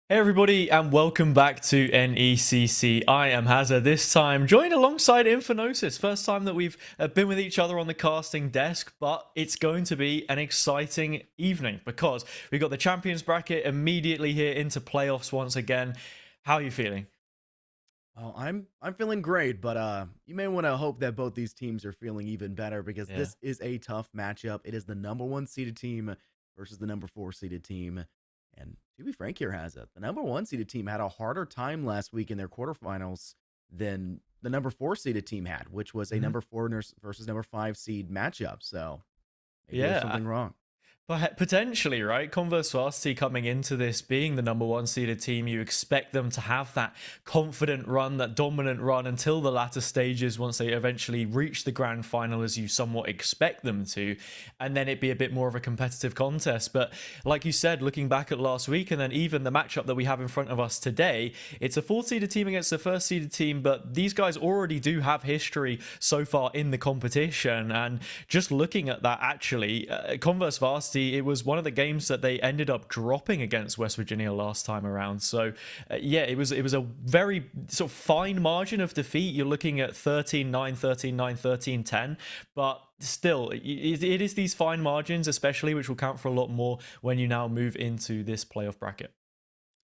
Hey everybody, and welcome back to NECC. I am Hazard, this time joined alongside Infinosis. First time that we've been with each other on the casting desk, but it's going to be an exciting evening because we've got the Champions Bracket immediately here into playoffs once again. How are you feeling? Well, I'm feeling great, but you may want to hope that both these teams are feeling even better because Yeah. this is a tough matchup. It is the number one seeded team versus the number four seeded team. And to be frank here, has it the number one seeded team had a harder time last week in their quarterfinals than the number four seeded team had, which was a Mhm. number four versus number five seed matchup. So maybe there's Yeah. something wrong. But potentially, right? Converse Varsity coming into this being the number one seeded team, you expect them to have that confident run, that dominant run until the latter stages once they eventually reach the grand final as you somewhat expect them to, and then it be a bit more of a competitive contest. But like you said, looking back at last week and then even the matchup that we have in front of us today, it's a fourth seeded team against a first seeded team, but these guys already do have history so far in the competition. And just looking at that, actually, Converse Varsity, it was one of the games that they ended up dropping against West Virginia last time around. So yeah, it was a very sort of fine margin of defeat. You're looking at 13-9, 13-9, 13-10, but still, it is these fine margins, especially, which will count for a lot more when you now move into this playoff bracket.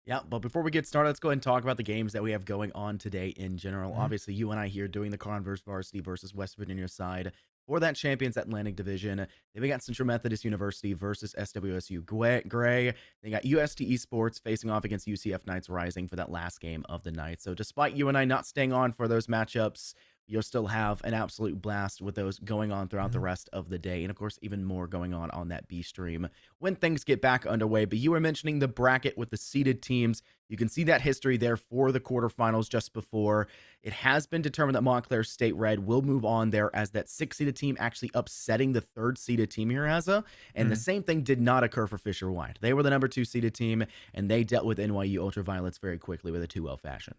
Yeah, but before we get started, let's go ahead and talk about the games that we have going on today in general. Mhm. Obviously, you and I here doing the Converse Varsity versus West Virginia side for that Champions Atlantic Division. Then we got Central Methodist University versus SWSU Gray. They got UST Esports facing off against UCF Knights Rising for that last game of the night. So despite you and I not staying on for those matchups, you'll still have an absolute blast with those going on throughout the Mhm. rest of the day. And of course, even more going on that B stream when things get back underway. But you were mentioning the bracket with the seeded teams. You can see that history there for the quarterfinals just before. It has been determined that Montclair State Red will move on there as that six seeded team actually upsetting the third seeded team here, Asa. And the Mhm. same thing did not occur for Fisher White. They were the number two seeded team, and they dealt with NYU Ultraviolets very quickly with a 2-0 fashion.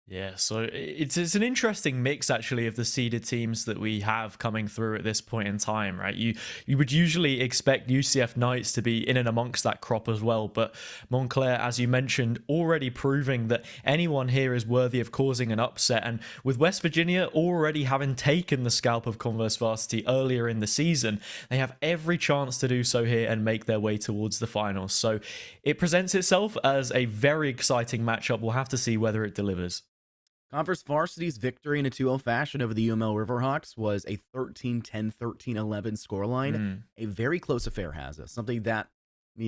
Yeah, so it's an interesting mix actually of the seeded teams that we have coming through at this point in time, right? You would usually expect UCF Knights to be in and amongst that crop as well, but Montclair, as you mentioned, already proving that anyone here is worthy of causing an upset, and with West Virginia already having taken the scalp of Converse Varsity earlier in the season, they have every chance to do so here and make their way towards the finals. So it presents itself as a very exciting matchup. We'll have to see whether it delivers. Converse Varsity's victory in a 2-0 fashion over the UML Riverhawks was a 13-10, 13-11 scoreline. Mm. A very close affair, has us. Something that,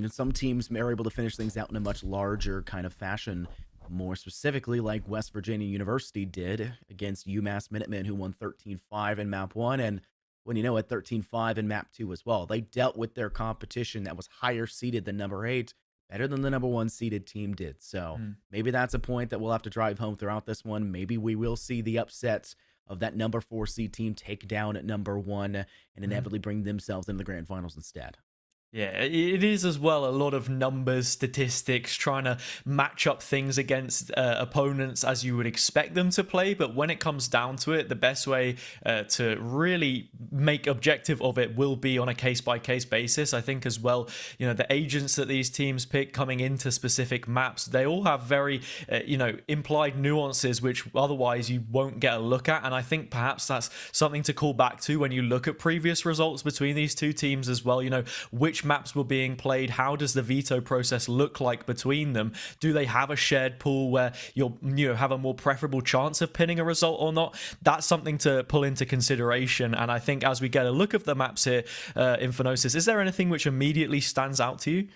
some teams are able to finish things out in a much larger kind of fashion. More specifically, like West Virginia University did against UMass Minutemen, who won 13-5 in map one. And when you know it, 13-5 in map two as well. They dealt with their competition that was higher seeded than number eight, better than the number one seeded team did. So Mm. maybe that's a point that we'll have to drive home throughout this one. Maybe we will see the upsets of that number four seed team take down at number one and Mhm. inevitably bring themselves into the grand finals instead. Yeah, it is as well a lot of numbers, statistics, trying to match up things against opponents as you would expect them to play. But when it comes down to it, the best way to really make objective of it will be on a case by case basis. I think as well, the agents that these teams pick coming into specific maps, they all have very, implied nuances which otherwise you won't get a look at. And I think perhaps that's something to call back to when you look at previous results between these two teams as well. Which maps were being played, how does the veto process look like between them, do they have a shared pool where you'll have a more preferable chance of pinning a result or not? That's something to pull into consideration. And I think as we get a look of the maps here, Infonosis, is there anything which immediately stands out to you?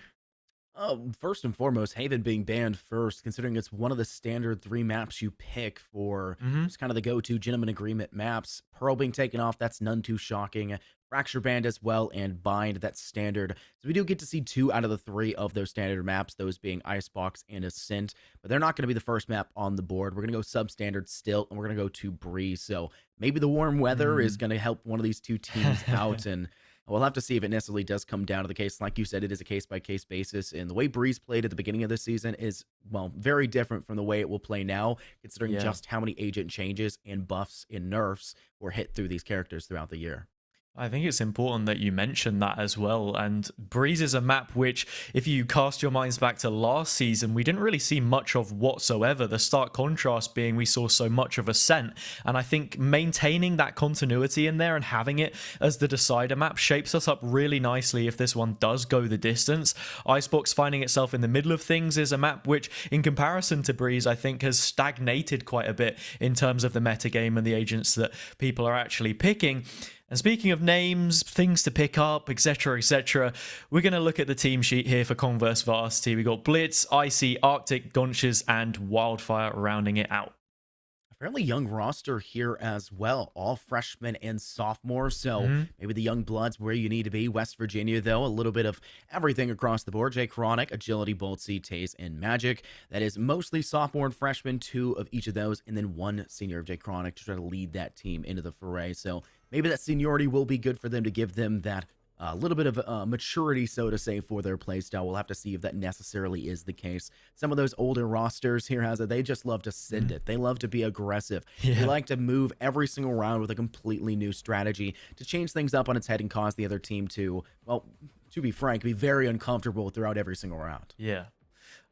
First and foremost, Haven being banned first, considering it's one of the standard three maps you pick for Mm-hmm. just kind of the go-to gentleman agreement maps. Pearl being taken off, that's none too shocking. Fracture banned as well, and Bind, that's standard. So we do get to see two out of the three of those standard maps, those being Icebox and Ascent, but they're not going to be the first map on the board. We're going to go substandard still, and we're going to go to Breeze. So maybe the warm weather is going to help one of these two teams out, and we'll have to see if it necessarily does come down to the case. Like you said, it is a case by case basis. And the way Breeze played at the beginning of the season is, well, very different from the way it will play now, considering Yeah. just how many agent changes and buffs and nerfs were hit through these characters throughout the year. I think it's important that you mention that as well. And Breeze is a map which, if you cast your minds back to last season, we didn't really see much of whatsoever. The stark contrast being we saw so much of Ascent. And I think maintaining that continuity in there and having it as the decider map shapes us up really nicely if this one does go the distance. Icebox finding itself in the middle of things is a map which, in comparison to Breeze, I think has stagnated quite a bit in terms of the metagame and the agents that people are actually picking. And speaking of names, things to pick up, etc., we're going to look at the team sheet here for Converse Varsity. We got Blitz, Icy, Arctic, Gonches, and Wildfire rounding it out. A fairly young roster here as well, all freshmen and sophomores, so maybe the young bloods where you need to be. West Virginia, though, a little bit of everything across the board. Jay Chronic, Agility, Boltsy, Taze, and Magic. That is mostly sophomore and freshman, 2 of each of those, and then 1 senior of Jay Chronic to try to lead that team into the foray. So maybe that seniority will be good for them to give them that little bit of maturity, so to say, for their playstyle. We'll have to see if that necessarily is the case. Some of those older rosters here, they just love to send it. They love to be aggressive. Yeah. They like to move every single round with a completely new strategy to change things up on its head and cause the other team to, well, to be frank, be very uncomfortable throughout every single round. Yeah.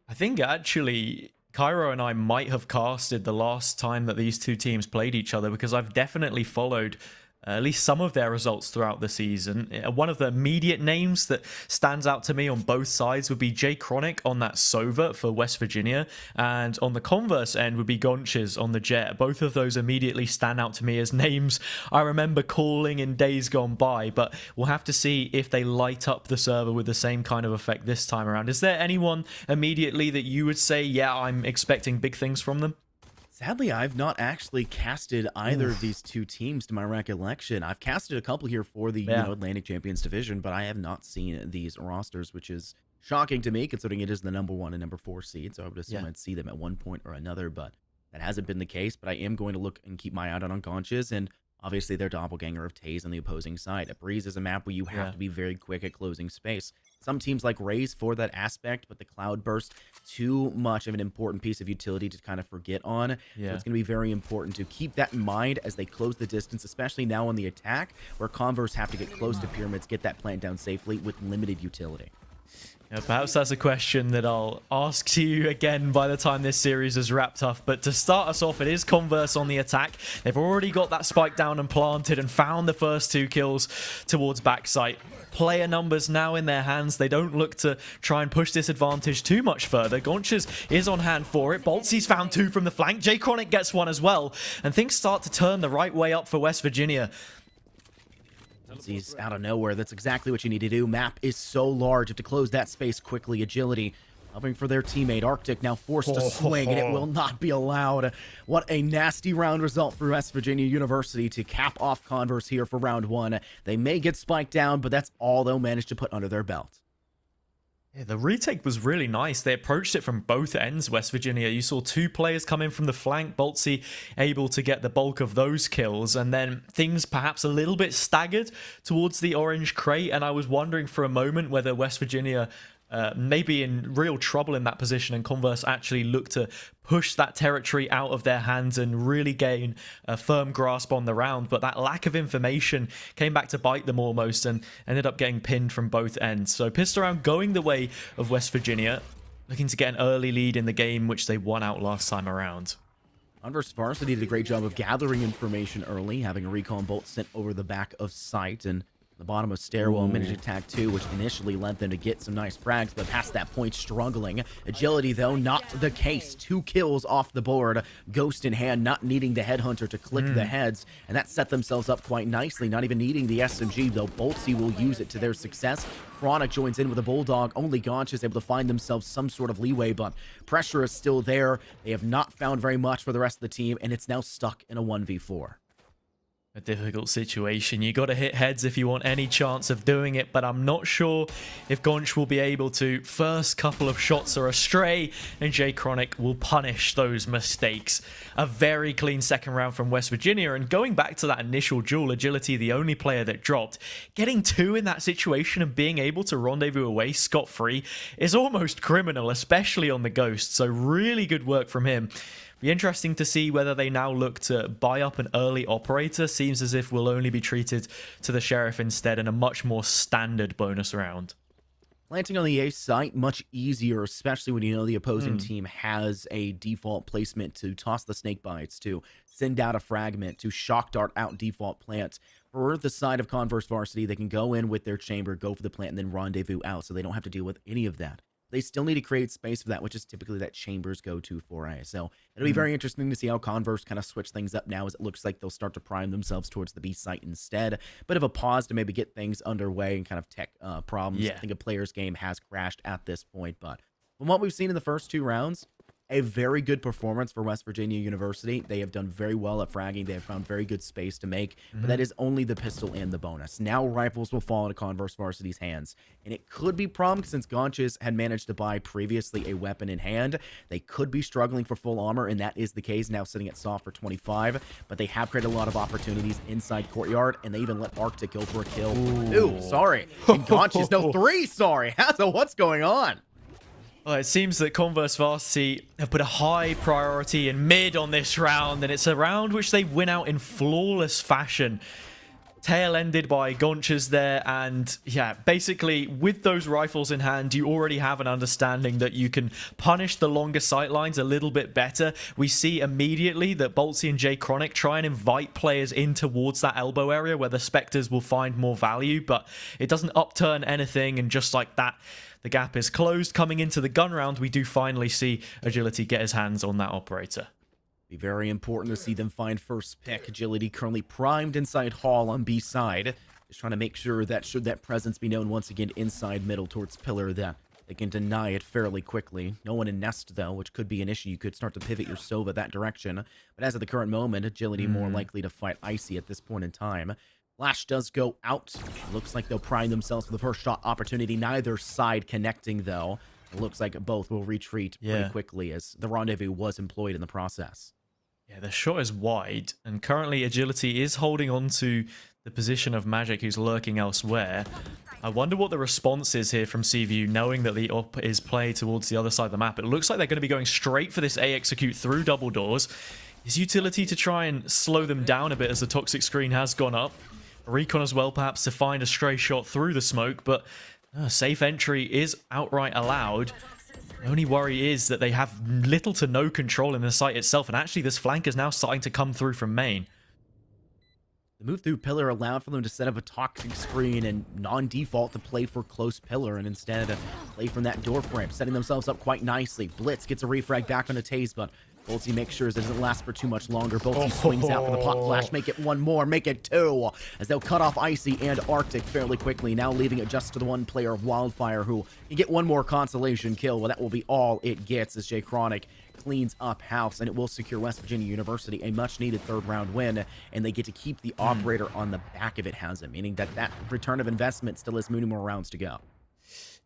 I think actually Cairo and I might have casted the last time that these two teams played each other, because I've definitely followed at least some of their results throughout the season. One of the immediate names that stands out to me on both sides would be Jay Chronic on that Sova for West Virginia, and on the Converse end would be Gonches on the Jet. Both of those immediately stand out to me as names I remember calling in days gone by, but we'll have to see if they light up the server with the same kind of effect this time around. Is there anyone immediately that you would say, yeah, I'm expecting big things from them? Sadly, I've not actually casted either of these two teams to my recollection. I've casted a couple here for the Atlantic Champions Division, but I have not seen these rosters, which is shocking to me, considering it is the number 1 and number 4 seed. So I would assume I'd see them at one point or another, but that hasn't been the case. But I am going to look and keep my eye out on Gonches, and obviously their doppelganger of Taze on the opposing side. A Breeze is a map where you have to be very quick at closing space. Some teams like Raze for that aspect, but the Cloud Burst, too much of an important piece of utility to kind of forget on. So it's going to be very important to keep that in mind as they close the distance, especially now on the attack, where Converse have to get close to pyramids, get that plant down safely with limited utility. Yeah, perhaps that's a question that I'll ask to you again by the time this series is wrapped up. But to start us off, it is Converse on the attack. They've already got that spike down and planted and found the first 2 kills towards backside. Player numbers now in their hands. They don't look to try and push this advantage too much further. Gonches is on hand for it. Boltsy's found 2 from the flank. Jay Chronic gets 1 as well. And things start to turn the right way up for West Virginia. He's out of nowhere. That's exactly what you need to do. Map is so large. You have to close that space quickly. Agility covering for their teammate. Arctic now forced to swing, and it will not be allowed. What a nasty round result for West Virginia University to cap off Converse here for round 1. They may get spiked down, but that's all they'll manage to put under their belt. Yeah, the retake was really nice. They approached it from both ends, West Virginia. You saw 2 players come in from the flank, Boltsy able to get the bulk of those kills, and then things perhaps a little bit staggered towards the orange crate, and I was wondering for a moment whether West Virginia may be in real trouble in that position, and Converse actually look to push that territory out of their hands and really gain a firm grasp on the round. But that lack of information came back to bite them almost, and ended up getting pinned from both ends. So pissed around going the way of West Virginia, looking to get an early lead in the game, which they won out last time around. Converse Varsity did a great job of gathering information early, having a recon bolt sent over the back of site, and the bottom of stairwell managed attack 2, which initially led them to get some nice frags, but past that point struggling. Agility, though, not the case. 2 kills off the board. Ghost in hand, not needing the headhunter to click the heads, and that set themselves up quite nicely, not even needing the SMG, though Boltsy will use it to their success. Chronic joins in with a Bulldog. Only Gonch is able to find themselves some sort of leeway, but pressure is still there. They have not found very much for the rest of the team, and it's now stuck in a 1v4. A difficult situation. You got to hit heads if you want any chance of doing it, but I'm not sure if Gonch will be able to. First couple of shots are astray, and Jay Chronic will punish those mistakes. A very clean second round from West Virginia, and going back to that initial duel, Agility, the only player that dropped, getting 2 in that situation and being able to rendezvous away scot-free is almost criminal, especially on the Ghost, so really good work from him. Be interesting to see whether they now look to buy up an early operator. Seems as if we'll only be treated to the Sheriff instead in a much more standard bonus round. Planting on the A site, much easier, especially when you know the opposing team has a default placement to toss the snake bites, to send out a fragment, to shock dart out default plant. For the side of Converse Varsity, they can go in with their chamber, go for the plant, and then rendezvous out, so they don't have to deal with any of that. They still need to create space for that, which is typically that chambers go-to for A. So it'll be very interesting to see how Converse kind of switch things up now, as it looks like they'll start to prime themselves towards the B site instead. Bit of a pause to maybe get things underway and kind of tech problems. Yeah. I think a player's game has crashed at this point, but from what we've seen in the first 2 rounds, a very good performance for West Virginia University. They have done very well at fragging. They have found very good space to make, but that is only the pistol and the bonus. Now rifles will fall into Converse Varsity's hands, and it could be problem since Gonches had managed to buy previously a weapon in hand. They could be struggling for full armor, and that is the case now, sitting at soft for 25, but they have created a lot of opportunities inside courtyard, and they even let Arctic go for a kill. Ooh, sorry. And Gonches, no, 3, sorry. So what's going on? Well, it seems that Converse Varsity have put a high priority in mid on this round, and it's a round which they win out in flawless fashion. Tail-ended by Gonches there, and yeah, basically with those rifles in hand, you already have an understanding that you can punish the longer sightlines a little bit better. We see immediately that Boltsy and J Chronic try and invite players in towards that elbow area where the Spectres will find more value, but it doesn't upturn anything, and just like that, the gap is closed. Coming into the gun round, we do finally see Agility get his hands on that operator. Be very important to see them find first pick. Agility currently primed inside Hall on B side. Just trying to make sure that should that presence be known once again inside middle towards Pillar, that they can deny it fairly quickly. No one in Nest though, which could be an issue. You could start to pivot your Sova that direction. But as of the current moment, Agility more likely to fight Icy at this point in time. Flash does go out. Looks like they'll prime themselves for the first shot opportunity. Neither side connecting, though. It looks like both will retreat pretty quickly, as the rendezvous was employed in the process. Yeah, the shot is wide, and currently Agility is holding on to the position of Magic, who's lurking elsewhere. I wonder what the response is here from CVU, knowing that the op is played towards the other side of the map. It looks like they're going to be going straight for this A execute through double doors. Is Utility to try and slow them down a bit as the toxic screen has gone up? Recon as well, perhaps, to find a stray shot through the smoke, but safe entry is outright allowed. The only worry is that they have little to no control in the site itself, and actually this flank is now starting to come through from main. The move through Pillar allowed for them to set up a toxic screen and non-default to play for close Pillar, and instead play from that door frame, setting themselves up quite nicely. Blitz gets a refrag back on a Taze, but Boltsy makes sure it doesn't last for too much longer. Boltsy swings out for the pop flash. Make it 1 more. Make it 2. As they'll cut off Icy and Arctic fairly quickly. Now leaving it just to the one player of Wildfire, who can get 1 more consolation kill. Well, that will be all it gets as J Chronic cleans up house, and it will secure West Virginia University a much-needed 3rd round win, and they get to keep the operator on the back of it, Hazem, meaning that that return of investment still has many more rounds to go.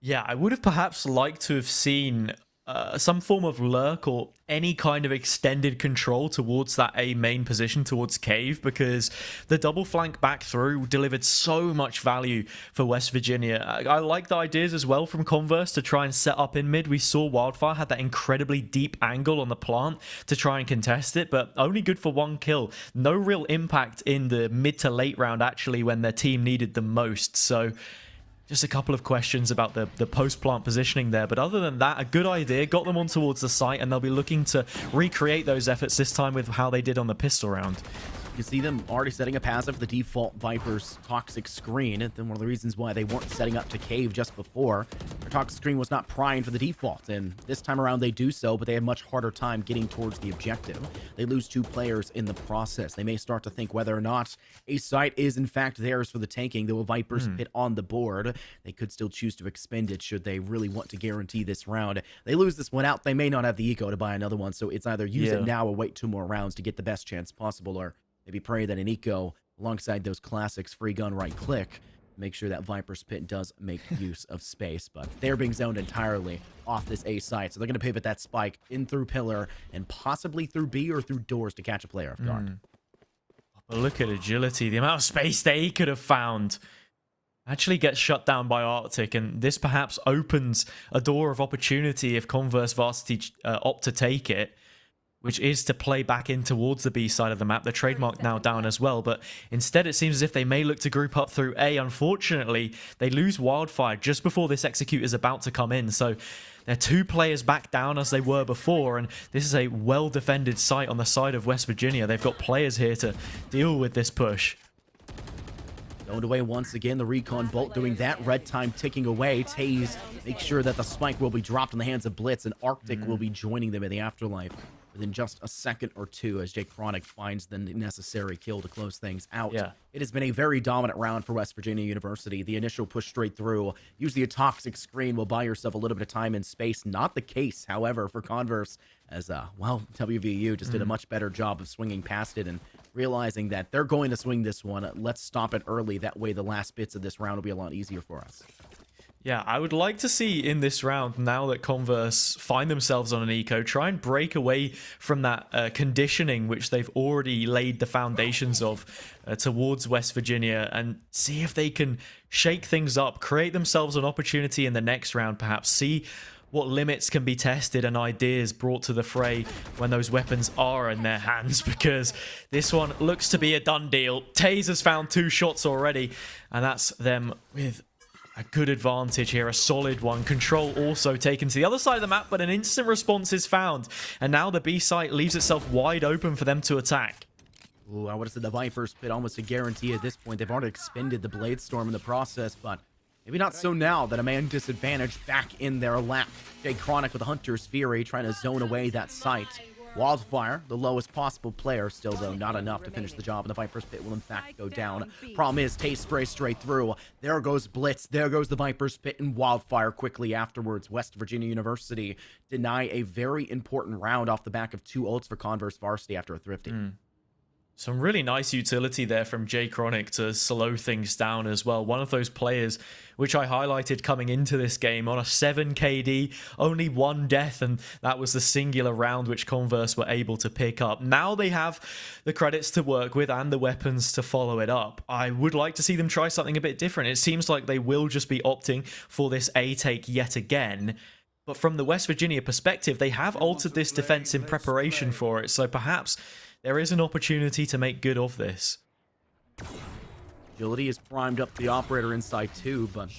Yeah, I would have perhaps liked to have seen some form of lurk or any kind of extended control towards that A main position towards Cave, because the double flank back through delivered so much value for West Virginia. I like the ideas as well from Converse to try and set up in mid. We saw Wildfire had that incredibly deep angle on the plant to try and contest it, but only good for 1 kill. No real impact in the mid to late round actually when their team needed the most. So just a couple of questions about the post-plant positioning there. But other than that, a good idea. Got them on towards the site, and they'll be looking to recreate those efforts this time with how they did on the pistol round. You see them already setting a passive, the default Viper's toxic screen. And then one of the reasons why they weren't setting up to Cave just before, their toxic screen was not primed for the default. And this time around they do so, but they have much harder time getting towards the objective. They lose 2 players in the process. They may start to think whether or not a site is in fact theirs for the taking. There will Viper's pit on the board. They could still choose to expend it should they really want to guarantee this round. They lose this one out, they may not have the eco to buy another one. So it's either use it now or wait 2 more rounds to get the best chance possible, or maybe pray that an eco, alongside those classics, free gun, right click, make sure that Viper's Pit does make use of space. But they're being zoned entirely off this A site, so they're going to pivot that spike in through Pillar and possibly through B or through doors to catch a player off guard. But look at Agility. The amount of space they could have found actually gets shut down by Arctic, and this perhaps opens a door of opportunity if Converse Varsity opt to take it. which is to play back in towards the B side of the map. The trademark now down as well, but instead it seems as if they may look to group up through A. Unfortunately, they lose Wildfire just before this execute is about to come in, so they're 2 players back down as they were before, and this is a well-defended site on the side of West Virginia. They've got players here to deal with this push. Zoned away once again, the Recon Bolt doing that. Red time ticking away. Taze makes sure that the spike will be dropped in the hands of Blitz, and Arctic will be joining them in the afterlife within just a second or two as Jay Chronic finds the necessary kill to close things out. Yeah. It has been a very dominant round for West Virginia University. The initial push straight through. Use the toxic screen will buy yourself a little bit of time and space. Not the case, however, for Converse, as, well, WVU just did a much better job of swinging past it and realizing that they're going to swing this one. Let's stop it early. That way the last bits of this round will be a lot easier for us. Yeah, I would like to see in this round, now that Converse find themselves on an eco, try and break away from that conditioning which they've already laid the foundations of towards West Virginia, and see if they can shake things up, create themselves an opportunity in the next round, perhaps see what limits can be tested and ideas brought to the fray when those weapons are in their hands, because this one looks to be a done deal. Taze has found 2 shots already, and that's them with a good advantage here, a solid one. Control also taken to the other side of the map, but an instant response is found. And now the B site leaves itself wide open for them to attack. Ooh, I would have said the Viper's Pit almost a guarantee at this point. They've already expended the Blade Storm in the process, but maybe not so now that a man disadvantage back in their lap. Jay Chronic with the Hunter's Fury trying to zone away that site. Wildfire, the lowest possible player, still though not enough to finish the job, and the Viper's Pit will in fact go down. Problem is, Taze spray straight through. There goes Blitz, there goes the Viper's Pit, and Wildfire quickly afterwards. West Virginia University deny a very important round off the back of 2 ults for Converse Varsity after a thrifty. Some really nice utility there from Jay Chronic to slow things down as well. One of those players which I highlighted coming into this game on a 7 KD, only 1 death, and that was the singular round which Converse were able to pick up. Now they have the credits to work with and the weapons to follow it up. I would like to see them try something a bit different. It seems like they will just be opting for this A take yet again. But from the West Virginia perspective, they have altered this defense in preparation for it, so perhaps there is an opportunity to make good of this. Agility has primed up the operator inside too, but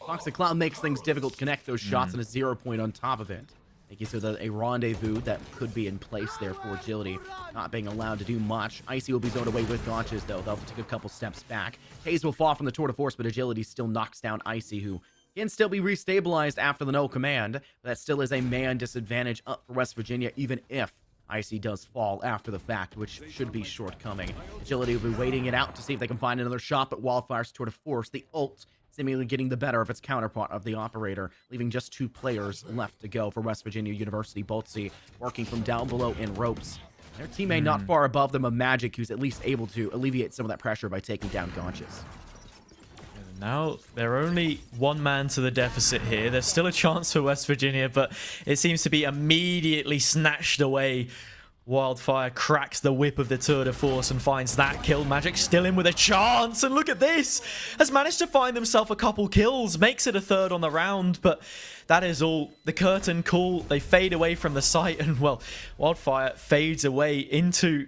Toxic Cloud makes things difficult to connect those shots and a 0 point on top of it. Making so that a rendezvous that could be in place there for Agility, not being allowed to do much. Icy will be zoned away with Gauntches though. They'll take a couple steps back. Haze will fall from the Tour de Force, but Agility still knocks down Icy, who can still be restabilized after the no command. But that still is a man disadvantage up for West Virginia, even if Icy does fall after the fact, which should be shortcoming. Agility will be waiting it out to see if they can find another shot, but Wildfire's Tour de Force, the ult, seemingly getting the better of its counterpart of the operator, leaving just 2 players left to go for West Virginia University. Boltsy working from down below in ropes. Their teammate not far above them, a Magic, who's at least able to alleviate some of that pressure by taking down Gaunches. Now, they're only 1 man to the deficit here. There's still a chance for West Virginia, but it seems to be immediately snatched away. Wildfire cracks the whip of the Tour de Force and finds that kill. Magic still in with a chance, and look at this! Has managed to find himself a couple kills, makes it a 3rd on the round, but that is all. The curtain call, they fade away from the site, and well, Wildfire fades away into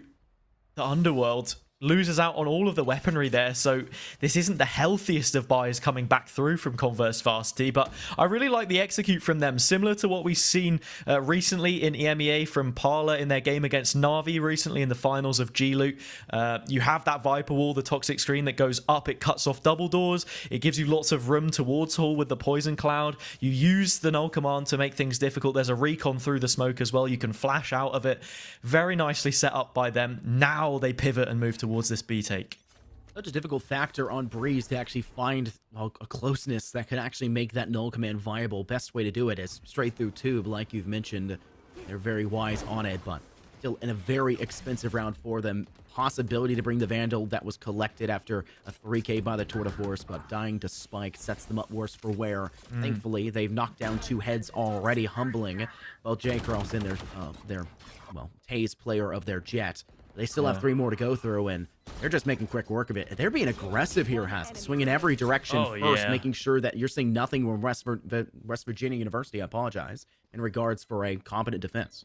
the underworld. Loses out on all of the weaponry there, so this isn't the healthiest of buys coming back through from Converse Varsity, but I really like the execute from them, similar to what we've seen recently in EMEA from Parla in their game against Na'Vi recently in the finals of G-Loot. You have that Viper wall, the toxic screen that goes up, it cuts off double doors, it gives you lots of room towards Hall with the poison cloud. You use the null command to make things difficult. There's a recon through the smoke as well, you can flash out of it. Very nicely set up by them. Now they pivot and move towards this B take. Such a difficult factor on Breeze to actually find, well, a closeness that could actually make that null command viable. Best way to do it is straight through tube, like you've mentioned. They're very wise on it, but still in a very expensive round for them. Possibility to bring the Vandal that was collected after a 3K by the Tour de Force, but dying to Spike sets them up worse for wear. Thankfully, they've knocked down 2 heads already, humbling. Well, Jay Carlson, their Taze player of their Jet. They still have 3 more to go through, and they're just making quick work of it. They're being aggressive here, Hask, swinging every direction first, making sure that you're seeing nothing from West Virginia University, I apologize, in regards for a competent defense.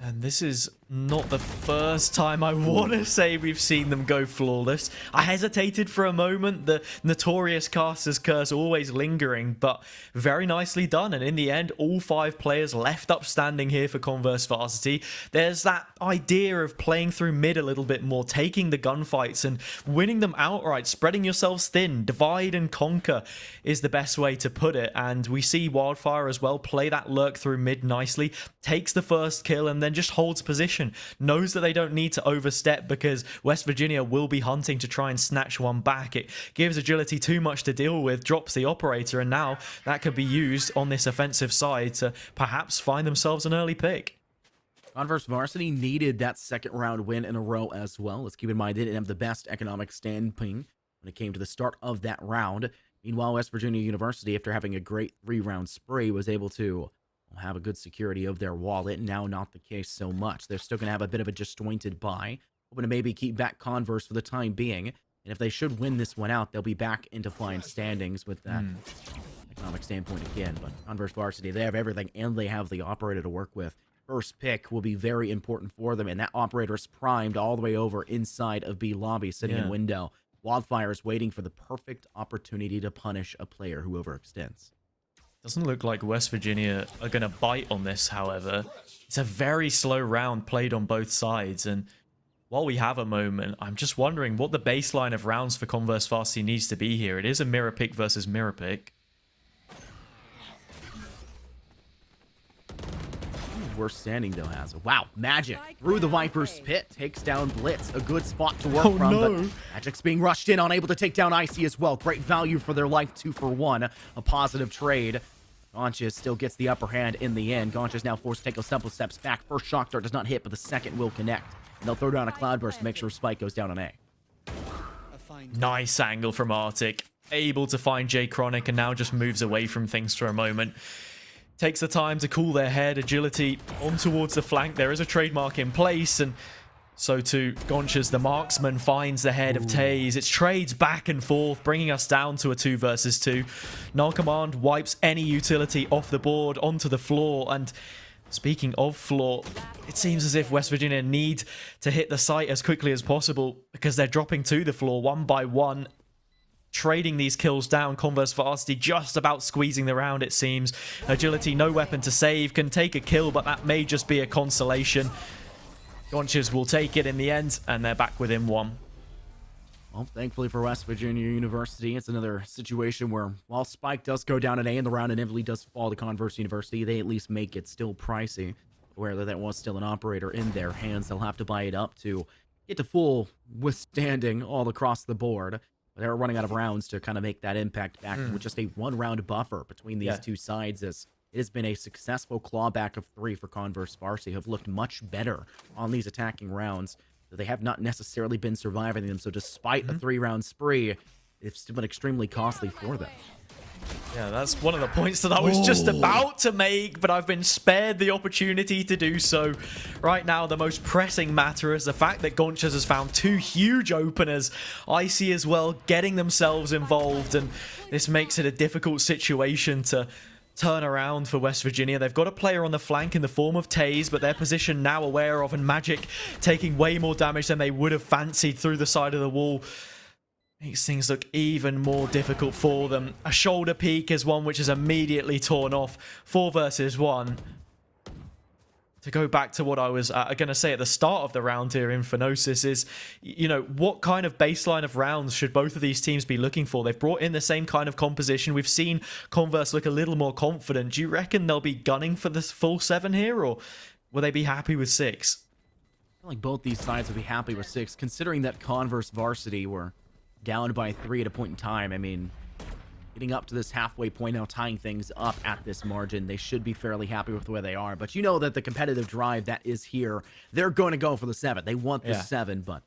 And this is not the first time I want to say we've seen them go flawless. I hesitated for a moment, the notorious caster's curse always lingering, but very nicely done. And in the end, all 5 players left up standing here for Converse Varsity. There's that idea of playing through mid a little bit more, taking the gunfights and winning them outright, spreading yourselves thin, divide and conquer is the best way to put it. And we see Wildfire as well play that lurk through mid nicely, takes the first kill and then just holds position, knows that they don't need to overstep because West Virginia will be hunting to try and snatch one back. It gives Agility too much to deal with, drops the operator, and now that could be used on this offensive side to perhaps find themselves an early pick. Converse Varsity needed that second round win in a row as well. Let's keep in mind they didn't have the best economic standing when it came to the start of that round. Meanwhile, West Virginia University, after having a great 3-round spree, was able to have a good security of their wallet. Now not the case so much. They're still going to have a bit of a disjointed buy, hoping to maybe keep back Converse for the time being. And if they should win this one out, they'll be back into flying standings with that economic standpoint again. But Converse Varsity, they have everything, and they have the operator to work with. First pick will be very important for them, and that operator is primed all the way over inside of B lobby, sitting in window. Wildfire is waiting for the perfect opportunity to punish a player who overextends. Doesn't look like West Virginia are going to bite on this, however. It's a very slow round played on both sides, and while we have a moment, I'm just wondering what the baseline of rounds for Converse Varsity needs to be here. It is a mirror pick versus mirror pick. Worst standing, though, has. Wow, Magic through the Viper's pit, takes down Blitz. A good spot to work from, but Magic's being rushed in, unable to take down Icy as well. Great value for their life, 2-for-1. A positive trade. Gonchas still gets the upper hand in the end. Gonchas now forced to take a couple steps back. First shock dart does not hit, but the second will connect. And they'll throw down a Cloudburst to make sure Spike goes down on A. Nice angle from Arctic. Able to find J Chronic and now just moves away from things for a moment. Takes the time to cool their head. Agility on towards the flank. There is a trademark in place, and so too Gonchas, the marksman, finds the head of Taze. It's trades back and forth, bringing us down to a 2 versus 2. Null Command wipes any utility off the board onto the floor, and speaking of floor, it seems as if West Virginia need to hit the site as quickly as possible because they're dropping to the floor one by one. Trading these kills down. Converse Varsity just about squeezing the round, it seems. Agility, no weapon to save, can take a kill, but that may just be a consolation. Gonchas will take it in the end, and they're back within 1. Well, thankfully for West Virginia University, it's another situation where, while Spike does go down an A in the round, inevitably does fall to Converse University, they at least make it still pricey. Where there was still an operator in their hands, they'll have to buy it up to get to full withstanding all across the board. They're running out of rounds to kind of make that impact back with just a 1-round buffer between these two sides. As it has been a successful clawback of 3 for Converse Varsity, who have looked much better on these attacking rounds. They have not necessarily been surviving them, so despite a 3-round spree, it's still been extremely costly for them. Yeah, that's one of the points that I was just about to make, but I've been spared the opportunity to do so. Right now, the most pressing matter is the fact that Gonchas has found 2 huge openers. Icy as well, getting themselves involved, and this makes it a difficult situation to turn around for West Virginia. They've got a player on the flank in the form of Taze, but their position now aware of, and Magic taking way more damage than they would have fancied through the side of the wall. Makes things look even more difficult for them. A shoulder peek is one which is immediately torn off. 4 versus 1. To go back to what I was going to say at the start of the round here in Phenosis is, you know, what kind of baseline of rounds should both of these teams be looking for? They've brought in the same kind of composition. We've seen Converse look a little more confident. Do you reckon they'll be gunning for this full 7 here, or will they be happy with 6? I feel like both these sides would be happy with 6, considering that Converse Varsity were down by 3 at a point in time. I mean, getting up to this halfway point now, tying things up at this margin, they should be fairly happy with where they are. But you know that the competitive drive that is here, they're going to go for the 7. They want the 7, but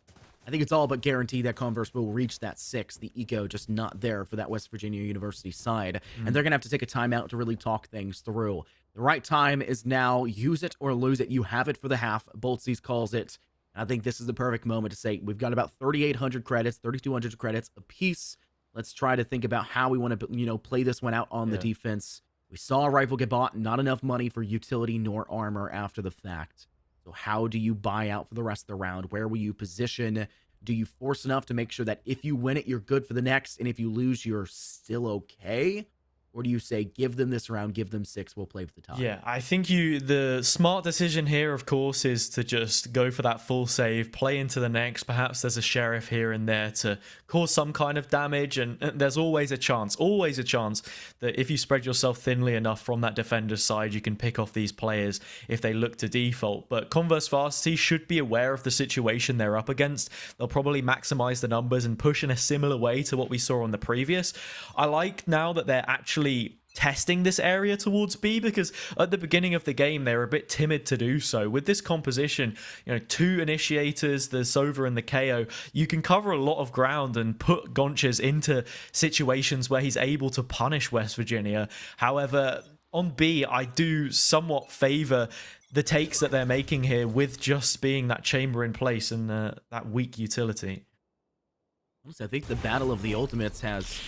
I think it's all but guaranteed that Converse will reach that 6. The eco just not there for that West Virginia University side. And they're going to have to take a timeout to really talk things through. The right time is now. Use it or lose it. You have it for the half. Boltzies calls it. I think this is the perfect moment to say we've got about 3,800 credits, 3,200 credits apiece. Let's try to think about how we want to, you know, play this one out on the defense. We saw a rifle get bought, not enough money for utility nor armor after the fact. So how do you buy out for the rest of the round? Where will you position? Do you force enough to make sure that if you win it, you're good for the next, and if you lose, you're still okay? Or do you say, give them this round, give them 6, we'll play for the tie? Yeah, I think the smart decision here, of course, is to just go for that full save, play into the next. Perhaps there's a sheriff here and there to cause some kind of damage, and there's always a chance that if you spread yourself thinly enough from that defender's side, you can pick off these players if they look to default. But Converse Varsity should be aware of the situation they're up against. They'll probably maximize the numbers and push in a similar way to what we saw on the previous. I like now that they're actually testing this area towards B, because at the beginning of the game they were a bit timid to do so. With this composition, 2 initiators, the Sova and the KO, you can cover a lot of ground and put Gonches into situations where he's able to punish West Virginia. However, on B, I do somewhat favor the takes that they're making here with just being that chamber in place and that weak utility. I think the battle of the ultimates has,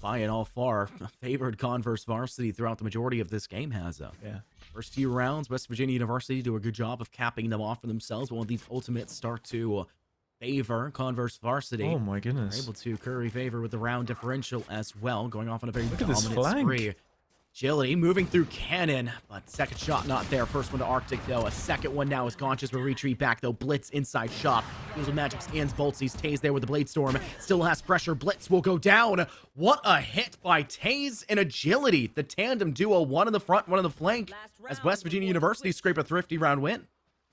by and all far, favored Converse Varsity throughout the majority of this game. Yeah. First few rounds, West Virginia University do a good job of capping them off for themselves. When these ultimates start to favor Converse Varsity, Oh my goodness. they're able to curry favor with the round differential as well, going off on a very Look at this dominant flank. spree. Agility moving through cannon, but second shot not there. First one to Arctic, though. A second one now as Conscious will retreat back, though. Blitz inside shop. Deals with Magic's and Boltsy's. Taze there with the Blade Storm. Still has pressure. Blitz will go down. What a hit by Taze and Agility. The tandem duo, one in the front, one in the flank, as West Virginia University scrape a thrifty round win.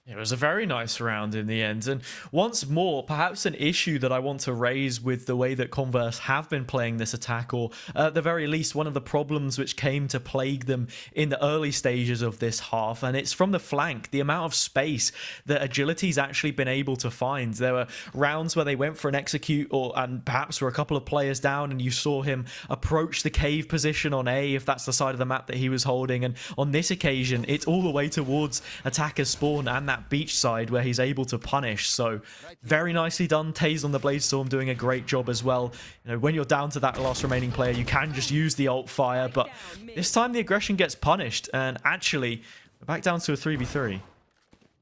It was a very nice round in the end. And once more, perhaps an issue that I want to raise with the way that Converse have been playing this attack, or at the very least, one of the problems which came to plague them in the early stages of this half. And it's from the flank, the amount of space that Agility's actually been able to find. There were rounds where they went for an execute, and perhaps were a couple of players down, and you saw him approach the cave position on A, if that's the side of the map that he was holding. And on this occasion, it's all the way towards attacker's spawn and that beach side where he's able to punish. So very nicely done. Taze on the Blade Storm doing a great job as well. When you're down to that last remaining player, you can just use the ult fire, but this time the aggression gets punished, and actually we're back down to a 3v3.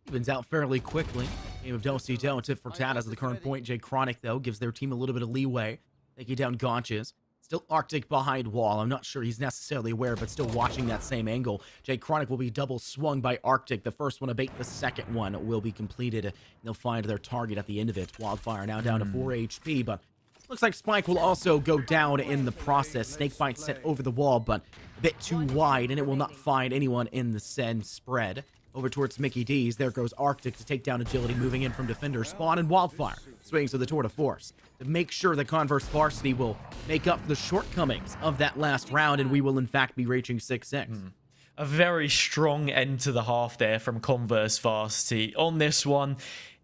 Evens out fairly quickly. Game of do-si-do, tit for tat as of the current point. Jay Chronic, though, gives their team a little bit of leeway, taking down Gonches. Still Arctic behind wall. I'm not sure he's necessarily aware, but still watching that same angle. Jay Chronic will be double swung by Arctic. The first one to bait, the second one will be completed. And they'll find their target at the end of it. Wildfire now down to 4 HP, but looks like Spike will also go down in the process. Snakebite set over the wall, but a bit too wide, and it will not find anyone in the send spread. Over towards Mickey D's. There goes Arctic to take down Agility, moving in from defender. Spawn and Wildfire swings with the Tour de Force to make sure that Converse Varsity will make up for the shortcomings of that last round, and we will in fact be reaching 6-6. A very strong end to the half there from Converse Varsity. On this one,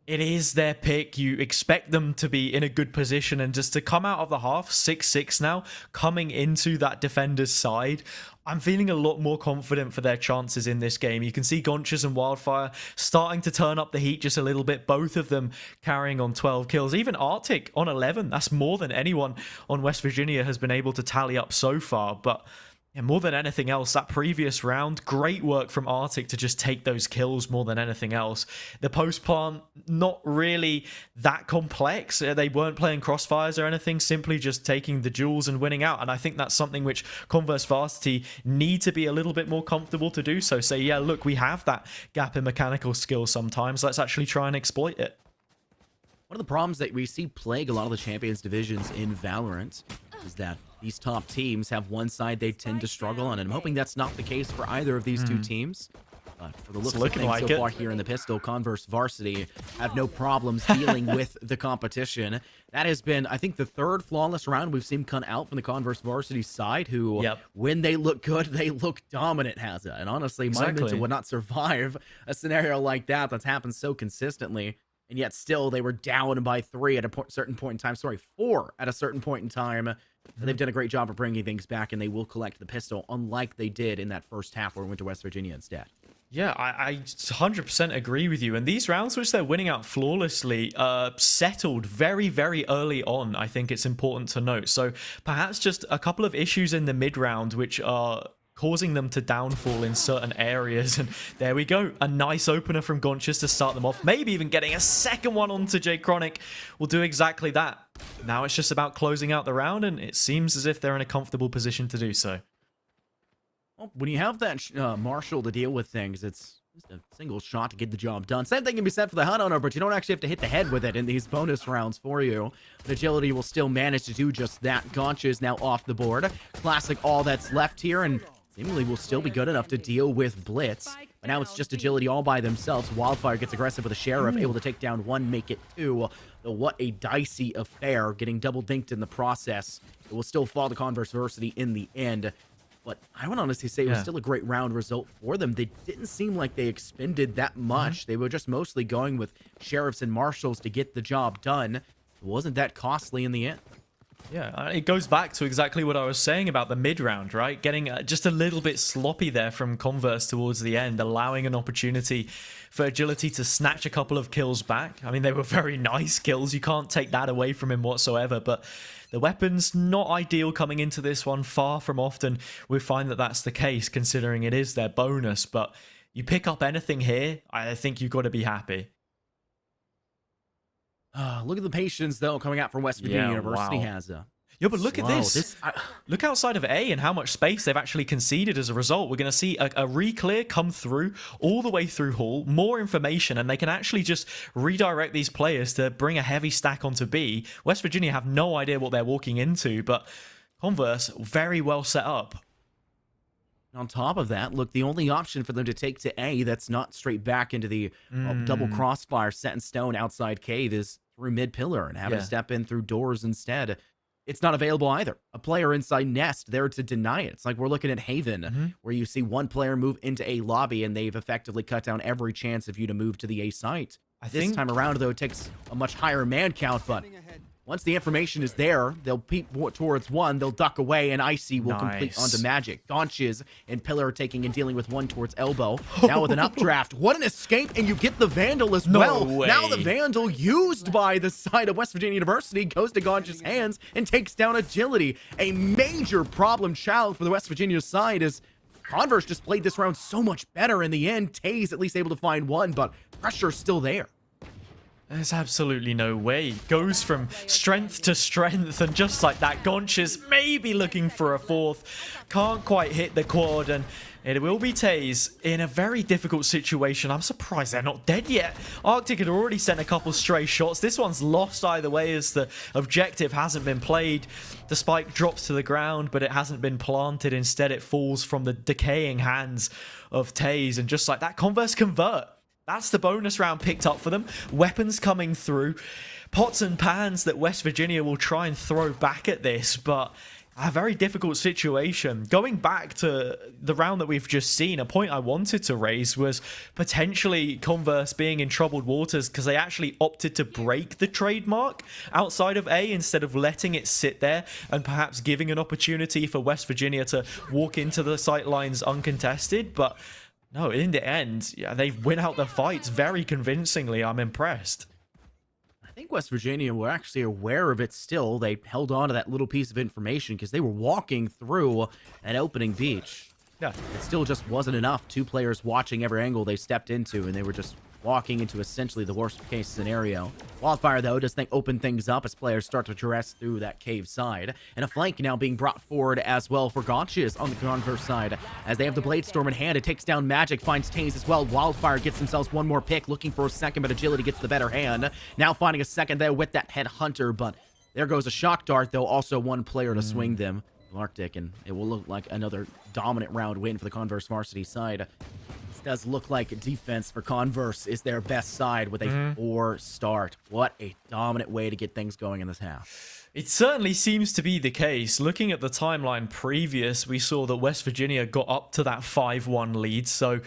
it is their pick. You expect them to be in a good position, and just to come out of the half 6-6 now, coming into that defender's side, I'm feeling a lot more confident for their chances in this game. You can see Gonches and Wildfire starting to turn up the heat just a little bit, both of them carrying on 12 kills. Even Arctic on 11, that's more than anyone on West Virginia has been able to tally up so far. But yeah, more than anything else, that previous round, great work from Arctic to just take those kills more than anything else. The post plant, not really that complex. They weren't playing crossfires or anything, simply just taking the duels and winning out. And I think that's something which Converse Varsity need to be a little bit more comfortable to do so. Say, yeah, look, we have that gap in mechanical skill sometimes. Let's actually try and exploit it. One of the problems that we see plague a lot of the Champions divisions in Valorant is that these top teams have one side they tend to struggle on, and I'm hoping that's not the case for either of these two teams. But for the looks of things like so far here in the pistol, Converse Varsity have no problems dealing with the competition. That has been, I think, the third flawless round we've seen come out from the Converse Varsity side, who, when they look good, they look dominant, Hazza. And honestly, my Minter would not survive a scenario like that that's happened so consistently. And yet still, they were down by 3 at a certain point in time. Sorry, 4 at a certain point in time. And they've done a great job of bringing things back, and they will collect the pistol, unlike they did in that first half where we went to West Virginia instead. Yeah, I 100% agree with you. And these rounds, which they're winning out flawlessly, settled very, very early on, I think it's important to note. So perhaps just a couple of issues in the mid-round, which are causing them to downfall in certain areas. And there we go. A nice opener from Gonchas to start them off. Maybe even getting a second one onto Jay Chronic will do exactly that. Now it's just about closing out the round, and it seems as if they're in a comfortable position to do so. Well, when you have that Marshall to deal with things, it's just a single shot to get the job done. Same thing can be said for the Hunt Hunter, but you don't actually have to hit the head with it in these bonus rounds for you. But Agility will still manage to do just that. Goncha is now off the board. Classic all that's left here, and seemingly will still be good enough to deal with Blitz. But now it's just Agility all by themselves. Wildfire gets aggressive with a Sheriff, able to take down one, make it two. Though what a dicey affair, getting double dinked in the process. It will still fall to Converse Varsity in the end. But I would honestly say it was still a great round result for them. They didn't seem like they expended that much. They were just mostly going with Sheriffs and Marshals to get the job done. It wasn't that costly in the end. Yeah, it goes back to exactly what I was saying about the mid-round, right? Getting just a little bit sloppy there from Converse towards the end, allowing an opportunity for Agility to snatch a couple of kills back. I mean, they were very nice kills. You can't take that away from him whatsoever, but the weapon's not ideal coming into this one. Far from often we find that that's the case, considering it is their bonus, but you pick up anything here, I think you've got to be happy. Look at the patience, though, coming out from West Virginia University has a... Yeah, but look at this. Look outside of A and how much space they've actually conceded as a result. We're going to see a re-clear come through all the way through Hall, more information, and they can actually just redirect these players to bring a heavy stack onto B. West Virginia have no idea what they're walking into, but Converse, very well set up. On top of that, look, the only option for them to take to A that's not straight back into the double crossfire set in stone outside cave is through mid pillar and have to step in through doors instead. It's not available either. A player inside Nest there to deny it. It's like we're looking at Haven, where you see one player move into a lobby and they've effectively cut down every chance of you to move to the A site. This time around, though, it takes a much higher man count, but once the information is there, they'll peep towards one, they'll duck away, and Icy will complete onto Magic. Gonches and Pillar are taking and dealing with one towards Elbow. Now with an updraft. What an escape, and you get the Vandal as well. way. Now the Vandal, used by the side of West Virginia University, goes to Gonches' hands and takes down Agility. A major problem child for the West Virginia side is Converse just played this round so much better in the end. Tay's at least able to find one, but pressure's still there. There's absolutely no way. Goes from strength to strength, and just like that, Gonch is maybe looking for a fourth. Can't quite hit the quad, and it will be Taze in a very difficult situation. I'm surprised they're not dead yet. Arctic had already sent a couple stray shots. This one's lost either way as the objective hasn't been played. The spike drops to the ground, but it hasn't been planted. Instead, it falls from the decaying hands of Taze, and just like that, Converse convert. That's the bonus round picked up for them. Weapons coming through. Pots and pans that West Virginia will try and throw back at this, but a very difficult situation. Going back to the round that we've just seen, a point I wanted to raise was potentially Converse being in troubled waters because they actually opted to break the trademark outside of A instead of letting it sit there and perhaps giving an opportunity for West Virginia to walk into the sightlines uncontested, but no, in the end, they win out the fights very convincingly. I'm impressed. I think West Virginia were actually aware of it still. They held on to that little piece of information because they were walking through an opening beach. Yeah. It still just wasn't enough. Two players watching every angle they stepped into, and they were just walking into essentially the worst case scenario. Wildfire, though, does open things up as players start to dress through that cave side. And a flank now being brought forward as well for Gonches on the Converse side. As they have the Blade Storm in hand, it takes down Magic, finds Taze as well. Wildfire gets themselves one more pick, looking for a second, but Agility gets the better hand. Now finding a second there with that Head Hunter, but there goes a Shock Dart, though, also one player to swing them. Arctic, and it will look like another dominant round win for the Converse Varsity side. Does look like defense for Converse is their best side with a 4 start. What a dominant way to get things going in this half. It certainly seems to be the case. Looking at the timeline previous, we saw that West Virginia got up to that 5-1 lead, so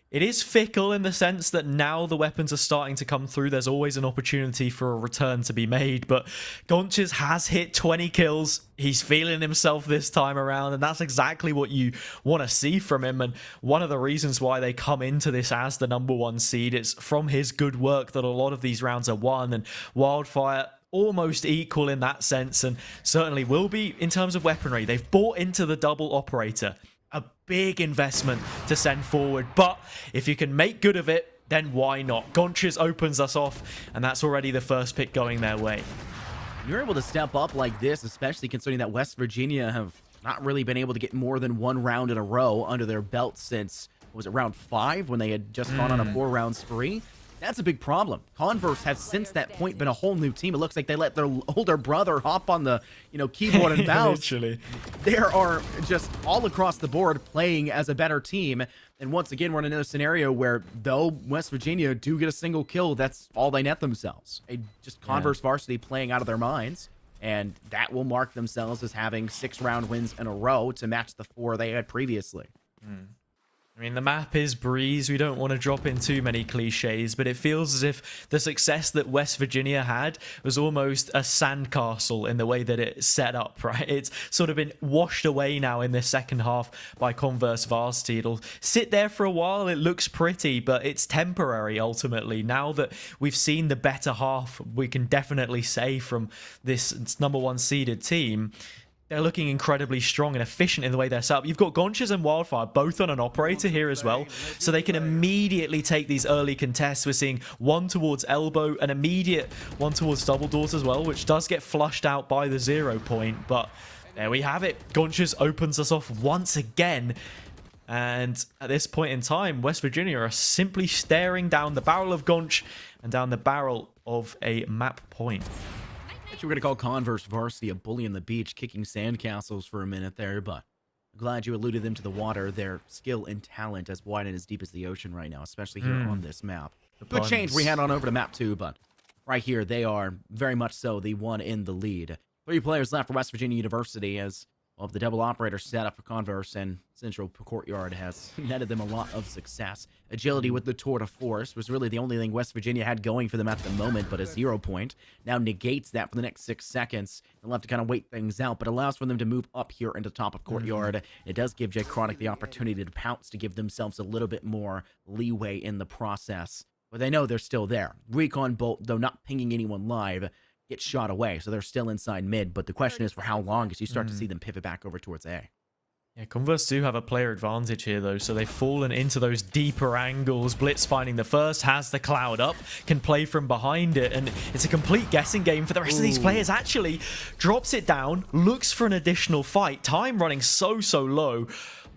it is fickle in the sense that now the weapons are starting to come through. There's always an opportunity for a return to be made, but Gonches has hit 20 kills. He's feeling himself this time around, and that's exactly what you want to see from him. And one of the reasons why they come into this as the #1 seed is from his good work that a lot of these rounds are won, and Wildfire almost equal in that sense, and certainly will be in terms of weaponry. They've bought into the double operator. A big investment to send forward. But if you can make good of it, then why not? Gonches opens us off, and that's already the first pick going their way. You're able to step up like this, especially considering that West Virginia have not really been able to get more than one round in a row under their belt since, what was it, round 5 when they had just gone on a 4-round spree? That's a big problem. Converse have since that point been a whole new team. It looks like they let their older brother hop on the, keyboard and mouse. Literally. They are just all across the board playing as a better team. And once again, we're in another scenario where, though West Virginia do get a single kill, that's all they net themselves. Just Converse Varsity playing out of their minds. And that will mark themselves as having 6-round wins in a row to match the 4 they had previously. I mean, the map is Breeze. We don't want to drop in too many cliches, but it feels as if the success that West Virginia had was almost a sandcastle in the way that it's set up, right? It's sort of been washed away now in the second half by Converse Varsity. It'll sit there for a while. It looks pretty, but it's temporary ultimately. Now that we've seen the better half, we can definitely say from this #1 seeded team, they're looking incredibly strong and efficient in the way they're set up. You've got Gonches and Wildfire both on an operator here as well, so they can immediately take these early contests. We're seeing one towards elbow, an immediate one towards double doors as well, which does get flushed out by the 0 point, but there we have it. Gonches opens us off once again. And at this point in time, West Virginia are simply staring down the barrel of Gonch and down the barrel of a map point. We're going to call Converse Varsity a bully on the beach, kicking sandcastles for a minute there, but I'm glad you alluded them to the water. Their skill and talent as wide and as deep as the ocean right now, especially here on this map. Good change we head on over to map 2, but right here, they are very much so the one in the lead. 3 players left for West Virginia University as, well, the double operator set up for Converse, and Central Courtyard has netted them a lot of success. Agility with the tour de force was really the only thing West Virginia had going for them at the moment, but a 0 point now negates that for the next 6 seconds. They'll have to kind of wait things out, but allows for them to move up here into top of Courtyard. It does give Jay Chronic the opportunity to pounce to give themselves a little bit more leeway in the process, but they know they're still there. Recon Bolt, though not pinging anyone live, gets shot away, so they're still inside mid, but the question is for how long as you start to see them pivot back over towards A. Yeah, Converse do have a player advantage here, though, so they've fallen into those deeper angles. Blitz finding the first, has the cloud up, can play from behind it, and it's a complete guessing game for the rest of these players. Actually, drops it down, looks for an additional fight. Time running so low.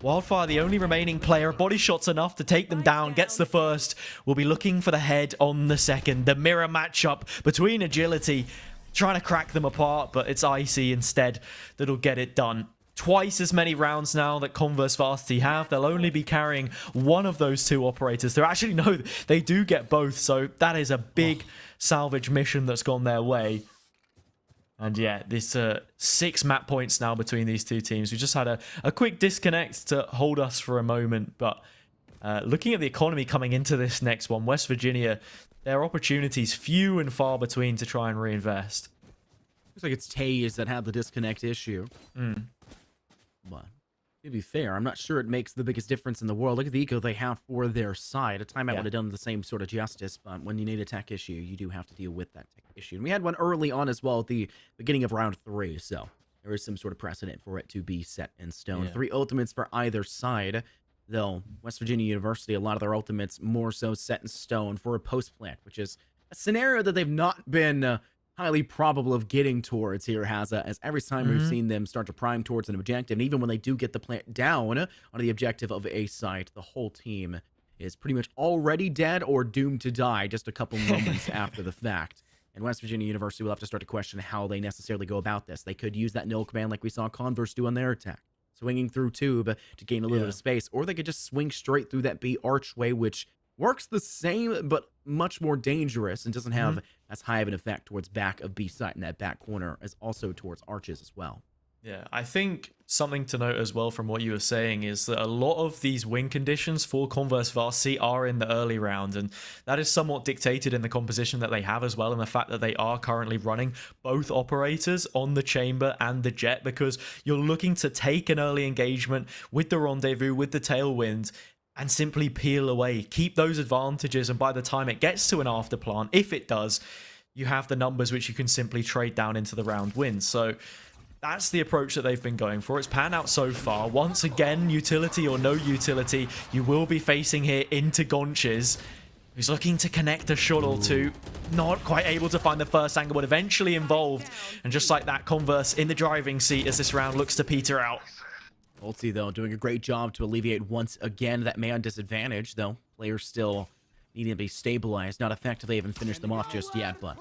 Wildfire, the only remaining player, body shots enough to take them down, gets the first. We'll be looking for the head on the second. The mirror matchup between Agility, trying to crack them apart, but it's Icy instead that'll get it done. Twice as many rounds now that Converse Varsity have. They'll only be carrying one of those 2 operators. They're actually, no, they do get both, so that is a big salvage mission that's gone their way. And yeah, this 6 map points now between these 2 teams. We just had a quick disconnect to hold us for a moment, but looking at the economy coming into this next one, West Virginia, their opportunities few and far between to try and reinvest. Looks like it's Taze that had the disconnect issue. But to be fair, I'm not sure it makes the biggest difference in the world. Look at the eco they have for their side. A timeout would have done the same sort of justice, but when you need a tech issue, you do have to deal with that tech issue. And we had one early on as well at the beginning of round 3, so there is some sort of precedent for it to be set in stone. 3 ultimates for either side, though West Virginia University, a lot of their ultimates more so set in stone for a post-plant, which is a scenario that they've not been highly probable of getting towards here, Haza, as every time we've seen them start to prime towards an objective, and even when they do get the plant down on the objective of a site, the whole team is pretty much already dead or doomed to die just a couple moments after the fact. And West Virginia University will have to start to question how they necessarily go about this. They could use that null command like we saw Converse do on their attack, swinging through tube to gain a little bit of space, or they could just swing straight through that B archway, which works the same, but much more dangerous and doesn't have as high of an effect towards back of B site in that back corner as also towards arches as well. Yeah, I think something to note as well from what you were saying is that a lot of these win conditions for Converse Varsity are in the early round, and that is somewhat dictated in the composition that they have as well, and the fact that they are currently running both operators on the chamber and the jet, because you're looking to take an early engagement with the rendezvous, with the tailwind, and simply peel away, keep those advantages, and by the time it gets to an after plant, if it does, you have the numbers which you can simply trade down into the round wins. So That's the approach that they've been going for. It's panned out so far. Once again, utility or no utility, you will be facing here into Gonches, who's looking to connect a shot or two. Not quite able to find the first angle, but eventually involved. And just like that, Converse in the driving seat as this round looks to peter out. Volty, though, doing a great job to alleviate once again that man disadvantage, though. Players still needing to be stabilized, not effectively even finished them off just yet, but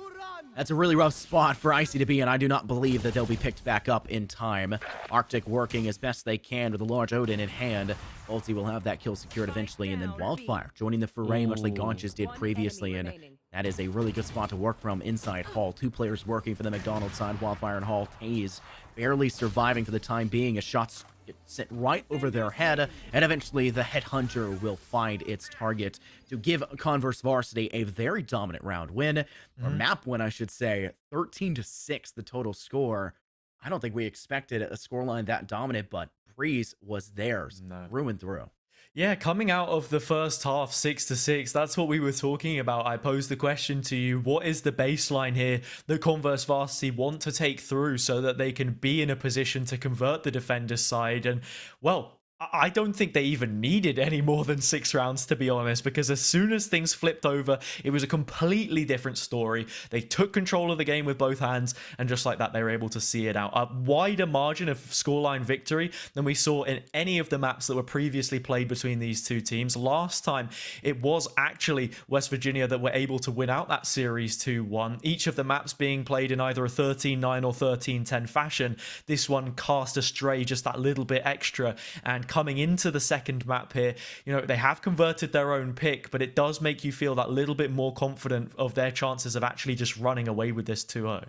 that's a really rough spot for Icy to be in. I do not believe that they'll be picked back up in time. Arctic working as best they can with a large Odin in hand. Volty will have that kill secured eventually, and then Wildfire joining the foray, much like Gonches did previously, and that is a really good spot to work from inside Hall. 2 players working for the McDonald's side, Wildfire and Hall. Taze barely surviving for the time being as shots get sent right over their head, and eventually the Headhunter will find its target to give Converse Varsity a very dominant round win, or map win, I should say. 13-6 the total score. I don't think we expected a scoreline that dominant, but Breeze was theirs through and through. Yeah, coming out of the first half 6-6, that's what we were talking about. I posed the question to you, what is the baseline here that Converse Varsity want to take through so that they can be in a position to convert the defender's side? And, well, I don't think they even needed any more than 6 rounds, to be honest, because as soon as things flipped over, it was a completely different story. They took control of the game with both hands, and just like that, they were able to see it out. A wider margin of scoreline victory than we saw in any of the maps that were previously played between these two teams. Last time, it was actually West Virginia that were able to win out that series 2-1. Each of the maps being played in either a 13-9 or 13-10 fashion. This one cast astray just that little bit extra, and coming into the second map here, you know, they have converted their own pick, but it does make you feel that little bit more confident of their chances of actually just running away with this 2-0.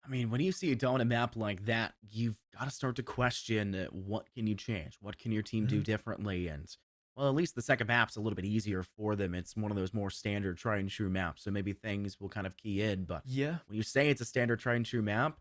I mean, when you see a dominant map like that, you've got to start to question what can you change? What can your team do differently? And, well, at least the second map's a little bit easier for them. It's one of those more standard try and true maps, so maybe things will kind of key in. But yeah, when you say it's a standard try and true map,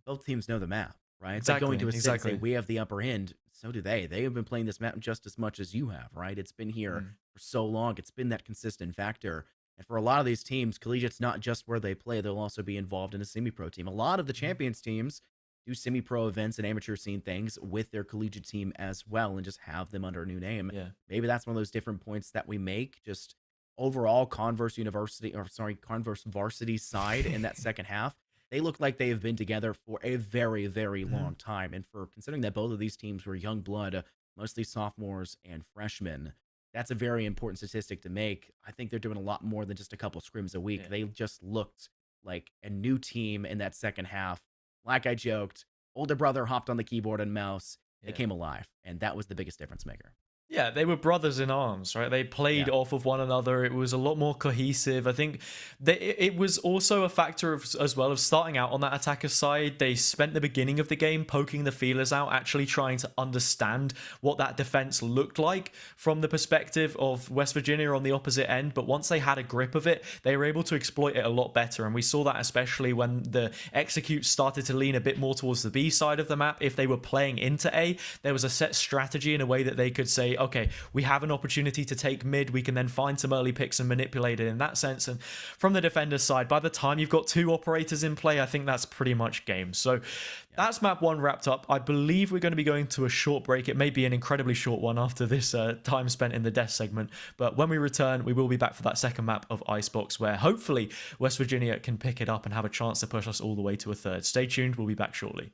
both teams know the map, right? It's like going to a Ascent and say, we have the upper end. So do they. They have been playing this map just as much as you have, right? It's been here for so long. It's been that consistent factor. And for a lot of these teams, collegiate's not just where they play. They'll also be involved in a semi-pro team. A lot of the champions teams do semi-pro events and amateur scene things with their collegiate team as well, and just have them under a new name. Yeah. Maybe that's one of those different points that we make. Just overall, Converse Varsity side in that second half, they look like they have been together for a very, very long time. And for considering that both of these teams were young blood, mostly sophomores and freshmen, that's a very important statistic to make. I think they're doing a lot more than just a couple scrims a week. They just looked like a new team in that second half. Like I joked, older brother hopped on the keyboard and mouse. They came alive, and that was the biggest difference maker. Yeah, they were brothers in arms, right? They played off of one another. It was a lot more cohesive. I think it was also a factor of, as well, of starting out on that attacker side. They spent the beginning of the game poking the feelers out, actually trying to understand what that defense looked like from the perspective of West Virginia on the opposite end. But once they had a grip of it, they were able to exploit it a lot better. And we saw that especially when the executes started to lean a bit more towards the B side of the map. If they were playing into A, there was a set strategy in a way that they could say, okay, we have an opportunity to take mid, we can then find some early picks and manipulate it in that sense. And from the defender's side, by the time you've got 2 operators in play, I think that's pretty much game. So that's map 1 wrapped up. I believe we're going to be going to a short break. It may be an incredibly short one after this time spent in the death segment, but when we return, we will be back for that second map of Icebox, where hopefully West Virginia can pick it up and have a chance to push us all the way to a third. Stay tuned, we'll be back shortly.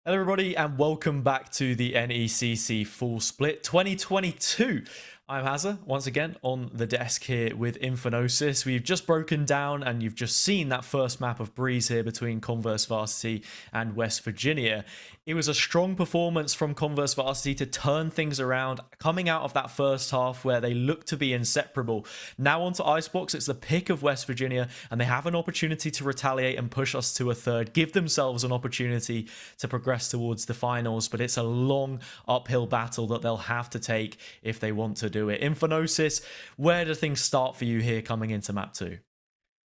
Hello, everybody, and welcome back to the NECC Full Split 2022. I'm Hazza, once again on the desk here with Infinosis. We've just broken down and you've just seen that first map of Breeze here between Converse Varsity and West Virginia. It was a strong performance from Converse Varsity to turn things around, coming out of that first half where they looked to be inseparable. Now onto Icebox, it's the pick of West Virginia, and they have an opportunity to retaliate and push us to a third, give themselves an opportunity to progress towards the finals, but it's a long uphill battle that they'll have to take if they want to do it. Infinosis, where do things start for you here coming into map 2?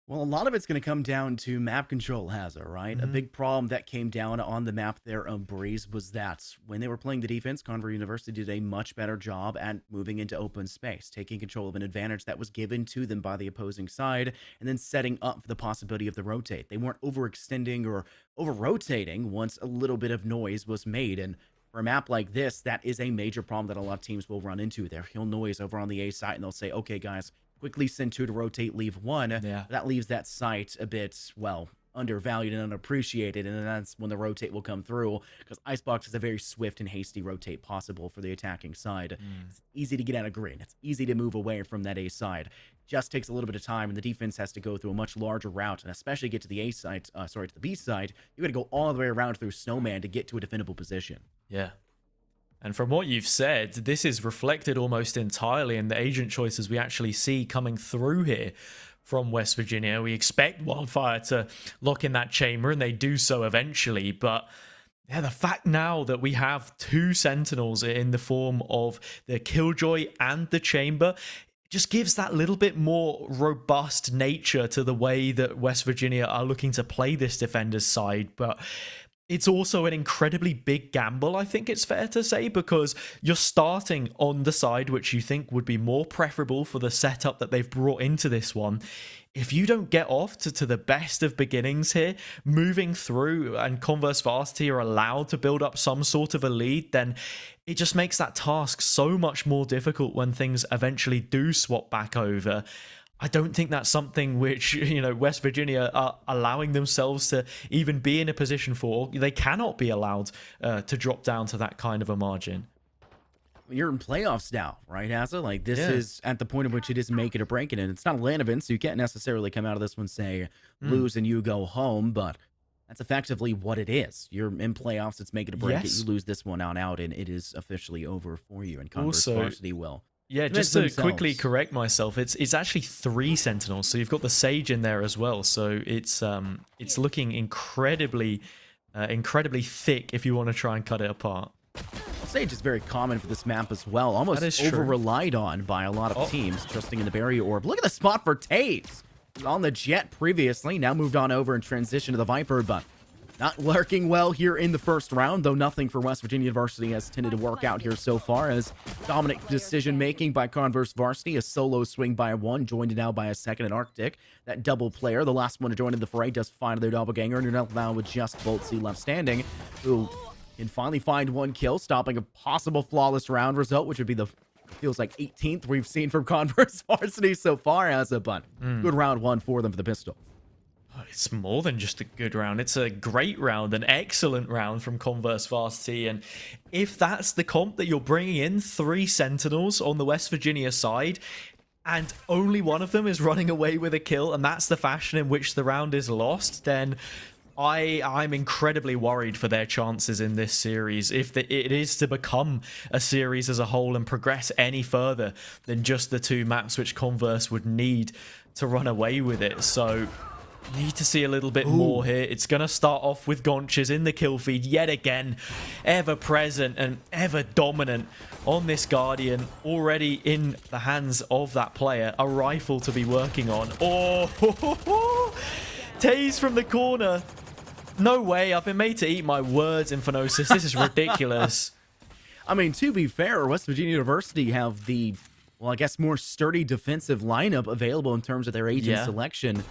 Well, a lot of it's going to come down to map control, Hazard, right? A big problem that came down on the map there of Breeze was that when they were playing the defense, Converse University did a much better job at moving into open space, taking control of an advantage that was given to them by the opposing side, and then setting up for the possibility of the rotate. They weren't overextending or over-rotating once a little bit of noise was made, and for a map like this, that is a major problem that a lot of teams will run into. They'll hear noise over on the A site, and they'll say, okay, guys, quickly send 2 to rotate, leave 1. Yeah. That leaves that site a bit, well, undervalued and unappreciated, and then that's when the rotate will come through, because Icebox is a very swift and hasty rotate possible for the attacking side. It's easy to get out of green. It's easy to move away from that A side. Just takes a little bit of time, and the defense has to go through a much larger route, and especially get to the A side, to the B side, you got to go all the way around through Snowman to get to a defendable position. Yeah. And from what you've said, this is reflected almost entirely in the agent choices we actually see coming through here from West Virginia. We expect Wildfire to lock in that chamber, and they do so eventually. But yeah, the fact now that we have 2 Sentinels in the form of the Killjoy and the Chamber just gives that little bit more robust nature to the way that West Virginia are looking to play this defender's side. But it's also an incredibly big gamble, I think it's fair to say, because you're starting on the side which you think would be more preferable for the setup that they've brought into this one. If you don't get off to the best of beginnings here, moving through, and Converse Varsity are allowed to build up some sort of a lead, then it just makes that task so much more difficult when things eventually do swap back over. I don't think that's something which, West Virginia are allowing themselves to even be in a position for. They cannot be allowed to drop down to that kind of a margin. You're in playoffs now, right, Asa? Like, this is at the point at which it is make it or break it, and it's not a land event, so you can't necessarily come out of this one, say, lose and you go home, but that's effectively what it is. You're in playoffs, it's make it or break it. You lose this one out, and it is officially over for you, and Converse Varsity will. Yeah, just to quickly correct myself, it's actually 3 Sentinels, so you've got the Sage in there as well. So it's looking incredibly thick if you want to try and cut it apart. Sage is very common for this map as well, almost over-relied on by a lot of teams, trusting in the barrier orb. Look at the spot for Taze! On the Jet previously, now moved on over and transitioned to the Viper, but not working well here in the first round, though nothing for West Virginia University has tended to work out here so far, as dominant decision-making by Converse Varsity, a solo swing by 1, joined now by a second and Arctic. That double player, the last one to join in the fray, does find their doppelganger, and you're now with just Voltsy left standing, who can finally find 1 kill, stopping a possible flawless round result, which would be the, feels like 18th we've seen from Converse Varsity so far as a bunt. Good round 1 for them for the pistol. It's more than just a good round. It's a great round, an excellent round from Converse Varsity. And if that's the comp that you're bringing in, 3 Sentinels on the West Virginia side, and only one of them is running away with a kill, and that's the fashion in which the round is lost, then I'm incredibly worried for their chances in this series. If it is to become a series as a whole and progress any further than just the 2 maps which Converse would need to run away with it. So need to see a little bit more here. It's going to start off with Gonches in the kill feed yet again. Ever present and ever dominant on this Guardian. Already in the hands of that player. A rifle to be working on. Oh, Taze from the corner. No way. I've been made to eat my words, Infinosis. This is ridiculous. I mean, to be fair, West Virginia University have the, well, I guess more sturdy defensive lineup available in terms of their agent selection.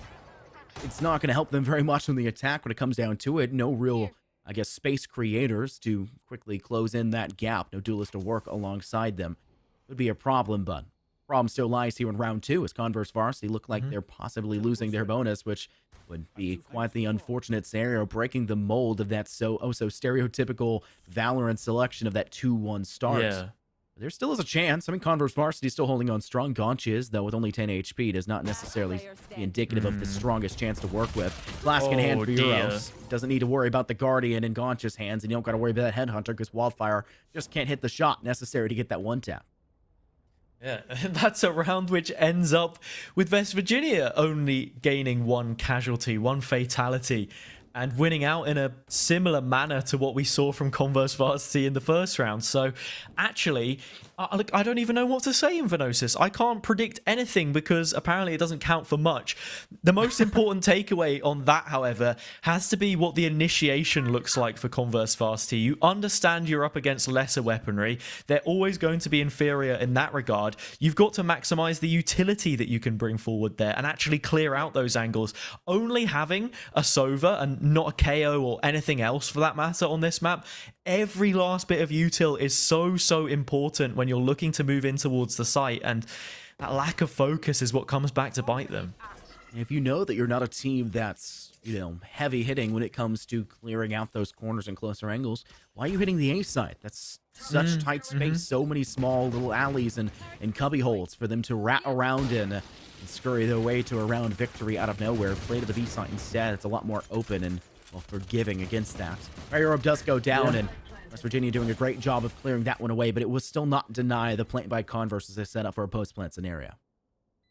It's not going to help them very much on the attack when it comes down to it. No real, I guess, space creators to quickly close in that gap. No duelist to work alongside them. Would be a problem, but Problem still lies here in round 2 as Converse Varsity look like they're possibly losing their bonus, which would be quite the unfortunate scenario, breaking the mold of that so stereotypical Valorant selection of that 2-1 start. Yeah. There still is a chance. I mean, Converse Varsity is still holding on strong. Gonches, though, with only 10 HP, does not necessarily be indicative of the strongest chance to work with. Flask in hand for Euros. Doesn't need to worry about the Guardian in Gonch's hands, and you don't got to worry about that Headhunter because Wildfire just can't hit the shot necessary to get that one tap. Yeah, and that's a round which ends up with West Virginia only gaining 1 casualty, 1 fatality, and winning out in a similar manner to what we saw from Converse Varsity in the first round. So actually, I don't even know what to say in Venosis. I can't predict anything because apparently it doesn't count for much. The most important takeaway on that, however, has to be what the initiation looks like for Converse Varsity. You understand you're up against lesser weaponry. They're always going to be inferior in that regard. You've got to maximize the utility that you can bring forward there and actually clear out those angles. Only having a Sova and not a KO or anything else for that matter on this map, every last bit of util is so important when you're looking to move in towards the site, and that lack of focus is what comes back to bite them. If you know that you're not a team that's, heavy hitting when it comes to clearing out those corners and closer angles, why are you hitting the A side? That's such tight space, so many small little alleys and cubby holes for them to rat around in and scurry their way to a round victory out of nowhere. Play to the B side instead. It's a lot more open and, well, forgiving against that. Fire Orb does go down, and West Virginia doing a great job of clearing that one away, but it was still not deny the plant by Converse as they set up for a post-plant scenario.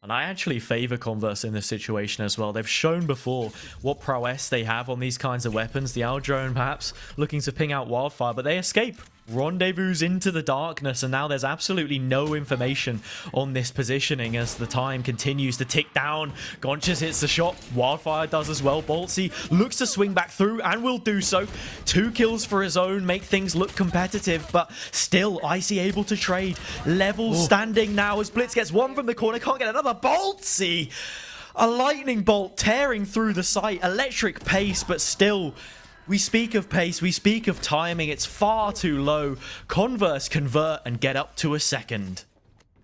And I actually favor Converse in this situation as well. They've shown before what prowess they have on these kinds of weapons. The Owl Drone perhaps looking to ping out Wildfire, but they escape. Rendezvous into the darkness, and now there's absolutely no information on this positioning as the time continues to tick down. Gonchas hits the shot. Wildfire does as well. Boltsy looks to swing back through and will do so. 2 kills for his own, make things look competitive, but still Icy able to trade. Level standing now as Blitz gets 1 from the corner. Can't get another. Boltsy! A lightning bolt tearing through the site. Electric pace, but still... We speak of pace, we speak of timing, it's far too low. Converse convert and get up to a second.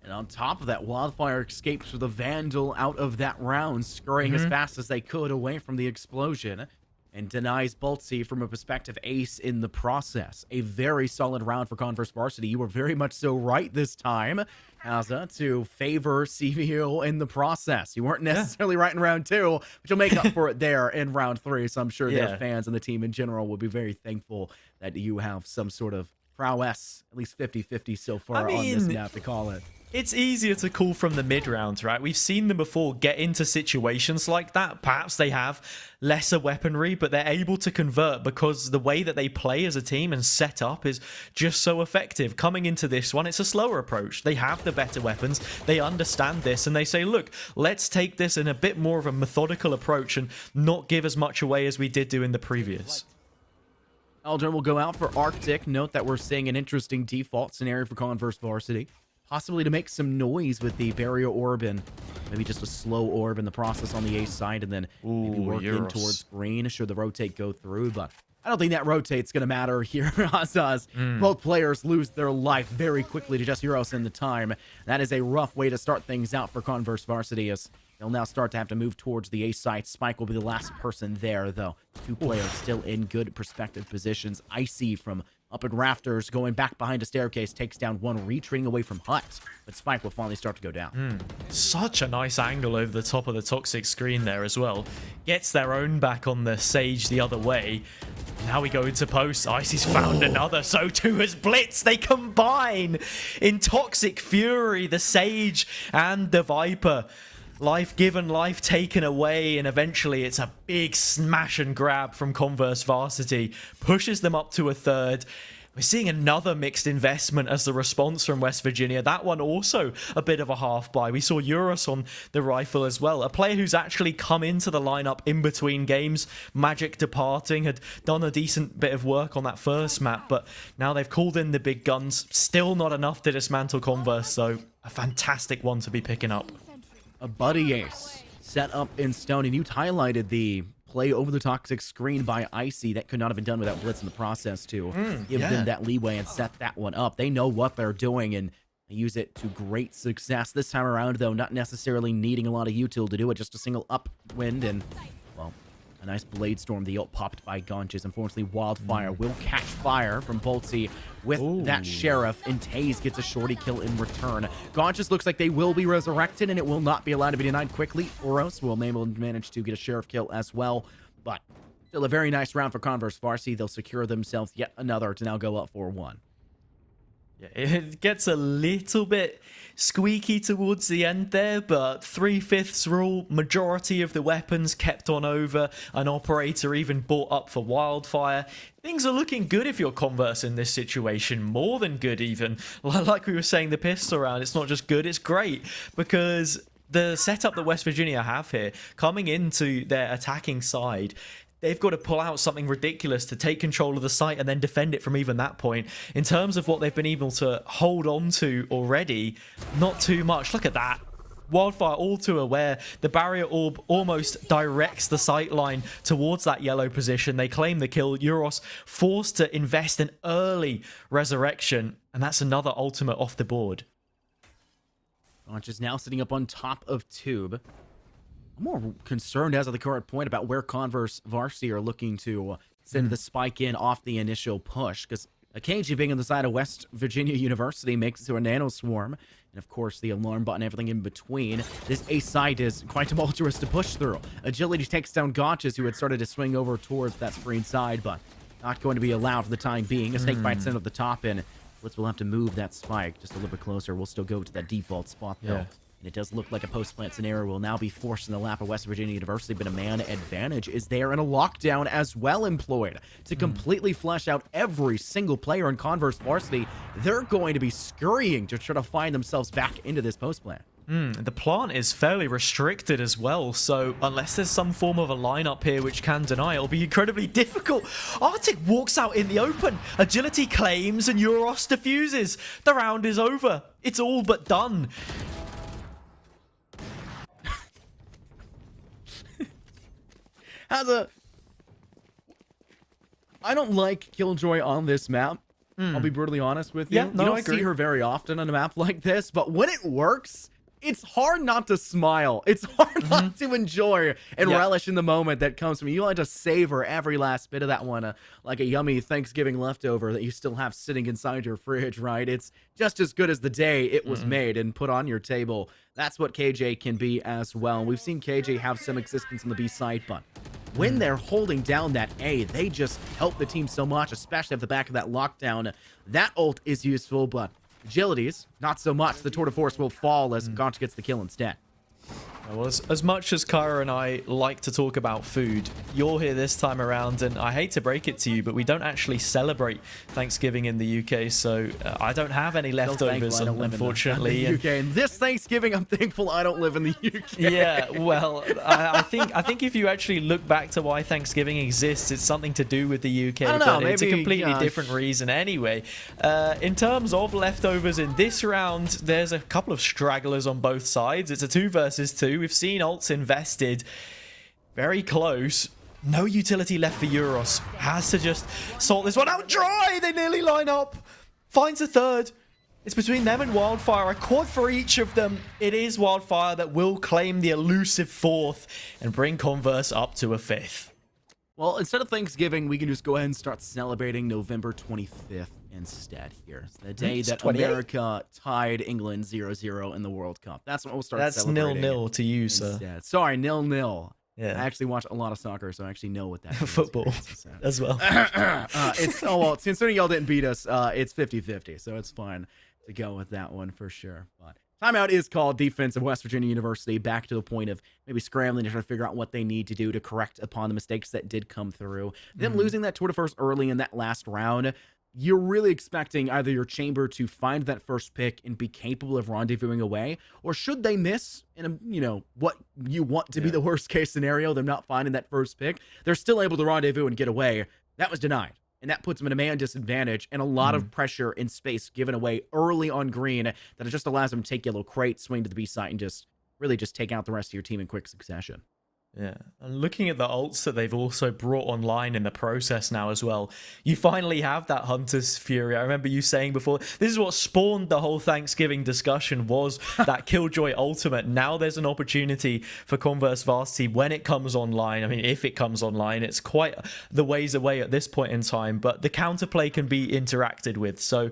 And on top of that, Wildfire escapes with a Vandal out of that round, scurrying as fast as they could away from the explosion, and denies Boltsy from a perspective ace in the process. A very solid round for Converse Varsity. You were very much so right this time, Azza, to favor CVO in the process. You weren't necessarily right in round 2, but you'll make up for it there in round 3. So I'm sure their fans and the team in general will be very thankful that you have some sort of prowess, at least 50-50 so far on this map to call it. It's easier to call from the mid rounds, right? We've seen them before get into situations like that. Perhaps they have lesser weaponry, but they're able to convert because the way that they play as a team and set up is just so effective. Coming into this one, it's a slower approach. They have the better weapons. They understand this and they say, look, let's take this in a bit more of a methodical approach and not give as much away as we did do in the previous. Aldrin will go out for Arctic. Note that we're seeing an interesting default scenario for Converse Varsity. Possibly to make some noise with the barrier orb and maybe just a slow orb in the process on the A side, and then maybe work in towards green should the rotate go through. But I don't think that rotate's going to matter here. As both players lose their life very quickly to just Euros in the time. That is a rough way to start things out for Converse Varsity, as they'll now start to have to move towards the A side. Spike will be the last person there, though. 2 players still in good perspective positions. Icy from up in rafters, going back behind a staircase, takes down 1, retreating away from Hut. But Spike will finally start to go down. Such a nice angle over the top of the toxic screen there as well. Gets their own back on the Sage the other way. Now we go into post. Icy's found another. So too has Blitz. They combine in Toxic Fury, the Sage and the Viper. Life given, life taken away, and eventually it's a big smash and grab from Converse Varsity. Pushes them up to a 3rd. We're seeing another mixed investment as the response from West Virginia. That one also a bit of a half buy. We saw Eurus on the rifle as well. A player who's actually come into the lineup in between games. Magic departing, had done a decent bit of work on that first map, but now they've called in the big guns. Still not enough to dismantle Converse, so a fantastic one to be picking up. A buddy ace set up in stone, and you highlighted the play over the toxic screen by Icy. That could not have been done without Blitz in the process to give them that leeway and set that one up. They know what they're doing, and They use it to great success this time around, though, not necessarily needing a lot of util to do it, just a single upwind and, well, a nice Blade Storm. The ult popped by Gonches. Unfortunately, Wildfire will catch fire from Boltsy with that Sheriff, and Taze gets a shorty kill in return. Gonches looks like they will be resurrected, and it will not be allowed to be denied quickly. Oros will manage to get a Sheriff kill as well, but still a very nice round for Converse Varsity. They'll secure themselves yet another to now go up 4-1. Yeah, it gets a little bit squeaky towards the end there, but 3/5 rule, majority of the weapons kept on over, an operator even bought up for Wildfire. Things are looking good if you're Converse in this situation, more than good even. Like we were saying, the pistol round, it's not just good, it's great, because the setup that West Virginia have here, coming into their attacking side, they've got to pull out something ridiculous to take control of the site and then defend it from even that point. In terms of what they've been able to hold on to already, not too much. Look at that. Wildfire all too aware. The barrier orb almost directs the sight line towards that yellow position. They claim the kill. Euros forced to invest in early resurrection, and that's another ultimate off the board. Launch is now sitting up on top of Tube. I'm more concerned as of the current point about where Converse Varsity are looking to send the spike in off the initial push, because KG being on the side of West Virginia University makes it to a nano swarm, and of course the alarm button, everything in between. This A site is quite tumultuous to push through. Agility takes down Gotches, who had started to swing over towards that screen side, but not going to be allowed for the time being. A snake bite sent at the top, and Blitz will have to move that spike just a little bit closer. We'll still go to that default spot though. Yeah. And it does look like a post-plant scenario will now be forced in the lap of West Virginia University, but a man advantage is there, and a lockdown as well employed to completely flesh out every single player in Converse Varsity. They're going to be scurrying to try to find themselves back into this post-plant. The plant is fairly restricted as well, so unless there's some form of a lineup here which can deny, it'll be incredibly difficult. Arctic walks out in the open. Agility claims and Euros defuses. The round is over. It's all but done. I don't like Killjoy on this map. I'll be brutally honest with you. Yeah, no, you I don't agree. see her very often on a map like this, but when it works, it's hard not to smile. It's hard not to enjoy and relish in the moment that comes from you. You like to savor every last bit of that one, like a yummy Thanksgiving leftover that you still have sitting inside your fridge, right? It's just as good as the day it was made and put on your table. That's what KJ can be as well. We've seen KJ have some existence on the B side, but when they're holding down that A, they just help the team so much, especially at the back of that lockdown. That ult is useful, but agilities, not so much. The tour de force will fall as Gaunt gets the kill instead. Well, as much as Kyra and I like to talk about food, you're here this time around, and I hate to break it to you, but we don't actually celebrate Thanksgiving in the UK, so I don't have any leftovers, unfortunately. In the UK. And this Thanksgiving, I'm thankful I don't live in the UK. Yeah, well, I think if you actually look back to why Thanksgiving exists, it's something to do with the UK, I don't know, but it's a maybe, completely different reason anyway. In terms of leftovers in this round, there's a couple of stragglers on both sides. It's a 2 versus 2. We've seen ults invested very close. No utility left for Euros. Has to just sort this one out dry. They nearly line up. Finds a third. It's between them and Wildfire. A quad for each of them. It is Wildfire that will claim the elusive 4th and bring Converse up to a 5th. Well, instead of Thanksgiving, we can just go ahead and start celebrating November 25th instead here. It's the day that 28? America tied England 0-0 in the World Cup. That's what we'll start That's celebrating. 0-0 to you, instead. sir. Sorry, 0-0. Yeah. I actually watch a lot of soccer, so I actually know what that means. Football as well. Well, considering y'all didn't beat us, it's 50-50, so it's fine to go with that one for sure. But timeout is called. Defense of West Virginia University back to the point of maybe scrambling to try to figure out what they need to do to correct upon the mistakes that did come through. Them losing that tour de force early in that last round, you're really expecting either your chamber to find that first pick and be capable of rendezvousing away, or should they miss in what you want to be the worst case scenario, them not finding that first pick, they're still able to rendezvous and get away. That was denied. And that puts them in a man disadvantage and a lot of pressure in space given away early on green that it just allows them to take yellow crate, swing to the B site, and just really just take out the rest of your team in quick succession. Yeah, and looking at the ults that they've also brought online in the process now as well, you finally have that Hunter's Fury. I remember you saying before, this is what spawned the whole Thanksgiving discussion, was that Killjoy ultimate. Now there's an opportunity for Converse Varsity when it comes online. I mean, if it comes online, it's quite the ways away at this point in time, but the counterplay can be interacted with. So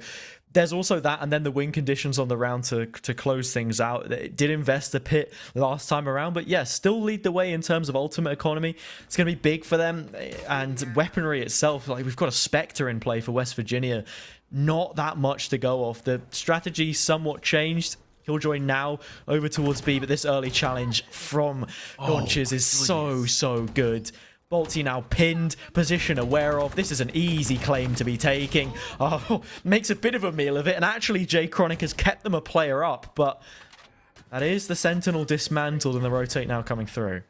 there's also that, and then the win conditions on the round to close things out. It did invest a pit last time around, but yeah, still lead the way in terms of ultimate economy. It's going to be big for them, and weaponry itself, like we've got a Spectre in play for West Virginia. Not that much to go off. The strategy somewhat changed. Killjoy now over towards B, but this early challenge from Gonches is so good. Balti now pinned, position aware of. This is an easy claim to be taking. Oh, makes a bit of a meal of it. And actually, Jay Chronic has kept them a player up. But that is the Sentinel dismantled and the rotate now coming through.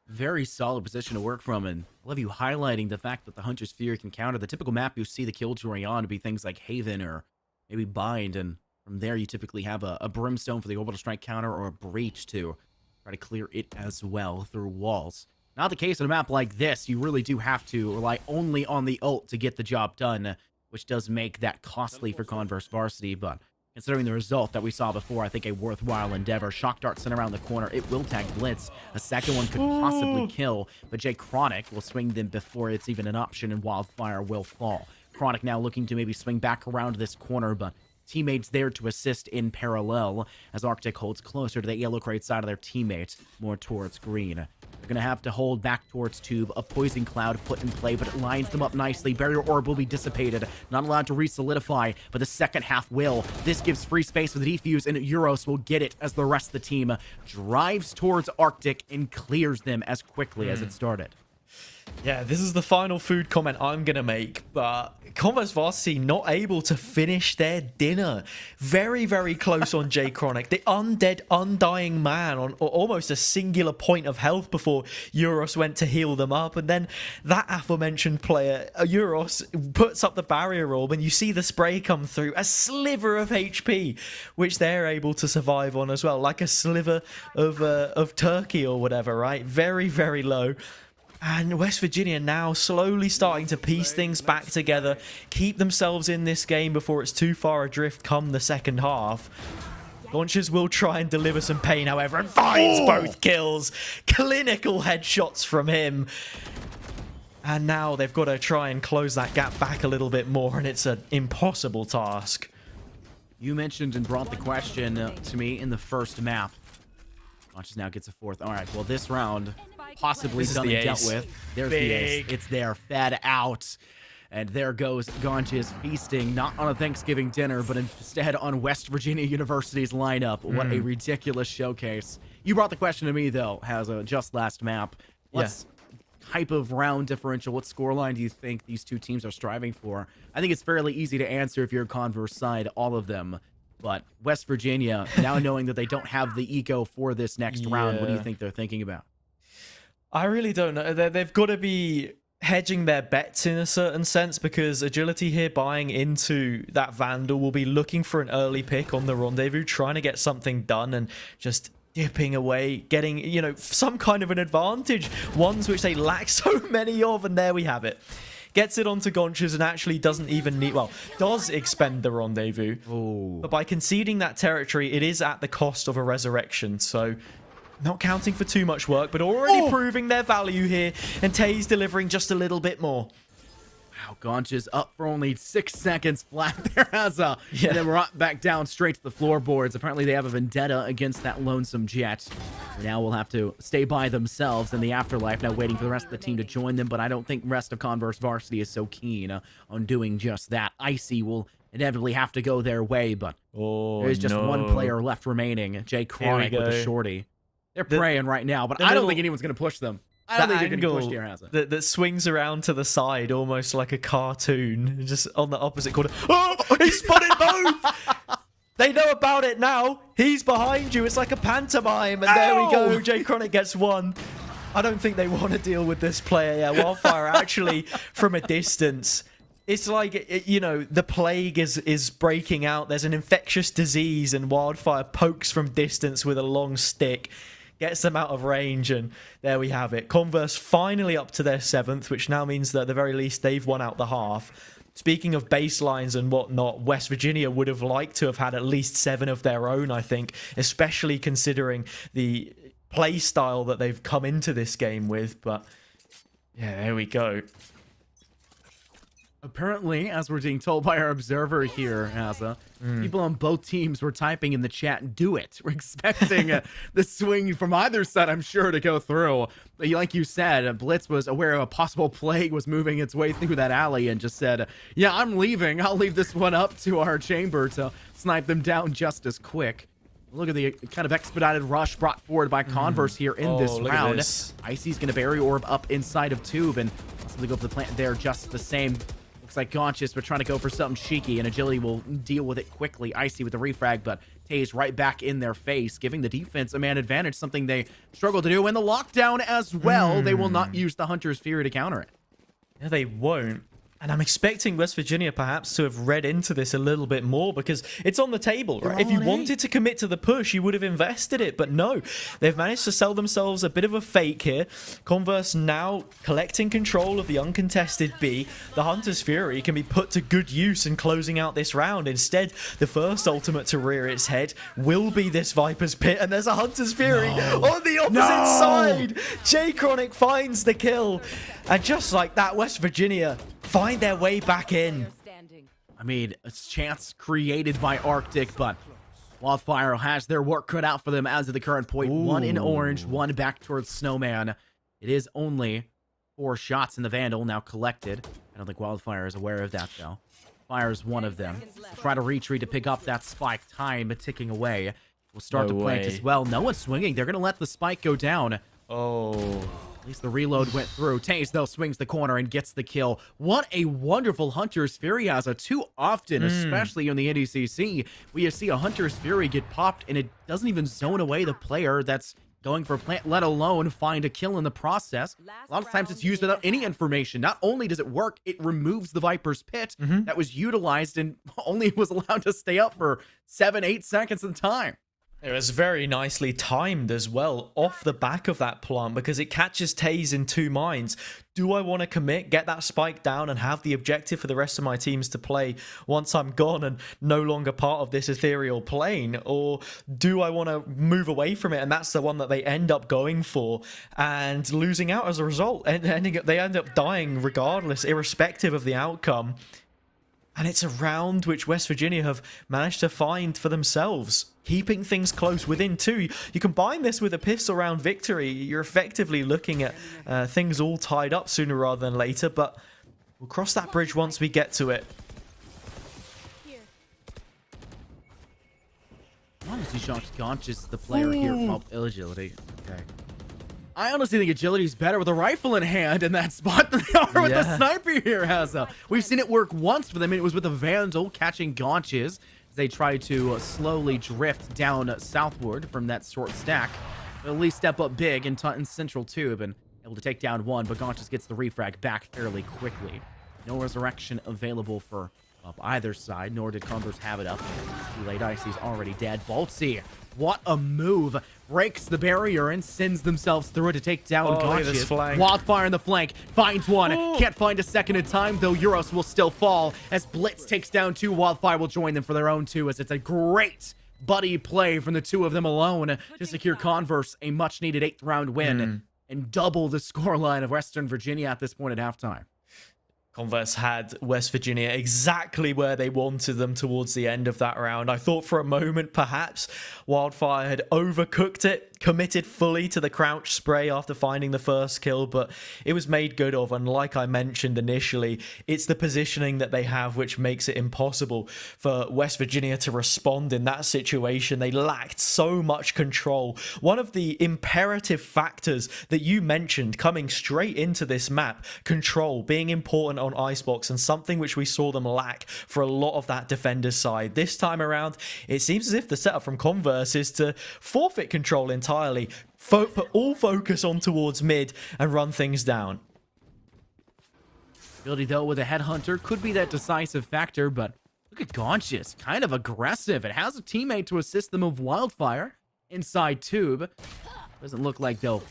Very solid position to work from. And I love you highlighting the fact that the Hunter's Fury can counter. The typical map you see the Killjoy on to be things like Haven or maybe Bind. And from there, you typically have a Brimstone for the Orbital Strike counter or a Breach to try to clear it as well through walls. Not the case on a map like this. You really do have to rely only on the ult to get the job done, which does make that costly for Converse Varsity, but considering the result that we saw before, I think a worthwhile endeavor. Shock Dart sent around the corner. It will tag Blitz. A second one could possibly kill, but Jay Chronic will swing them before it's even an option, and Wildfire will fall. Chronic now looking to maybe swing back around this corner, but teammates there to assist in parallel as Arctic holds closer to the yellow crate side of their teammates, more towards green. They're going to have to hold back towards Tube. A Poison Cloud put in play, but it lines them up nicely. Barrier Orb will be dissipated. Not allowed to re-solidify, but the second half will. This gives free space for the defuse, and Euros will get it as the rest of the team drives towards Arctic and clears them as quickly as it started. Yeah, this is the final food comment I'm going to make, but Converse Varsity not able to finish their dinner. Very, very close on Jay Chronic. The undead, undying man on almost a singular point of health before Euros went to heal them up. And then that aforementioned player, Euros, puts up the barrier orb, and you see the spray come through. A sliver of HP, which they're able to survive on as well. Like a sliver of turkey or whatever, right? Very, very low. And West Virginia now slowly starting to piece things back together, keep themselves in this game before it's too far adrift come the second half. Launchers will try and deliver some pain, however, and finds both kills. Clinical headshots from him. And now they've got to try and close that gap back a little bit more, and it's an impossible task. You mentioned and brought the question to me in the first map. Launches now gets a fourth. All right, well, this round possibly done and dealt with. There's the ace. It's there, fed out. And there goes Gonches feasting, not on a Thanksgiving dinner, but instead on West Virginia University's lineup. What a ridiculous showcase. You brought the question to me, though, has a just last map. What type of round differential, what scoreline do you think these two teams are striving for? I think it's fairly easy to answer if you're a Converse side, all of them. But West Virginia, now knowing that they don't have the eco for this next round, what do you think they're thinking about? I really don't know. They've got to be hedging their bets in a certain sense, because Agility here buying into that Vandal will be looking for an early pick on the Rendezvous, trying to get something done and just dipping away, getting, you know, some kind of an advantage. Ones which they lack so many of, and there we have it. Gets it onto Gonches and actually doesn't even need, well, does expend the Rendezvous. But by conceding that territory, it is at the cost of a resurrection. So not counting for too much work, but already proving their value here. And Tay's delivering just a little bit more. Wow, Gonches up for only 6 seconds flat there as and then we're back down straight to the floorboards. Apparently they have a vendetta against that lonesome Jet. Now we'll have to stay by themselves in the afterlife, now waiting for the rest of the team to join them, but I don't think the rest of Converse Varsity is so keen on doing just that. Icy will inevitably have to go their way, but there's just one player left remaining, Jay Chronic with a shorty. They're praying right now, but I don't think anyone's going to push them. I don't think they're going to push that swings around to the side almost like a cartoon, just on the opposite corner. Oh, he spotted both! They know about it now. He's behind you. It's like a pantomime. And there we go. Jay Chronic gets one. I don't think they want to deal with this player. Yeah, Wildfire actually from a distance. It's like, you know, the plague is breaking out. There's an infectious disease and Wildfire pokes from distance with a long stick. gets them out of range, and there we have it. Converse finally up to their 7th, which now means that at the very least they've won out the half. Speaking of baselines and whatnot, West Virginia would have liked to have had at least 7 of their own, I think, especially considering the play style that they've come into this game with. But yeah, there we go. Apparently, as we're being told by our observer here, Asa, people on both teams were typing in the chat, "Do it." We're expecting the swing from either side, I'm sure, to go through. But like you said, Blitz was aware of a possible plague was moving its way through that alley and just said, "Yeah, I'm leaving. I'll leave this one up to our chamber to snipe them down just as quick." Look at the kind of expedited rush brought forward by Converse here in this round. Icy's going to bury orb up inside of Tube and possibly go for the plant there just the same. Looks like Gonchis, but trying to go for something cheeky, and Agility will deal with it quickly. Icy with the refrag, but Taze right back in their face, giving the defense a man advantage, something they struggle to do. And the lockdown as well. They will not use the Hunter's Fury to counter it. Yeah, they won't. And I'm expecting West Virginia perhaps to have read into this a little bit more because it's on the table, right? If you wanted to commit to the push, you would have invested it. But no, they've managed to sell themselves a bit of a fake here. Converse now collecting control of the uncontested B. The Hunter's Fury can be put to good use in closing out this round. Instead, the first ultimate to rear its head will be this Viper's Pit. And there's a Hunter's Fury on the opposite side. J Chronic finds the kill. And just like that, West Virginia find their way back in. I mean, a chance created by Arctic, but Wildfire has their work cut out for them as of the current point. Ooh. 1 in orange, 1 back towards Snowman. It is only 4 shots in the Vandal now collected. I don't think Wildfire is aware of that, though. Fire's one of them. We'll try to retreat to pick up that spike. Time ticking away. We'll start to plant as well. No one's swinging. They're going to let the spike go down. Oh. At least the reload went through. Taze, though, swings the corner and gets the kill. What a wonderful Hunter's Fury, Asa. Too often, especially in the NECC, we see a Hunter's Fury get popped, and it doesn't even zone away the player that's going for a plant, let alone find a kill in the process. A lot of times it's used without any information. Not only does it work, it removes the Viper's Pit that was utilized and only was allowed to stay up for 7-8 seconds at a time. It was very nicely timed as well off the back of that plant because it catches Taze in 2 minds. Do I want to commit, get that spike down and have the objective for the rest of my teams to play once I'm gone and no longer part of this ethereal plane? Or do I want to move away from it? And that's the one that they end up going for and losing out as a result. And they end up dying regardless, irrespective of the outcome. And it's a round which West Virginia have managed to find for themselves, keeping things close within 2. You combine this with a pistol round victory, you're effectively looking at things all tied up sooner rather than later, but we'll cross that bridge once we get to it. Honestly, Sean's conscious the player here. Oh, agility. Okay. I honestly think Agility's better with a rifle in hand in that spot than they are with the sniper here, Hazza. We've seen it work once for them, and it was with a Vandal catching Gaunches as they try to slowly drift down southward from that short stack. But at least step up big in Central Tube and able to take down 1, but Gaunches gets the refrag back fairly quickly. No resurrection available for up either side, nor did Converse have it up. Delayed Icy's already dead. Boltsy, what a move. Breaks the barrier and sends themselves through it to take down Gaunches. Wildfire in the flank. Finds 1. Can't find a second in time, though Euros will still fall. As Blitz takes down 2, Wildfire will join them for their own 2, as it's a great buddy play from the 2 of them alone to secure Converse a much-needed 8th round win and double the scoreline of Western Virginia at this point at halftime. Converse had West Virginia exactly where they wanted them towards the end of that round. I thought for a moment perhaps Wildfire had overcooked it, committed fully to the crouch spray after finding the first kill, but it was made good of. And like I mentioned initially, it's the positioning that they have which makes it impossible for West Virginia to respond in that situation. They lacked so much control. One of the imperative factors that you mentioned coming straight into this map, control being important on Icebox, and something which we saw them lack for a lot of that defender's side. This time around, it seems as if the setup from Converse is to forfeit control entirely, put all focus on towards mid and run things down. Ability, though, with a Headhunter could be that decisive factor, but look at Gaunches, kind of aggressive. It has a teammate to assist them of Wildfire inside Tube. Doesn't look like they'll...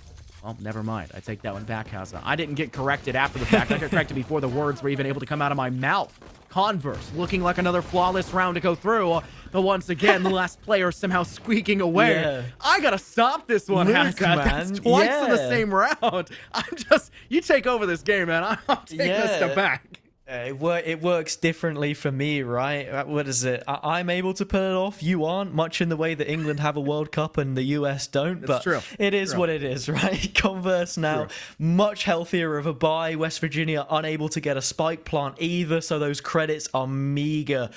Well, never mind. I take that one back, Hazza. I didn't get corrected after the fact. I got corrected before the words were even able to come out of my mouth. Converse, looking like another flawless round to go through. But once again, the last player somehow squeaking away. Yeah. I gotta stop this one, Look, Hazza. That's man. twice in the Yeah. same round. I'm just... You take over this game, man. I'm taking this to back. It works differently for me, right? What is it? I'm able to pull it off. You aren't, much in the way that England have a World Cup and the US don't. That's but true. It is what it is, right? Converse now, much healthier of a buy. West Virginia unable to get a spike plant either, so those credits are meager.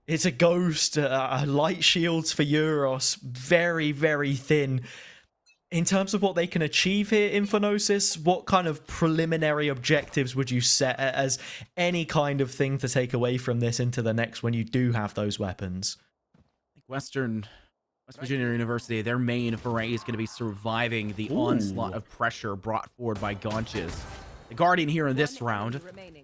It's a ghost. Light shields for Euros, very, very thin. In terms of what they can achieve here, Infognosis, what kind of preliminary objectives would you set as any kind of thing to take away from this into the next when you do have those weapons? West Virginia University, their main foray is going to be surviving the onslaught of pressure brought forward by Gaunches. The Guardian here in this round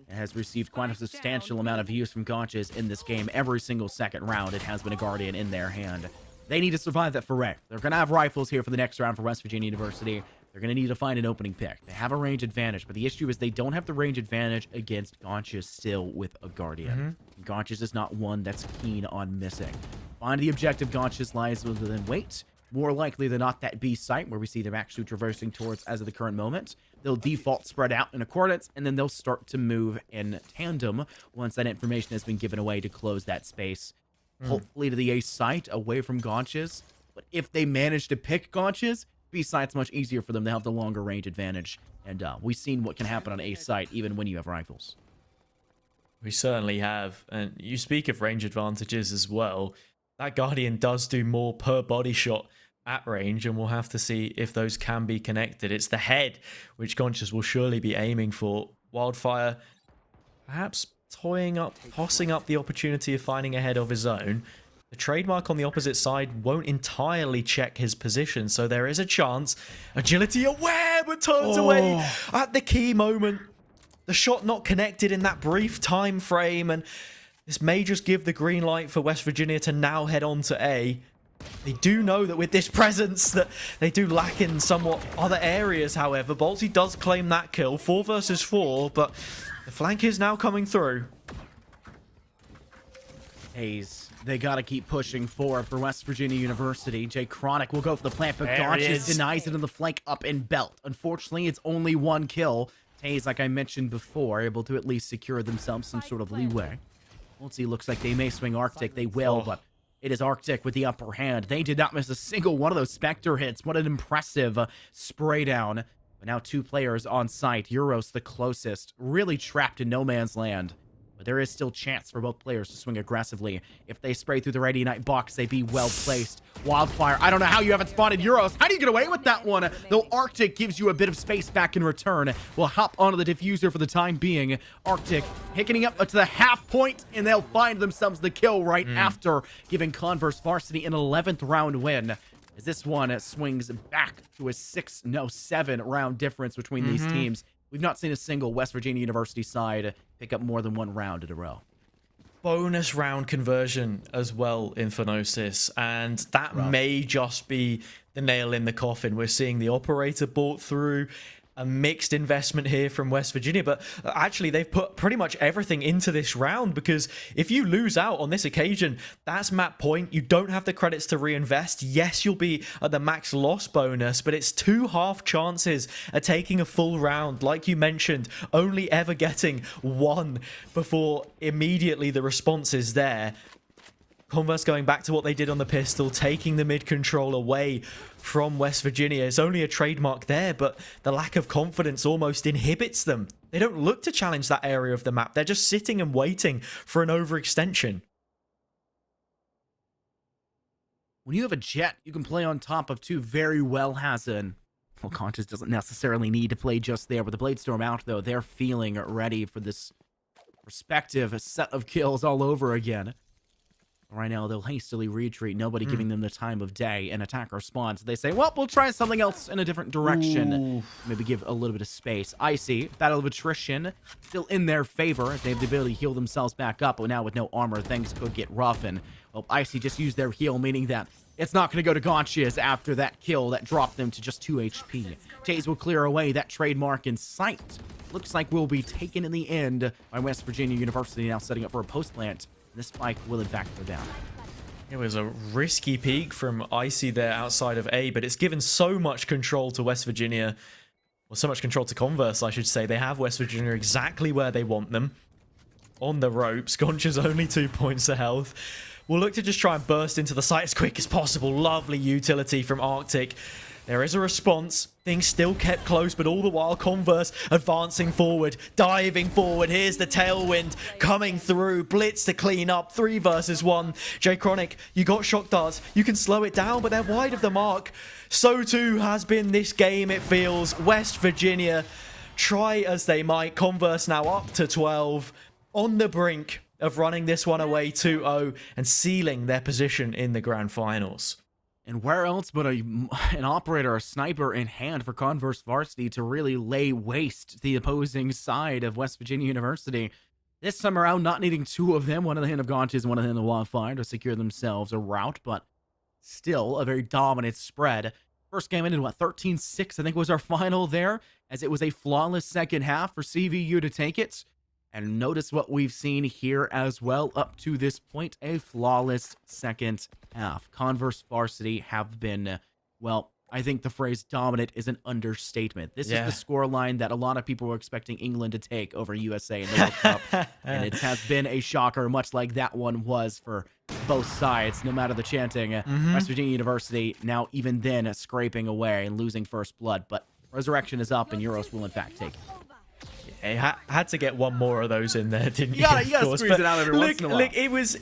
has received quite a substantial amount of use from Gaunches in this game. Every single second round, it has been a Guardian in their hand. They need to survive that foray. They're going to have rifles here for the next round for West Virginia University. They're going to need to find an opening pick. They have a range advantage, but the issue is they don't have the range advantage against Gaunches still with a Guardian. Gaunches is not one that's keen on missing. Find the objective Gaunches lies within weight. More likely than not, that B site where we see them actually traversing towards as of the current moment. They'll default spread out in accordance, and then they'll start to move in tandem once that information has been given away to close that space. Hopefully to the A site, away from Gaunches. But if they manage to pick Gaunches, B site's much easier for them. They have the longer range advantage. And we've seen what can happen on A site, even when you have rifles. We certainly have. And you speak of range advantages as well. That Guardian does do more per body shot at range, and we'll have to see if those can be connected. It's the head, which Gaunches will surely be aiming for. Wildfire, perhaps tossing up the opportunity of finding a head of his own. The trademark on the opposite side won't entirely check his position, so there is a chance. Agility aware, but turns away at the key moment. The shot not connected in that brief time frame, and this may just give the green light for West Virginia to now head on to A. They do know that with this presence that they do lack in somewhat other areas, however. Balti does claim that kill, 4 versus 4, but the flank is now coming through. Hayes, they got to keep pushing forward for West Virginia University. Jay Chronic will go for the plant, but Gaunches denies it in the flank up and belt. Unfortunately, it's only 1 kill. Hayes, like I mentioned before, able to at least secure themselves some sort of leeway. Multi looks like they may swing Arctic. They will, but it is Arctic with the upper hand. They did not miss a single one of those Spectre hits. What an impressive spray down. But now 2 players on site. Euros the closest, really trapped in no man's land. But there is still chance for both players to swing aggressively. If they spray through the Radiant box, they be well placed. Wildfire, I don't know how you haven't spotted Euros. How do you get away with that one? Though Arctic gives you a bit of space back in return. We'll hop onto the diffuser for the time being. Arctic picking up to the half point, and they'll find themselves the kill right after, giving Converse Varsity an 11th round win. As this one swings back to a 7 round difference between these teams. We've not seen a single West Virginia University side pick up more than 1 round in a row. Bonus round conversion as well, Infognosis, and that may just be the nail in the coffin. We're seeing the operator bought through. A mixed investment here from West Virginia, but actually they've put pretty much everything into this round, because if you lose out on this occasion, that's map point. You don't have the credits to reinvest. Yes, you'll be at the max loss bonus, but it's 2 half chances at taking a full round. Like you mentioned, only ever getting 1 before immediately the response is there. Converse going back to what they did on the pistol, taking the mid control away from West Virginia. It's only a trademark there, but the lack of confidence almost inhibits them. They don't look to challenge that area of the map. They're just sitting and waiting for an overextension. When you have a jet, you can play on top of 2 very well, Hazen. Well, Conscious doesn't necessarily need to play just there. With the Bladestorm out, though, they're feeling ready for this respective set of kills all over again. Right now, they'll hastily retreat, nobody giving them the time of day, and attack response. They say, well, we'll try something else in a different direction. Ooh. Maybe give a little bit of space. Icy, Battle of Attrition, still in their favor. They have the ability to heal themselves back up, but now with no armor, things could get rough. And, well, Icy just used their heal, meaning that it's not going to go to Gauntches after that kill that dropped them to just 2 HP. Taze will clear away that trademark in sight. Looks like we'll be taken in the end by West Virginia University, now setting up for a post plant. This spike will in fact go down. It was a risky peek from Icy there outside of A, but it's given so much control to West Virginia. Well, so much control to Converse, I should say. They have West Virginia exactly where they want them. On the ropes. Goncha's only 2 points of health. We'll look to just try and burst into the site as quick as possible. Lovely utility from Arctic. There is a response. Things still kept close, but all the while Converse advancing forward, diving forward. Here's the tailwind coming through. Blitz to clean up. 3 versus 1. J Chronic, you got shock darts. You can slow it down, but they're wide of the mark. So too has been this game, it feels. West Virginia, try as they might. Converse now up to 12. On the brink of running this one away 2-0 and sealing their position in the grand finals. And where else but an operator, a sniper in hand for Converse Varsity to really lay waste the opposing side of West Virginia University. This time around, not needing 2 of them, one in the hand of Gaunches, one in the hand of Wildfire to secure themselves a route, but still a very dominant spread. First game ended, what, 13-6, I think was our final there, as it was a flawless second half for CVU to take it. And notice what we've seen here as well up to this point, a flawless second half. Converse Varsity have been, well, I think the phrase dominant is an understatement. This is the scoreline that a lot of people were expecting England to take over USA in the World Cup. And it has been a shocker, much like that one was for both sides, no matter the chanting. West Virginia University now even then scraping away and losing first blood. But Resurrection is up and Euros will in fact take it. Had to get one more of those in there, didn't you? You gotta squeeze it out every once in a while. Look, it was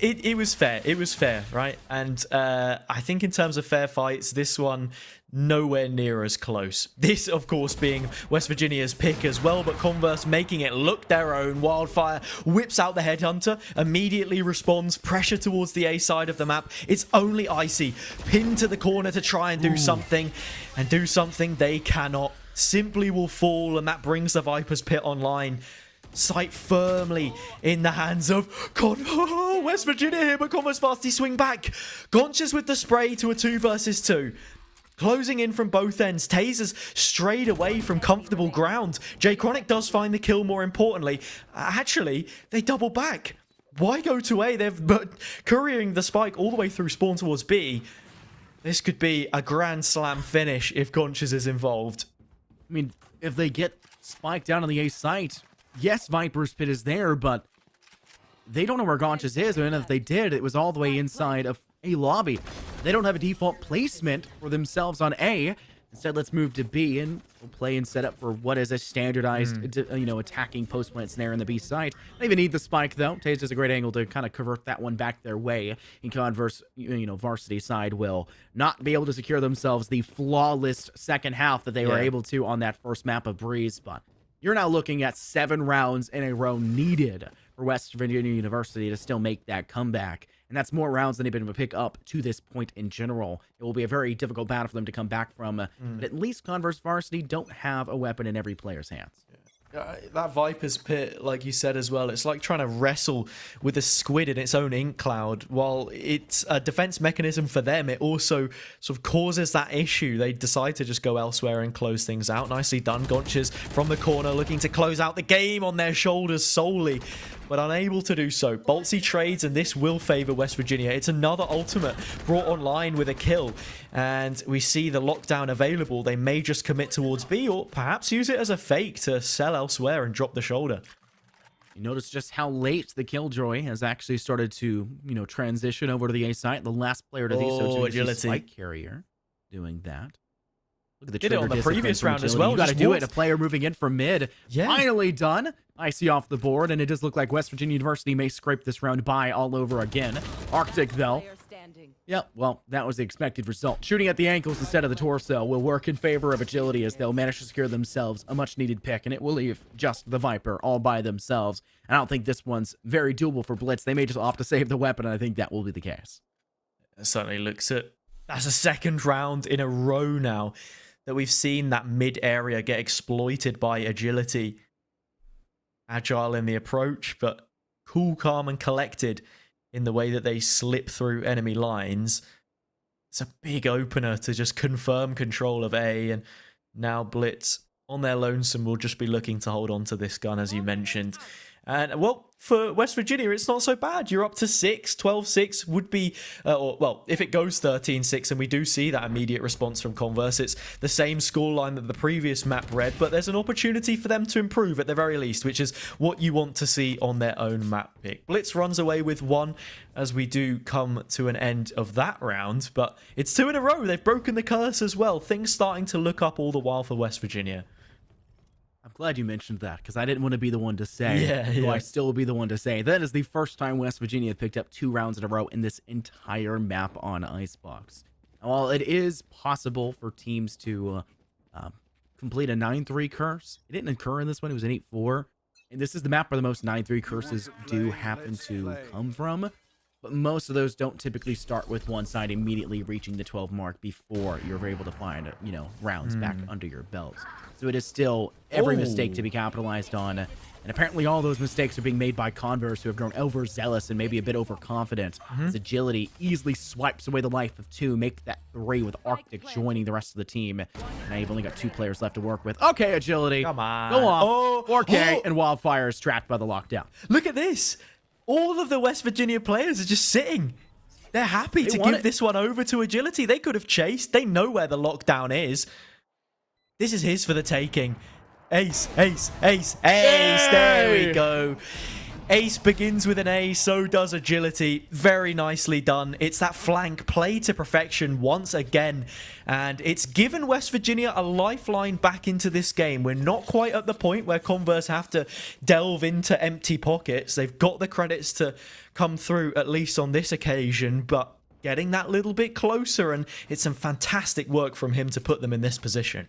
fair. It was fair, right? And I think in terms of fair fights, this one nowhere near as close. This, of course, being West Virginia's pick as well, but Converse making it look their own. Wildfire whips out the Headhunter, immediately responds, pressure towards the A side of the map. It's only Icy pinned to the corner to try and do something, and do something they cannot. Simply will fall, and that brings the Viper's Pit online. Sight firmly in the hands of West Virginia here, but Converse Varsity swing back. Gonchas with the spray to a 2 versus 2. Closing in from both ends. Tasers strayed away from comfortable ground. J Chronic does find the kill, more importantly. Actually, they double back. Why go to A? They've couriering the spike all the way through spawn towards B. This could be a grand slam finish if Gonchas is involved. I mean, if they get spiked down on the A site, yes, Viper's Pit is there, but they don't know where Gaunches is, and if they did, it was all the way inside of A lobby. They don't have a default placement for themselves on A. Instead, let's move to B, and we'll play and set up for what is a standardized, attacking post plant snare in the B side. They even need the spike, though. Taze does a great angle to kind of convert that one back their way. In Converse, Varsity side will not be able to secure themselves the flawless second half that they were able to on that first map of Breeze. But you're now looking at 7 rounds in a row needed for West Virginia University to still make that comeback. And that's more rounds than they've been able to pick up to this point in general. It will be a very difficult battle for them to come back from. But at least Converse Varsity don't have a weapon in every player's hands. That Viper's Pit, like you said as well, it's like trying to wrestle with a squid in its own ink cloud. While it's a defense mechanism for them, it also sort of causes that issue. They decide to just go elsewhere and close things out. Nicely done. Gonchas from the corner looking to close out the game on their shoulders solely, but unable to do so. Boltsy trades, and this will favor West Virginia. It's another ultimate brought online with a kill, and we see the lockdown available. They may just commit towards B, or perhaps use it as a fake to sell elsewhere and drop the shoulder. You notice just how late the Killjoy has actually started to, transition over to the A site. The last player to do so is the Spike Carrier doing that. Look at the trigger on the previous round as well. You got to do it. A player moving in from mid. Finally done. Icy off the board, and it does look like West Virginia University may scrape this round by all over again. Arctic, though, Yeah, well, that was the expected result. Shooting at the ankles instead of the torso will work in favor of agility as they'll manage to secure themselves a much-needed pick, and it will leave just the Viper all by themselves. And I don't think this one's very doable for Blitz. They may just opt to save the weapon, and I think that will be the case. It certainly looks it. That's a second round in a row now that we've seen that mid area get exploited by agility. Agile in the approach, but cool, calm, and collected in the way that they slip through enemy lines. It's a big opener to just confirm control of A, and now Blitz on their lonesome will just be looking to hold on to this gun, as you mentioned. And, well, for West Virginia, it's not so bad. You're up to 6. 12-6 would be, well, if it goes 13-6 and we do see that immediate response from Converse, it's the same scoreline that the previous map read, but there's an opportunity for them to improve at the very least, which is what you want to see on their own map pick. Blitz runs away with 1 as we do come to an end of that round, but it's 2 in a row. They've broken the curse as well. Things starting to look up all the while for West Virginia. I'm glad you mentioned that, because I didn't want to be the one to say, yeah. I still will be the one to say. That is the first time West Virginia picked up 2 rounds in a row in this entire map on Icebox. Now, while it is possible for teams to complete a 9-3 curse, it didn't occur in this one. It was an 8-4. And this is the map where the most 9-3 curses do happen to come from. But most of those don't typically start with one side immediately reaching the 12 mark before you're able to find, rounds back under your belt. So it is still every mistake to be capitalized on. And apparently all those mistakes are being made by Converse, who have grown overzealous and maybe a bit overconfident. As agility easily swipes away the life of 2, make that 3 with Arctic joining the rest of the team. Now you've only got 2 players left to work with. Okay, agility. Come on. Go off. 4K, and Wildfire is trapped by the lockdown. Look at this. All of the West Virginia players are just sitting. They're happy to give this one over to agility. They could have chased. They know where the lockdown is. This is his for the taking. Ace, ace, ace, ace. There we go. Ace begins with an A, so does agility. Very nicely done. It's that flank play to perfection once again. And it's given West Virginia a lifeline back into this game. We're not quite at the point where Converse have to delve into empty pockets. They've got the credits to come through, at least on this occasion, but getting that little bit closer, and it's some fantastic work from him to put them in this position.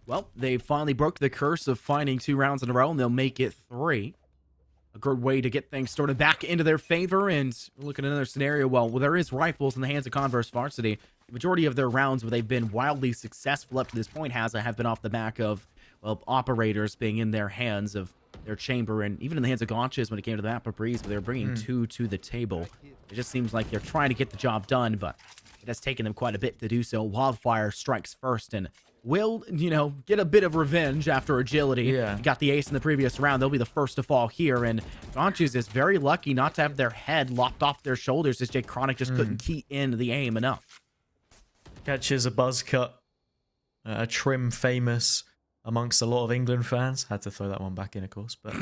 Well, they finally broke the curse of finding 2 rounds in a row, and they'll make it 3. A good way to get things started back into their favor. And look at another scenario. Well, there is rifles in the hands of Converse Varsity. The majority of their rounds where they've been wildly successful up to this point have been off the back of, well, operators being in their hands of their chamber, and even in the hands of Gauntches when it came to the map of Breeze, where they're bringing 2 to the table. It just seems like they're trying to get the job done, but it has taken them quite a bit to do so. Wildfire strikes first and will, get a bit of revenge after agility. Yeah. Got the ace in the previous round. They'll be the first to fall here. And Gauntches is very lucky not to have their head lopped off their shoulders, as Jay Chronic just couldn't key in the aim enough. Catches a buzz cut. A trim famous amongst a lot of England fans. Had to throw that one back in, of course. But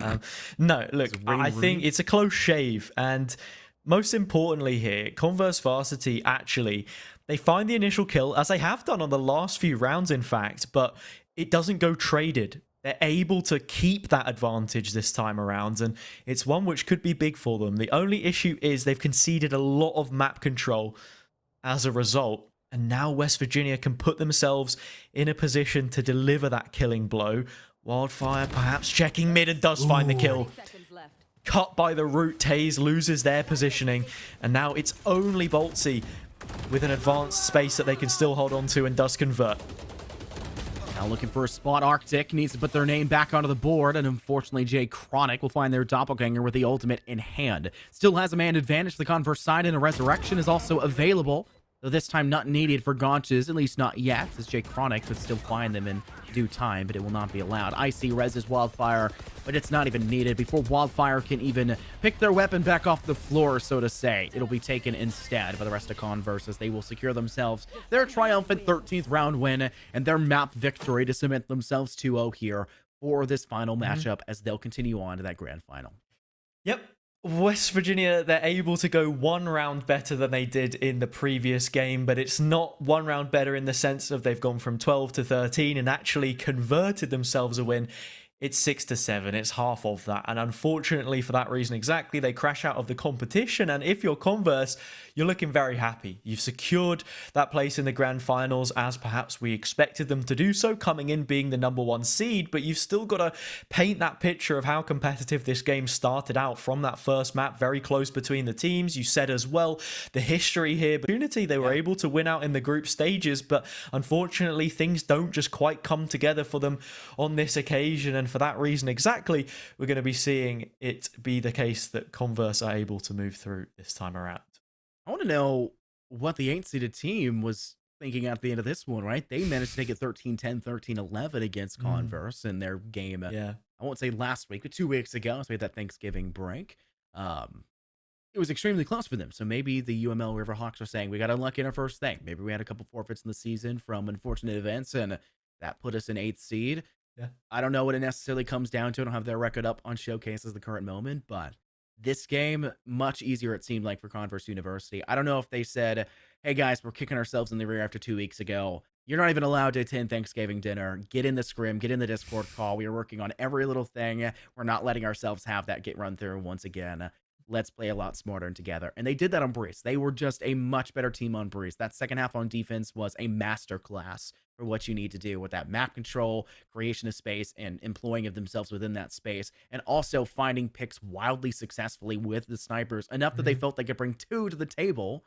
no, look, I think it's a close shave. And most importantly here, Converse Varsity actually, they find the initial kill, as they have done on the last few rounds, in fact, but it doesn't go traded. They're able to keep that advantage this time around, and it's one which could be big for them. The only issue is they've conceded a lot of map control as a result, and now West Virginia can put themselves in a position to deliver that killing blow. Wildfire perhaps checking mid and does find the kill. Cut by the root. Taze loses their positioning, and now it's only Boltsy with an advanced space that they can still hold on to and does convert. Now looking for a spot. Arctic needs to put their name back onto the board, and unfortunately Jay Chronic will find their doppelganger with the ultimate in hand. Still has a man advantage to the Converse side, and a resurrection is also available, though this time not needed for Gaunches, at least not yet, as Jay Chronic could still find them in due time, but it will not be allowed. Icy reses Wildfire, but it's not even needed. Before Wildfire can even pick their weapon back off the floor, so to say, it'll be taken instead by the rest of Converse, as they will secure themselves their triumphant 13th round win and their map victory to cement themselves 2-0 here for this final matchup, as they'll continue on to that grand final. Yep. West Virginia, they're able to go 1 round better than they did in the previous game, but it's not 1 round better in the sense of they've gone from 12 to 13 and actually converted themselves a win. It's 6-7. It's half of that. And unfortunately, for that reason exactly, they crash out of the competition. And if you're Converse, you're looking very happy. You've secured that place in the grand finals as perhaps we expected them to do so, coming in being the number one seed. But you've still got to paint that picture of how competitive this game started out from that first map, very close between the teams. You said as well, the history here, opportunity, they were able to win out in the group stages. But unfortunately, things don't just quite come together for them on this occasion. And for that reason exactly, we're going to be seeing it be the case that Converse are able to move through this time around. I want to know what the 8th-seeded team was thinking at the end of this one, right? They managed to take it 13-10, 13-11 against Converse in their game. Yeah. I won't say last week, but 2 weeks ago, so we had that Thanksgiving break. It was extremely close for them. So maybe the UML Riverhawks are saying, we got unlucky in our first thing. Maybe we had a couple forfeits in the season from unfortunate events, and that put us in 8th seed. Yeah. I don't know what it necessarily comes down to. I don't have their record up on Showcase at the current moment, but this game, much easier it seemed like for Converse University. I don't know if they said, hey guys, we're kicking ourselves in the rear after 2 weeks ago. You're not even allowed to attend Thanksgiving dinner. Get in the scrim, get in the Discord call. We are working on every little thing. We're not letting ourselves have that get run through once again. Let's play a lot smarter and together. And they did that on Breeze. They were just a much better team on Breeze. That second half on defense was a masterclass for what you need to do with that map control, creation of space, and employing of themselves within that space. And also finding picks wildly successfully with the snipers, enough that they felt they could bring 2 to the table.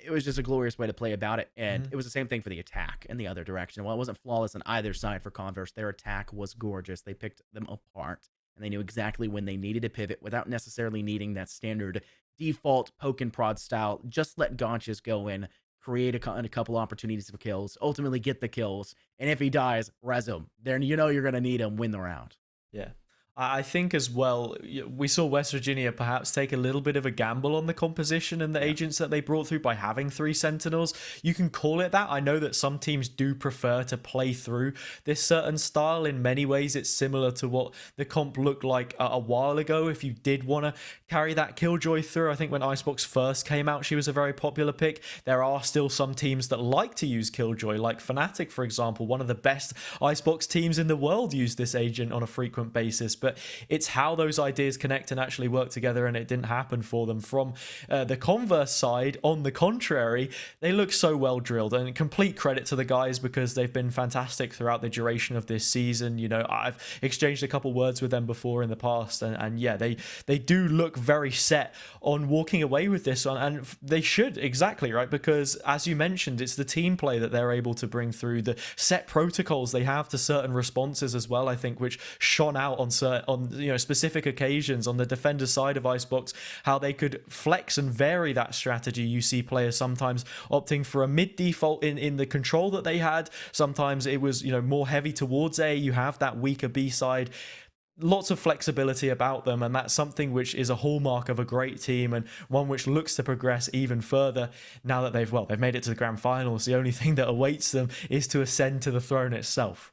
It was just a glorious way to play about it. And it was the same thing for the attack in the other direction. While it wasn't flawless on either side for Converse, their attack was gorgeous. They picked them apart. And they knew exactly when they needed to pivot without necessarily needing that standard default poke and prod style. Just let Gonchas go in, create a couple opportunities for kills, ultimately get the kills. And if he dies, res him. Then you know you're going to need him, win the round. Yeah. I think as well, we saw West Virginia perhaps take a little bit of a gamble on the composition and the agents that they brought through by having 3 Sentinels. You can call it that. I know that some teams do prefer to play through this certain style. In many ways, it's similar to what the comp looked like a while ago. If you did want to carry that Killjoy through, I think when Icebox first came out, she was a very popular pick. There are still some teams that like to use Killjoy, like Fnatic, for example. One of the best Icebox teams in the world use this agent on a frequent basis. But it's how those ideas connect and actually work together, and it didn't happen for them. From the Converse side, on the contrary, they look so well drilled, and complete credit to the guys because they've been fantastic throughout the duration of this season. You know, I've exchanged a couple words with them before in the past, and yeah, they do look very set on walking away with this one, and they should, exactly, right? Because as you mentioned, it's the team play that they're able to bring through, the set protocols they have to certain responses as well, I think, which shone out on specific occasions on the defender side of Icebox, how they could flex and vary that strategy. You see players sometimes opting for a mid default in the control that they had. Sometimes it was, more heavy towards A. You have that weaker B side. Lots of flexibility about them, and that's something which is a hallmark of a great team, and one which looks to progress even further now that they've made it to the grand finals. The only thing that awaits them is to ascend to the throne itself.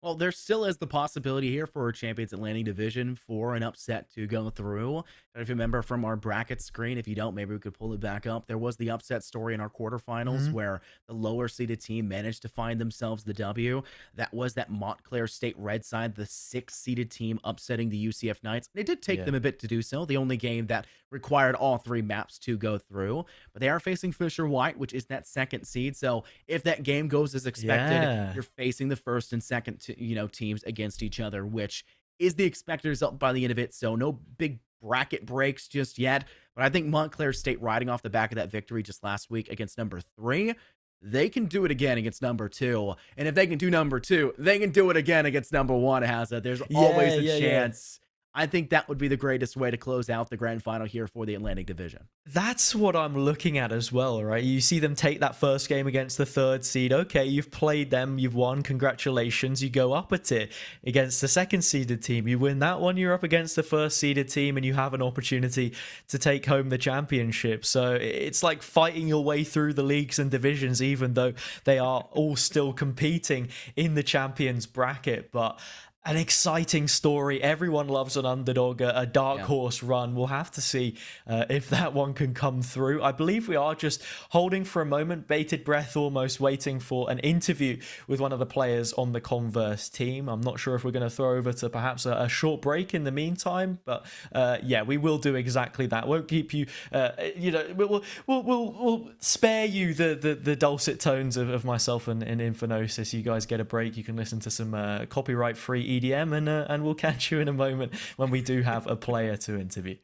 Well, there still is the possibility here for Champions Atlantic Division for an upset to go through. If you remember from our bracket screen, if you don't, maybe we could pull it back up. There was the upset story in our quarterfinals where the lower seeded team managed to find themselves the W. That was that Montclair State Red side, the 6th seeded team upsetting the UCF Knights. It did take them a bit to do so. The only game that required all 3 maps to go through. But they are facing Fisher White, which is that 2nd seed. So if that game goes as expected, you're facing the 1st and 2nd teams against each other, which is the expected result by the end of it. So no big bracket breaks just yet. But I think Montclair State, riding off the back of that victory just last week against number 3, they can do it again against number 2. And if they can do number 2, they can do it again against number 1, Hazza. There's always a chance. I think that would be the greatest way to close out the grand final here for the Atlantic Division. That's what I'm looking at as well, right? You see them take that first game against the 3rd seed. Okay, you've played them, you've won, congratulations. You go up a tier against the 2nd seeded team. You win that one, you're up against the 1st seeded team, and you have an opportunity to take home the championship. So it's like fighting your way through the leagues and divisions, even though they are all still competing in the champions bracket. But An exciting story. Everyone loves an underdog, a dark Yeah. horse run. We'll have to see if that one can come through. I believe we are just holding for a moment, bated breath almost, waiting for an interview with one of the players on the Converse team. I'm not sure if we're going to throw over to perhaps a short break in the meantime, but yeah, we will do exactly that. Won't keep you, we'll spare you the dulcet tones of myself and Infinosis. You guys get a break. You can listen to some copyright-free EDM, and we'll catch you in a moment when we do have a player to interview.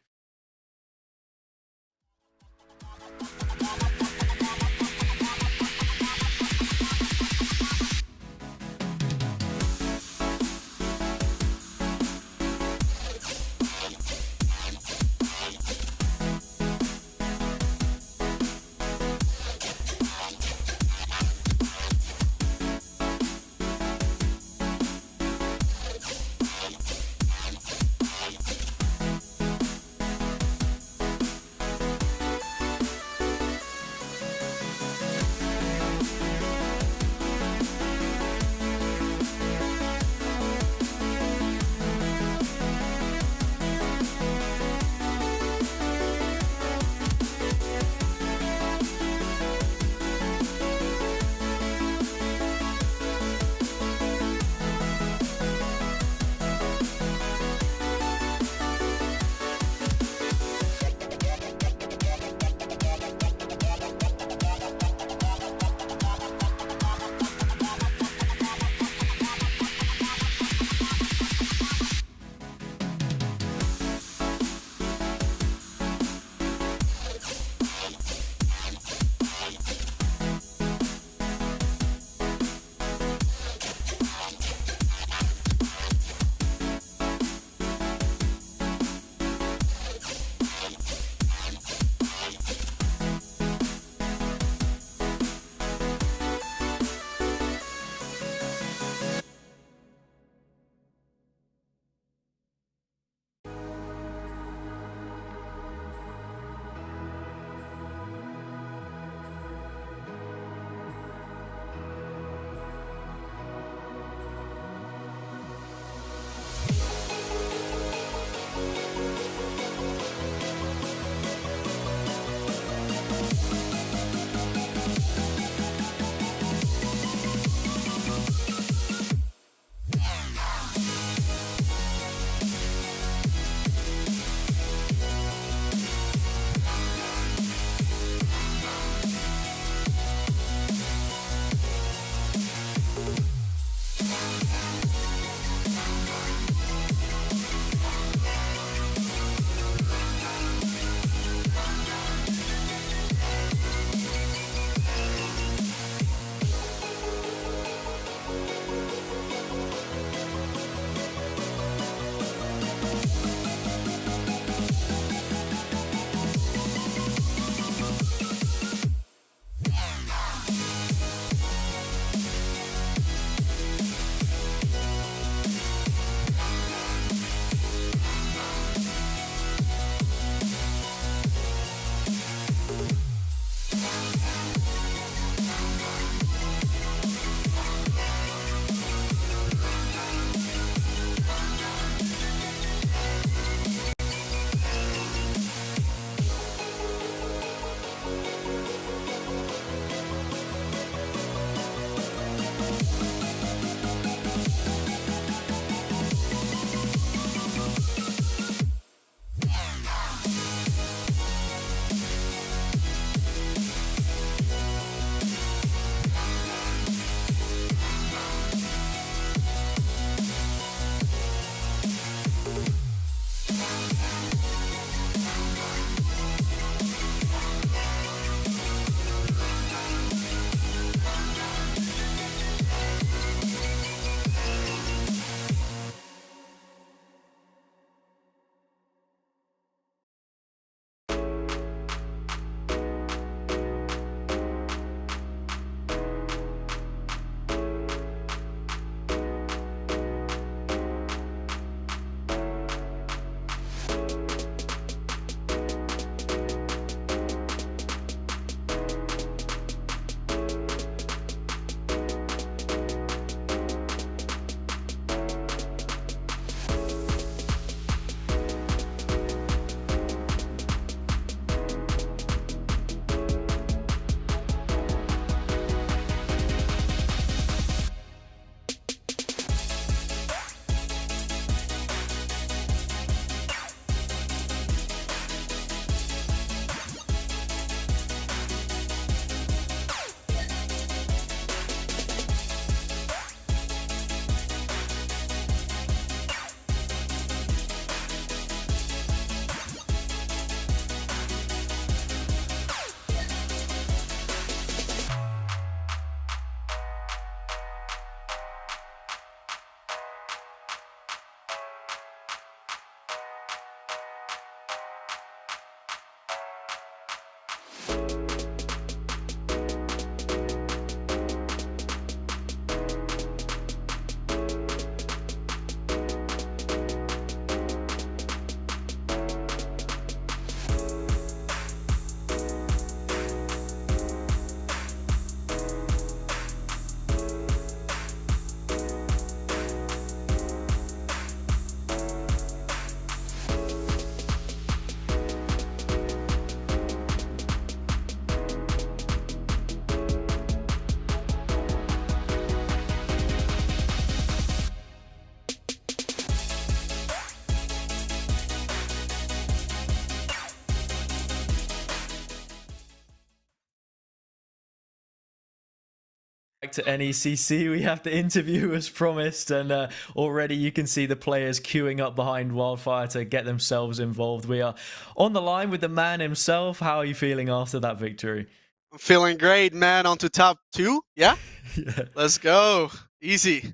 Back to NECC, we have the interview as promised, and already you can see the players queuing up behind Wildfire to get themselves involved. We are on the line with the man himself. How are you feeling after that victory? I'm feeling great, man. On to top 2. Yeah, Yeah, let's go. Easy.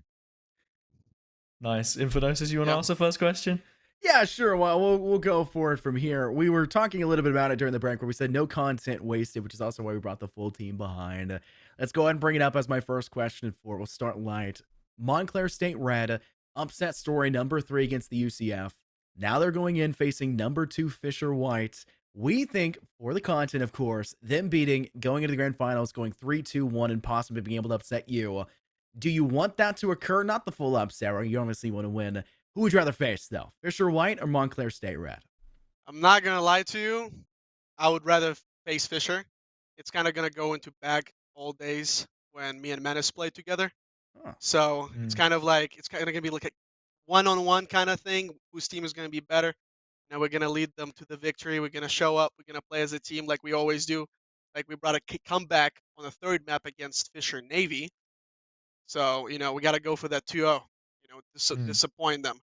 nice. Infinosis, you want to Yeah. ask the first question? Yeah, sure. Well, we'll go for it from here. We were talking a little bit about it during the break where we said no content wasted, which is also why we brought the full team behind. Let's go ahead and bring it up as my first question for it. We'll start light. Montclair State Red, upset story number 3 against the UCF. Now they're going in facing number 2 Fisher White. We think, for the content, of course, them beating, going into the grand finals, going 3-2-1, and possibly being able to upset you. Do you want that to occur? Not the full upset, or you obviously want to win. Who would you rather face, though? Fisher White or Montclair State Red? I'm not gonna lie to you. I would rather face Fisher. It's kind of gonna go into back old days when me and Menace played together. Oh, So it's Mm, kind of like it's kind of gonna be like a one-on-one kind of thing. Whose team is gonna be better? Now we're gonna lead them to the victory. We're gonna show up. We're gonna play as a team like we always do. Like we brought a comeback on the third map against Fisher Navy. So, we got to go for that 2-0, mm, disappoint them.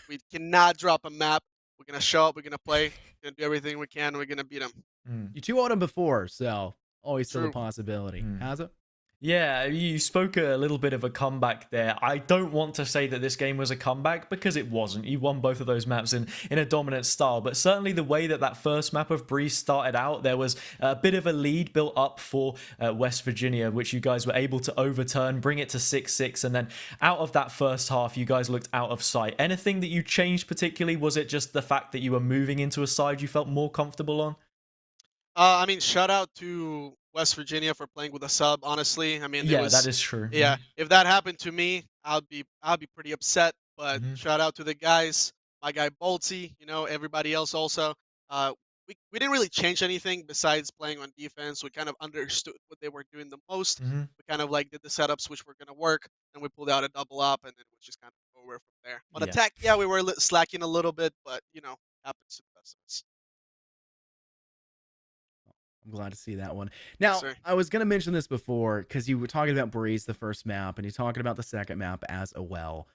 We cannot drop a map. We're going to show up. We're going to play. We're going to do everything we can. We're going to beat them. mm, you 2 0 him before, so always still a True. possibility. mm. Has it? Yeah, you spoke a little bit of a comeback there. I don't want to say that this game was a comeback because it wasn't. You won both of those maps in a dominant style, but certainly the way that first map of Breeze started out, there was a bit of a lead built up for West Virginia, which you guys were able to overturn, bring it to 6-6, and then out of that first half, you guys looked out of sight. Anything that you changed particularly? Was it just the fact that you were moving into a side you felt more comfortable on? Shout out to West Virginia for playing with a sub. Honestly, it Yeah, that was, is true. yeah. If that happened to me, I'd be pretty upset. But Hmm. shout out to the guys, my guy Boltsy. Everybody else also. Uh, we didn't really change anything besides playing on defense. We kind of understood what they were doing the most. Hmm. We kind of like did the setups which were gonna work, and we pulled out a double up, and then it was just kind of over from there. On Yeah. attack, yeah, we were slacking a little bit, but happens to the best of us. I'm glad to see that one. Yes, Now, sir. I was going to mention this before because you were talking about Breeze, the first map, and you're talking about the second map as well.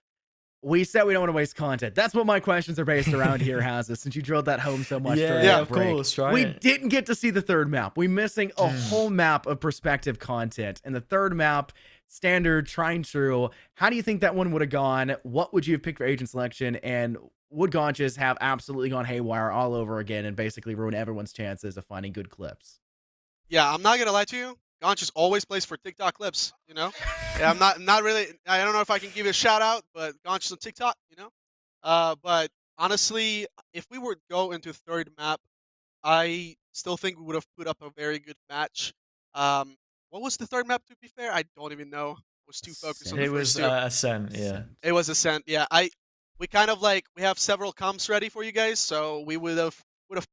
We said we don't want to waste content. That's what my questions are based around here, Hazza, since you drilled that home so much during Yeah, the of break. course, We right? didn't get to see the third map. We're missing a whole map of perspective content. And the third map, standard, trying true. How do you think that one would have gone? What would you have picked for agent selection? And would Gaunches have absolutely gone haywire all over again and basically ruin everyone's chances of finding good clips? Yeah, I'm not gonna lie to you. Gonch always plays for TikTok clips. Yeah, I'm not really. I don't know if I can give you a shout out, but Gonch is on TikTok. But honestly, if we were to go into third map, I still think we would have put up a very good match. Um, what was the third map? To be fair, I don't even know. I was too focused on the It first was two. Ascent, yeah. Ascent. It was Ascent. Yeah, we kind of like we have several comps ready for you guys, so we would have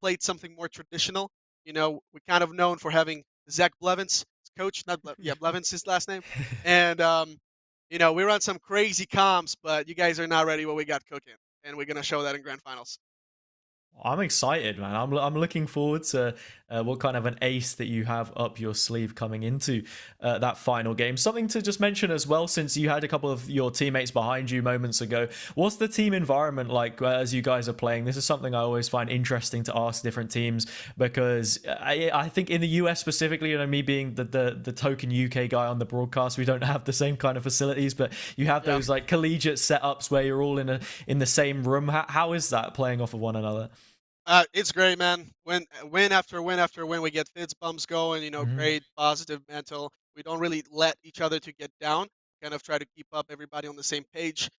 played something more traditional. We're kind of known for having Zach Blevins, coach, not yeah, Blevins his last name, and we run some crazy comps, but you guys are not ready what we got cooking, and we're gonna show that in grand finals. I'm excited, man. I'm looking forward to what kind of an ace that you have up your sleeve coming into that final game. Something to just mention as well, since you had a couple of your teammates behind you moments ago. What's the team environment like as you guys are playing? This is something I always find interesting to ask different teams because I think in the US specifically, me being the token UK guy on the broadcast, we don't have the same kind of facilities, but you have Yeah. those like collegiate setups where you're all in the same room. How is that playing off of one another? It's great, man. When win after win after win, we get fits bumps going. Hmm. Great positive mental. We don't really let each other to get down. Kind of try to keep up everybody on the same page.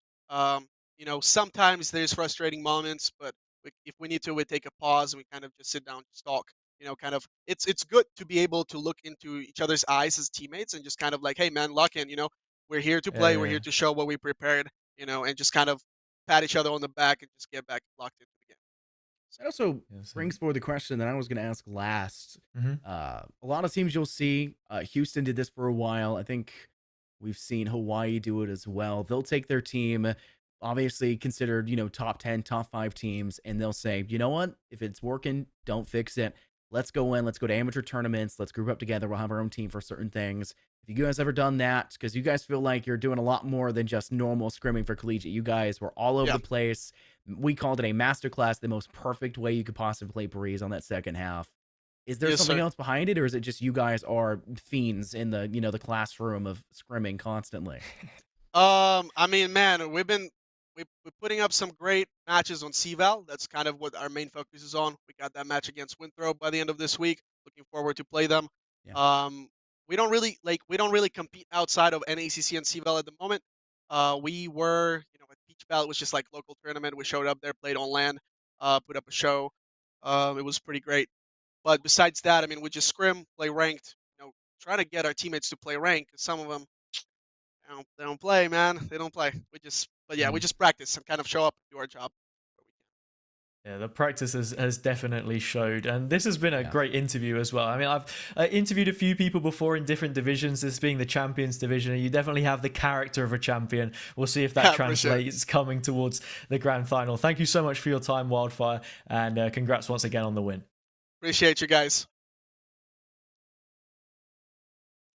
Sometimes there's frustrating moments, but if we need to, we take a pause and we kind of just sit down, just talk. Kind of it's good to be able to look into each other's eyes as teammates and just kind of like, hey, man, lock in. We're here to Yeah, play. We're yeah. here to show what we prepared. And just kind of pat each other on the back and just get back locked into the game. That also Yeah, so, brings forward the question that I was going to ask last. mhm. A lot of teams you'll see, Houston did this for a while. I think we've seen Hawaii do it as well. They'll take their team, obviously considered, top 10, top 5 teams, and they'll say, you know what? If it's working, don't fix it. Let's go in. Let's go to amateur tournaments. Let's group up together. We'll have our own team for certain things. If you guys ever done that, because you guys feel like you're doing a lot more than just normal scrimming for collegiate. You guys were all over Yeah. the place. We called it a masterclass, the most perfect way you could possibly play Breeze on that second half. Is there Yes, something sir. else behind it, or is it just you guys are fiends in the the classroom of scrimming constantly? I mean, man, we're putting up some great matches on CVAL. That's kind of what our main focus is on. We got that match against Winthrop by the end of this week. Looking forward to play them. Yeah. We don't really compete outside of NECC and CVAL at the moment. We were, at Peach Belt, which is like local tournament. We showed up there, played on land, put up a show. It was pretty great. But besides that, I mean, we just scrim, play ranked. Try to get our teammates to play ranked. 'Cause some of them they don't play, man. They don't play. But yeah, we Mhm. just practice and kind of show up and do our job. Yeah, the practice has definitely showed, and this has been a Yeah. great interview as well. I mean, I've interviewed a few people before in different divisions, this being the champions division, and you definitely have the character of a champion. We'll see if that Yeah, for sure. translates coming towards the grand final. Thank you so much for your time, Wildfire, and congrats once again on the win. Appreciate you guys.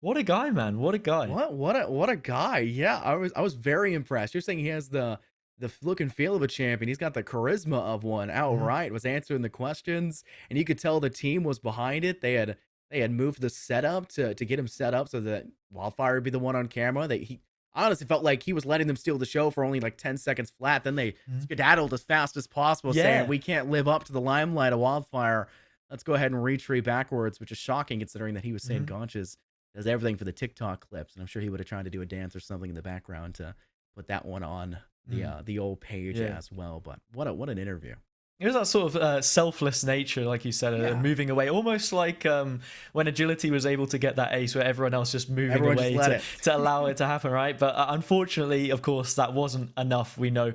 What a guy, man! What a guy! What a guy. Yeah, I was very impressed. You're saying he has the look and feel of a champion. He's got the charisma of one outright. Was answering the questions, and you could tell the team was behind it. They had moved the setup to get him set up so that Wildfire would be the one on camera. He honestly felt like he was letting them steal the show for only like 10 seconds flat. Then they Mhm. skedaddled as fast as possible, Yeah. saying we can't live up to the limelight of Wildfire. Let's go ahead and retreat backwards, which is shocking considering that he was saying Mhm. Gaunches does everything for the TikTok clips, and I'm sure he would have tried to do a dance or something in the background to put that one on the old page Yeah. as well. But what an interview! It was that sort of selfless nature, like you said, Yeah. moving away, almost like when Agility was able to get that ace, where everyone else just moving Everyone just away let to, it. to allow it to happen, right? But unfortunately, of course, that wasn't enough. We know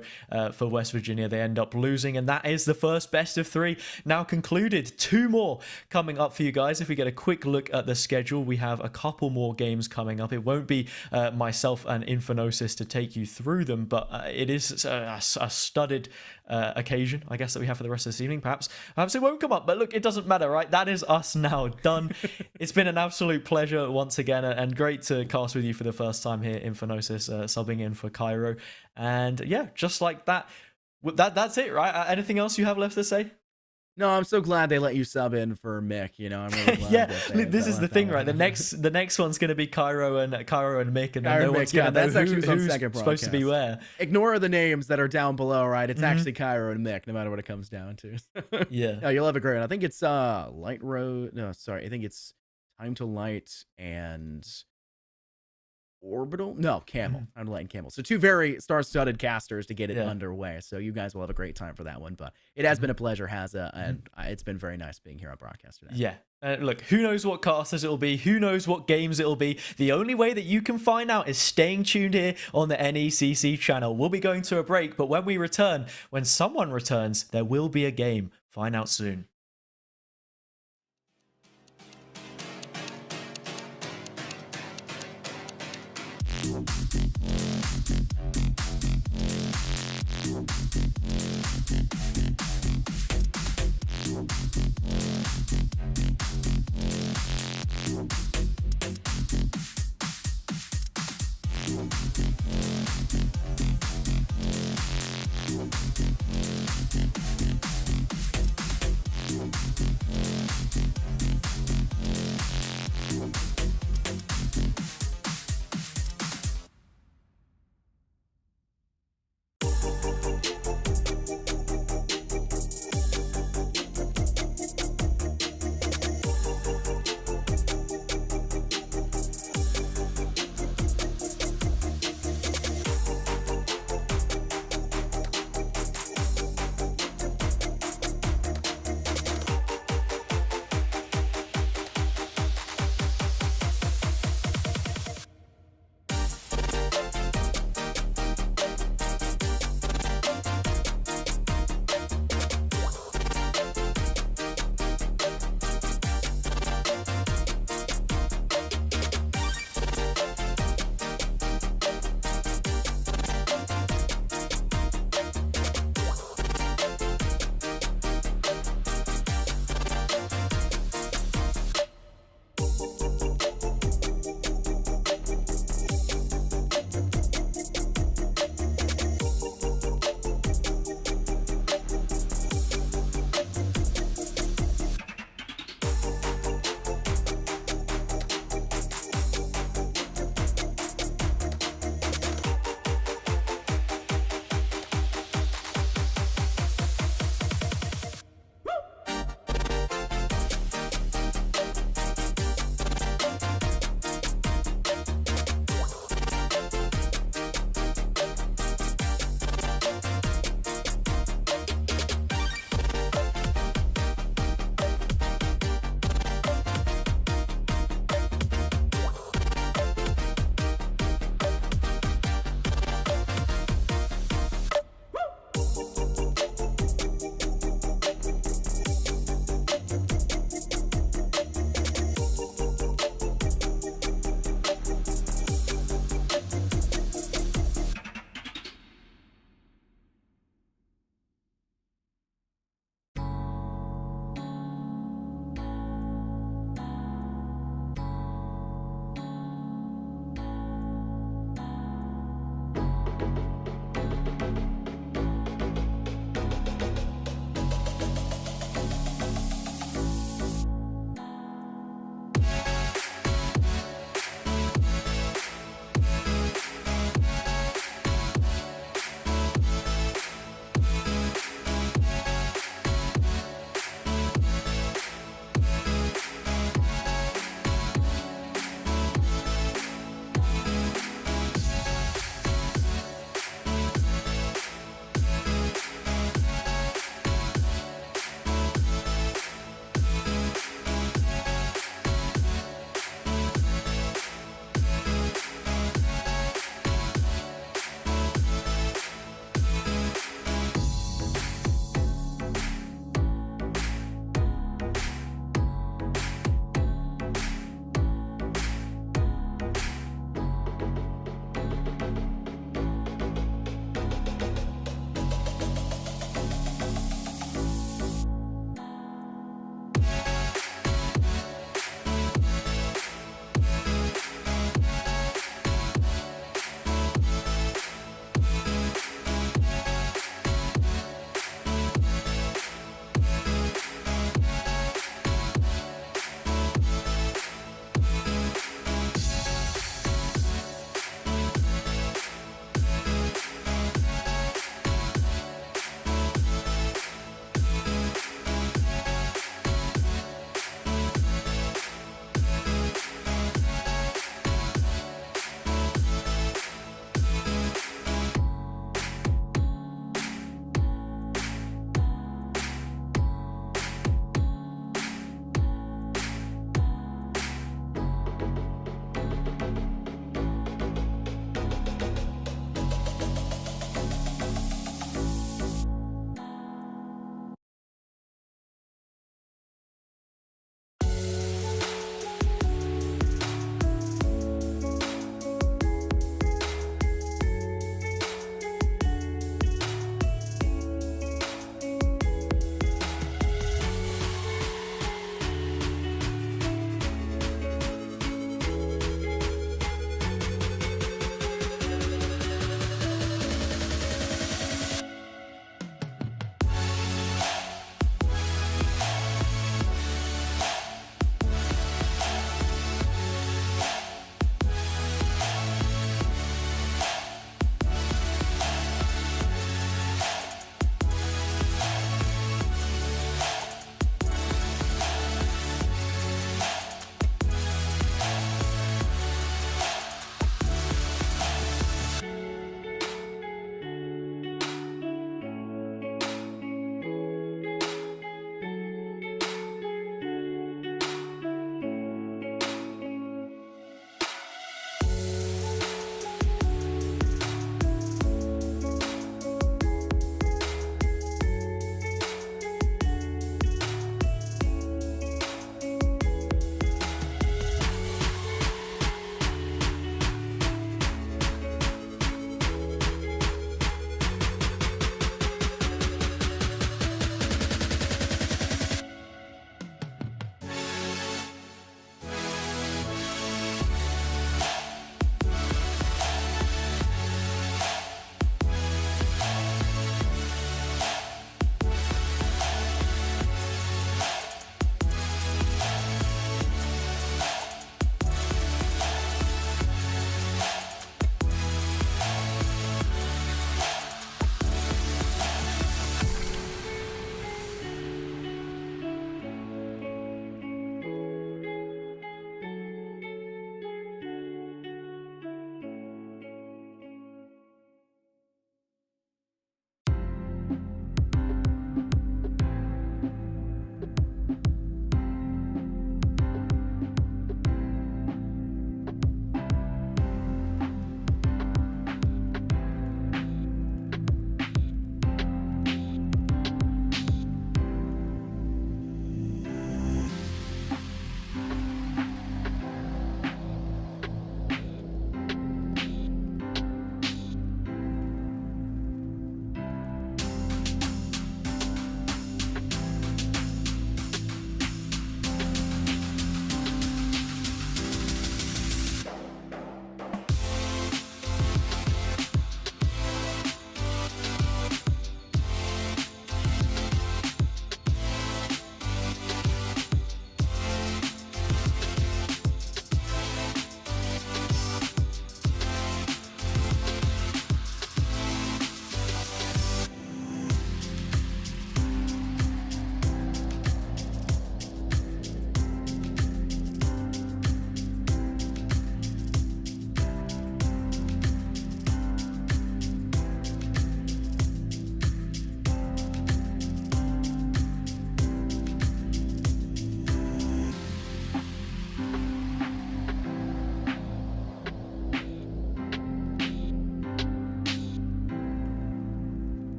for West Virginia, they end up losing, and that is the first best of three now concluded. Two more coming up for you guys. If we get a quick look at the schedule, we have a couple more games coming up. It won't be myself and Infinosis to take you through them, but it is a studded occasion, I guess, that we have for the rest of this evening. Perhaps it won't come up, but look, it doesn't matter, right? That is us now done. It's been an absolute pleasure once again, and great to cast with you for the first time here, Infinosis, subbing in for Cairo. And yeah, just like that, that's it, right? Anything else you have left to say? No, I'm so glad they let you sub in for Mick. I'm really glad. Yeah, that this they is the let thing, that right? one. The next one's going to be Cairo and Mick, and then Cairo no and one's Mick, yeah, going to know that's actually who's on who's second supposed to be where. Ignore the names that are down below, right? It's Mhm. actually Cairo and Mick, no matter what it comes down to. Yeah. No, you'll have a great one. I think it's Light Road. No, sorry, I think it's Time to Light and Orbital. No, Camel. Time to Light and Camel. So two very star-studded casters to get it Yeah. underway. So you guys will have a great time for that one. But it has been a pleasure, and it's been very nice being here on broadcast today. Yeah. Look, who knows what casters it'll be? Who knows what games it'll be? The only way that you can find out is staying tuned here on the NECC channel. We'll be going to a break, but when we return, when someone returns, there will be a game. Find out soon.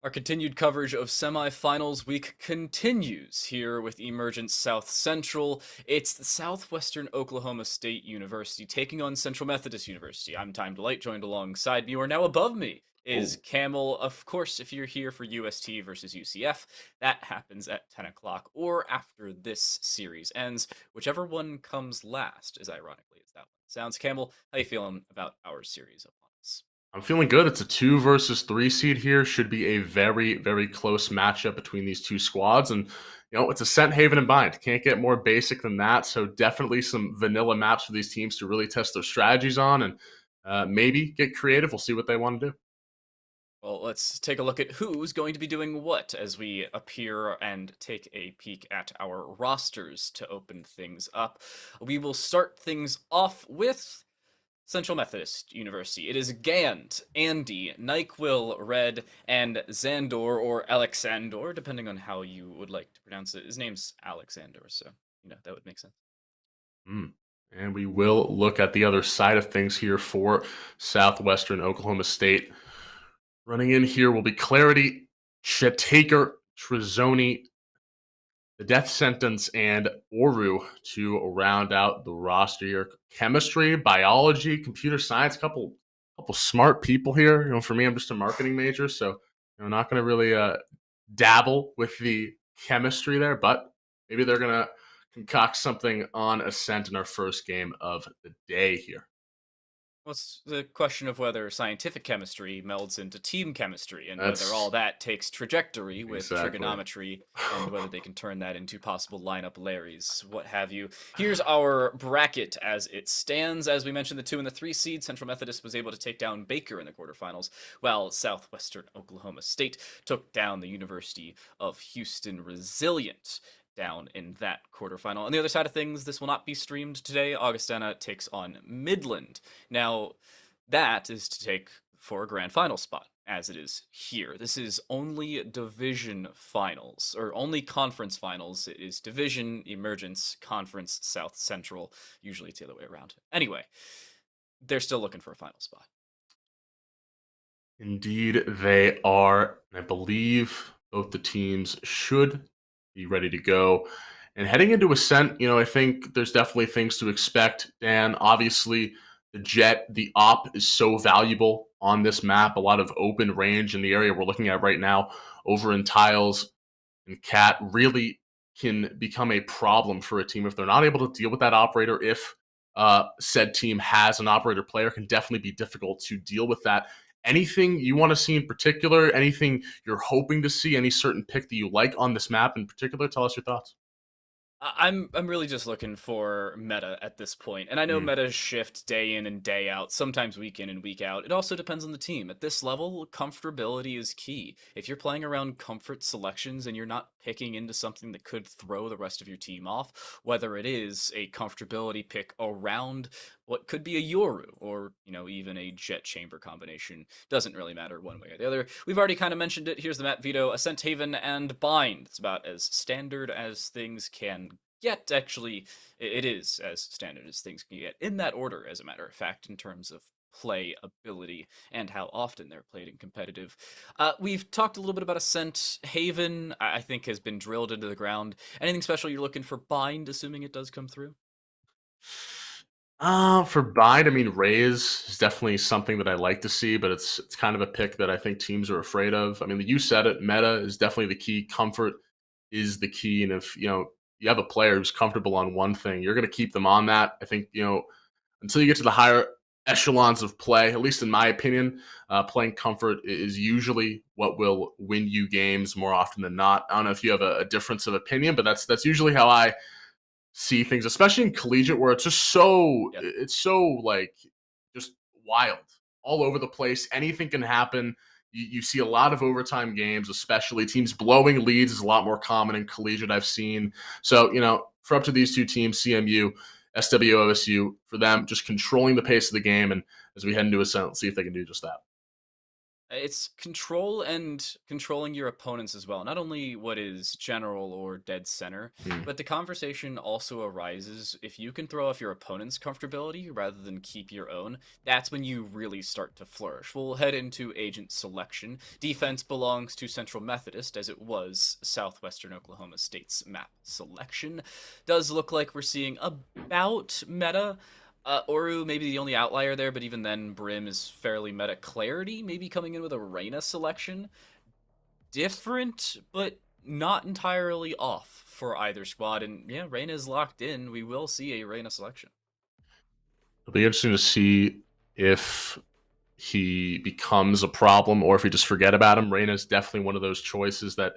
Our continued coverage of semifinals week continues here with Emergence South Central. It's the Southwestern Oklahoma State University taking on Central Methodist University. I'm Time Delight, joined alongside me, or now above me, is Camel. Of course, if you're here for UST versus UCF, that happens at 10 o'clock or after this series ends. Whichever one comes last, as ironically as that one sounds. Camel, how you feeling about our series of opponents? I'm feeling good. It's a 2 versus 3 seed here. Should be a very, very close matchup between these two squads. And, it's Ascent, Haven, and Bind. Can't get more basic than that. So definitely some vanilla maps for these teams to really test their strategies on and maybe get creative. We'll see what they want to do. Well, let's take a look at who's going to be doing what as we appear and take a peek at our rosters to open things up. We will start things off with Central Methodist University. It is Gant, Andy, NyQuil, Red, and Xandor, or Alexandor, depending on how you would like to pronounce it. His name's Alexander, so, that would make sense. And we will look at the other side of things here for Southwestern Oklahoma State. Running in here will be Clarity, Chetaker, Trezoni, the Death Sentence, and Oru to round out the roster here. Chemistry, biology, computer science, couple smart people here. For me, I'm just a marketing major, so not going to really dabble with the chemistry there, but maybe they're going to concoct something on Ascent in our first game of the day here. Well, it's the question of whether scientific chemistry melds into team chemistry and whether all that takes trajectory with trigonometry and whether they can turn that into possible lineup Larrys, what have you. Here's our bracket as it stands. As we mentioned, the 2 and the 3 seed, Central Methodist was able to take down Baker in the quarterfinals, while Southwestern Oklahoma State took down the University of Houston Resilient down in that quarterfinal. On the other side of things, this will not be streamed today. Augustana takes on Midland. Now, that is to take for a grand final spot, as it is here. This is only division finals, or only conference finals. It is division, emergence, conference, South Central. Usually it's the other way around. Anyway, they're still looking for a final spot. Indeed, they are. I believe both the teams should be ready to go. And heading into Ascent, I think there's definitely things to expect. Dan, obviously, the Jet, the Op is so valuable on this map. A lot of open range in the area we're looking at right now over in Tiles and Cat really can become a problem for a team if they're not able to deal with that operator. If said team has an operator player, can definitely be difficult to deal with that. Anything you want to see in particular? Anything you're hoping to see? Any certain pick that you like on this map in particular? Tell us your thoughts. I'm really just looking for meta at this point. And I know metas shift day in and day out, sometimes week in and week out. It also depends on the team. At this level, comfortability is key. If you're playing around comfort selections and you're not picking into something that could throw the rest of your team off, whether it is a comfortability pick around what could be a Yoru or, even a Jet Chamber combination, doesn't really matter one way or the other. We've already kind of mentioned it. Here's the map veto: Ascent, Haven, and Bind. It's about as standard as things can get. Actually, it is as standard as things can get, in that order, as a matter of fact, in terms of play ability and how often they're played in competitive. We've talked a little bit about Ascent. Haven, I think, has been drilled into the ground. Anything special you're looking for Bind, assuming it does come through? For Bind, Raze is definitely something that I like to see, but it's kind of a pick that I think teams are afraid of. You said it, meta is definitely the key. Comfort is the key. And if, you have a player who's comfortable on one thing, you're going to keep them on that. I think, until you get to the higher echelons of play, at least in my opinion, playing comfort is usually what will win you games more often than not. I don't know if you have a difference of opinion, but that's usually how I see things, especially in collegiate, where it's just it's so like just wild all over the place. Anything can happen. You see a lot of overtime games, especially teams blowing leads is a lot more common in collegiate, I've seen. So, for up to these two teams, CMU, SWOSU, for them just controlling the pace of the game. And as we head into Ascent, let's see if they can do just that. It's control and controlling your opponents as well. Not only what is general or dead center, Hmm. but the conversation also arises if you can throw off your opponent's comfortability rather than keep your own. That's when you really start to flourish. We'll head into agent selection. Defense belongs to Central Methodist, as it was Southwestern Oklahoma State's map selection. Does look like we're seeing about meta. Oru maybe the only outlier there, but even then, Brim is fairly meta. Clarity maybe coming in with a Reyna selection. Different, but not entirely off for either squad. And yeah, Reyna is locked in. We will see a Reyna selection. It'll be interesting to see if he becomes a problem or if we just forget about him. Reyna's definitely one of those choices that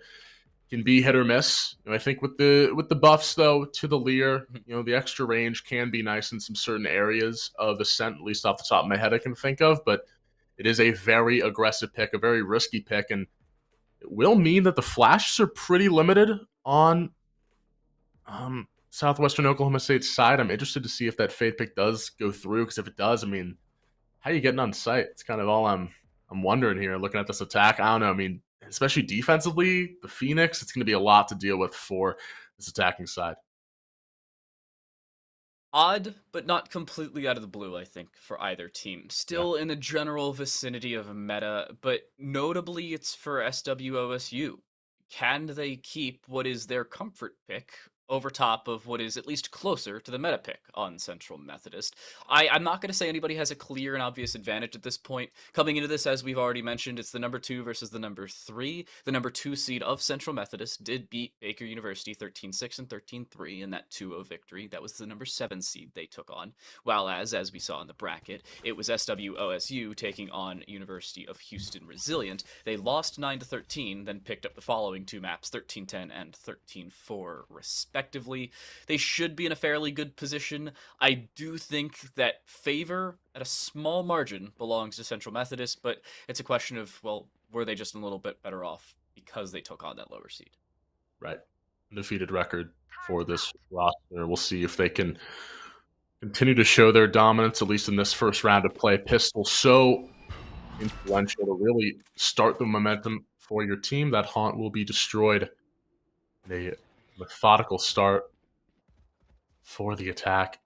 can be hit or miss. I think with the buffs though to the Lear, the extra range can be nice in some certain areas of Ascent, at least off the top of my head I can think of, but it is a very aggressive pick, a very risky pick, and it will mean that the flashes are pretty limited on Southwestern Oklahoma State's side. I'm interested to see if that Fade pick does go through, because if it does, I mean, how are you getting on site? It's kind of all I'm wondering here, looking at this attack. I don't know. I mean, especially defensively, the Phoenix, it's going to be a lot to deal with for this attacking side. Odd, but not completely out of the blue, I think, for either team. Still in the general vicinity of a meta, but notably it's for SWOSU. Can they keep what is their comfort pick over top of what is at least closer to the meta pick on Central Methodist? I'm not going to say anybody has a clear and obvious advantage at this point. Coming into this, as we've already mentioned, it's the number 2 versus the number 3. The number 2 seed of Central Methodist did beat Baker University 13-6 and 13-3 in that 2-0 victory. That was the number 7 seed they took on. While as we saw in the bracket, it was SWOSU taking on University of Houston Resilient. They lost 9-13, then picked up the following 2 maps, 13-10 and 13-4 respectively. They should be in a fairly good position. I do think that favor at a small margin belongs to Central Methodist, but it's a question of, well, were they just a little bit better off because they took on that lower seed? Right. Undefeated record for this roster. We'll see if they can continue to show their dominance, at least in this first round of play. Pistol so influential to really start the momentum for your team. That haunt will be destroyed. A methodical start for the attack.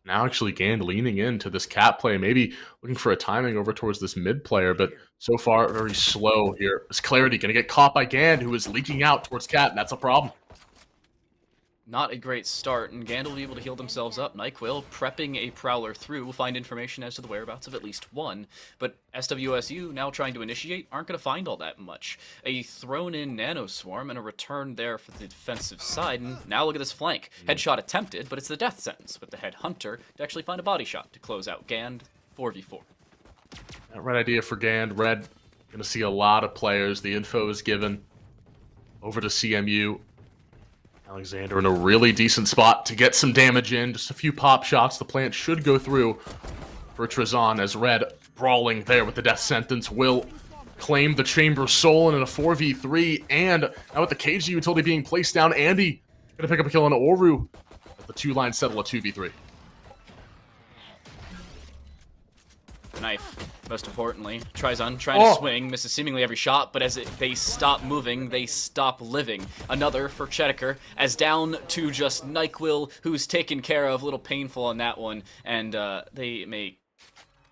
Now actually Gand leaning into this cat play, maybe looking for a timing over towards this mid player, but so far very slow here. Is Clarity going to get caught by Gand, who is leaking out towards cat, and that's a problem. Not a great start, and Gand will be able to heal themselves up. NyQuil prepping a Prowler through. We'll find information as to the whereabouts of at least one, but SWSU now trying to initiate aren't going to find all that much. A thrown-in Nano Swarm and a return there for the defensive side, and now look at this flank. Headshot attempted, but it's the death sentence with the Head Hunter to actually find a body shot to close out Gand 4v4. Right idea for Gand. Red going to see a lot of players. The info is given over to CMU. Alexander in a really decent spot to get some damage in. Just a few pop shots. The plant should go through for Trezon as Red, brawling there with the death sentence, will claim the Chamber Soul in a 4v3. And now with the KG utility being placed down, Andy going to pick up a kill on Oru. The 2-line settle a 2v3. The knife, most importantly. Trezon trying to swing, misses seemingly every shot, but as they stop moving, they stop living. Another for Chedeker, as down to just NyQuil, who's taken care of. A little painful on that one, and they may,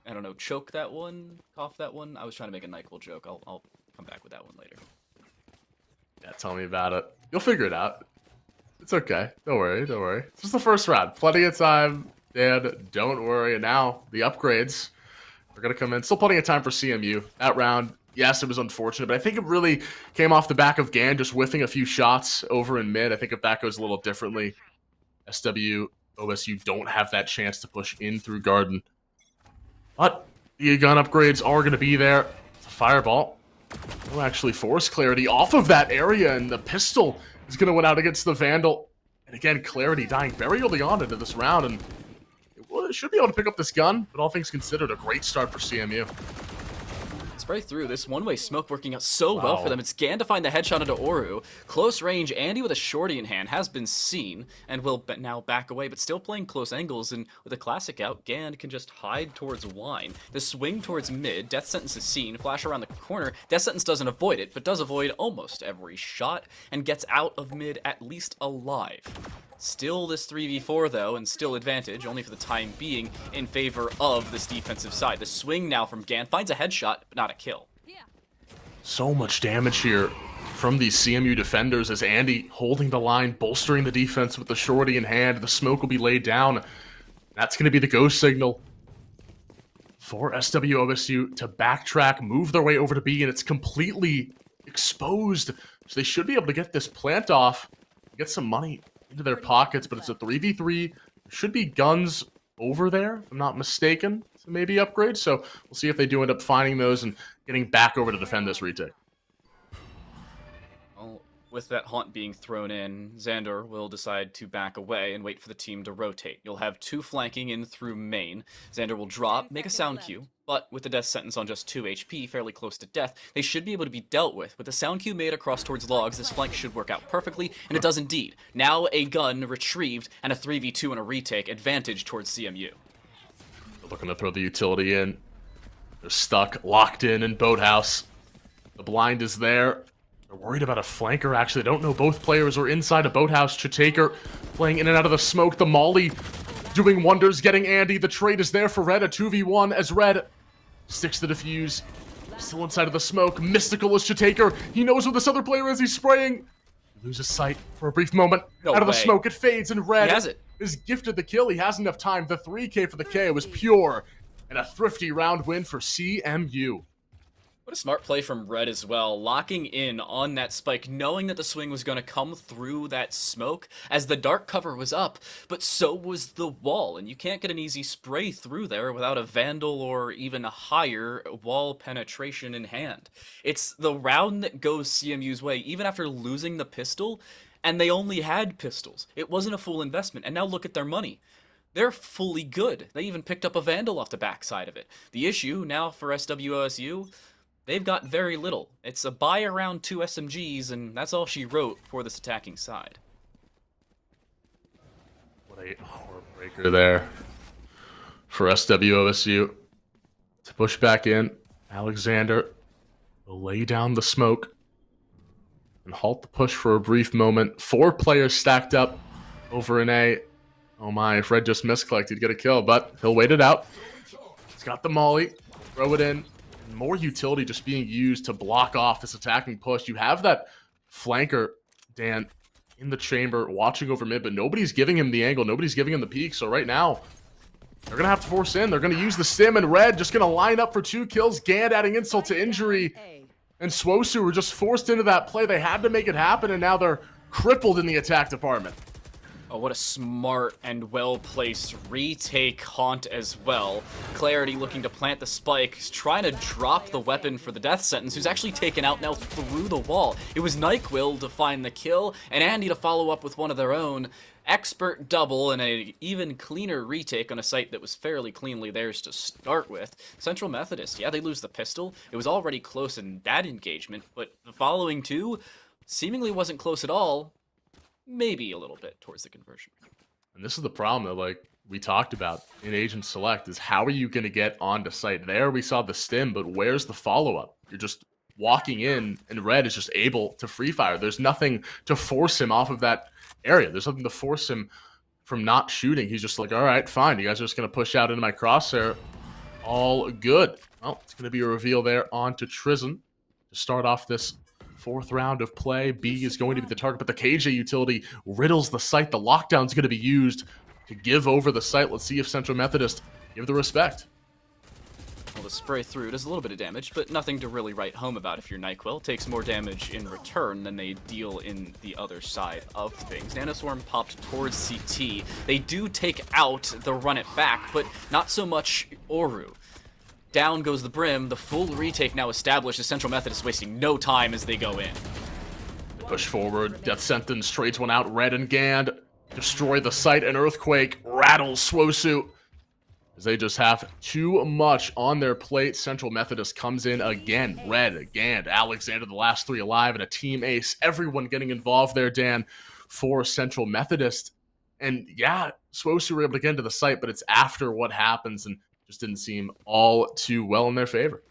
I don't know, choke that one, cough that one. I was trying to make a NyQuil joke. I'll come back with that one later. Yeah, tell me about it. You'll figure it out. It's okay. Don't worry, don't worry. It's just the first round. Plenty of time, Dad. Don't worry. And now the upgrades are going to come in. Still plenty of time for CMU. That round, yes, it was unfortunate, but I think it really came off the back of Gan just whiffing a few shots over in mid. I think if that goes a little differently, SW, OSU don't have that chance to push in through Garden. But the gun upgrades are going to be there. It's a fireball. Will actually force Clarity off of that area, and the pistol is going to win out against the Vandal. And again, Clarity dying very early on into this round, and it should be able to pick up this gun, but all things considered, a great start for CMU. It's spray through. This one-way smoke working out so well for Wow. them. It's Gan to find the headshot into Oru. Close range, Andy with a shorty in hand has been seen and will now back away, but still playing close angles. And with a classic out, Gan can just hide towards Wine. The swing towards mid, Death Sentence is seen, flash around the corner. Death Sentence doesn't avoid it, but does avoid almost every shot and gets out of mid at least alive. Still this 3v4 though, and still advantage, only for the time being, in favor of this defensive side. The swing now from Gan finds a headshot, but not a kill. So much damage here from these CMU defenders as Andy holding the line, bolstering the defense with the shorty in hand. The smoke will be laid down. That's going to be the go signal for SWOSU to backtrack, move their way over to B, and it's completely exposed. So they should be able to get this plant off, get some money into their pockets, but it's a 3v3. There should be guns over there, if I'm not mistaken, to maybe upgrade. So we'll see if they do end up finding those and getting back over to defend this retake. Well, with that haunt being thrown in, Xander will decide to back away and wait for the team to rotate. You'll have 2 flanking in through main. Xander will drop, make a sound cue, but with the death sentence on just 2 HP, fairly close to death, they should be able to be dealt with. With the sound cue made across towards logs, this flank should work out perfectly, and it does indeed. Now a gun retrieved and a 3v2 and a retake, advantage towards CMU. They're looking to throw the utility in. They're stuck, locked in Boathouse. The blind is there. They're worried about a flanker, actually. They don't know both players are inside a Boathouse. Chitaker playing in and out of the smoke. The Molly doing wonders, getting Andy. The trade is there for Red, a 2v1 as Red sticks the defuse. Still inside of the smoke. Mystical is Chitaker. He knows where this other player is. He's spraying. He loses sight for a brief moment. No out of the way. smoke, it fades, and Red He has it. is gifted the kill. He has enough time. The 3K for the K was pure. And a thrifty round win for CMU. What a smart play from Red as well, locking in on that spike, knowing that the swing was going to come through that smoke as the dark cover was up, but so was the wall, and you can't get an easy spray through there without a Vandal or even a higher wall penetration in hand. It's the round that goes CMU's way, even after losing the pistol, and they only had pistols. It wasn't a full investment, and now look at their money. They're fully good. They even picked up a Vandal off the backside of it. The issue now for SWOSU, they've got very little. It's a buy around 2 SMGs, and that's all she wrote for this attacking side. What a heartbreaker there for SWOSU. To push back in, Alexander will lay down the smoke and halt the push for a brief moment. 4 players stacked up over an A. Oh my, if Red just misclicked, he'd get a kill, but he'll wait it out. He's got the molly, throw it in. More utility just being used to block off this attacking push. You have that flanker, Dan, in the chamber, watching over mid, but nobody's giving him the angle. Nobody's giving him the peak. So right now, they're going to have to force in. They're going to use the stim, and Red just going to line up for 2 kills. Gand adding insult to injury. And SWOSU were just forced into that play. They had to make it happen, and now they're crippled in the attack department. Oh, what a smart and well-placed retake haunt as well. Clarity looking to plant the spike. He's trying to drop the weapon for the death sentence, who's actually taken out now through the wall. It was NyQuil to find the kill, and Andy to follow up with one of their own. Expert double and a even cleaner retake on a site that was fairly cleanly theirs to start with. Central Methodist, yeah, they lose the pistol. It was already close in that engagement, but the following 2 seemingly wasn't close at all. Maybe a little bit towards the conversion. And this is the problem that, like, we talked about in Agent Select, is how are you going to get onto site? There we saw the stim, but where's the follow-up? You're just walking in, and Red is just able to free fire. There's nothing to force him off of that area. There's nothing to force him from not shooting. He's just like, all right, fine. You guys are just going to push out into my crosshair. All good. Well, it's going to be a reveal there onto Trizon to start off this 4th round of play. B is going to be the target, but the KJ utility riddles the site. The lockdown's going to be used to give over the site. Let's see if Central Methodist give the respect. Well, the spray through does a little bit of damage, but nothing to really write home about if you're NyQuil. Takes more damage in return than they deal in the other side of things. Nanoswarm popped towards CT. They do take out the run it back, but not so much Oru. Down goes the Brim. The full retake now established. The Central Methodist wasting no time as they go in. Push forward. Death Sentence trades one out. Red and Gand destroy the site. An earthquake rattles SWOSU. as they just have too much on their plate. Central Methodist comes in again. Red again. Alexander, the last 3 alive, and a team ace. Everyone getting involved there, Dan, for Central Methodist. And yeah, Swosu were able to get into the site, but it's after what happens and just didn't seem all too well in their favor.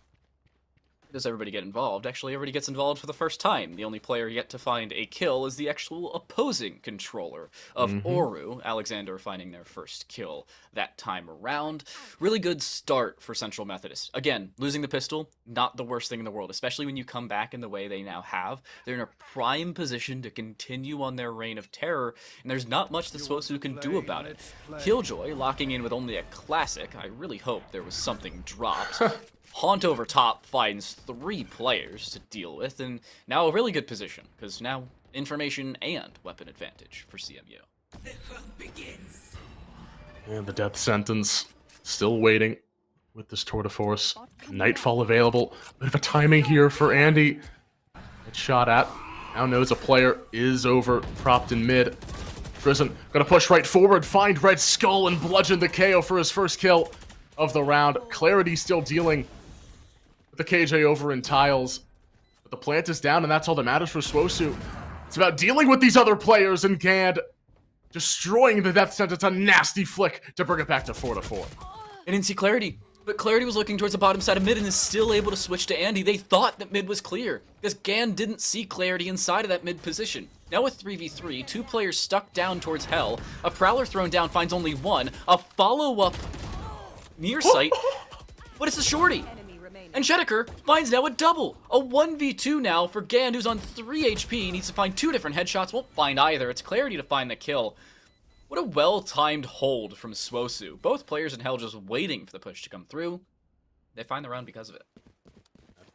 Does everybody get involved? Actually, everybody gets involved for the first time. The only player yet to find a kill is the actual opposing controller of Oru. Alexander finding their first kill that time around. Really good start for Central Methodist. Again, losing the pistol, not the worst thing in the world, especially when you come back in the way they now have. They're in a prime position to continue on their reign of terror, and there's not much that Swosu can do about it. Killjoy locking in with only a classic. I really hope there was something dropped. Haunt over top finds 3 players to deal with, and now a really good position, because now information and weapon advantage for CMU. And the death sentence still waiting with this tour de force. Nightfall available. Bit of a timing here for Andy. It's shot at. Now knows a player is over, propped in mid. Tristan gonna push right forward, find Red Skull, and bludgeon the KO for his first kill of the round. Clarity still dealing the KJ over in tiles. But the plant is down, and that's all that matters for Swosu. It's about dealing with these other players, and Gand destroying the death sentence. A nasty flick to bring it back to 4-4. I didn't see Clarity, but Clarity was looking towards the bottom side of mid and is still able to switch to Andy. They thought that mid was clear, because Gand didn't see Clarity inside of that mid position. Now with 3v3, 2 players stuck down towards Hell. A Prowler thrown down finds only 1. A follow-up near sight, but it's a shorty. And Shedeker finds now a double. A 1v2 now for Gand, who's on 3 HP. He needs to find 2 different headshots. Won't find either. It's Clarity to find the kill. What a well-timed hold from Swosu. Both players in Hell just waiting for the push to come through. They find the round because of it.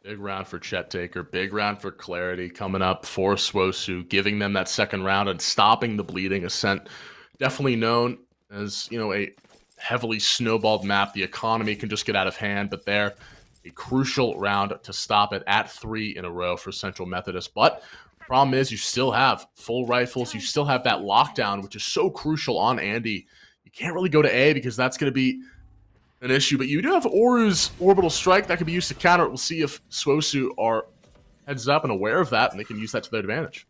Big round for Chet Taker. Big round for Clarity coming up for Swosu, giving them that second round and stopping the bleeding. Ascent, definitely known as, you know, a heavily snowballed map. The economy can just get out of hand, but there, a crucial round to stop it at 3 in a row for Central Methodist. But problem is, you still have full rifles. You still have that lockdown, which is so crucial on Andy. You can't really go to A because that's going to be an issue. But you do have Oru's Orbital Strike that can be used to counter it. We'll see if Swosu are heads up and aware of that, and they can use that to their advantage.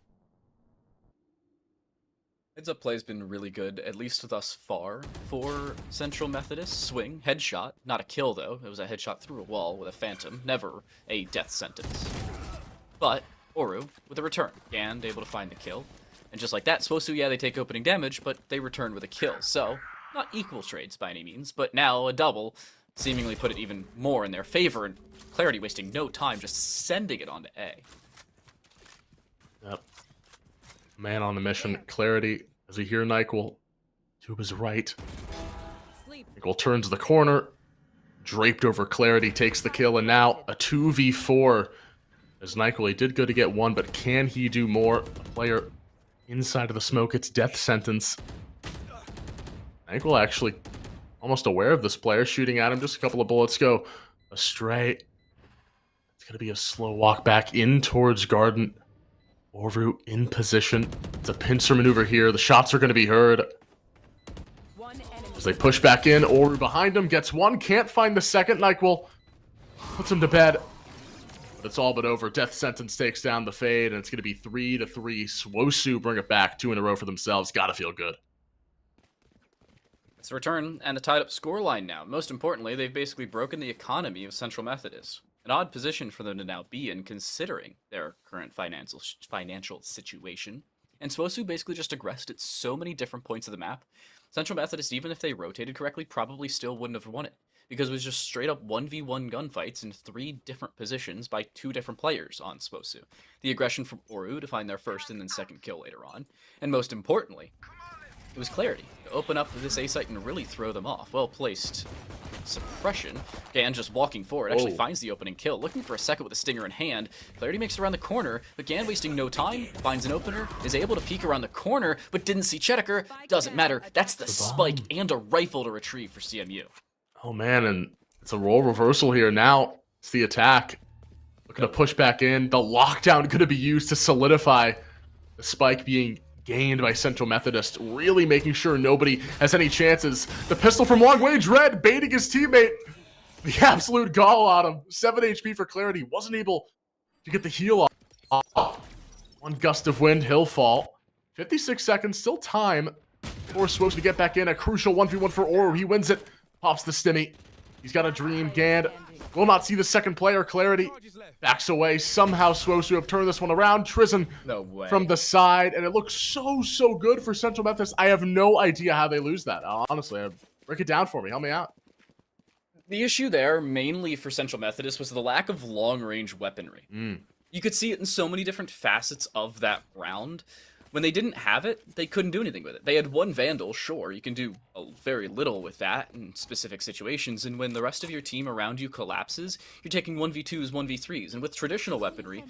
Heads up play has been really good, at least thus far, for Central Methodist. Swing, headshot, not a kill though. It was a headshot through a wall with a phantom, never a death sentence. But Oru with a return, Gand able to find the kill. And just like that, Swosu, yeah, they take opening damage, but they return with a kill. So, not equal trades by any means, but now a double seemingly put it even more in their favor, and Clarity wasting no time, just sending it on to A. Yep. Man on the mission. Clarity, as we hear Nyquil to his right. Nyquil turns the corner. Draped over Clarity, takes the kill, and now a 2v4. As Nyquil, he did good to get 1, but can he do more? A player inside of the smoke, it's death sentence. Nyquil actually almost aware of this player, shooting at him. Just a couple of bullets go astray. It's going to be a slow walk back in towards Garden. Oru in position. It's a pincer maneuver here. The shots are going to be heard. As they push back in, Oru behind him gets 1, can't find the second. Nyquil puts him to bed. But it's all but over. Death sentence takes down the fade, and it's going to be 3-3. Swosu bring it back 2 in a row for themselves. Gotta feel good. It's a return and a tied-up scoreline now. Most importantly, they've basically broken the economy of Central Methodist. An odd position for them to now be in, considering their current financial situation. And Swosu basically just aggressed at so many different points of the map. Central Methodist, even if they rotated correctly, probably still wouldn't have won it, because it was just straight up 1v1 gunfights in 3 different positions by 2 different players on Swosu. The aggression from Oru to find their first and then second kill later on. And most importantly, it was Clarity to open up this A site and really throw them off. Well placed suppression. Gand just walking forward actually finds the opening kill, looking for a second with a stinger in hand. Clarity makes it around the corner, but Gand wasting no time, finds an opener, is able to peek around the corner, but didn't see Chedeker. Doesn't matter. That's the spike and a rifle to retrieve for CMU. Oh man, and it's a role reversal here. Now it's the attack. Looking to push back in. The lockdown going to be used to solidify the spike being gained by Central Methodist, really making sure nobody has any chances. The pistol from long range, Red baiting his teammate. The absolute gall on him. 7 HP for Clarity. Wasn't able to get the heal off. One gust of wind, he'll fall. 56 seconds, still time for Swosu to get back in. A crucial 1v1 for Oru. He wins it. Pops the stimmy. He's got a dream. Gand will not see the second player. Clarity backs away. Somehow Swosu have turned this one around. Trizin from the side. And it looks so good for Central Memphis. I have no idea how they lose that. Honestly, break it down for me. Help me out. The issue there, mainly for Central Methodist, was the lack of long-range weaponry. You could see it in so many different facets of that round. When they didn't have it, they couldn't do anything with it. They had one Vandal, sure, you can do very little with that in specific situations, and when the rest of your team around you collapses, you're taking 1v2s, 1v3s, and with traditional weaponry,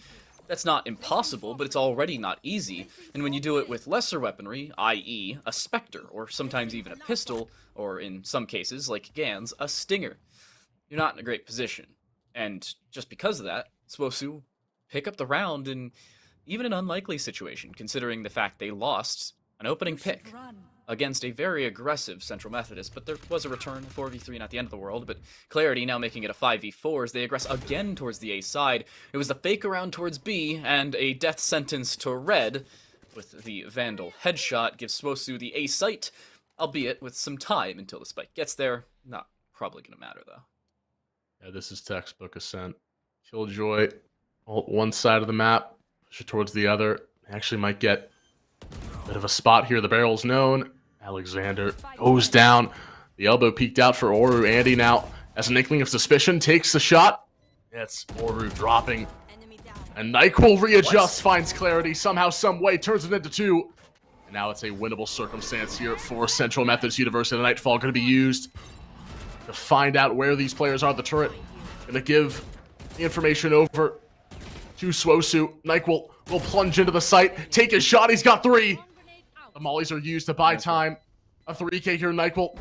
that's not impossible, but it's already not easy, and when you do it with lesser weaponry, i.e. a Spectre, or sometimes even a pistol, or in some cases, like Gans, a Stinger, you're not in a great position. And just because of that, Swosu pick up the round in even an unlikely situation, considering the fact they lost an opening pick against a very aggressive Central Methodist, but there was a return, 4v3, not the end of the world, but Clarity now making it a 5v4 as they aggress again towards the A side. It was the fake around towards B, and a death sentence to Red, with the Vandal headshot, gives Swosu the A site, albeit with some time until the spike gets there. Not probably going to matter, though. Yeah, this is textbook Ascent. Killjoy, one side of the map, push it towards the other. Actually might get a bit of a spot here. The barrel's known. Alexander goes down. The elbow peeked out for Oru. Andy now, as an inkling of suspicion, takes the shot. It's Oru dropping. And NECC readjusts, finds Clarity, somehow, some way, turns it into 2. And now it's a winnable circumstance here for Central Methodist University. The Nightfall going to be used to find out where these players are. The turret going to give the information over to Swosu. NECC will plunge into the site, take his shot. He's got 3. The mollies are used to buy time. A 3K here. NECC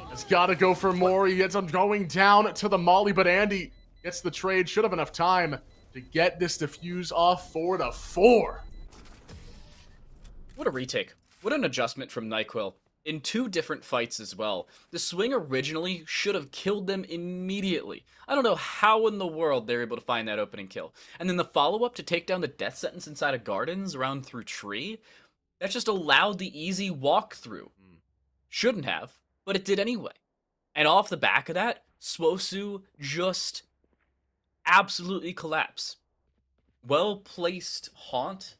has got to go for more. He ends up going down to the molly, but Andy gets the trade. Should have enough time to get this defuse off 4-4. What a retake. What an adjustment from NECC. In 2 different fights as well. The swing originally should have killed them immediately. I don't know how in the world they're able to find that opening kill. And then the follow-up to take down the death sentence inside of Gardens around through Tree, that just allowed the easy walkthrough. Shouldn't have, but it did anyway. And off the back of that, Swosu just absolutely collapse. Well-placed haunt.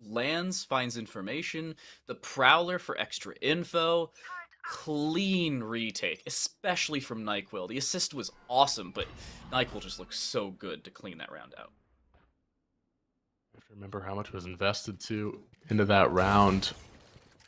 Lands, finds information, the Prowler for extra info, clean retake, especially from NECC. The assist was awesome, but NECC just looks so good to clean that round out. I have to remember how much was invested into that round.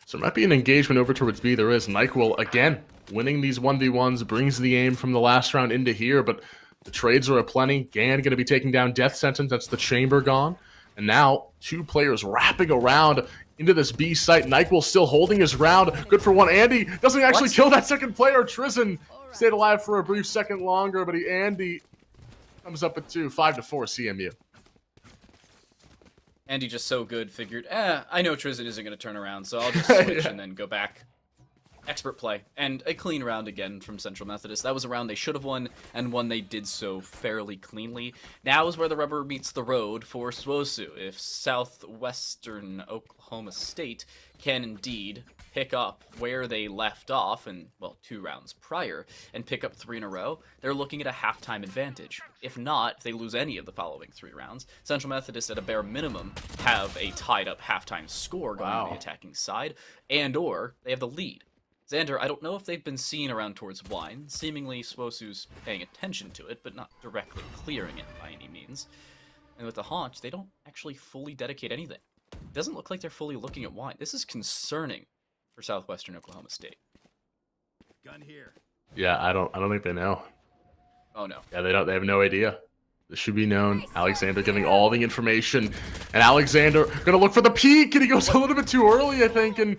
So there might be an engagement over towards B. There is. NECC, again, winning these 1v1s, brings the aim from the last round into here, but the trades are aplenty. Gan going to be taking down Death Sentence. That's the Chamber gone. And now, 2 players wrapping around into this B site. NECC still holding his round. Good for 1. Andy doesn't actually kill that second player. Trizin stayed alive for a brief second longer, but Andy comes up at 2. 5-4 CMU. Andy just so good, figured, I know Trizin isn't going to turn around, so I'll just switch and then go back. Expert play, and a clean round again from Central Methodist. That was a round they should have won, and one they did so fairly cleanly. Now is where the rubber meets the road for Swosu. If Southwestern Oklahoma State can indeed pick up where they left off, and, well, 2 rounds prior, and pick up 3 in a row, they're looking at a halftime advantage. If not, if they lose any of the following 3 rounds, Central Methodist at a bare minimum have a tied-up halftime score going on the attacking side, and or they have the lead. Xander, I don't know if they've been seen around towards Wine. Seemingly, Swosu's paying attention to it, but not directly clearing it by any means. And with the Haunch, they don't actually fully dedicate anything. It doesn't look like they're fully looking at Wine. This is concerning for Southwestern Oklahoma State. Gun here. Yeah, I don't think they know. Oh no. Yeah, they have no idea. This should be known. Alexander giving all the information. And Alexander gonna look for the peak, and he goes a little bit too early, I think, and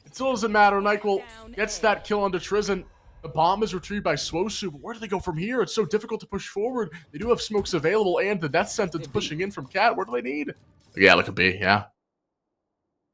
it still doesn't matter. NECC gets that kill onto Trizin. The bomb is retrieved by Swosu, but where do they go from here? It's so difficult to push forward. They do have smokes available, and the death sentence pushing in from Cat. Where do they need? Yeah, look at B, yeah.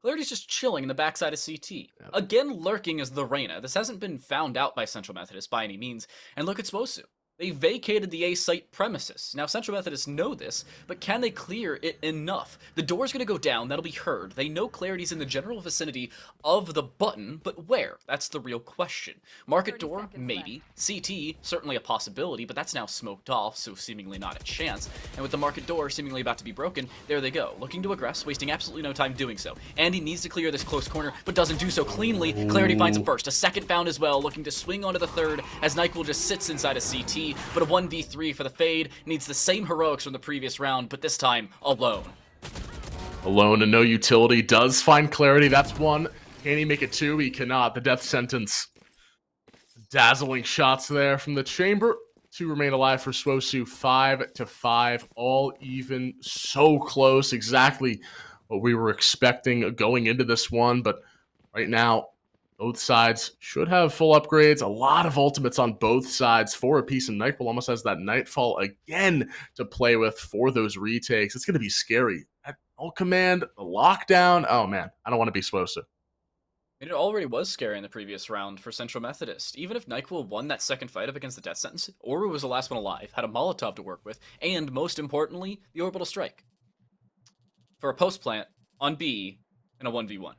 Clarity's just chilling in the backside of CT. Again, lurking as the Reyna. This hasn't been found out by Central Methodist by any means. And look at Swosu. They vacated the A site premises. Now, Central Methodists know this, but can they clear it enough? The door's going to go down, that'll be heard. They know Clarity's in the general vicinity of the button, but where? That's the real question. Market door, maybe. CT, certainly a possibility, but that's now smoked off, so seemingly not a chance. And with the market door seemingly about to be broken, there they go. Looking to aggress, wasting absolutely no time doing so. Andy needs to clear this close corner, but doesn't do so cleanly. Clarity finds him first. A second found as well, looking to swing onto the third, as NECC just sits inside of CT. But a 1v3 for the Fade needs the same heroics from the previous round, but this time alone. Alone and no utility does find Clarity. That's one. Can he make it two? He cannot. The death sentence. Dazzling shots there from the chamber. Two remain alive for Swosu. 5-5. All even. So close. Exactly what we were expecting going into this one. But right now, both sides should have full upgrades. A lot of ultimates on both sides. 4 apiece, and Nightfall almost has that Nightfall again to play with for those retakes. It's going to be scary. At all command, the lockdown. Oh, man. I don't want to be Swosu. It already was scary in the previous round for Central Methodist. Even if NyQuil won that second fight up against the Death Sentence, Oru was the last one alive, had a Molotov to work with, and most importantly, the Orbital Strike. For a post plant on B in a 1v1.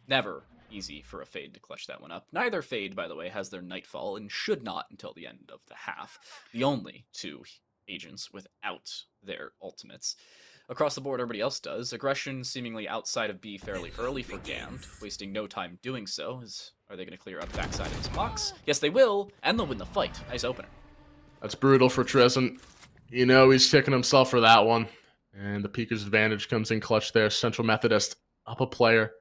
Never easy for a Fade to clutch that one up. Neither Fade, by the way, has their Nightfall and should not until the end of the half. The only two agents without their ultimates. Across the board, everybody else does. Aggression seemingly outside of B fairly early for Damned, wasting no time doing so. Are they going to clear out the backside of his box? Yes, they will, and they'll win the fight. Nice opener. That's brutal for Tristan. You know he's kicking himself for that one. And the Peaker's advantage comes in clutch there. Central Methodist up a player.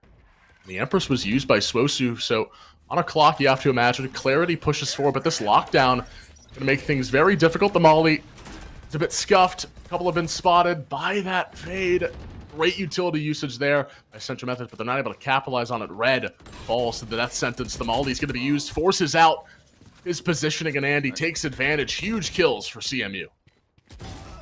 The Empress was used by Swosu, so on a clock, you have to imagine Clarity pushes forward, but this lockdown is going to make things very difficult. The Molly is a bit scuffed. A couple have been spotted by that Fade. Great utility usage there by Central Methodist, but they're not able to capitalize on it. Red falls to the death sentence. The Molly is going to be used, forces out his positioning, and Andy takes advantage. Huge kills for CMU.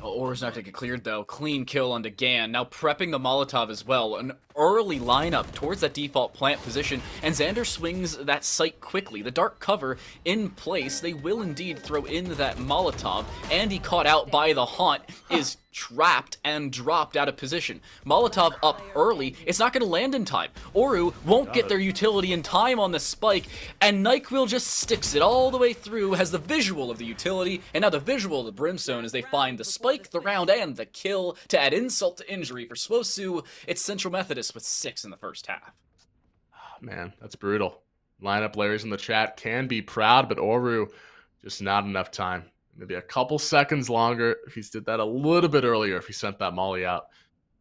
Oru's not going to get cleared, though. Clean kill onto Gan. Now prepping the Molotov as well. An early lineup towards that default plant position, and Xander swings that site quickly. The dark cover in place. They will indeed throw in that Molotov. Andy caught out by the Haunt is trapped and dropped out of position. Molotov up early. It's not going to land in time. Oru won't get their utility in time on the spike, and NyQuil just sticks it all the way through, has the visual of the utility, and now the visual of the Brimstone as they find the spike, the round, and the kill to add insult to injury for Swosu. It's Central Methodist with 6 in the first half. Oh, man, that's brutal. Lineup players in the chat can be proud, but Oru, just not enough time. Maybe a couple seconds longer. If he's did that a little bit earlier, if he sent that Molly out,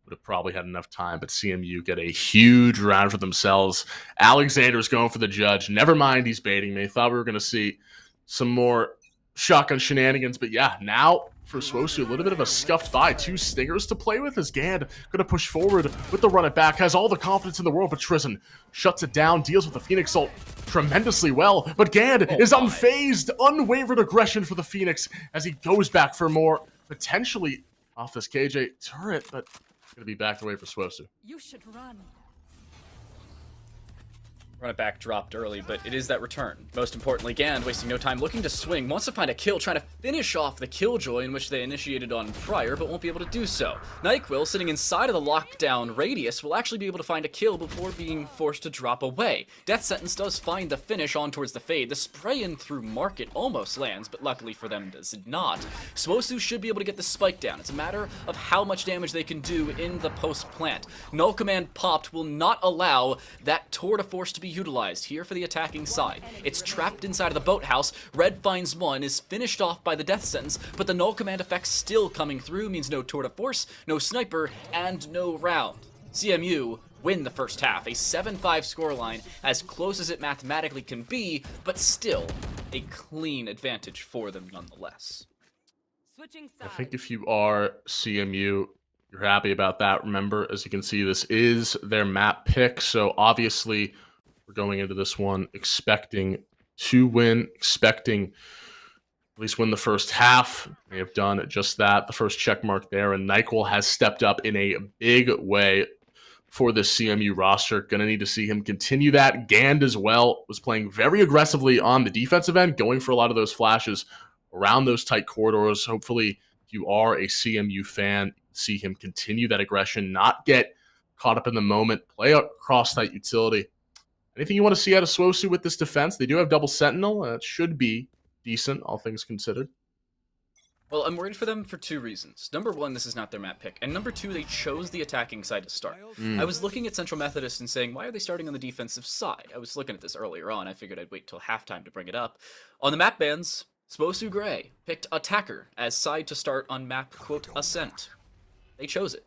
would have probably had enough time. But CMU get a huge round for themselves. Alexander's going for the judge. Never mind, he's baiting me. Thought we were going to see some more shotgun shenanigans. But yeah, now for Swosu, a little bit of a scuffed by. 2 stingers to play with as Gand going to push forward with the run it back. Has all the confidence in the world, but Tristan shuts it down, deals with the Phoenix ult tremendously well. But Gand is unfazed, unwavered aggression for the Phoenix as he goes back for more, potentially off this KJ turret, but going to be backed away for Swosu. You should run. Run it back dropped early, but it is that return. Most importantly, Gand, wasting no time, looking to swing, wants to find a kill, trying to finish off the Killjoy in which they initiated on prior, but won't be able to do so. NyQuil, sitting inside of the lockdown radius, will actually be able to find a kill before being forced to drop away. Death Sentence does find the finish on towards the Fade. The spray in through Market almost lands, but luckily for them does not. Swosu should be able to get the spike down. It's a matter of how much damage they can do in the post plant. Null Command popped will not allow that tour de force to be utilized here for the attacking side. It's trapped inside of the boathouse. Red finds one, is finished off by the death sentence, but the null command effect still coming through means no tour de force, no sniper, and no round. CMU win the first half, a 7-5 scoreline, as close as it mathematically can be, but still a clean advantage for them nonetheless. Switching I sides. think if you are CMU, you're happy about that. Remember, as you can see, this is their map pick, so obviously we're going into this one expecting to win, expecting at least win the first half. They have done just that, the first check mark there, and NyQuil has stepped up in a big way. for this CMU roster. Going to need to see him continue that. Gand as well was playing very aggressively on the defensive end, going for a lot of those flashes around those tight corridors. Hopefully, if you are a CMU fan, see him continue that aggression, not get caught up in the moment, play across that utility. Anything you want to see out of Swosu with this defense? They do have double sentinel. It should be decent, all things considered. Well, I'm worried for them for two reasons. Number one, this is not their map pick. And number two, they chose the attacking side to start. I was looking at Central Methodist and saying, why are they starting on the defensive side? I was looking at this earlier on. I figured I'd wait till halftime to bring it up. On the map bans, Swosu Gray picked attacker as side to start on map, quote, Ascent. They chose it.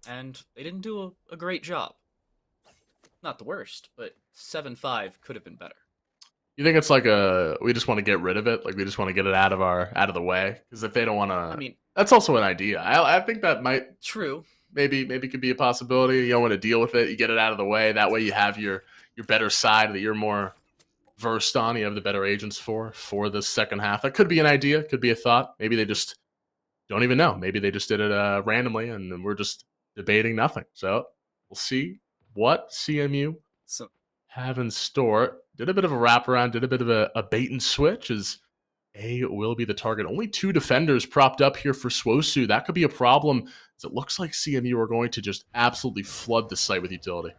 And they didn't do a great job. Not the worst, but 7-5 could have been better. You think it's like we just want to get rid of it? Like we just want to get it out of the way? Because if they don't want to, I mean, that's also an idea. I think that might true. maybe could be a possibility. You don't want to deal with it. You get it out of the way. That way you have your better side that you're more versed on. You have the better agents for the second half. That could be an idea. Could be a thought. Maybe they just don't even know. Maybe they just did it randomly, and we're just debating nothing. So we'll see what CMU have in store. Did a bit of a wraparound, did a bit of a bait and switch as A will be the target. Only 2 defenders propped up here for Swosu. That could be a problem as it looks like CMU are going to just absolutely flood the site with utility.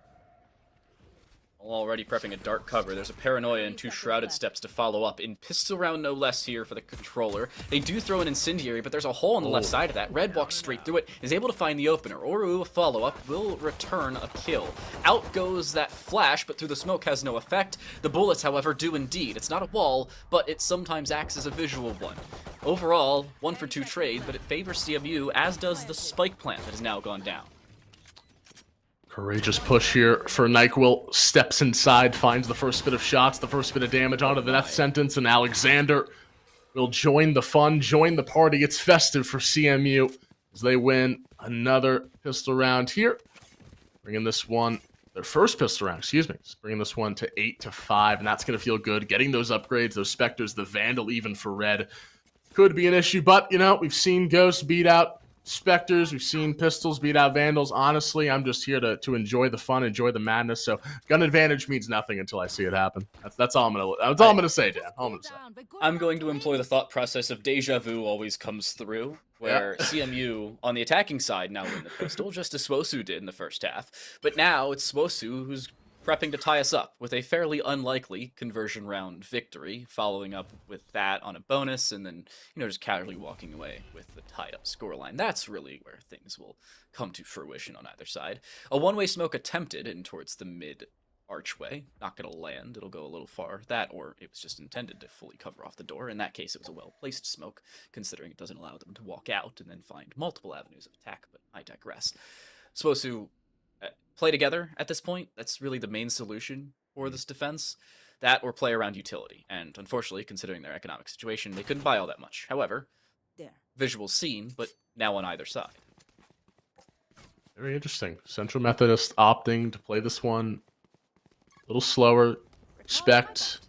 Already prepping a dark cover. There's a Paranoia and 2 Shrouded Steps to follow up. In pistol round, no less here for the controller. They do throw an Incendiary, but there's a hole on the left side of that. Red walks straight through it, is able to find the opener. Oru, a follow-up, will return a kill. Out goes that flash, but through the smoke has no effect. The bullets, however, do indeed. It's not a wall, but it sometimes acts as a visual one. Overall, 1 for 2 trade, but it favors CMU, as does the spike plant that has now gone down. Courageous push here for NyQuil. Steps inside, finds the first bit of shots, the first bit of damage onto the death sentence, and Alexander will join the fun, join the party. It's festive for CMU as they win another pistol round here. Bringing this one, their first pistol round, bringing this one to 8-5, and that's going to feel good. Getting those upgrades, those Spectres, the Vandal even for red could be an issue, but, we've seen Ghosts beat out Spectres, we've seen Pistols beat out Vandals. Honestly, I'm just here to enjoy the fun, enjoy the madness. So gun advantage means nothing until I see it happen. That's all I'm gonna say, Dan. I'm going to employ the thought process of deja vu always comes through, where CMU on the attacking side now win the pistol, just as Swosu did in the first half. But now it's Swosu who's prepping to tie us up with a fairly unlikely conversion round victory, following up with that on a bonus, and then, just casually walking away with the tied-up scoreline. That's really where things will come to fruition on either side. A one-way smoke attempted in towards the mid-archway. Not going to land. It'll go a little far. That, or it was just intended to fully cover off the door. In that case, it was a well-placed smoke, considering it doesn't allow them to walk out and then find multiple avenues of attack, but I digress. Swosu play together at this point. That's really the main solution for this defense. That or play around utility. And unfortunately, considering their economic situation, they couldn't buy all that much. However, visuals seen, but now on either side. Very interesting. Central Methodist opting to play this one a little slower. Respect.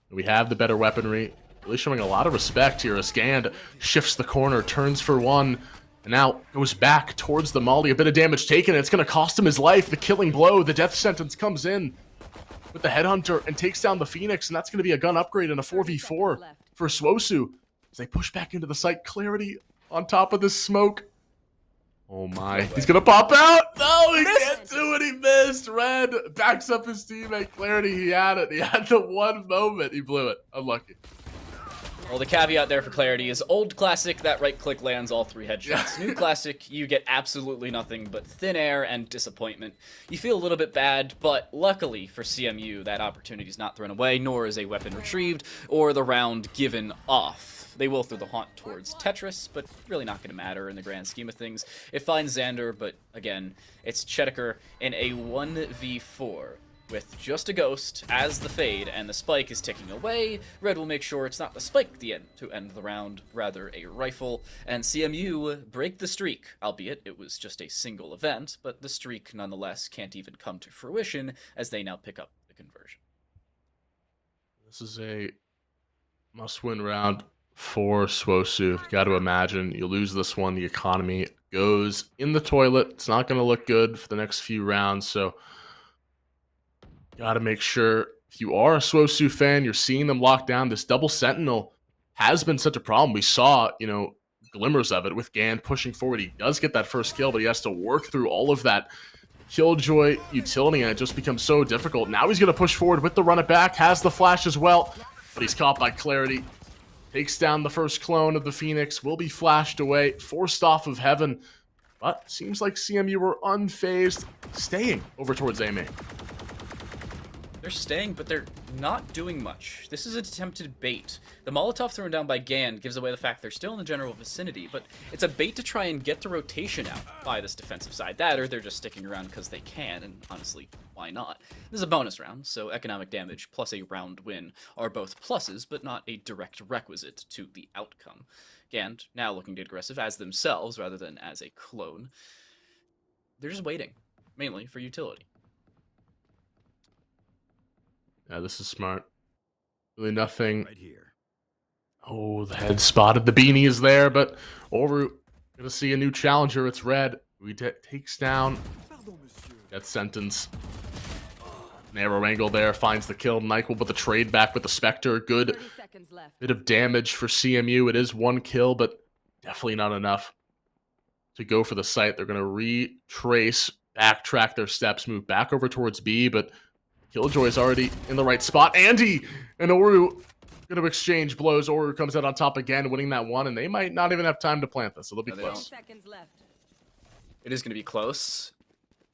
We have the better weaponry. Really showing a lot of respect here. Ascand shifts the corner, turns for one, and now goes back towards the Molly. A bit of damage taken. It's going to cost him his life. The killing blow. The death sentence comes in with the Headhunter and takes down the Phoenix. And that's going to be a gun upgrade and a 4v4 for Swosu as they push back into the site. Clarity on top of this smoke. Oh my. He's going to pop out. No, he can't do it. He missed. Red backs up his teammate. Clarity, he had it. He had the one moment. He blew it. Unlucky. Well, the caveat there for Clarity is old classic, that right click lands all 3 headshots. New classic, you get absolutely nothing but thin air and disappointment. You feel a little bit bad, but luckily for CMU, that opportunity is not thrown away, nor is a weapon retrieved, or the round given off. They will throw the haunt towards Tetris, but really not going to matter in the grand scheme of things. It finds Xander, but again, it's Chedeker in a 1v4. With just a ghost as the fade, and the spike is ticking away. Red will make sure it's not the spike to end the round, rather a rifle. And CMU break the streak, albeit it was just a single event, but the streak nonetheless can't even come to fruition as they now pick up the conversion. This is a must-win round for Swosu. Got to imagine you lose this one, the economy goes in the toilet. It's not going to look good for the next few rounds. So, got to make sure if you are a Swosu fan, you're seeing them lock down. This double sentinel has been such a problem. We saw, glimmers of it with Gand pushing forward. He does get that first kill, but he has to work through all of that Killjoy utility, and it just becomes so difficult. Now he's going to push forward with the run it back, has the flash as well, but he's caught by Clarity. Takes down the first clone of the Phoenix, will be flashed away, forced off of heaven, but seems like CMU were unfazed, staying over towards A main. They're staying, but they're not doing much. This is an attempted bait. The Molotov thrown down by Gand gives away the fact they're still in the general vicinity, but it's a bait to try and get the rotation out by this defensive side. That, or they're just sticking around because they can, and honestly, why not? This is a bonus round, so economic damage plus a round win are both pluses, but not a direct requisite to the outcome. Gand, now looking to get aggressive as themselves rather than as a clone. They're just waiting, mainly for utility. Yeah, this is smart. Really nothing. Right here. Oh, the head spotted. The beanie is there, but Oru gonna see a new challenger. It's Red. Who takes down that sentence. Narrow angle there, finds the kill. Nyquil with the trade back with the Spectre. Good 30 seconds left. bit of damage for CMU. It is one kill, but definitely not enough to go for the site. They're gonna retrace, backtrack their steps, move back over towards B, but Killjoy's already in the right spot. Andy and Oru going to exchange blows. Oru comes out on top again, winning that one, and they might not even have time to plant this, so they'll be No, they close. 10 seconds left. It is going to be close.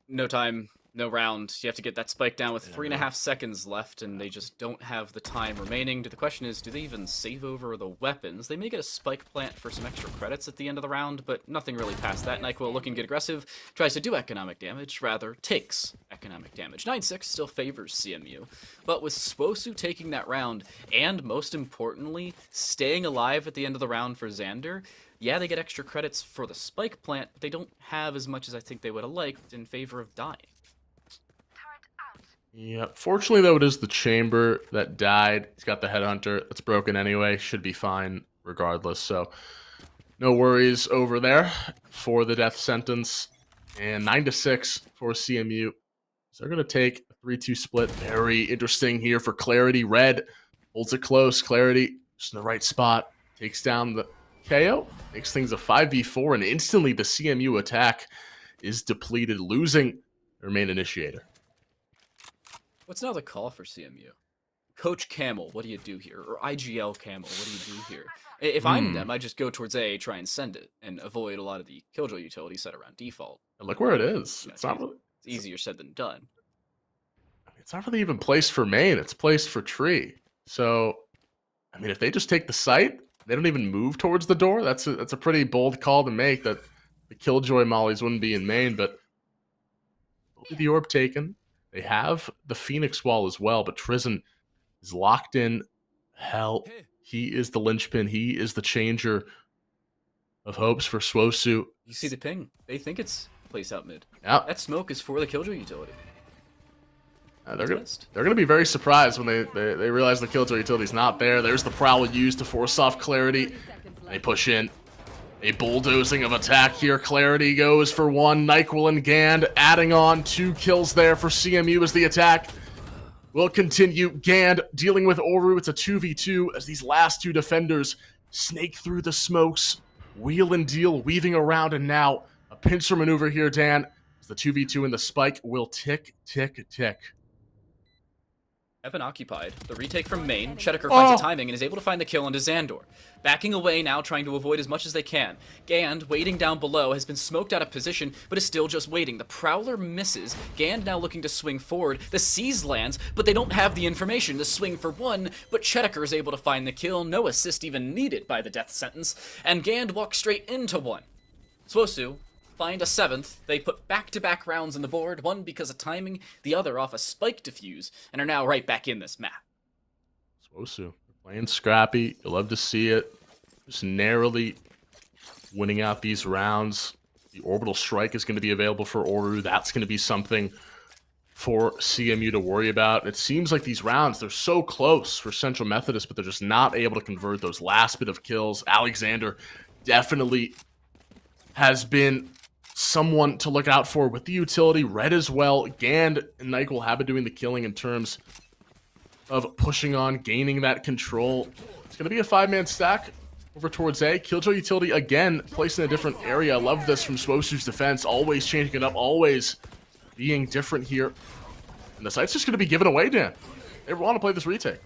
No time, no round. You have to get that spike down with 3.5 seconds left, and they just don't have the time remaining. The question is, do they even save over the weapons? They may get a spike plant for some extra credits at the end of the round, but nothing really past that. Nyquil looking to get aggressive, tries to do economic damage, rather takes economic damage. 9-6 still favors CMU, but with Swosu taking that round, and most importantly, staying alive at the end of the round for Xander, yeah, they get extra credits for the spike plant, but they don't have as much as I think they would have liked in favor of dying. Yeah, fortunately, though, it is the chamber that died. He's got the headhunter. It's broken anyway. Should be fine regardless. So, no worries over there for the death sentence. And 9-6 for CMU. So they're going to take a 3-2 split. Very interesting here for Clarity. Red holds it close. Clarity just in the right spot. Takes down the KO. Makes things a 5v4. And instantly the CMU attack is depleted, losing their main initiator. What's now the call for CMU? Coach Camel, what do you do here? Or IGL Camel, what do you do here? If I'm them, I just go towards A, try and send it, and avoid a lot of the Killjoy utility set around default. And look where it is. Yeah, It's not really, it's easier said than done. it's not really even placed for main. It's placed for tree. So, I mean, if they just take the site, they don't even move towards the door. That's a pretty bold call to make. That the Killjoy mollies wouldn't be in main, but the orb taken. They have the Phoenix wall as well, but Trizin is locked in. Hell, he is the linchpin. He is the changer of hopes for Swosu. You see the ping? They think it's placed out mid. Yeah, That smoke is for the Killjoy utility. they're gonna be very surprised when they realize the Killjoy utility's not there. There's the prowl used to force off Clarity. 30 seconds left. They push in. A bulldozing of attack here. Clarity goes for one. Nyquil and Gand adding on 2 kills there for CMU as the attack will continue. Gand dealing with Oru. It's a 2v2 as these last 2 defenders snake through the smokes. Wheel and deal, weaving around, and now a pincer maneuver here, Dan. As the 2v2 and the spike will tick, tick, tick. Evan occupied. The retake from main. Chedeker finds a timing and is able to find the kill onto Xandor. Backing away now, trying to avoid as much as they can. Gand, waiting down below, has been smoked out of position, but is still just waiting. The Prowler misses. Gand now looking to swing forward. The Seize lands, but they don't have the information to swing for one, but Chedeker is able to find the kill. No assist even needed by the death sentence, and Gand walks straight into one. Swosu find a 7th. They put back-to-back rounds on the board, one because of timing, the other off a spike defuse, and are now right back in this map. Swosu playing scrappy. You'll love to see it. Just narrowly winning out these rounds. The orbital strike is going to be available for Oru. That's going to be something for CMU to worry about. It seems like these rounds, they're so close for Central Methodist, but they're just not able to convert those last bit of kills. Alexander definitely has been someone to look out for with the utility. Red as well. Gand and Nike will have been doing the killing in terms of pushing on, gaining that control. It's going to be a 5-man stack over towards A. Killjoy utility again, placed in a different area. I love this from Swosu's defense. Always changing it up, always being different here. And the site's just going to be given away, Dan. They want to play this retake.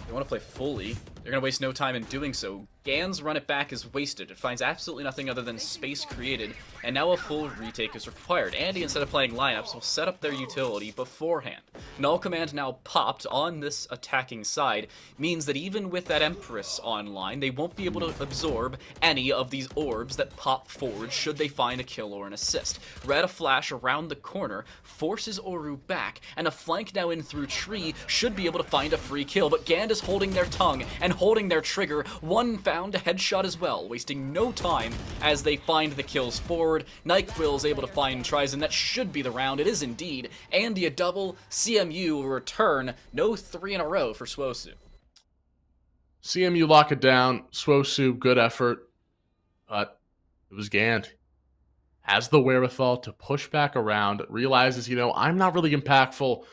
They want to play fully. They're going to waste no time in doing so. Gan's run it back is wasted. It finds absolutely nothing other than space created, and now a full retake is required. Andy, instead of playing lineups, will set up their utility beforehand. Null command now popped on this attacking side means that even with that Empress online, they won't be able to absorb any of these orbs that pop forward should they find a kill or an assist. Red, a flash around the corner, forces Oru back, and a flank now in through tree should be able to find a free kill, but Gand is holding their tongue and holding their trigger. One found a headshot as well, wasting no time as they find the kills forward. NyQuil is able to find Trizon. That should be the round. It is indeed. Andy a double. CMU will return. No 3 in a row for Swosu. CMU lock it down. Swosu, good effort. But it was Gand. Has the wherewithal to push back around. Realizes, you know, I'm not really impactful.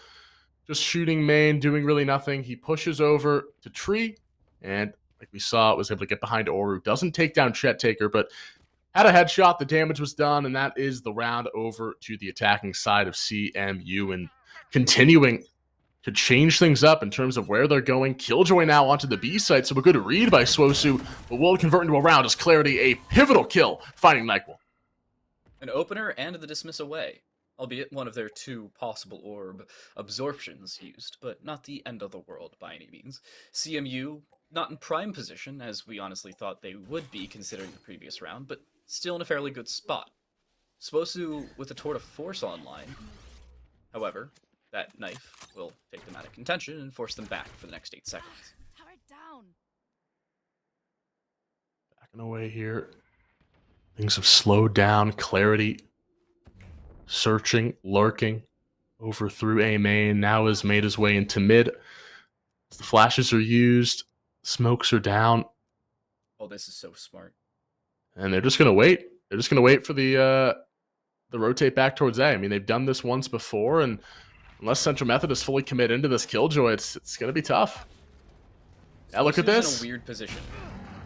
Just shooting main, doing really nothing. He pushes over to tree. And like we saw, was able to get behind Oru. Doesn't take down Chet Taker, but had a headshot. The damage was done, and that is the round over to the attacking side of CMU. And continuing to change things up in terms of where they're going. Killjoy now onto the B side, so a good read by Swosu, but will convert into a round as Clarity, a pivotal kill, finding NyQuil. An opener and the dismiss away, albeit one of their 2 possible orb absorptions used, but not the end of the world by any means. CMU not in prime position, as we honestly thought they would be considering the previous round, but still in a fairly good spot. Swosu with a Tour de Force online. However, that knife will take them out of contention and force them back for the next 8 seconds. Power down. Backing away here. Things have slowed down. Clarity searching, lurking over through A main. Now has made his way into mid. The flashes are used. Smokes are down. Oh, this is so smart. And they're just going to wait. They're just going to wait for the rotate back towards A. I mean, they've done this once before, and unless Central Methodist fully commit into this Killjoy, it's going to be tough. Yeah, look at this. In a weird position.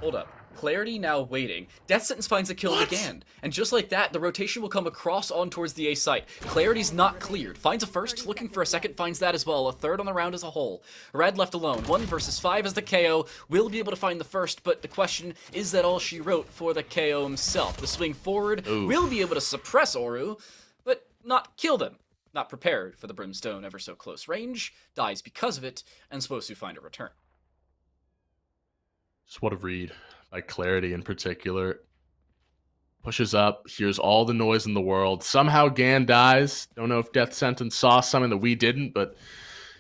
Hold up. Clarity now waiting. Death Sentence finds a kill again. And just like that, the rotation will come across on towards the A site. Clarity's not cleared. Finds a first, looking for a second, finds that as well. A third on the round as a whole. Red left alone. 1 versus 5 as the KO. Will be able to find the first, but the question, is that all she wrote for the KO himself? The swing forward will be able to suppress Oru, but not kill them. Not prepared for the Brimstone ever so close range. Dies because of it, and supposed to find a return. Just what a read by Clarity in particular. Pushes up, hears all the noise in the world. Somehow Gan dies. Don't know if Death Sentence saw something that we didn't, but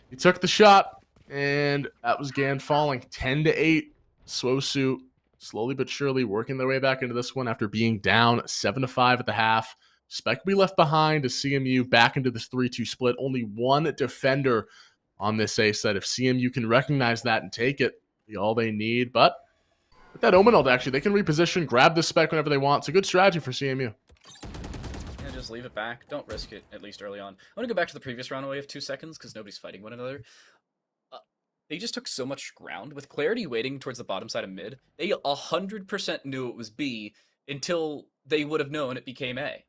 he took the shot, and that was Gan falling. 10-8. Swosu slowly but surely working their way back into this one after being down 7-5 at the half. Spec will be left behind as CMU back into this 3-2 split. Only 1 defender on this A side. If CMU can recognize that and take it, be all they need. But with that Omen ult, actually, they can reposition, grab the spec whenever they want. It's a good strategy for CMU. Yeah, just leave it back. Don't risk it, at least early on. I want to go back to the previous round away of 2 seconds because nobody's fighting one another. They just took so much ground. With Clarity waiting towards the bottom side of mid, they 100% knew it was B until they would have known it became A.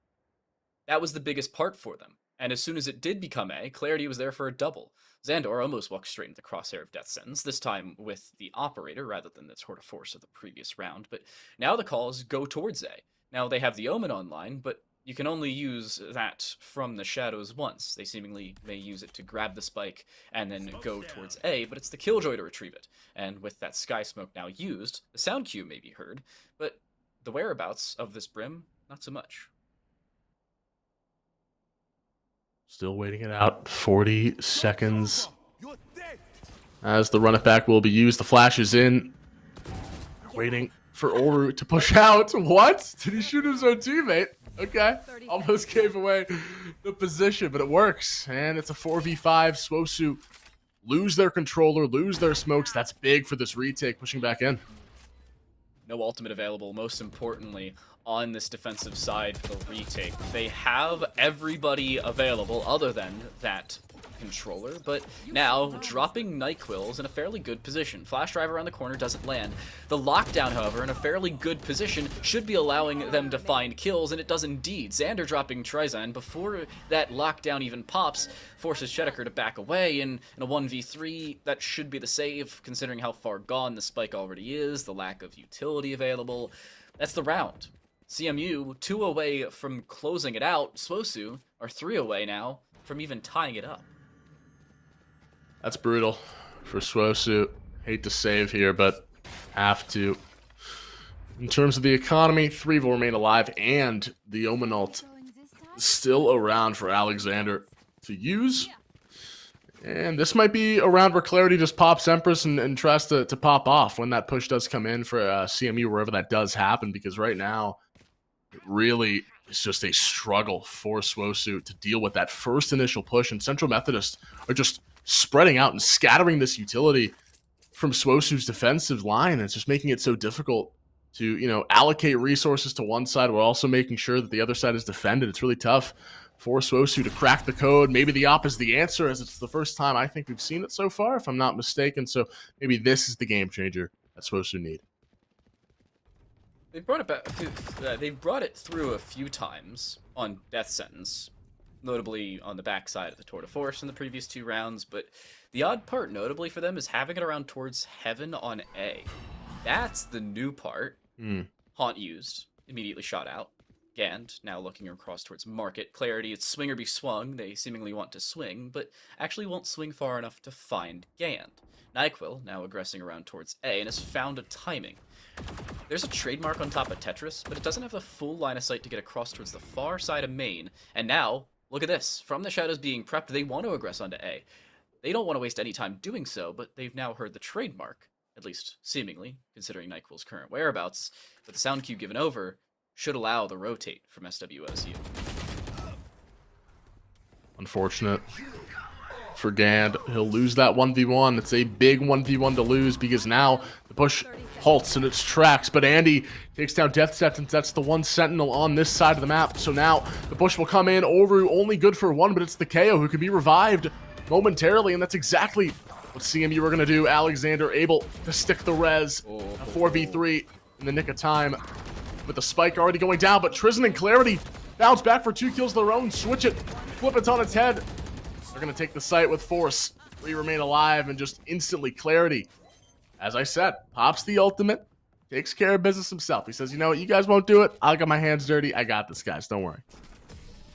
That was the biggest part for them. And as soon as it did become A, Clarity was there for a double. Xandor almost walked straight into the crosshair of Death Sentence, this time with the Operator rather than the Tour de Force of the previous round. But now the calls go towards A. Now they have the Omen online, but you can only use that from the shadows once. They seemingly may use it to grab the spike and then go towards A, but it's the Killjoy to retrieve it. And with that Sky Smoke now used, the sound cue may be heard, but the whereabouts of this Brim, not so much. Still waiting it out. 40 seconds as the run it back will be used. The flash is in. Waiting for Oru to push out. What? Did he shoot his own teammate? Okay, almost gave away the position, but it works. And it's a 4v5. Swosu lose their controller, lose their smokes. That's big for this retake, pushing back in. No ultimate available, most importantly, on this defensive side for the retake. They have everybody available other than that controller, but now dropping NyQuil's in a fairly good position. Flash drive around the corner doesn't land. The lockdown, however, in a fairly good position, should be allowing them to find kills, and it does indeed. Xander dropping Trizan before that lockdown even pops, forces Chedeker to back away, and in a 1v3, that should be the save, considering how far gone the spike already is, the lack of utility available. That's the round. CMU, 2 away from closing it out. Swosu are 3 away now from even tying it up. That's brutal for Swosu. Hate to save here, but have to. In terms of the economy, 3 will remain alive, and the Omen ult is still around for Alexander to use. And this might be a round where Clarity just pops Empress and tries to pop off when that push does come in for CMU, wherever that does happen, because right now, it really is just a struggle for Swosu to deal with that first initial push, and Central Methodist are just spreading out and scattering this utility from Swosu's defensive line. It's just making it so difficult to, you know, allocate resources to one side while also making sure that the other side is defended. It's really tough for Swosu to crack the code. Maybe the op is the answer, as it's the first time I think we've seen it so far, if I'm not mistaken. So maybe this is the game changer that Swosu need. They've brought it through a few times on Death Sentence, notably on the backside of the Tour de Force in the previous 2 rounds, but the odd part, notably for them, is having it around towards Heaven on A. That's the new part. Haunt used, immediately shot out. Gand, now looking across towards Market. Clarity, it's swing or be swung. They seemingly want to swing, but actually won't swing far enough to find Gand. NyQuil, now aggressing around towards A, and has found a timing. There's a trademark on top of Tetris, but it doesn't have the full line of sight to get across towards the far side of main, and now, look at this. From the shadows being prepped, they want to aggress onto A. They don't want to waste any time doing so, but they've now heard the trademark, at least seemingly, considering NyQuil's current whereabouts, but the sound cue given over should allow the rotate from SWSU. Unfortunate for Gand. He'll lose that 1v1. It's a big 1v1 to lose, because now the push halts in its tracks, but Andy takes down Death Sentence. That's the one Sentinel on this side of the map. So now the push will come in. Oru only good for 1, but it's the KO who can be revived momentarily, and that's exactly what CMU are going to do. Alexander able to stick the res. A 4v3 in the nick of time, with the spike already going down, but Trizan and Clarity bounce back for 2 kills of their own. Switch it, flip it on its head. They're going to take the site with force. 3 remain alive, and just instantly Clarity, as I said, pops the ultimate, takes care of business himself. He says, you know what, you guys won't do it. I'll get my hands dirty. I got this, guys. Don't worry.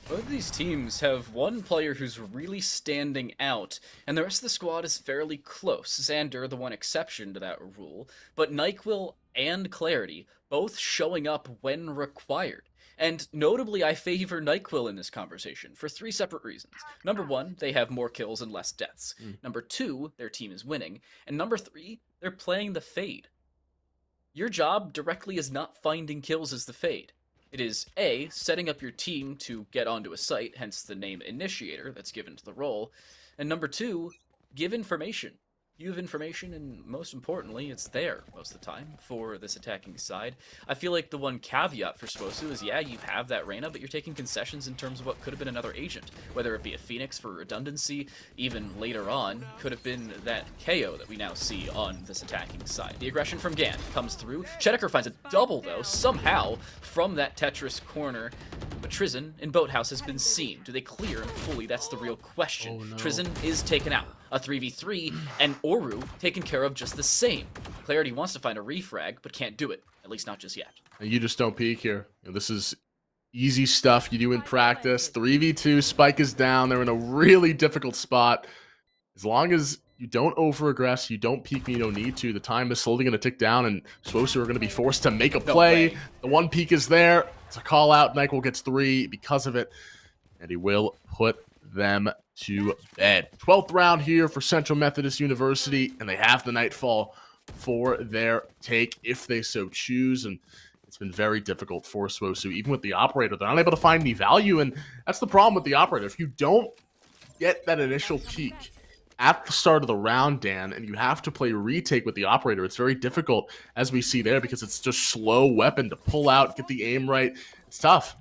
Both of these teams have one player who's really standing out, and the rest of the squad is fairly close. Xander, the one exception to that rule, but NyQuil and Clarity both showing up when required. And notably, I favor NyQuil in this conversation for 3 separate reasons. Number 1, they have more kills and less deaths. Number 2, their team is winning. And number 3, they're playing the Fade. Your job directly is not finding kills as the Fade. It is A, setting up your team to get onto a site, hence the name Initiator that's given to the role. And number 2, give information. You have information, and most importantly, it's there most of the time for this attacking side. I feel like the one caveat for Swosu is, yeah, you have that Reyna, but you're taking concessions in terms of what could have been another agent. Whether it be a Phoenix for redundancy, even later on, could have been that KO that we now see on this attacking side. The aggression from Gant comes through. Chedeker finds a double, though, somehow, from that Tetris corner. But Trizan in Boathouse has been seen. Do they clear him fully? That's the real question. Oh, no. Trizan is taken out. A 3v3, and Oru taken care of just the same. Clarity wants to find a refrag, but can't do it. At least not just yet. You just don't peek here. This is easy stuff you do in practice. 3v2, Spike is down. They're in a really difficult spot. As long as you don't over-aggress, you don't peek when you don't need to, the time is slowly going to tick down, and Swosu are going to be forced to make a play. The one peek is there. It's a call out. NyQuil gets 3 because of it, and he will put them to bed. 12th round here for Central Methodist University, and they have the Nightfall for their take if they so choose. And it's been very difficult for Swosu. Even with the operator, they're not able to find any value, and that's the problem with the operator. If you don't get that initial peak at the start of the round, Dan, and you have to play retake with the operator, it's very difficult, as we see there, because it's just slow weapon to pull out, get the aim right. It's tough.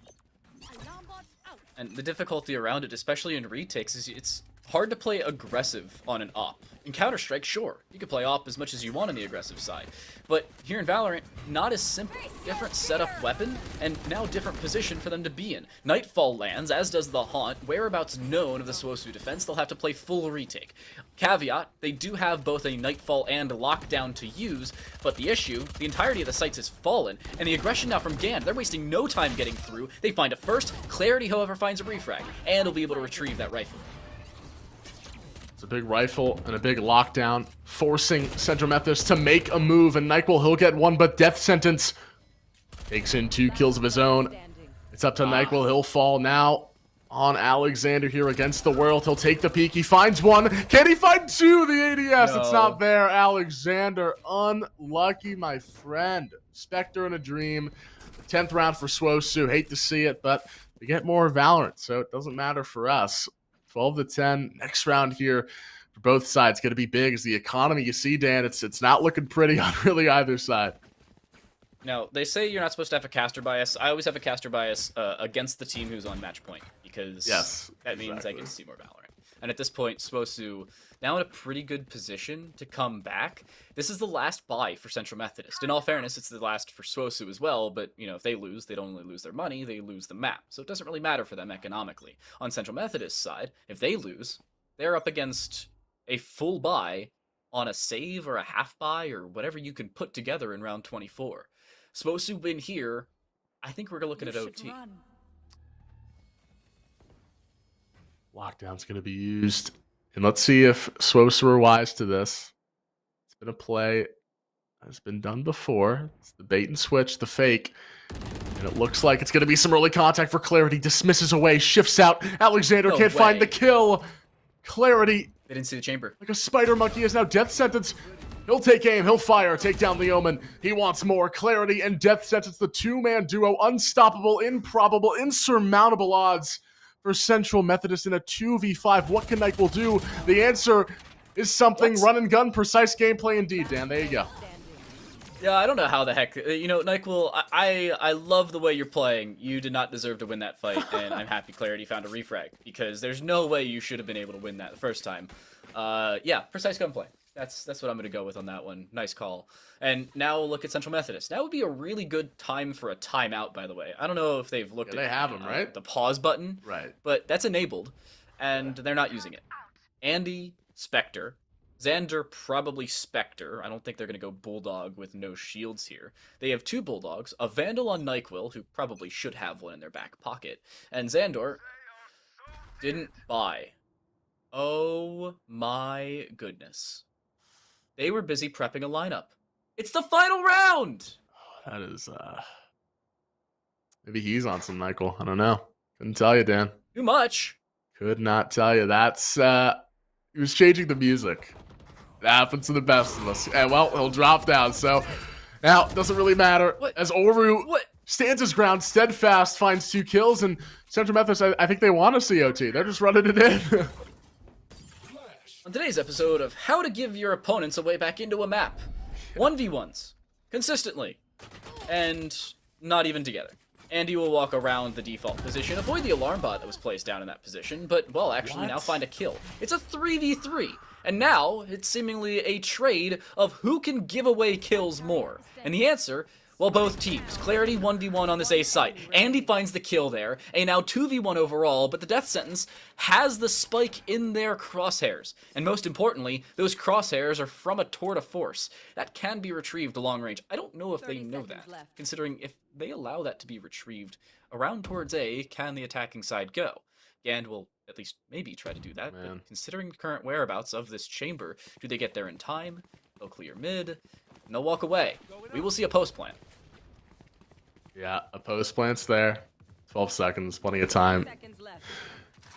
And the difficulty around it, especially in retakes, is it's hard to play aggressive on an op. In Counter-Strike, sure, you can play op as much as you want on the aggressive side. But here in Valorant, not as simple. Different setup weapon, and now different position for them to be in. Nightfall lands, as does the Haunt, whereabouts known of the Swosu defense, they'll have to play full retake. Caveat, they do have both a Nightfall and Lockdown to use, but the issue, the entirety of the sites has fallen, and the aggression now from Gand, they're wasting no time getting through. They find it first, Clarity, however, finds a refrag, and will be able to retrieve that rifle. It's a big rifle and a big lockdown, forcing Central Methodist to make a move, and NyQuil, he'll get one, but Death Sentence takes in 2 kills of his own. It's up to NyQuil, he'll fall now on Alexander here against the world. He'll take the peek, he finds one. Can he find 2? The ADS, No. It's not there. Alexander, unlucky, my friend. Spectre in a dream. 10th round for Swosu, hate to see it, but we get more Valorant, so it doesn't matter for us. 12-10. Next round here for both sides going to be big. As the economy, you see, Dan, it's not looking pretty on really either side. Now, they say you're not supposed to have a caster bias. I always have a caster bias against the team who's on match point, because that means I get to see more Valorant. And at this point, Swosu now in a pretty good position to come back. This is the last buy for Central Methodist. In all fairness, it's the last for Swosu as well, but, you know, if they lose, they don't only lose their money, they lose the map. So it doesn't really matter for them economically. On Central Methodist's side, if they lose, they're up against a full buy on a save or a half buy or whatever you can put together in round 24. Swosu win here, I think we're looking at OT. Lockdown's going to be used. And let's see if Swosu are wise to this. It's been a play that's been done before. It's the bait and switch, the fake. And it looks like it's going to be some early contact for Clarity. Dismisses away, shifts out. Alexander can't find the kill. Clarity, They didn't see the chamber. like a spider monkey, is now Death Sentence. He'll take aim, he'll fire, take down the Omen. He wants more. Clarity and Death Sentence, the two-man duo. Unstoppable, improbable, insurmountable odds for Central Methodist in a 2v5. What can NyQuil do? The answer is something run and gun, precise gameplay indeed, Dan. There you go. Yeah, I don't know how the heck... You know, NyQuil, I love the way you're playing. You did not deserve to win that fight, and I'm happy Clarity found a refrag, because there's no way you should have been able to win that the first time. Yeah, precise gunplay. That's what I'm going to go with on that one. Nice call. And now look at Central Methodist. That would be a really good time for a timeout, by the way. I don't know if they've looked at they have them, right? the pause button. Right. But that's enabled, and they're not using it. Andy, Spectre. Xander, probably Spectre. I don't think they're going to go Bulldog with no shields here. They have 2 Bulldogs, a Vandal on NyQuil, who probably should have one in their back pocket, and Xandor didn't buy. Oh my goodness. They were busy prepping a lineup. It's the final round! That is, maybe he's on some NyQuil. I don't know. Couldn't tell you, Dan. Too much. Could not tell you. That's, he was changing the music. It happens to the best of us. And, well, he'll drop down, so now it doesn't really matter. What? As Oru What? stands his ground, steadfast, finds 2 kills, and Central Methodist, I think they want a COT. They're just running it in. On today's episode of How to Give Your Opponents a Way Back into a Map. 1v1s. Consistently. And not even together. Andy will walk around the default position, avoid the alarm bot that was placed down in that position, but, well, actually now find a kill. It's a 3v3. And now, it's seemingly a trade of who can give away kills more. And the answer... well, both teams. Clarity 1v1 on this A site. Andy finds the kill there. A now 2v1 overall, but the Death Sentence has the spike in their crosshairs. And most importantly, those crosshairs are from a tour de force. That can be retrieved long range. I don't know if they know that, considering if they allow that to be retrieved around towards A, can the attacking side go? Gand will at least maybe try to do that, but considering the current whereabouts of this chamber, do they get there in time? They'll clear mid, and they'll walk away. We will see a post plant. Yeah, a post plant's there. 12 seconds, plenty of time.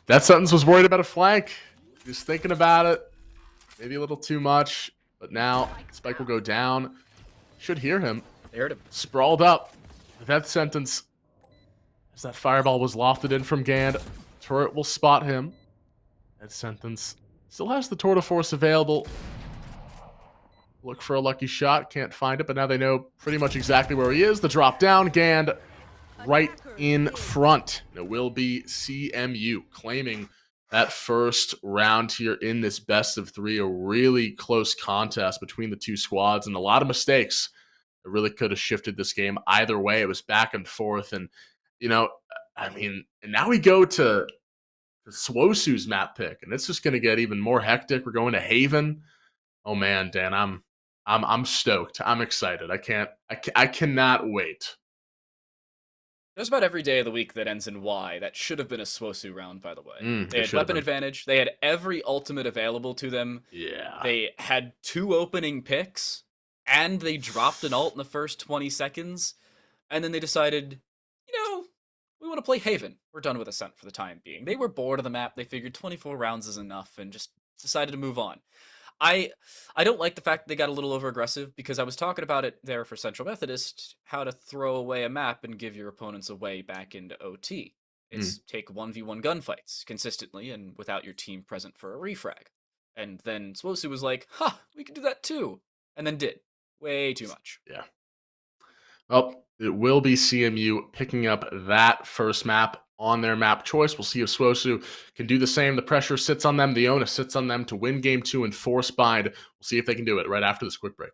Death Sentence was worried about a flank. He was thinking about it. Maybe a little too much. But now, Spike will go down. Should hear him. They heard him. Sprawled up. The death sentence, as that fireball was lofted in from Gand. Turret will spot him. Death sentence still has the Tour de Force available. Look for a lucky shot, can't find it, but now they know pretty much exactly where he is. The drop down, Gand right in front. It will be CMU claiming that first round here in this best of 3. A really close contest between the two squads and a lot of mistakes. It really could have shifted this game either way. It was back and forth. And, you know, I mean, and now we go to Swosu's map pick, and it's just going to get even more hectic. We're going to Haven. Oh man, Dan, I'm stoked. I'm excited. I cannot wait. There's about every day of the week that ends in Y. That should have been a Swosu round, by the way. They had should have weapon been. advantage. They had every ultimate available to them. Yeah. They had 2 opening picks, and they dropped an ult in the first 20 seconds. And then they decided, we want to play Haven. We're done with Ascent for the time being. They were bored of the map. They figured 24 rounds is enough and just decided to move on. I don't like the fact that they got a little over aggressive, because I was talking about it there for Central Methodist, how to throw away a map and give your opponents a way back into OT. It's take 1v1 gunfights consistently and without your team present for a refrag. And then Swosu was like, we can do that too. And then did. Way too much. Yeah. Well, it will be CMU picking up that first map on their map choice. We'll see if Swosu can do the same. The pressure sits on them. The onus sits on them to win game 2 and force bind. We'll see if they can do it right after this quick break.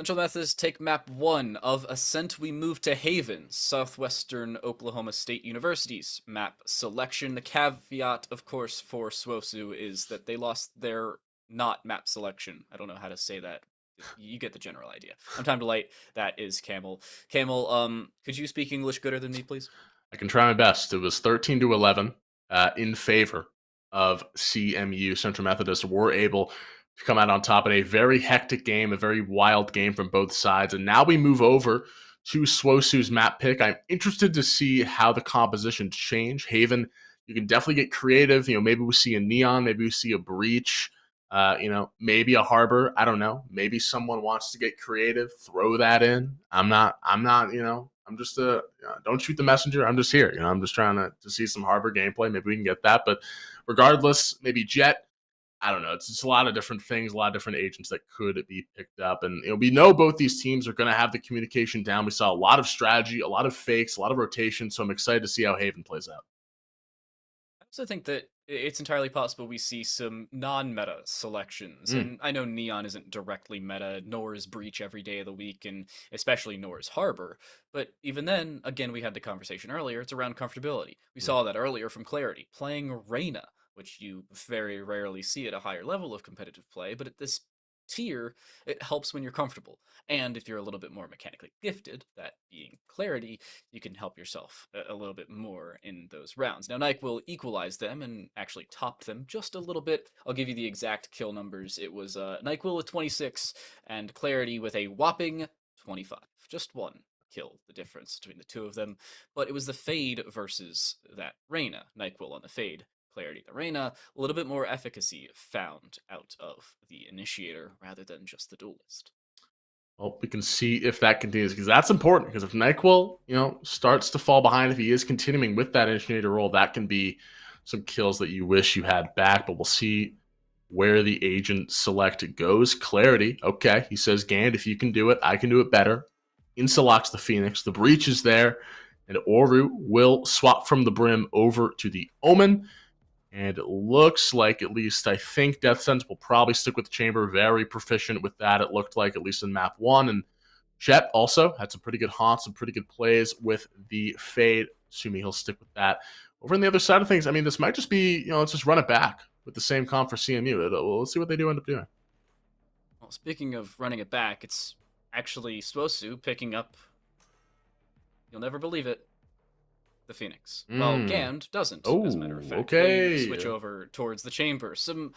Central Methodist take map 1 of Ascent. We move to Haven, Southwestern Oklahoma State University's map selection. The caveat, of course, for SWOSU is that they lost their not map selection. I don't know how to say that. You get the general idea. On Time to Light, that is Camel. Camel, could you speak English gooder than me, please? I can try my best. It was 13-11 in favor of CMU. Central Methodist were able to come out on top in a very hectic game, a very wild game from both sides. And now we move over to SWOSU's map pick. I'm interested to see how the compositions change. Haven, you can definitely get creative. Maybe we see a Neon, maybe we see a Breach. Maybe a Harbor. I don't know. Maybe someone wants to get creative. Throw that in. I'm not. I'm just don't shoot the messenger. I'm just here. I'm just trying to see some Harbor gameplay. Maybe we can get that. But regardless, maybe Jet. I don't know. It's just a lot of different things, a lot of different agents that could be picked up. And we know both these teams are going to have the communication down. We saw a lot of strategy, a lot of fakes, a lot of rotation. So I'm excited to see how Haven plays out. I also think that it's entirely possible we see some non-meta selections. And I know Neon isn't directly meta, nor is Breach every day of the week, and especially nor is Harbor. But even then, again, we had the conversation earlier, it's around comfortability. We saw that earlier from Clarity, playing Reyna, which you very rarely see at a higher level of competitive play, but at this tier, it helps when you're comfortable. And if you're a little bit more mechanically gifted, that being Clarity, you can help yourself a little bit more in those rounds. Now, NECC will equalize them and actually top them just a little bit. I'll give you the exact kill numbers. It was NECC with 26 and Clarity with a whopping 25. Just one kill, the difference between the two of them. But it was the Fade versus that Reyna. NECC on the Fade, Clarity the Reyna, a little bit more efficacy found out of the Initiator rather than just the Duelist. Well, we can see if that continues, because that's important. Because if NECC, starts to fall behind, if he is continuing with that Initiator role, that can be some kills that you wish you had back. But we'll see where the agent select goes. Clarity, okay, he says, Gand, if you can do it, I can do it better. Insta-locks the Phoenix. The Breach is there, and Oru will swap from the Brim over to the Omen. And it looks like, at least I think, Death Sense will probably stick with the Chamber. Very proficient with that, it looked like, at least in map 1. And Jet also had some pretty good haunts, some pretty good plays with the Fade. Assuming he'll stick with that. Over on the other side of things, this might just be, let's just run it back with the same comp for CMU. Let's see what they do end up doing. Well, speaking of running it back, it's actually SWOSU picking up, you'll never believe it, the Phoenix. Well, Gand doesn't, as a matter of fact. Okay. They switch over towards the Chamber. Some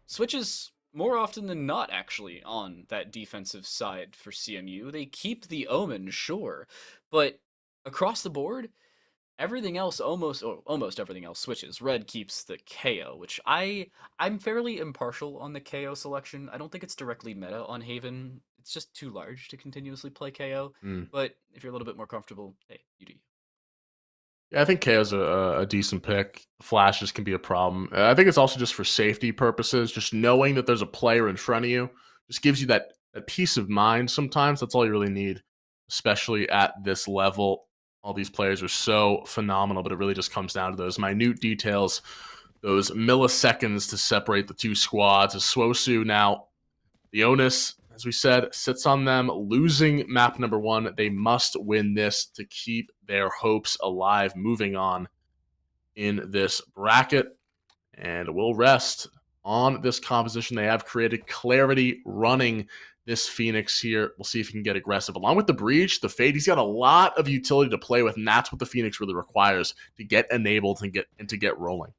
switches more often than not, actually, on that defensive side for CMU. They keep the Omen, sure, but across the board, everything else, almost everything else switches. Red keeps the KO, which I'm fairly impartial on the KO selection. I don't think it's directly meta on Haven. It's just too large to continuously play KO. But if you're a little bit more comfortable, hey, you do you. Yeah, I think KO's a decent pick. Flashes can be a problem. I think it's also just for safety purposes. Just knowing that there's a player in front of you just gives you that peace of mind sometimes. That's all you really need, especially at this level. All these players are so phenomenal, but it really just comes down to those minute details, those milliseconds to separate the two squads. As SWOSU now, the onus, as we said, sits on them. Losing map number 1, they must win this to keep their hopes alive moving on in this bracket. And we'll rest on this composition. They have created. Clarity running this Phoenix here. We'll see if he can get aggressive. Along with the Breach, the Fade, he's got a lot of utility to play with, and that's what the Phoenix really requires to get enabled and to get rolling.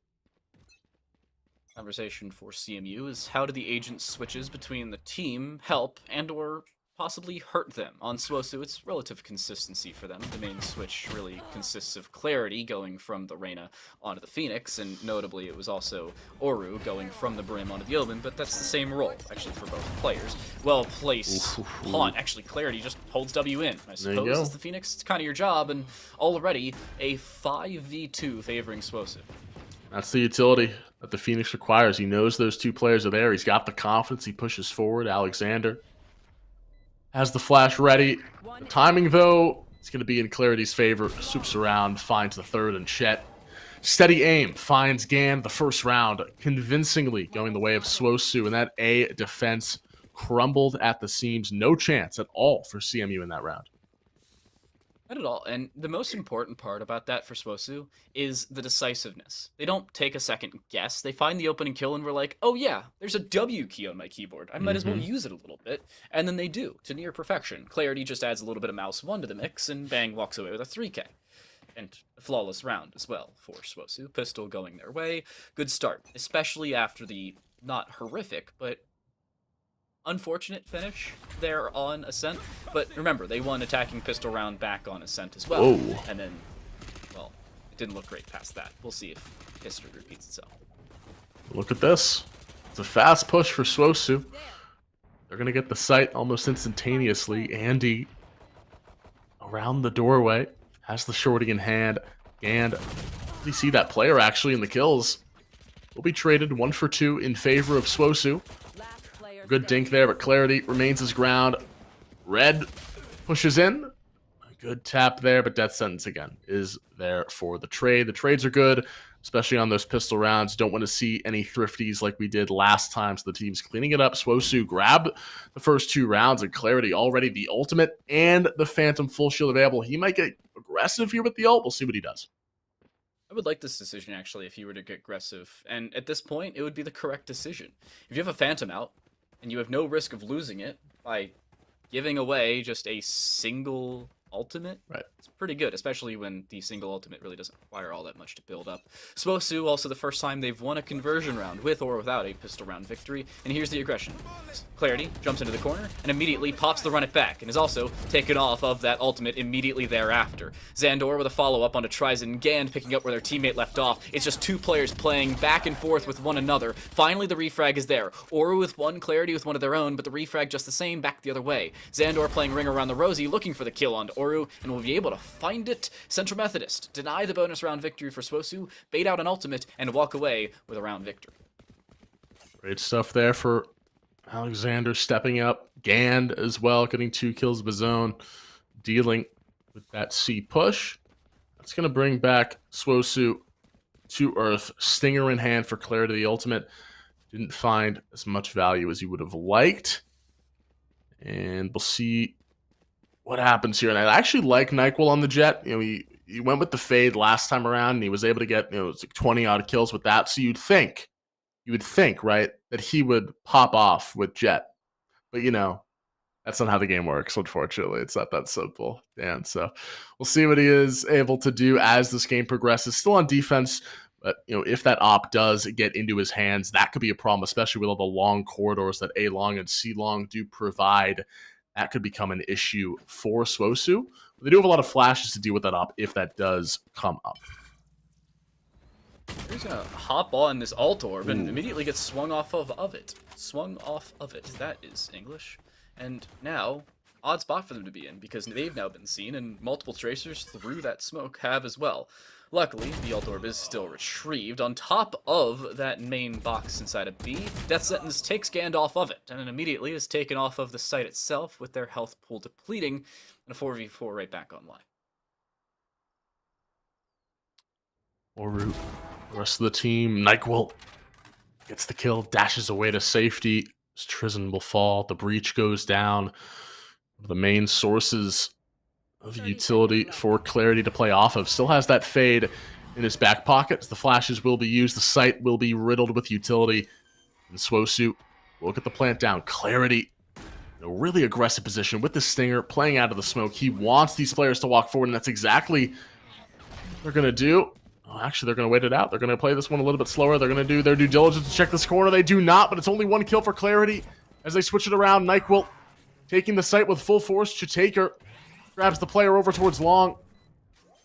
Conversation for CMU is how do the agent switches between the team help and or possibly hurt them? On SWOSU, it's relative consistency for them. The main switch really consists of Clarity going from the Reyna onto the Phoenix, and notably it was also Oru going from the Brim onto the Omen, but that's the same role, actually, for both players. Well-placed haunt. Actually, Clarity just holds W in. I suppose as the Phoenix, it's kind of your job, and already a 5v2 favoring SWOSU. That's the utility that the Phoenix requires. He knows those two players are there. He's got the confidence. He pushes forward. Alexander has the flash ready. The timing, though, it's going to be in Clarity's favor. Swoops around, finds the third, and Chet. Steady aim, finds Gand the first round, convincingly going the way of SWOSU, and that A defense crumbled at the seams. No chance at all for CMU in that round. Not at all. And the most important part about that for Swosu is the decisiveness. They don't take a second guess. They find the opening kill and we're like, oh yeah, there's a W key on my keyboard. I might as well use it a little bit. And then they do, to near perfection. Clarity just adds a little bit of mouse 1 to the mix, and bang, walks away with a 3K. And a flawless round as well for Swosu. Pistol going their way. Good start, especially after the not horrific, but unfortunate finish there on Ascent. But remember, they won attacking pistol round back on Ascent as well. Whoa. And then, well, it didn't look great past that. We'll see if history repeats itself. Look at this. It's a fast push for Swosu. They're going to get the site almost instantaneously. Andy around the doorway. Has the shorty in hand. And you see that player actually in the kills. Will be traded 1 for 2 in favor of Swosu. Good dink there, but Clarity remains his ground. Red pushes in. A good tap there, but Death Sentence again is there for the trade. The trades are good, especially on those pistol rounds. Don't want to see any thrifties like we did last time, so the team's cleaning it up. Swosu grabbed the first 2 rounds, and Clarity already the ultimate and the Phantom full shield available. He might get aggressive here with the ult. We'll see what he does. I would like this decision, actually, if you were to get aggressive. And at this point, it would be the correct decision. If you have a Phantom out, and you have no risk of losing it by giving away just a single ultimate, right? It's pretty good, especially when the single ultimate really doesn't require all that much to build up. Swosu, also the first time they've won a conversion round, with or without a pistol round victory, and here's the aggression. Clarity jumps into the corner and immediately pops the run it back, and is also taken off of that ultimate immediately thereafter. Xandor with a follow-up onto Tryzen, Gand picking up where their teammate left off. It's just 2 players playing back and forth with one another. Finally, the refrag is there. Oru with one, Clarity with one of their own, but the refrag just the same, back the other way. Xandor playing ring around the Rosie, looking for the kill on Oru, and will be able to find it. Central Methodist deny the bonus round victory for Swosu, bait out an ultimate, and walk away with a round victory. Great stuff there for Alexander stepping up. Gand as well, getting 2 kills of his own, dealing with that C push. That's going to bring back Swosu to Earth. Stinger in hand for Clarity. The ultimate didn't find as much value as you would have liked. And we'll see what happens here. And I actually like NyQuil on the Jet. You know, he went with the fade last time around, and he was able to get, you know, it's like 20 odd kills with that. So you would think, right, that he would pop off with Jet. But, you know, that's not how the game works, unfortunately. It's not that simple. And so we'll see what he is able to do as this game progresses. Still on defense, but, you know, if that op does get into his hands, that could be a problem, especially with all the long corridors that A long and C long do provide. That could become an issue for Swosu. But they do have a lot of flashes to deal with that op if that does come up. He's gonna hop on this alt orb and immediately gets swung off of it. Swung off of it. That is English. And now, odd spot for them to be in, because they've now been seen, and multiple tracers through that smoke have as well. Luckily, the alt orb is still retrieved on top of that main box inside of B. Death Sentence takes Gand off of it, and then immediately is taken off of the site itself with their health pool depleting, and a 4v4 right back online. Oru, the rest of the team, NyQuil gets the kill, dashes away to safety. Tryzen will fall. The breach goes down. One of the main sources of utility for Clarity to play off of. Still has that fade in his back pocket. The flashes will be used. The site will be riddled with utility. And Swosu will get the plant down. Clarity in a really aggressive position with the Stinger playing out of the smoke. He wants these players to walk forward, and that's exactly what they're going to do. Oh, actually, they're going to wait it out. They're going to play this one a little bit slower. They're going to do their due diligence to check this corner. They do not, but it's only 1 kill for Clarity as they switch it around. NyQuil taking the site with full force. Chitaker grabs the player over towards long.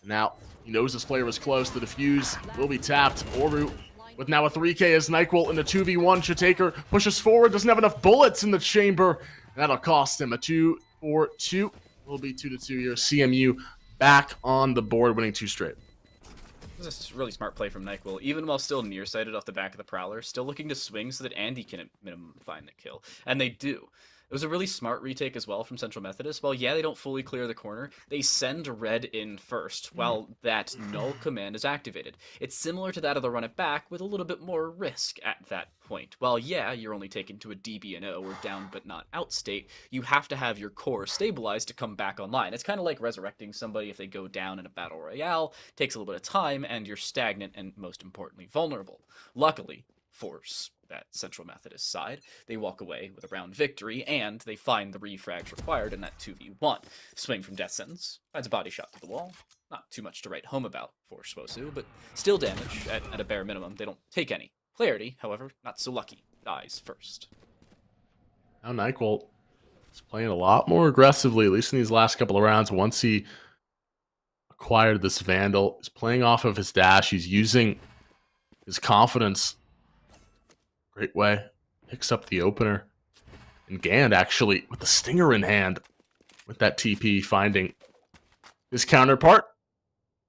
Now, he knows this player is close. The defuse will be tapped. Oru with now a 3K as NyQuil in a 2v1. Chitaker pushes forward. Doesn't have enough bullets in the chamber. That'll cost him a 2-4-2. Will be 2-2 here. CMU back on the board, winning 2 straight. This is a really smart play from NyQuil, even while still nearsighted off the back of the Prowler, still looking to swing so that Andy can at minimum find the kill. And they do. It was a really smart retake as well from Central Methodist. Well, yeah, they don't fully clear the corner. They send red in first while that null command is activated. It's similar to that of the run it back with a little bit more risk at that point. Well, yeah, you're only taken to a DB and O or down but not out state. You have to have your core stabilized to come back online. It's kind of like resurrecting somebody if they go down in a battle royale. Takes a little bit of time and you're stagnant and most importantly vulnerable. Luckily, for that Central Methodist side, they walk away with a round victory, and they find the refrags required in that 2v1. Swing from Death Sentence, finds a body shot to the wall. Not too much to write home about for Swosu, but still damage at a bare minimum. They don't take any. Clarity, however, not so lucky. Dies first. Now NyQuil is playing a lot more aggressively, at least in these last couple of rounds. Once he acquired this Vandal, he's playing off of his dash. He's using his confidence. Great way. Picks up the opener. And Gand actually, with the Stinger in hand, with that TP, finding his counterpart.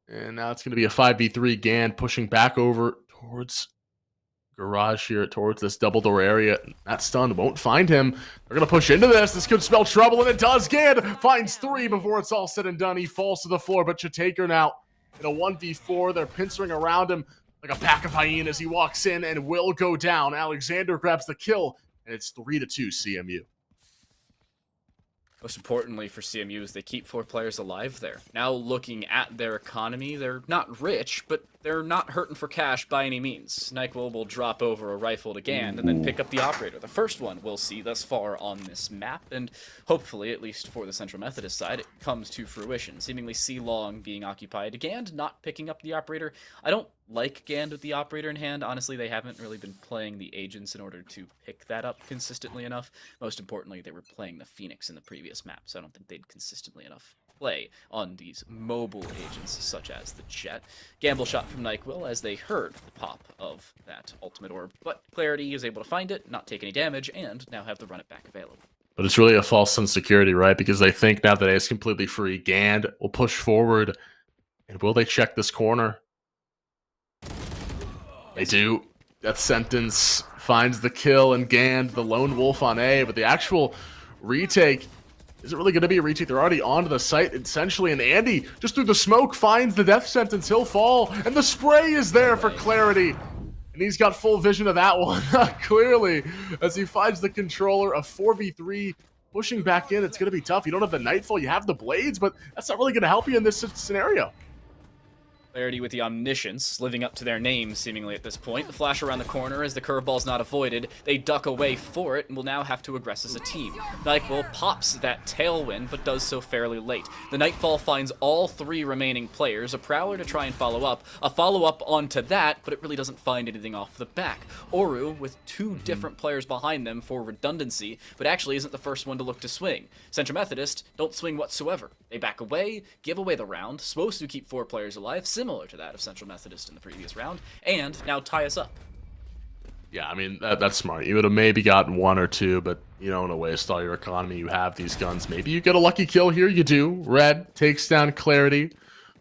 And now it's going to be a 5v3. Gand pushing back over towards Garage here, towards this double door area. That stun won't find him. They're going to push into this. This could spell trouble, and it does. Gand finds 3 before it's all said and done. He falls to the floor, but Chataker now in a 1v4. They're pincering around him like a pack of hyenas. He walks in and will go down. Alexander grabs the kill, and it's 3-2 CMU. Most importantly for CMU is they keep 4 players alive there. Now looking at their economy, they're not rich, but they're not hurting for cash by any means. NyQuil will drop over a rifle to Gand and then pick up the operator. The first one we'll see thus far on this map, and hopefully, at least for the Central Methodist side, it comes to fruition. Seemingly C-Long being occupied. Gand not picking up the operator. I don't like Gand with the operator in hand. Honestly, they haven't really been playing the agents in order to pick that up consistently enough. Most importantly, they were playing the Phoenix in the previous map, so I don't think they'd consistently enough play on these mobile agents such as the Jet. Gamble shot from NyQuil as they heard the pop of that ultimate orb, but Clarity is able to find it, not take any damage, and now have the run it back available. But it's really a false sense of security, right? Because they think now that A is completely free, Gand will push forward, and will they check this corner? They do. Death Sentence finds the kill, and Gand, the lone wolf on A, but the actual retake isn't really going to be a retake. They're already onto the site, essentially, and Andy, just through the smoke, finds the Death Sentence. He'll fall, and the spray is there for Clarity. And he's got full vision of that one, clearly, as he finds the controller, a 4v3, pushing back in. It's going to be tough. You don't have the Nightfall, you have the Blades, but that's not really going to help you in this scenario. Clarity with the omniscience, living up to their name seemingly at this point. The flash around the corner as the curveball's not avoided. They duck away for it and will now have to aggress as a team. NyQuil pops that tailwind, but does so fairly late. The Nightfall finds all 3 remaining players, a Prowler to try and follow up, a follow-up onto that, but it really doesn't find anything off the back. Oru with 2 different players behind them for redundancy, but actually isn't the first one to look to swing. Central Methodist don't swing whatsoever. They back away, give away the round, supposed to keep 4 players alive, similar to that of Central Methodist in the previous round, and now tie us up. Yeah, I mean, that's smart. You would have maybe gotten 1 or 2, but you don't want to waste all your economy. You have these guns. Maybe you get a lucky kill here. You do. Red takes down Clarity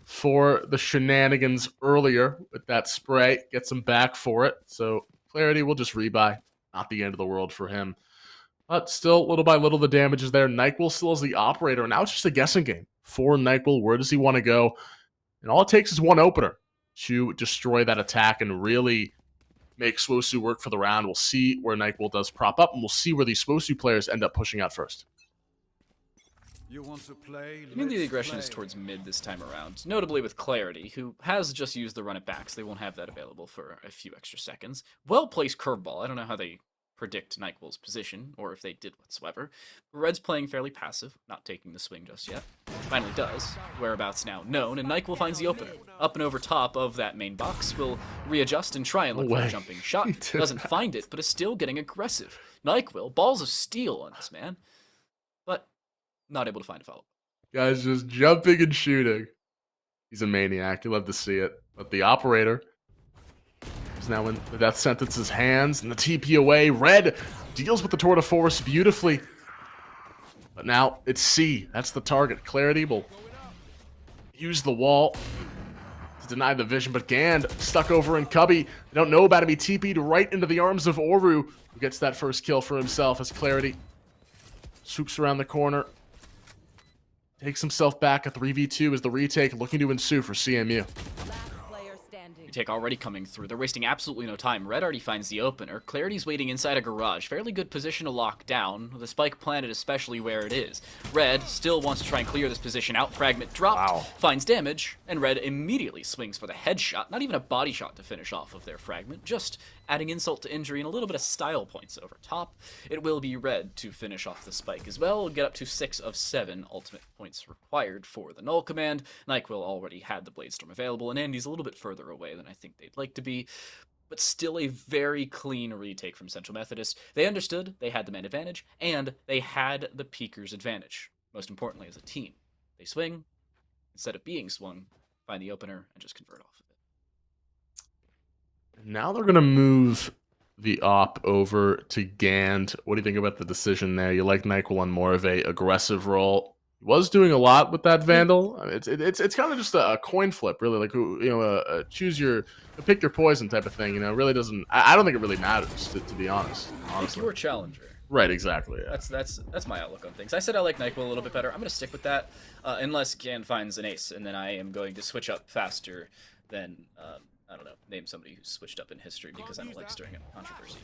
for the shenanigans earlier with that spray. Gets him back for it. So Clarity will just rebuy. Not the end of the world for him. But still, little by little, the damage is there. NyQuil still is the operator. And now it's just a guessing game for NyQuil. Where does he want to go? And all it takes is 1 opener to destroy that attack and really make Swosu work for the round. We'll see where NyQuil does prop up, and we'll see where these Swosu players end up pushing out first. You want to play? I mean, the aggression is towards mid this time around, notably with Clarity, who has just used the run it back, so they won't have that available for a few extra seconds. Well-placed curveball. I don't know how they predict NyQuil's position, or if they did whatsoever. Red's playing fairly passive, not taking the swing just yet. Finally does. Whereabouts now known, and NyQuil finds the opener. Up and over top of that main box, will readjust and try and look for a jumping shot. Doesn't find it, but is still getting aggressive. NyQuil, balls of steel on this man, but not able to find a follow-up. Guys just jumping and shooting. He's a maniac. You love to see it. But the operator is now in the Death Sentence's hands, and the TP away. Red deals with the Tour de Force beautifully. But now it's C. That's the target. Clarity will use the wall to deny the vision, but Gand stuck over in Cubby. They don't know about him. He TP'd right into the arms of Oru, who gets that first kill for himself as Clarity swoops around the corner. Takes himself back. A 3v2 is the retake looking to ensue for CMU. Last player standing. Retake already coming through. They're wasting absolutely no time. Red already finds the opener. Clarity's waiting inside a garage. Fairly good position to lock down. The spike planted especially where it is. Red still wants to try and clear this position out. Fragment dropped. Wow. Finds damage. And Red immediately swings for the headshot. Not even a body shot to finish off of their fragment. Just adding insult to injury and a little bit of style points over top. It will be Red to finish off the spike as well. We'll get up to 6 of 7 ultimate points required for the null command. NyQuil already had the Bladestorm available, and Andy's a little bit further away than I think they'd like to be, but still a very clean retake from Central Methodist. They understood they had the man advantage, and they had the peeker's advantage. Most importantly, as a team. They swing, instead of being swung, find the opener, and just convert off of it. Now they're going to move the op over to Gand. What do you think about the decision there? You like NyQuil on more of a aggressive role. He was doing a lot with that Vandal. I mean, it's kind of just a coin flip, really. Like, pick your poison type of thing. Really doesn't. I don't think it really matters, to be honest. Pick Honestly. your challenger. Right, exactly. Yeah. That's my outlook on things. I said I like NyQuil a little bit better. I'm going to stick with that, unless Gand finds an ace, and then I am going to switch up faster than, I don't know, name somebody who switched up in history because I don't like stirring up controversy.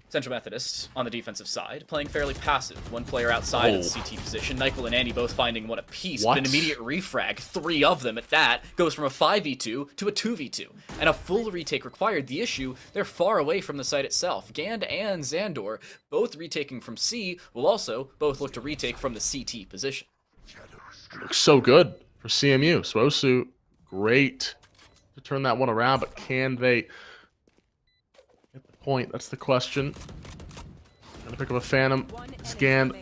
Central Methodist on the defensive side, playing fairly passive. One player outside of the CT position. NyQuil and Andy both finding one apiece, but an immediate refrag, 3 of them at that, goes from a 5v2 to a 2v2. And a full retake required. The issue, they're far away from the site itself. Gand and Xandor, both retaking from C, will also both look to retake from the CT position. Looks so good for CMU. Swosu, great to turn that one around, but can they get the point? That's the question. Gonna pick up a Phantom. Scanned.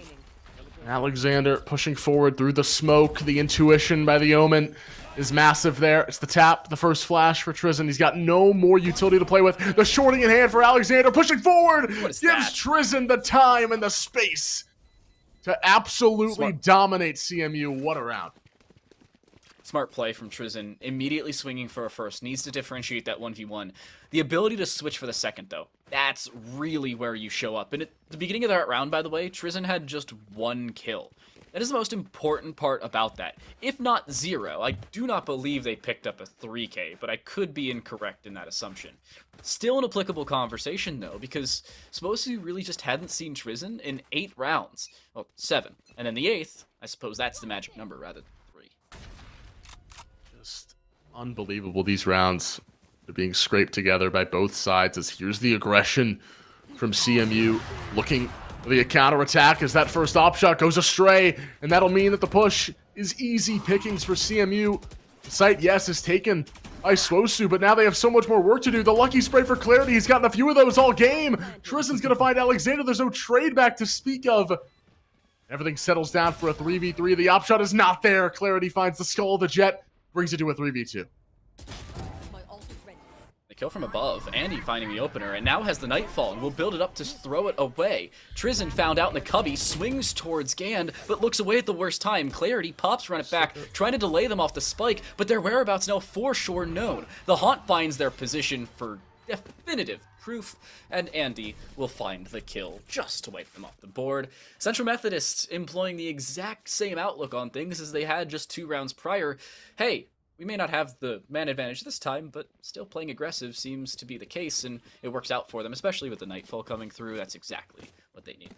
Alexander pushing forward through the smoke. The intuition by the Omen is massive there. It's the tap, the first flash for Trizin. He's got no more utility to play with. The shorting in hand for Alexander, pushing forward. Gives Trizin the time and the space to absolutely dominate CMU. What a round. Smart play from Trizin, immediately swinging for a first, needs to differentiate that 1v1. The ability to switch for the second, though, that's really where you show up. And at the beginning of that round, by the way, Trizin had just 1 kill. That is the most important part about that. If not 0, I do not believe they picked up a 3K, but I could be incorrect in that assumption. Still an applicable conversation, though, because Swosu really just hadn't seen Trizin in 8 rounds. Well, 7. And then the 8th, I suppose that's the magic number, rather than 3. Just unbelievable. These rounds are being scraped together by both sides as here's the aggression from CMU looking for the counterattack as that first op shot goes astray, and that'll mean that the push is easy pickings for CMU. The site, yes, is taken by Swosu, but now they have so much more work to do. The lucky spray for Clarity, he's gotten a few of those all game. Tristan's gonna find Alexander. There's no trade back to speak of. Everything settles down for a 3v3. The op shot is not there. Clarity finds the skull of the Jet, brings it to a 3v2. The kill from above, Andy finding the opener, and now has the Nightfall, and will build it up to throw it away. Trizin found out in the cubby, swings towards Gand, but looks away at the worst time. Clarity pops, run it back, trying to delay them off the spike, but their whereabouts now for sure known. The Haunt finds their position for definitive proof, and Andy will find the kill just to wipe them off the board. Central Methodist employing the exact same outlook on things as they had just 2 rounds prior. Hey, we may not have the man advantage this time, but still playing aggressive seems to be the case, and it works out for them, especially with the Nightfall coming through. That's exactly what they need.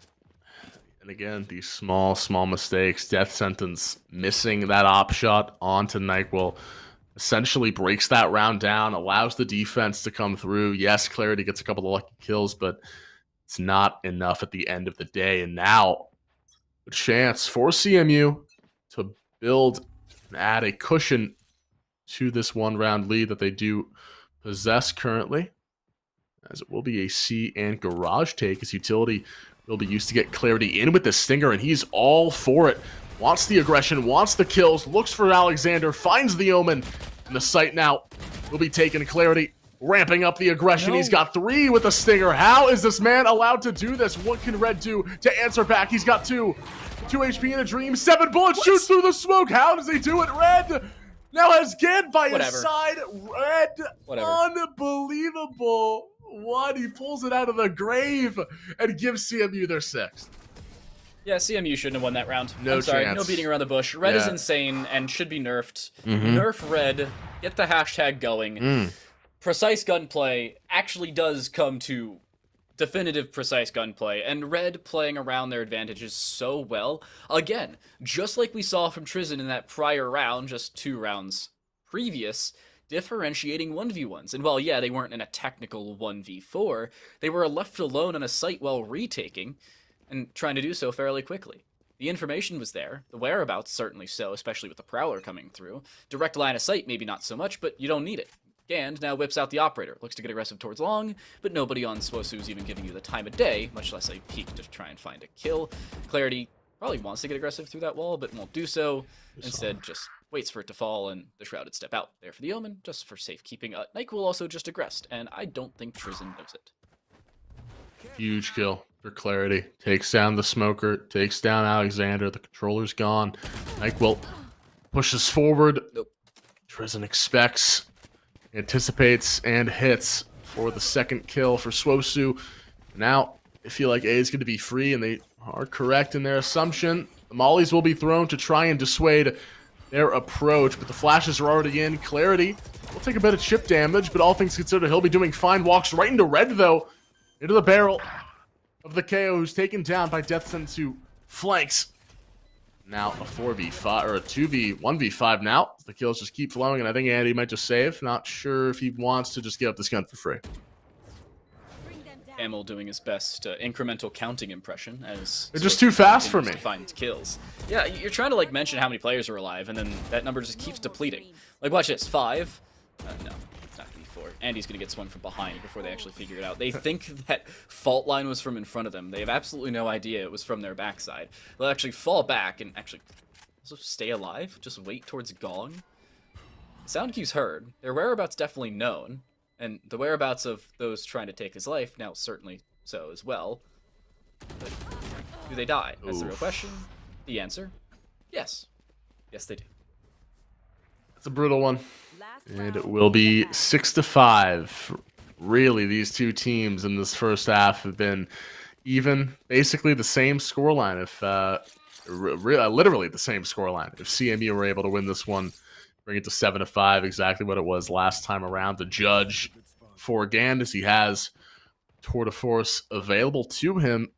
And again, these small mistakes. Death Sentence missing that op shot onto NyQuil essentially breaks that round down, allows the defense to come through. Yes, Clarity gets a couple of lucky kills, but it's not enough at the end of the day. And now, a chance for CMU to build and add a cushion to this 1-round lead that they do possess currently, as it will be a C and garage take, as utility will be used to get Clarity in with the stinger, and he's all for it. Wants the aggression, wants the kills, looks for Alexander, finds the Omen, and the site now will be taken. Clarity ramping up the aggression. No. He's got 3 with the stinger. How is this man allowed to do this? What can Red do to answer back? He's got 2 HP in a dream, 7 bullets, shoots through the smoke. How does he do it? Red now has Gand by his side. Red, unbelievable. What? He pulls it out of the grave and gives CMU their 6th. Yeah, CMU shouldn't have won that round. No I'm sorry, chance. no beating around the bush. Red is Yeah. insane and should be nerfed. Mhm. Nerf Red. Get the hashtag going. Precise gunplay actually does come to definitive precise gunplay, and Red playing around their advantages so well. Again, just like we saw from Trizin in that prior round, just 2 rounds previous, differentiating 1v1s. And while, yeah, they weren't in a technical 1v4, they were left alone on a site while retaking, and trying to do so fairly quickly. The information was there, the whereabouts certainly so, especially with the Prowler coming through. Direct line of sight, maybe not so much, but you don't need it. Gand now whips out the Operator, looks to get aggressive towards long, but nobody on Swosu's even giving you the time of day, much less a peek to try and find a kill. Clarity probably wants to get aggressive through that wall, but won't do so. Instead, just waits for it to fall, and the Shrouded step out there for the Omen, just for safekeeping. Nike will also just aggressed, and I don't think Trizin knows it. Huge kill for Clarity. Takes down the Smoker, takes down Alexander. The controller's gone. Nyquil pushes forward. Nope. Trizin expects, anticipates, and hits for the second kill for Swosu. Now, they feel like A is going to be free, and they are correct in their assumption. The mollies will be thrown to try and dissuade their approach, but the flashes are already in. Clarity will take a bit of chip damage, but all things considered, he'll be doing fine. Walks right into Red, though. Into the barrel of the KO, who's taken down by Death Sentence, who flanks. Now a 4v5, or a 1v5 now. The kills just keep flowing, and I think Andy might just save. Not sure if he wants to just give up this gun for free. Amel doing his best incremental counting impression as They're just too fast for me. to find kills. Yeah, you're trying to like mention how many players are alive, and then that number just keeps depleting. Like, watch this, 5. No, it's not gonna be 4. Andy's gonna get swung from behind before they actually figure it out. They think that fault line was from in front of them. They have absolutely no idea it was from their backside. They'll actually fall back and actually also stay alive. Just wait towards Gong. Sound cue's heard. Their whereabouts definitely known. And the whereabouts of those trying to take his life, now certainly so as well. But do they die? That's the real question. The answer, yes. Yes, they do. It's a brutal one. And it will be 6-5. Really, these two teams in this first half have been even, basically the same scoreline. If literally the same scoreline. If CMU were able to win this one, bring it to 7-5, exactly what it was last time around. The judge for Gand, he has Tour de Force available to him,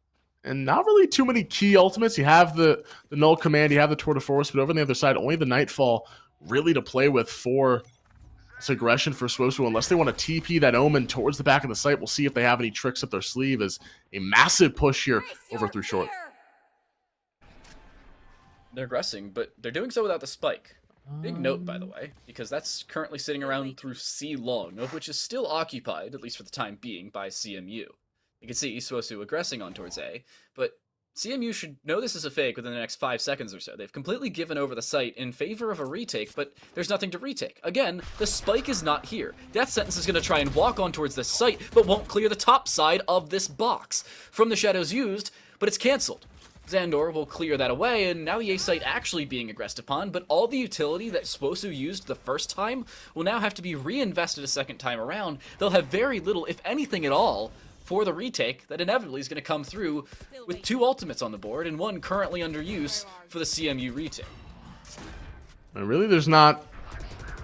and not really too many key ultimates. You have the Null Command, you have the Tour de Force, but over on the other side, only the Nightfall really to play with for this aggression for Swosu, unless they want to TP that Omen towards the back of the site. We'll see if they have any tricks up their sleeve as a massive push here over through short. They're aggressing, but they're doing so without the spike. Big note, by the way, because that's currently sitting around through C long, of which is still occupied, at least for the time being, by CMU. You can see Swosu aggressing on towards A, but CMU should know this is a fake within the next 5 seconds or so. They've completely given over the site in favor of a retake, but there's nothing to retake. Again, the spike is not here. Death Sentence is going to try and walk on towards this site, but won't clear the top side of this box from the shadows used, but it's cancelled. Xandor will clear that away, and now the A site actually being aggressed upon, but all the utility that Swosu used the first time will now have to be reinvested a second time around. They'll have very little, if anything at all, for the retake that inevitably is going to come through with 2 ultimates on the board and 1 currently under use for the CMU retake. And really, there's not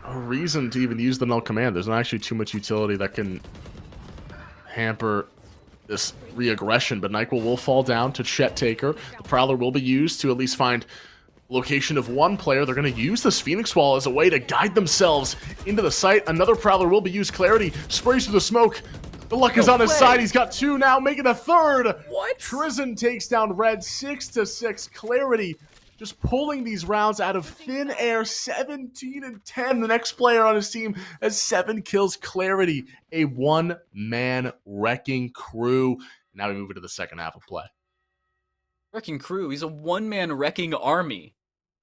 a reason to even use the Null Command. There's not actually too much utility that can hamper this re-aggression, but Nyquil will fall down to Chet Taker. The Prowler will be used to at least find location of 1 player. They're going to use this Phoenix Wall as a way to guide themselves into the site. Another Prowler will be used. Clarity sprays through the smoke. The luck is on his side. He's got 2 now, making a 3rd. What? Trizin takes down Red 6-6. Clarity just pulling these rounds out of thin air. 17-10. The next player on his team has 7 kills. Clarity, a 1-man wrecking crew. Now we move into the second half of play. Wrecking crew, he's a 1-man wrecking army.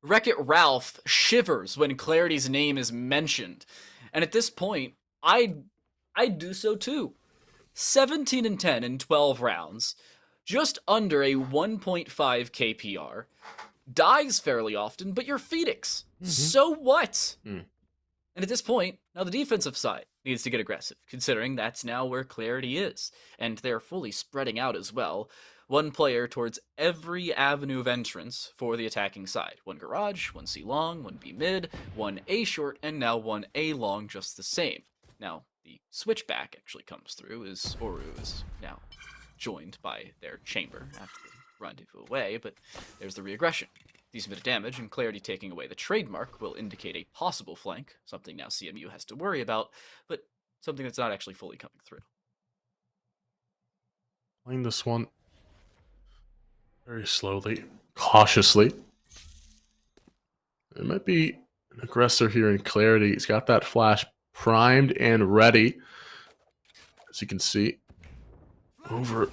Wreck-It Ralph shivers when Clarity's name is mentioned. And at this point, I'd do so too. 17-10 in 12 rounds. Just under a 1.5 KPR. Dies fairly often, but you're Phoenix. So what? And at this point, now the defensive side needs to get aggressive, considering that's now where Clarity is. And they're fully spreading out as well. one player towards every avenue of entrance for the attacking side. One garage, one C long, one B mid, one A short, and now one A long just the same. Now, the switchback actually comes through as Oru is now joined by their chamber after the rendezvous away, but there's the reaggression. Decent bit of damage, and Clarity taking away the trademark will indicate a possible flank, something now CMU has to worry about, but something that's not actually fully coming through. Playing this one very slowly, cautiously. There might be an aggressor here in Clarity. He's got that flash primed and ready. As you can see, over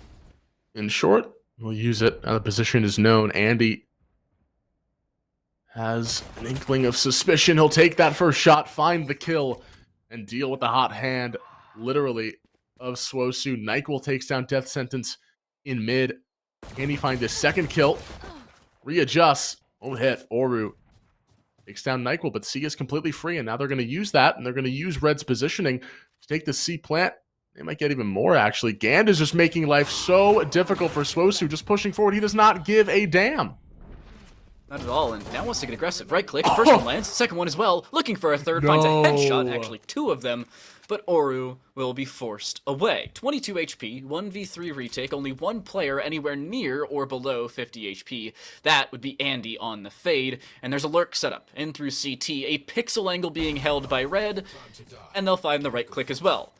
in short, we'll use it. Now the position is known. Andy has an inkling of suspicion. He'll take that first shot, find the kill, and deal with the hot hand, literally, of Swosu. Nyquil takes down Death Sentence in mid. Andy finds his second kill. Readjusts. Won't hit. Oru takes down Nyquil, but C is completely free, and now they're going to use that, and they're going to use Red's positioning to take the C plant. They might get even more, actually. Gand is just making life so difficult for Swosu, just pushing forward. He does not give a damn. Not at all, and now wants to get aggressive. Right click, first one lands, second one as well, looking for a third, finds a headshot, actually two of them, but Oru will be forced away. 22 HP, 1v3 retake, only one player anywhere near or below 50 HP. That would be Andy on the fade, and there's a lurk setup in through CT, a pixel angle being held by Red, and they'll find the right click as well.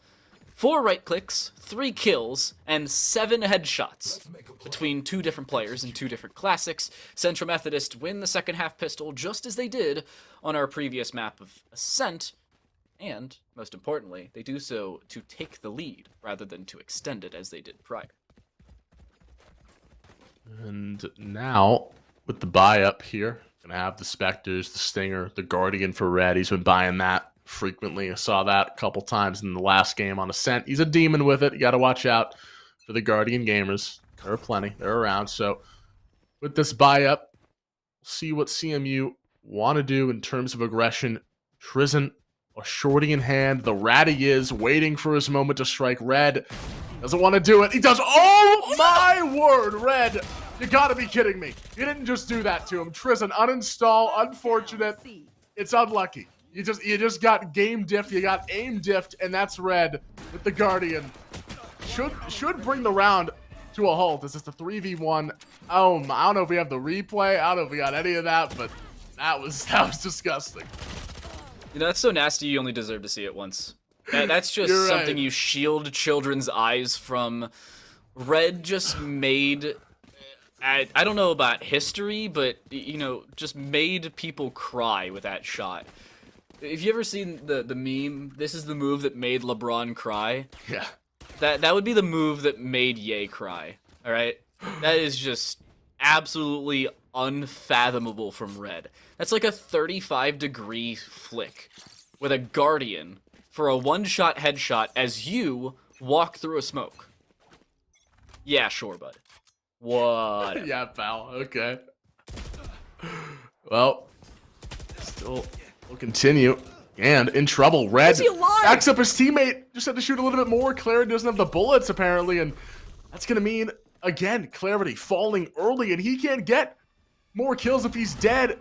4 right clicks, 3 kills, and 7 headshots between 2 different players in 2 different classics. Central Methodist win the second half pistol just as they did on our previous map of Ascent, and, most importantly, they do so to take the lead rather than to extend it as they did prior. And now, with the buy up here, gonna have the Spectres, the Stinger, the Guardian for Red. He's been buying that frequently. I saw that a couple times in the last game on Ascent. He's a demon with it. You got to watch out for the Guardian gamers. There are plenty. They're around. So with this buy up, we'll see what CMU want to do in terms of aggression. Trizent, a shorty in hand. The ratty is waiting for his moment to strike. Red doesn't want to do it. He does. Oh my word, Red. You got to be kidding me. You didn't just do that to him. Trizent, uninstall. Unfortunate. It's unlucky. You just got game diffed, you got aim diffed, and that's Red with the Guardian. Should bring the round to a halt. This is the 3v1. I don't know if we have the replay. I don't know if we got any of that, but that was disgusting. You know, that's so nasty you only deserve to see it once. That's just something you shield children's eyes from. Red just made... I don't know about history, but, you know, just made people cry with that shot. Have you ever seen the meme, this is the move that made LeBron cry? Yeah. That would be the move that made Ye cry, alright? That is just absolutely unfathomable from Red. That's like a 35-degree flick with a Guardian for a one-shot headshot as you walk through a smoke. Yeah, sure, bud. What? Yeah, pal. Okay. Well, still... We'll continue. And in trouble. Red backs up his teammate. Just had to shoot a little bit more. Clarity doesn't have the bullets, apparently. And that's going to mean, again, Clarity falling early. And he can't get more kills if he's dead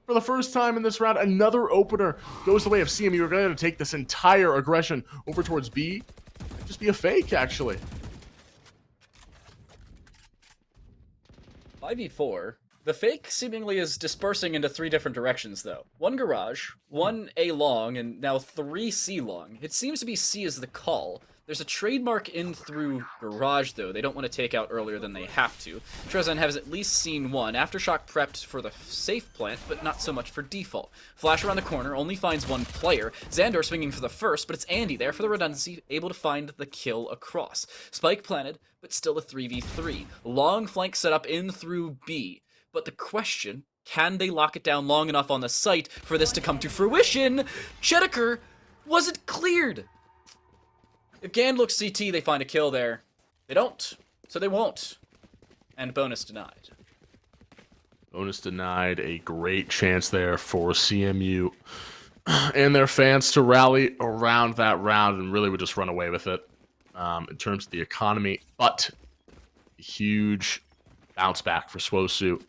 for the first time in this round. Another opener goes the way of CMU. We're going to take this entire aggression over towards B. Might just be a fake, actually. 5v4. The fake seemingly is dispersing into 3 different directions, though. 1 garage, 1 A long, and now 3 C long. It seems to be C is the call. There's a trademark in through garage, though. They don't want to take out earlier than they have to. Trezan has at least seen 1. Aftershock prepped for the safe plant, but not so much for default. Flash around the corner, only finds 1 player. Xandor swinging for the first, but it's Andy there for the redundancy, able to find the kill across. Spike planted, but still a 3v3. Long flank setup in through B. But the question, can they lock it down long enough on the site for this to come to fruition? Chedeker wasn't cleared. If Gand looks CT, they find a kill there. They don't, so they won't. And bonus denied. Bonus denied. A great chance there for CMU and their fans to rally around that round and really would just run away with it in terms of the economy. But huge bounce back for Swosu.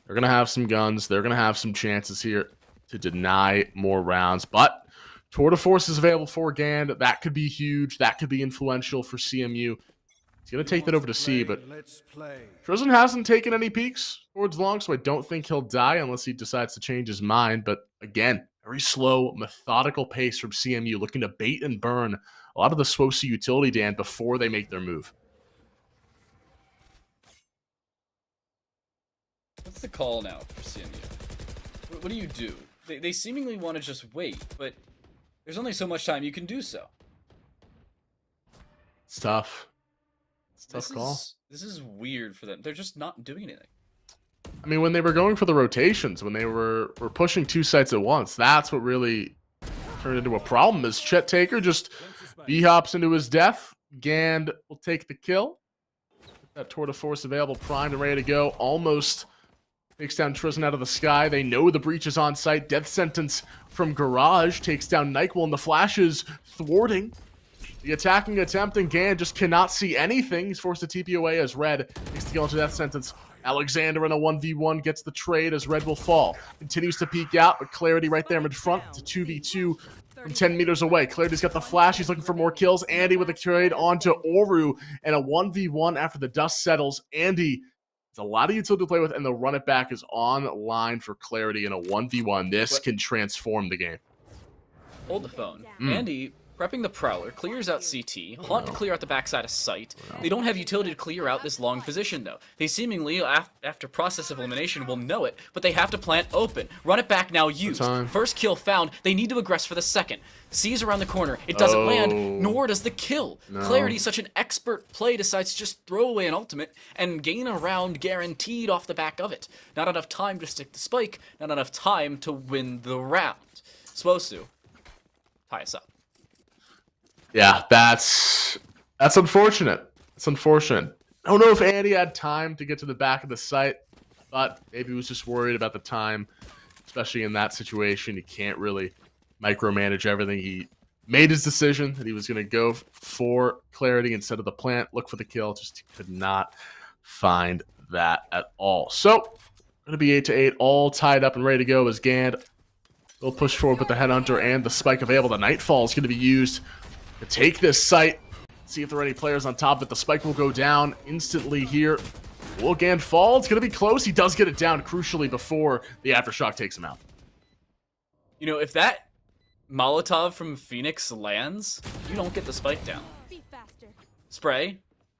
They're going to have some guns. They're going to have some chances here to deny more rounds. But Tour de Force is available for Gand. That could be huge. That could be influential for CMU. He's going to take that over to C, but Tristan hasn't taken any peeks towards long, so I don't think he'll die unless he decides to change his mind. But again, very slow, methodical pace from CMU, looking to bait and burn a lot of the Swosu utility, Dan, before they make their move. What's the call now for CMU? What do you do? They seemingly want to just wait, but there's only so much time you can do so. It's tough. It's a tough call. This is weird for them. They're just not doing anything. I mean, when they were going for the rotations, when they were pushing 2 sites at once, that's what really turned into a problem. Is Chet Taker just B-hops into his death. Gand will take the kill. That Tour de Force available, primed and ready to go. Almost takes down Tristan out of the sky. They know the breach is on site. Death sentence from Garage takes down Nyquil, and the flashes thwarting the attacking attempt, and Gand just cannot see anything. He's forced to TP away as Red takes the kill into Death sentence. Alexander in a 1v1 gets the trade as Red will fall. Continues to peek out, but Clarity right there in front to 2v2 from 10 meters away. Clarity's got the flash. He's looking for more kills. Andy with a trade onto Oru, and a 1v1 after the dust settles. Andy has a lot of utility to play with, and the run it back is online for Clarity in a 1v1. This can transform the game. Hold the phone. Andy, prepping the Prowler, clears out CT, Haunt to clear out the backside of site. They don't have utility to clear out this long position, though. They seemingly, after process of elimination, will know it, but they have to plant open. Run it back now, used. First kill found. They need to aggress for the second. C's around the corner. It doesn't land, nor does the kill. Clarity, such an expert play, decides to just throw away an ultimate and gain a round guaranteed off the back of it. Not enough time to stick the spike, not enough time to win the round. Swosu, tie us up. Yeah, that's unfortunate. It's unfortunate. I don't know if Andy had time to get to the back of the site, but maybe he was just worried about the time, especially in that situation. He can't really micromanage everything. He made his decision that he was going to go for Clarity instead of the plant, look for the kill. Just could not find that at all. So, going to be 8-8, all tied up and ready to go as Gand will push forward with the Headhunter and the spike available. The Nightfall is going to be used to take this site, see if there are any players on top of it. The spike will go down instantly here. Will Gand fall? It's going to be close. He does get it down crucially before the Aftershock takes him out. You know, if that Molotov from Phoenix lands, you don't get the spike down. Spray.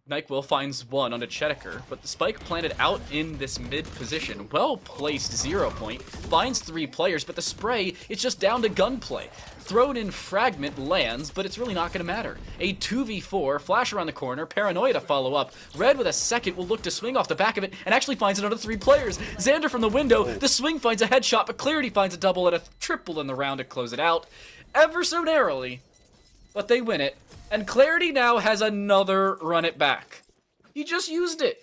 Nyquil finds one onto Chedeker, but the spike planted out in this mid position. Well-placed 0 point. Finds 3 players, but the spray is just down to gunplay. Thrown in fragment lands, but it's really not going to matter. A 2v4, flash around the corner, Paranoia to follow up. Red with a second will look to swing off the back of it and actually finds another 3 players. Xander from the window, the swing finds a headshot, but Clarity finds a double and a triple in the round to close it out. Ever so narrowly, but they win it. And Clarity now has another run it back. He just used it.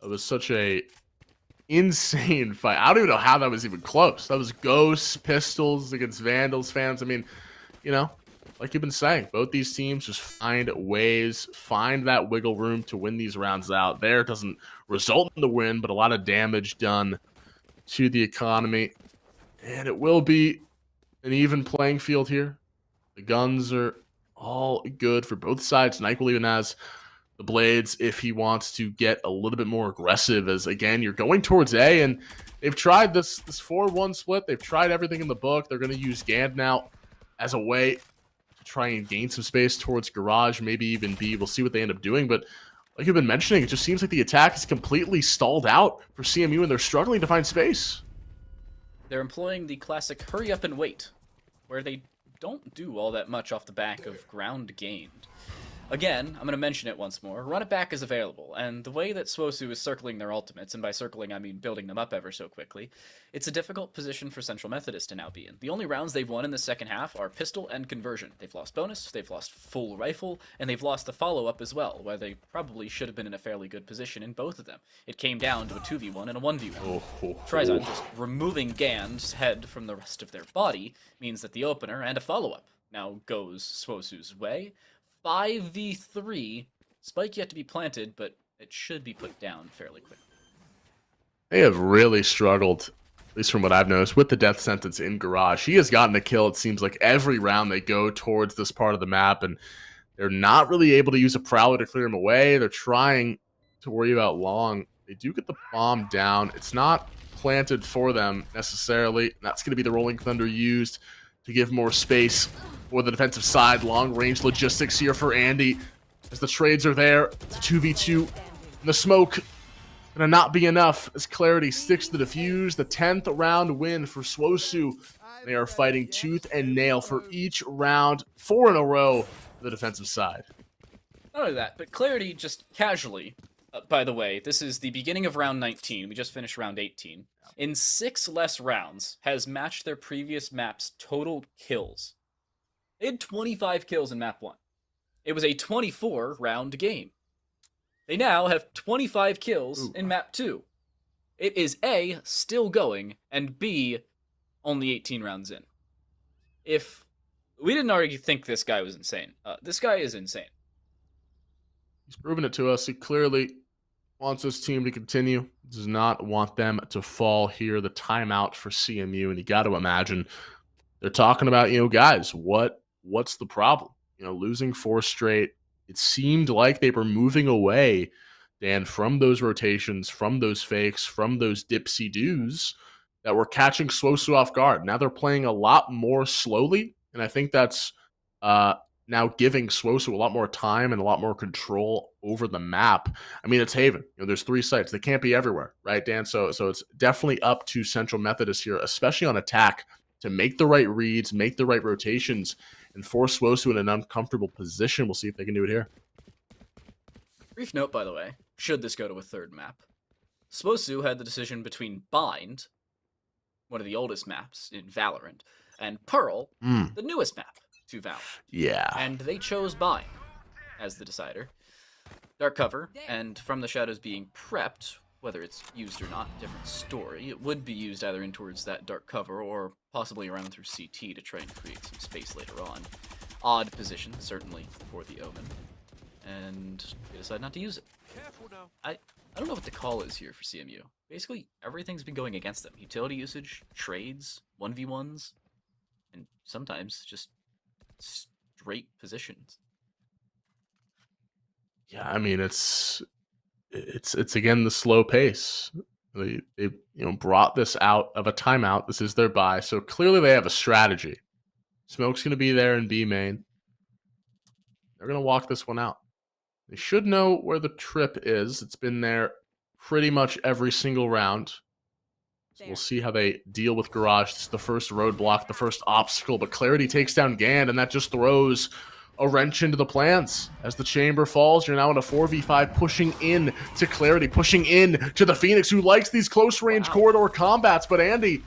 It was such a insane fight. I don't even know how that was even close. That was Ghosts, Pistols against Vandals fans. I mean, you know, like you've been saying, both these teams just find ways, find that wiggle room to win these rounds out. There it doesn't result in the win, but a lot of damage done to the economy. And it will be an even playing field here. The guns are all good for both sides. Nyquil even has the blades if he wants to get a little bit more aggressive, as again, you're going towards A, and they've tried this 4-1 split. They've tried everything in the book. They're going to use Gand now as a way to try and gain some space towards Garage, maybe even B. We'll see what they end up doing, but like you've been mentioning, it just seems like the attack is completely stalled out for CMU, and they're struggling to find space. They're employing the classic hurry up and wait, where they don't do all that much off the back of ground gained. Again, I'm going to mention it once more, run it back is available, and the way that Swosu is circling their ultimates, and by circling I mean building them up ever so quickly, it's a difficult position for Central Methodist to now be in. The only rounds they've won in the second half are pistol and conversion. They've lost bonus, they've lost full rifle, and they've lost the follow-up as well, where they probably should have been in a fairly good position in both of them. It came down to a 2v1 and a 1v1. Trizon just removing Gand's head from the rest of their body means that the opener and a follow-up now goes Swosu's way. 5v3 Spike yet to be planted, but it should be put down fairly quick. They have really struggled, at least from what I've noticed, with the death sentence in Garage. He has gotten a kill, it seems like, every round they go towards this part of the map, and they're not really able to use a Prowler to clear him away. They're trying to worry about Long. They do get the bomb down. It's not planted for them necessarily. And that's going to be the Rolling Thunder used to give more space for the defensive side. Long range logistics here for Andy as the trades are there. It's a 2v2 in the smoke. Gonna not be enough as Clarity sticks to the defuse. The 10th round win for Swosu. They are fighting tooth and nail for each round, 4 in a row for the defensive side. Not only that, but Clarity just casually, by the way, this is the beginning of round 19. We just finished round 18. In 6 less rounds, has matched their previous map's total kills. They had 25 kills in map 1. It was a 24 round game. They now have 25 kills in map 2. It is A, still going, and B, only 18 rounds in. If we didn't already think this guy was insane, this guy is insane. He's proven it to us. He clearly wants his team to continue. Does not want them to fall here. The timeout for CMU, and you got to imagine they're talking about, guys, what's the problem? Losing 4 straight. It seemed like they were moving away, Dan, from those rotations, from those fakes, from those dipsy-doos that were catching Swosu off guard. Now they're playing a lot more slowly, and I think that's now giving Swosu a lot more time and a lot more control over the map. I mean, it's Haven. There's 3 sites. They can't be everywhere, right, Dan? So it's definitely up to Central Methodist here, especially on attack, to make the right reads, make the right rotations, and force Swosu in an uncomfortable position. We'll see if they can do it here. Brief note, by the way, should this go to a 3rd map. Swosu had the decision between Bind, one of the oldest maps in Valorant, and Pearl, the newest map to Valorant. Yeah. And they chose Bind as the decider. Dark cover, and from the shadows being prepped, whether it's used or not, different story. It would be used either in towards that dark cover or possibly around through CT to try and create some space later on. Odd position, certainly, for the Omen. And they decide not to use it. I don't know what the call is here for CMU. Basically, everything's been going against them. Utility usage, trades, 1v1s, and sometimes just straight positions. Yeah, I mean, it's again the slow pace. They brought this out of a timeout. This is their buy, so clearly they have a strategy. Smoke's going to be there in B main. They're going to walk this one out. They should know where the trip is. It's been there pretty much every single round. So we'll see how they deal with Garage. This is the first roadblock, the first obstacle, but Clarity takes down Gand, and that just throws a wrench into the plans. As the chamber falls, you're now in a 4v5, pushing in to Clarity, pushing in to the Phoenix, who likes these close-range corridor combats, but Andy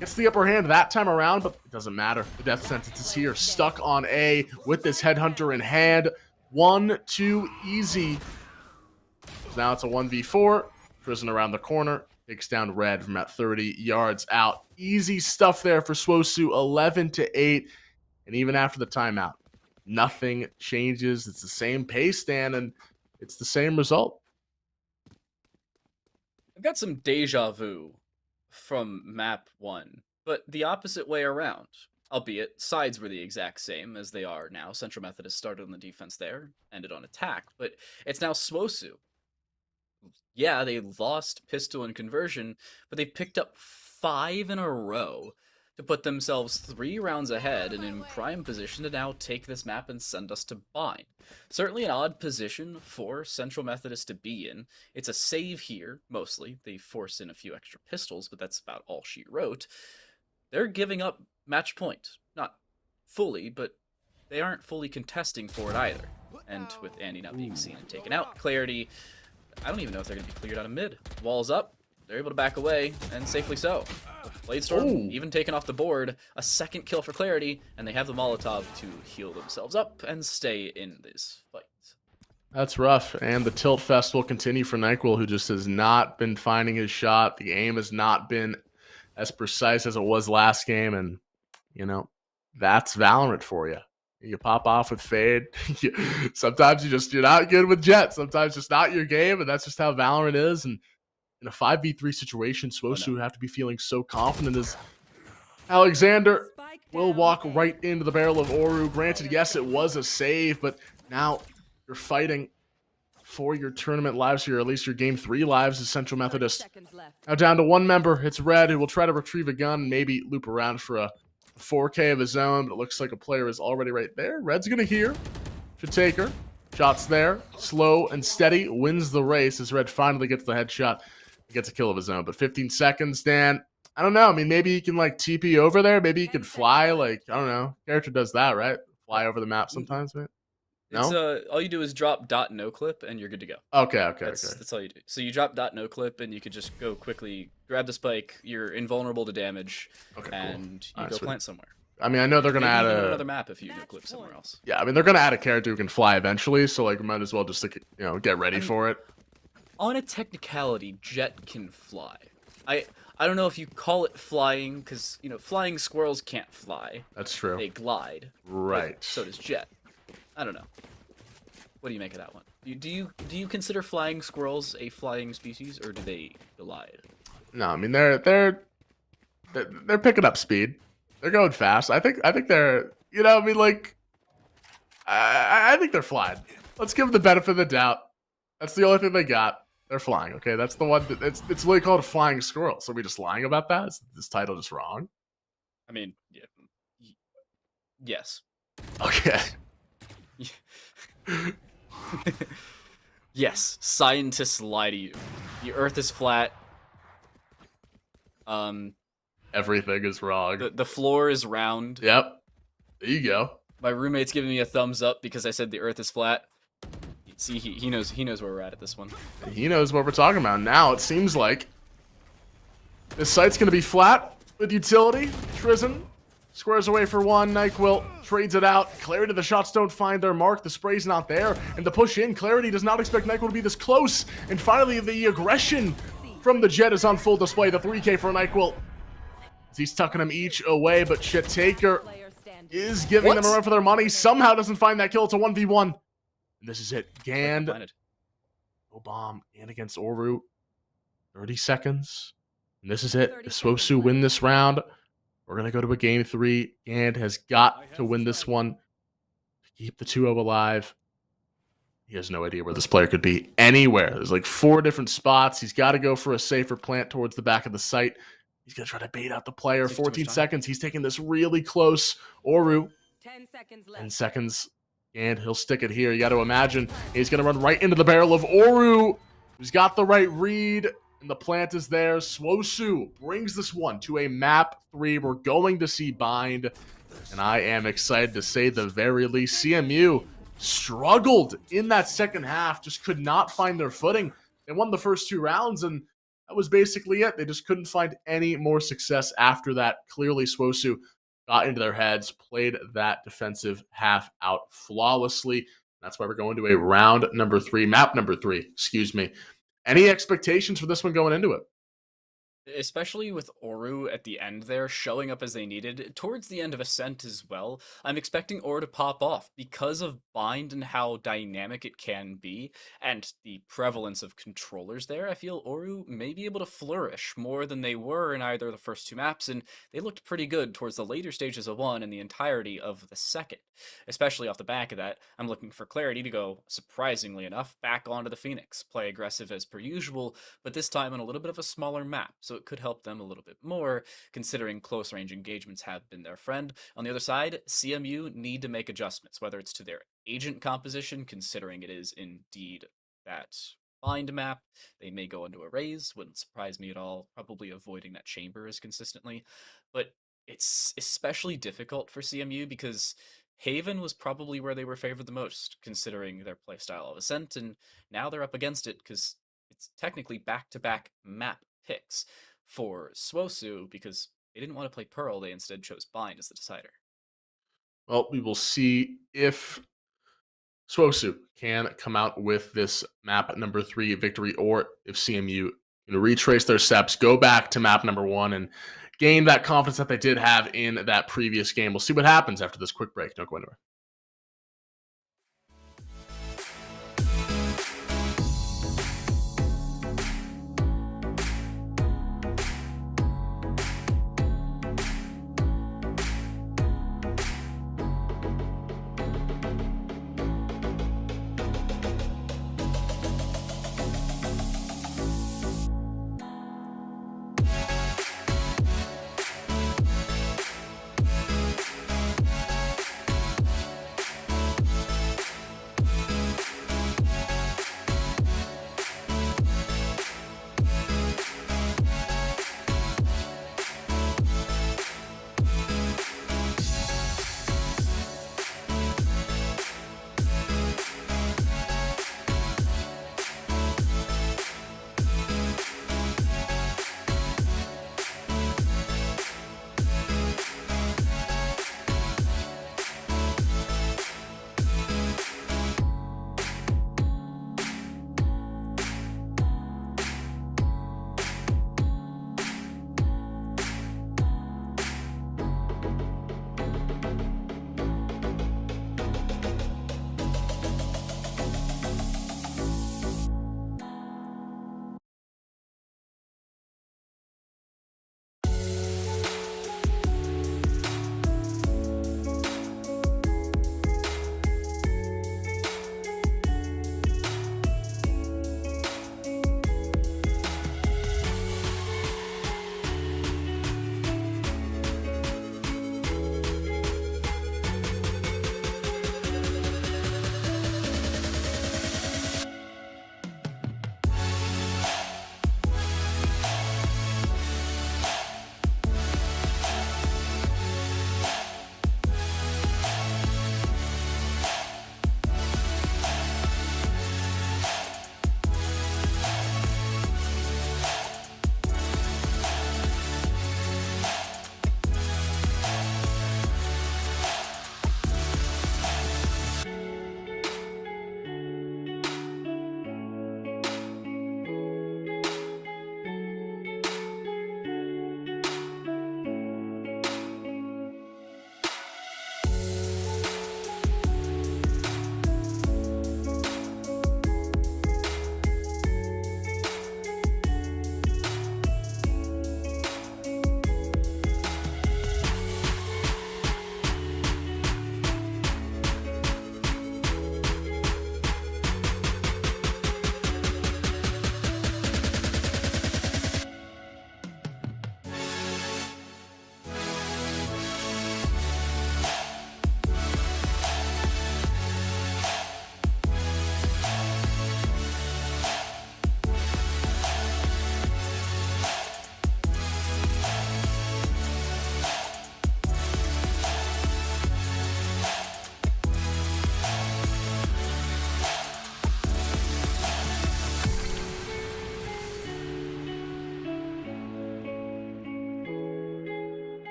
gets the upper hand that time around, but it doesn't matter. The death sentence is here, stuck on A with this headhunter in hand. 1-2 easy. Now it's a 1v4. Prison around the corner. Takes down Red from at 30 yards out. Easy stuff there for Swosu, 11-8. And even after the timeout, nothing changes. It's the same pace, Dan, and it's the same result. I've got some deja vu from map 1, but the opposite way around. Albeit, sides were the exact same as they are now. Central Methodist started on the defense there, ended on attack, but it's now Swosu. Yeah, they lost pistol and conversion, but they picked up 5 in a row to put themselves 3 rounds ahead and in prime position to now take this map and send us to Bind. Certainly an odd position for Central Methodist to be in. It's a save here, mostly. They force in a few extra pistols, but that's about all she wrote. They're giving up match point. Not fully, but they aren't fully contesting for it either. And with Andy not being seen and taken out, Clarity, I don't even know if they're going to be cleared out of mid. Walls up, they're able to back away, and safely so. Bladestorm even taken off the board, a second kill for Clarity, and they have the Molotov to heal themselves up and stay in this fight. That's rough, and the tilt fest will continue for NyQuil, who just has not been finding his shot. The aim has not been as precise as it was last game, and, that's Valorant for you. You pop off with Fade. Sometimes you're not good with Jet. Sometimes it's not your game, and that's just how Valorant is. And in a 5v3 situation, Swosu would have to be feeling so confident as Alexander will walk right into the barrel of Oru. Granted, yes, it was a save, but now you're fighting for your tournament lives here, or at least your game 3 lives as Central Methodist. Now down to one member. It's Red, who will try to retrieve a gun and maybe loop around for a 4K of his own, but it looks like a player is already right there. Red's going to hear. Should take her. Shots there. Slow and steady. Wins the race as Red finally gets the headshot. Gets a kill of his own. But 15 seconds, Dan. I don't know. I mean, maybe he can, like, TP over there. Maybe he could fly. Like, I don't know. Character does that, right? Fly over the map sometimes, man. It's No? all you do is drop .no clip and you're good to go. Okay. That's all you do. So you drop .no clip and you could just go quickly, grab the spike. You're invulnerable to damage, Okay, and you Alright, go sweet. plant somewhere. I mean, I know they're going to Maybe add even on a... another map if you no clip somewhere else. Yeah, I mean, they're going to add a character who can fly eventually, so, like, we might as well just, like, get ready for it. On a technicality, Jet can fly. I don't know if you call it flying, because, flying squirrels can't fly. That's true. They glide. Right. But so does Jet. I don't know. What do you make of that one? Do you consider flying squirrels a flying species, or do they glide? No, I mean, they're picking up speed. They're going fast. I think they're, I mean, like, I think they're flying. Let's give them the benefit of the doubt. That's the only thing they got. They're flying, okay? That's the one. It's literally called a flying squirrel. So are we just lying about that? Is this title just wrong? I mean, yeah. Yes. Okay. Yes, scientists lie to you. The Earth is flat. Everything is wrong. The floor is round. Yep. There you go. My roommate's giving me a thumbs up because I said the Earth is flat. See, he knows where we're at this one. He knows what we're talking about. Now it seems like this site's going to be flat with utility. Trizin squares away for one. NyQuil trades it out. Clarity, the shots don't find their mark. The spray's not there. And the push in, Clarity does not expect NyQuil to be this close. And finally, the aggression from the Jet is on full display. The 3K for NyQuil. He's tucking them each away, but Shit Taker is giving them a run for their money. Somehow doesn't find that kill. It's a 1v1. And this is it. Gand. No bomb. And against Oru. 30 seconds. And this is it. The Swosu win this round. We're going to go to a game 3. Gand has got to win this one to keep the 2-0 alive. He has no idea where this player could be anywhere. There's like 4 different spots. He's got to go for a safer plant towards the back of the site. He's going to try to bait out the player. 14 seconds. He's taking this really close. Oru. 10 seconds left. 10 seconds. And he'll stick it here. You got to imagine he's going to run right into the barrel of Oru, who's got the right read. And the plant is there. Swosu brings this one to a map 3. We're going to see Bind. And I am excited to say the very least. CMU struggled in that second half. Just could not find their footing. They won the first 2 rounds, and that was basically it. They just couldn't find any more success after that. Clearly, Swosu got into their heads, played that defensive half out flawlessly. That's why we're going to a round number 3, map number 3, excuse me. Any expectations for this one going into it? Especially with Oru at the end there, showing up as they needed, towards the end of Ascent as well, I'm expecting Oru to pop off because of Bind and how dynamic it can be, and the prevalence of controllers there. I feel Oru may be able to flourish more than they were in either of the first 2 maps, and they looked pretty good towards the later stages of 1 and the entirety of the second. Especially off the back of that, I'm looking for Clarity to go, surprisingly enough, back onto the Phoenix, play aggressive as per usual, but this time on a little bit of a smaller map, so it could help them a little bit more, considering close range engagements have been their friend. On the other side, CMU need to make adjustments, whether it's to their agent composition, considering it is indeed that Bind map. They may go into a raise, wouldn't surprise me at all, probably avoiding that chamber as consistently, but it's especially difficult for CMU because Haven was probably where they were favored the most, considering their playstyle of Ascent, and now they're up against it because it's technically back-to-back map picks for Swosu because they didn't want to play Pearl. They instead chose Bind as the decider. Well, we will see if Swosu can come out with this map number 3 victory, or if CMU can retrace their steps, go back to map number 1, and gain that confidence that they did have in that previous game. We'll see what happens after this quick break. Don't go anywhere.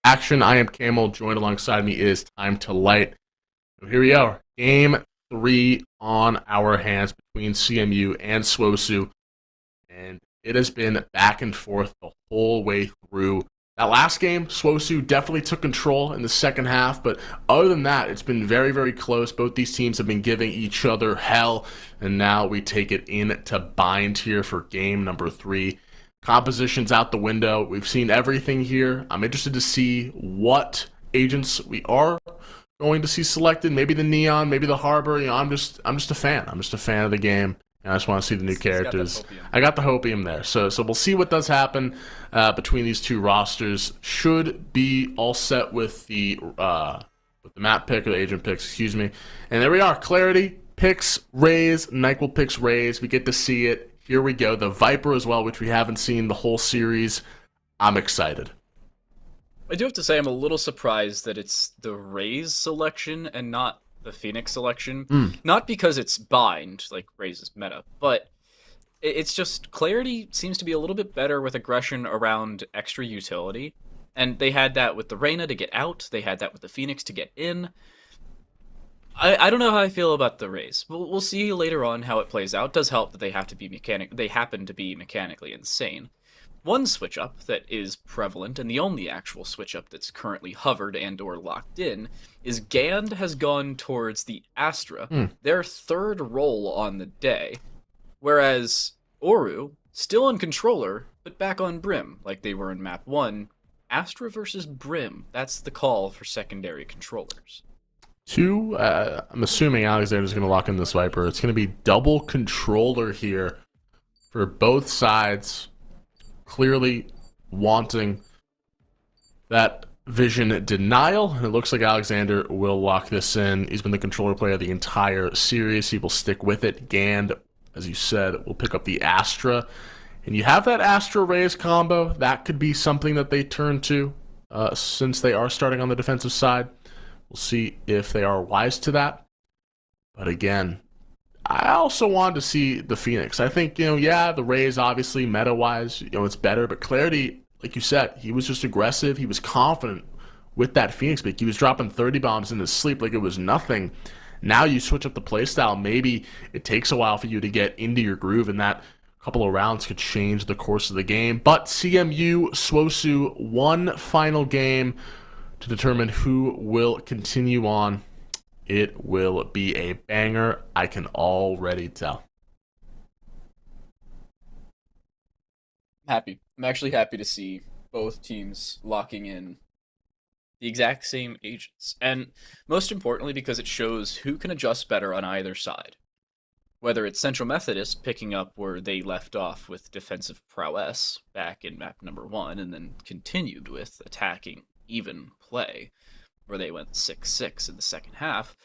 action. I am Camel. Joined alongside me is Time to Light. So here we are. Game 3 on our hands between CMU and SWOSU. And it has been back and forth the whole way through. That last game, SWOSU definitely took control in the second half, but other than that, it's been very, very close. Both these teams have been giving each other hell, and now we take it into bind here for game number 3. Composition's out the window. We've seen everything here. I'm interested to see what agents we are going to see selected. Maybe the Neon, maybe the Harbor. You know, I'm just a fan. I'm just a fan of the game. I just want to see the new characters. I got the hopium there. So we'll see what does happen between these two rosters. Should be all set with the map pick or the agent picks, excuse me. And there we are. Clarity picks Raze. Nyquil picks Raze. We get to see it. Here we go. The Viper as well, which we haven't seen the whole series. I'm excited. I do have to say I'm a little surprised that it's the Raze selection and not the Phoenix selection. Not because it's bind, like Raze's meta, but it's just Clarity seems to be a little bit better with aggression around extra utility. And they had that with the Reyna to get out. They had that with the Phoenix to get in. I don't know how I feel about the Raze. We'll see later on how it plays out. It does help that they happen to be mechanically insane. One switch up that is prevalent, and the only actual switch up that's currently hovered and or locked in, is Gand has gone towards the Astra, their third role on the day, whereas Oru, still on controller, but back on Brim, like they were in map 1. Astra versus Brim, that's the call for secondary controllers. I'm assuming Alexander's going to lock in this Viper. It's going to be double controller here for both sides. Clearly wanting that vision denial. And it looks like Alexander will lock this in. He's been the controller player the entire series. He will stick with it. Gand, as you said, will pick up the Astra. And you have that Astra Raze combo. That could be something that they turn to since they are starting on the defensive side. We'll see if they are wise to that. But again, I also wanted to see the Phoenix. I think, the Raze, obviously, meta-wise, it's better. But Clarity, like you said, he was just aggressive. He was confident with that Phoenix pick. He was dropping 30 bombs in his sleep like it was nothing. Now you switch up the playstyle. Maybe it takes a while for you to get into your groove, and that couple of rounds could change the course of the game. But CMU, SWOSU, one final game to determine who will continue on. It will be a banger, I can already tell. I'm actually happy to see both teams locking in the exact same agents. And most importantly, because it shows who can adjust better on either side. Whether it's Central Methodist picking up where they left off with defensive prowess back in map number 1 and then continued with attacking even play, where they went 6-6 in the second half,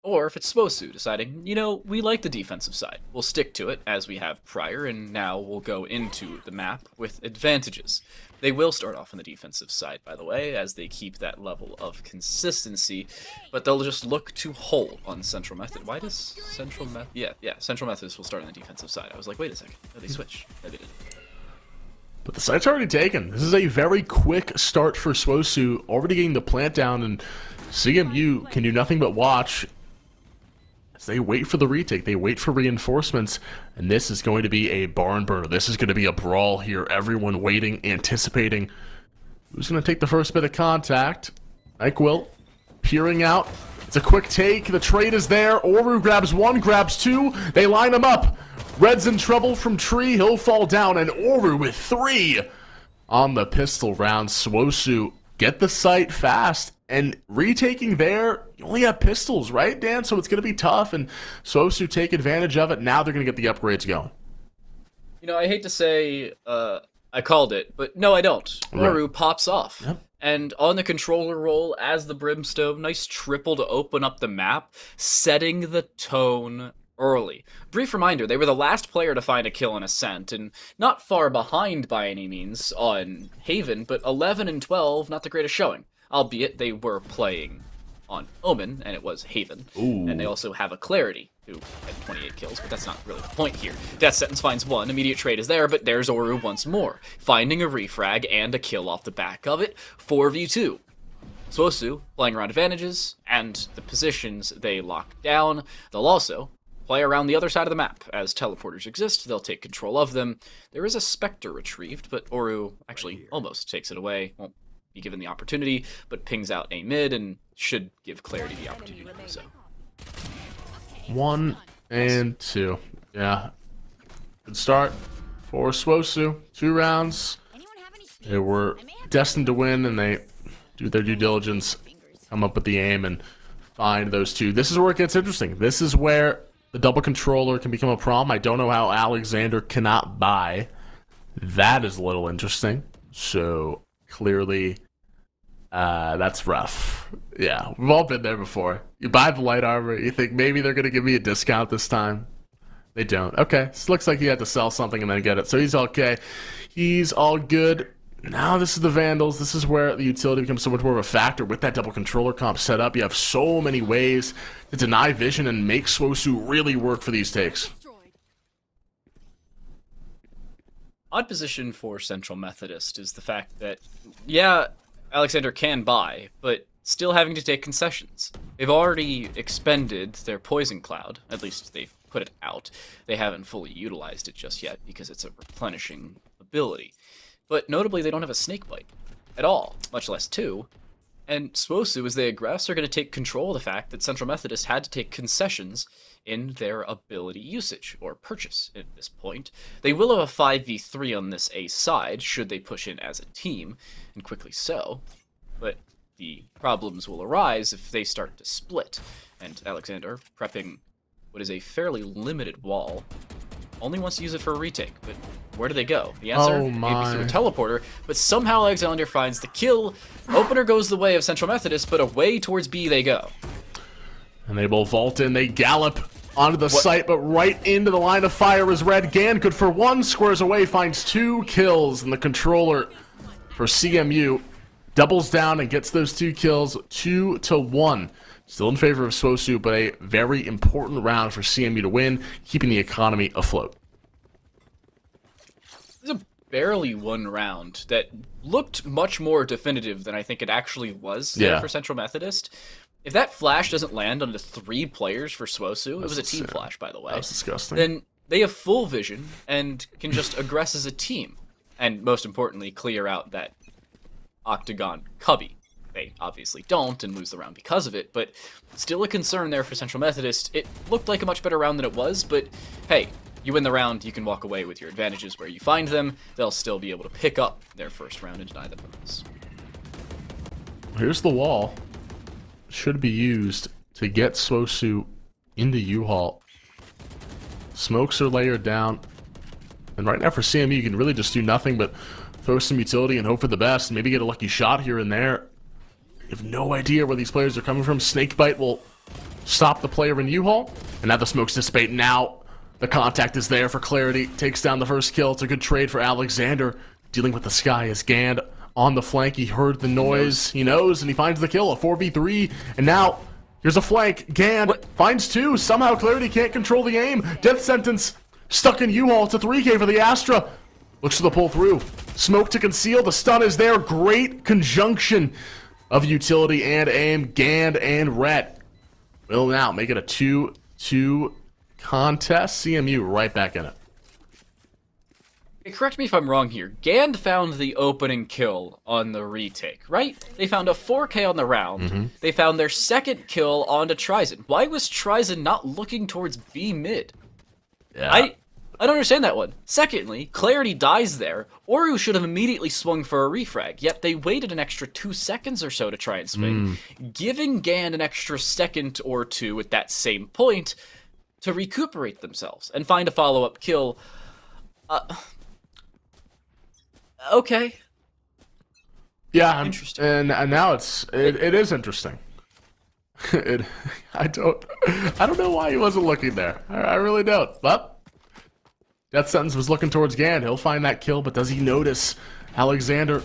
or if it's SWOSU deciding, we like the defensive side. We'll stick to it as we have prior, and now we'll go into the map with advantages. They will start off on the defensive side, by the way, as they keep that level of consistency, but they'll just look to hold on Central Method. Why does Central Method? Yeah, Central Methodist will start on the defensive side. I was like, wait a second. No, they switched. No, they didn't. But the site's already taken. This is a very quick start for SWOSU, already getting the plant down, and CMU can do nothing but watch as they wait for the retake. They wait for reinforcements, and this is going to be a barn burner. This is going to be a brawl here. Everyone waiting, anticipating. Who's going to take the first bit of contact? Nyquil peering out. It's a quick take. The trade is there. Oru grabs 1, grabs 2. They line him up. Red's in trouble from Tree. He'll fall down. And Oru with 3 on the pistol round. SWOSU get the site fast. And retaking there, you only have pistols, right, Dan? So it's going to be tough. And SWOSU take advantage of it. Now they're going to get the upgrades going. I hate to say I called it, but no, I don't. Oru pops off. Yep. And on the controller roll as the Brimstone, nice triple to open up the map, setting the tone early. Brief reminder, they were the last player to find a kill in Ascent, and not far behind by any means on Haven, but 11 and 12, not the greatest showing. Albeit they were playing on Omen, and it was Haven. Ooh. And they also have a Clarity, who had 28 kills, but that's not really the point here. Death Sentence finds one, immediate trade is there, but there's Oru once more, finding a refrag and a kill off the back of it, 4v2. Swosu playing around advantages, and the positions they lock down. They'll also play around the other side of the map. As teleporters exist, they'll take control of them. There is a Spectre retrieved, but Oru actually almost takes it away. Won't be given the opportunity, but pings out a mid and should give Clarity the opportunity to do so. 1 and 2. Yeah. Good start for Swosu. 2 rounds. They were destined to win, and they do their due diligence, come up with the aim, and find those 2. This is where it gets interesting. This is where the double controller can become a problem. I don't know how Alexander cannot buy. That is a little interesting. So, clearly, that's rough. Yeah, we've all been there before. You buy the light armor, you think maybe they're going to give me a discount this time. They don't. Okay, so it looks like he had to sell something and then get it. So he's okay. He's all good. Now this is the Vandals. This is where the utility becomes so much more of a factor. With that double controller comp set up, you have so many ways to deny vision and make Swosu really work for these takes. Odd position for Central Methodist is the fact that, yeah, Alexander can buy, but still having to take concessions. They've already expended their Poison Cloud, at least they've put it out. They haven't fully utilized it just yet because it's a replenishing ability. But notably, they don't have a Snakebite at all, much less 2. And Swosu, as they aggress, are going to take control of the fact that Central Methodist had to take concessions in their ability usage, or purchase at this point. They will have a 5v3 on this A side, should they push in as a team, and quickly so. But the problems will arise if they start to split. And Alexander, prepping what is a fairly limited wall, only wants to use it for a retake, but where do they go? The answer may be through a teleporter, but somehow Alexander finds the kill. Opener goes the way of Central Methodist, but away towards B they go. And they will vault in, they gallop onto the site, but right into the line of fire is Red. Gan, good for 1, squares away, finds 2 kills, and the controller for CMU doubles down and gets those 2 kills, 2-1. Still in favor of Swosu, but a very important round for CMU to win, keeping the economy afloat. This is a barely won round that looked much more definitive than I think it actually was there for Central Methodist. If that flash doesn't land on the 3 players for Swosu, it was a team flash, by the way. That's disgusting. Then they have full vision and can just aggress as a team. And most importantly, clear out that Octagon cubby. They obviously don't and lose the round because of it, but still a concern there for Central Methodist. It looked like a much better round than it was, but hey, you win the round, you can walk away with your advantages where you find them. They'll still be able to pick up their first round and deny them bonus. Here's the wall. Should be used to get Swosu into U-Haul. Smokes are layered down. And right now for CMU, you can really just do nothing but throw some utility and hope for the best. Maybe get a lucky shot here and there. You have no idea where these players are coming from. Snakebite will stop the player in U-Haul. And now the smokes dissipate. Now the contact is there for Clarity. Takes down the first kill. It's a good trade for Alexander. Dealing with the sky as Gand on the flank. He heard the noise. He knows, and he finds the kill. A 4v3. And now here's a flank. Gand finds 2. Somehow Clarity can't control the aim. Death Sentence stuck in U-Haul. It's a 3K for the Astra. Looks for the pull through. Smoke to conceal. The stun is there. Great conjunction of utility and aim. Gand and Rhett will now make it a 2-2 contest. CMU right back in it. Hey, correct me if I'm wrong here. Gand found the opening kill on the retake, right? They found a 4K on the round. They found their second kill onto Trizen. Why was Trizen not looking towards B mid? Yeah. I don't understand that one. Secondly, Clarity dies there. Oru should have immediately swung for a refrag, yet they waited an extra 2 seconds or so to try and swing, giving Gand an extra second or 2 at that same point to recuperate themselves and find a follow-up kill. Okay. Yeah, Interesting. And now it is interesting. I don't know why he wasn't looking there. I really don't. But Death Sentence was looking towards Gand. He'll find that kill, but does he notice Alexander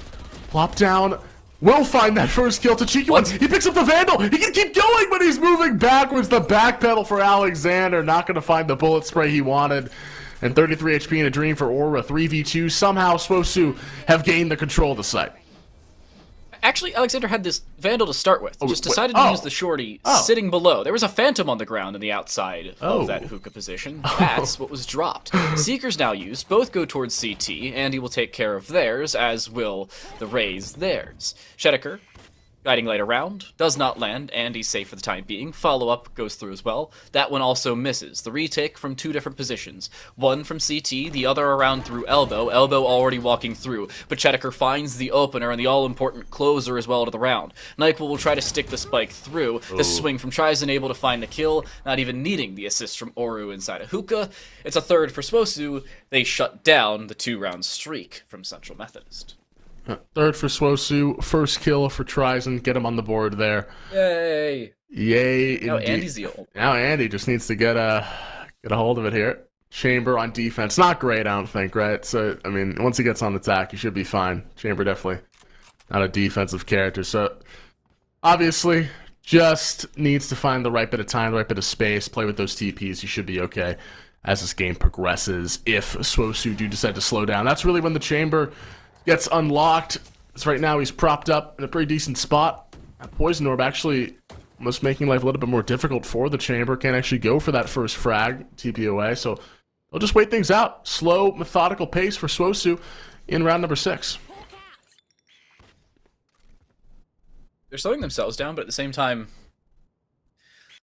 plop down will find that first kill. To cheeky one. He picks up the Vandal. He can keep going, but he's moving backwards. The back pedal for Alexander. Not going to find the bullet spray he wanted. And 33 HP in a dream for Aura. 3v2. Somehow Swosu have gained the control of the site. Actually, Alexander had this Vandal to start with. Just decided to use the shorty sitting below. There was a Phantom on the ground on the outside of that hookah position. That's what was dropped. Seekers now used. Both go towards CT. Andy will take care of theirs, as will the Rays theirs. Shedeker, guiding light around, does not land. Andy's safe for the time being. Follow-up goes through as well. That one also misses. The retake from two different positions. One from CT, the other around through Elbow. Elbow already walking through, but Shedeker finds the opener and the all-important closer as well to the round. Nyquil will try to stick the spike through. The swing from Trizen able to find the kill, not even needing the assist from Oru inside a hookah. It's a third for Swosu. They shut down the 2-round streak from Central Methodist. Third for Swosu, first kill for Trizen, get him on the board there. Yay! Yay! Now indeed. Andy's the old. Now Andy just needs to get a hold of it here. Chamber on defense, not great, I don't think, right? So I mean, once he gets on attack, he should be fine. Chamber definitely not a defensive character, so obviously just needs to find the right bit of time, the right bit of space, play with those TPs. He should be okay as this game progresses. If Swosu do decide to slow down, that's really when the Chamber gets unlocked. So right now he's propped up in a pretty decent spot. That Poison Orb actually almost making life a little bit more difficult for the Chamber. Can't actually go for that first frag, TP away. So they'll just wait things out. Slow, methodical pace for Swosu in round number 6. They're slowing themselves down, but at the same time,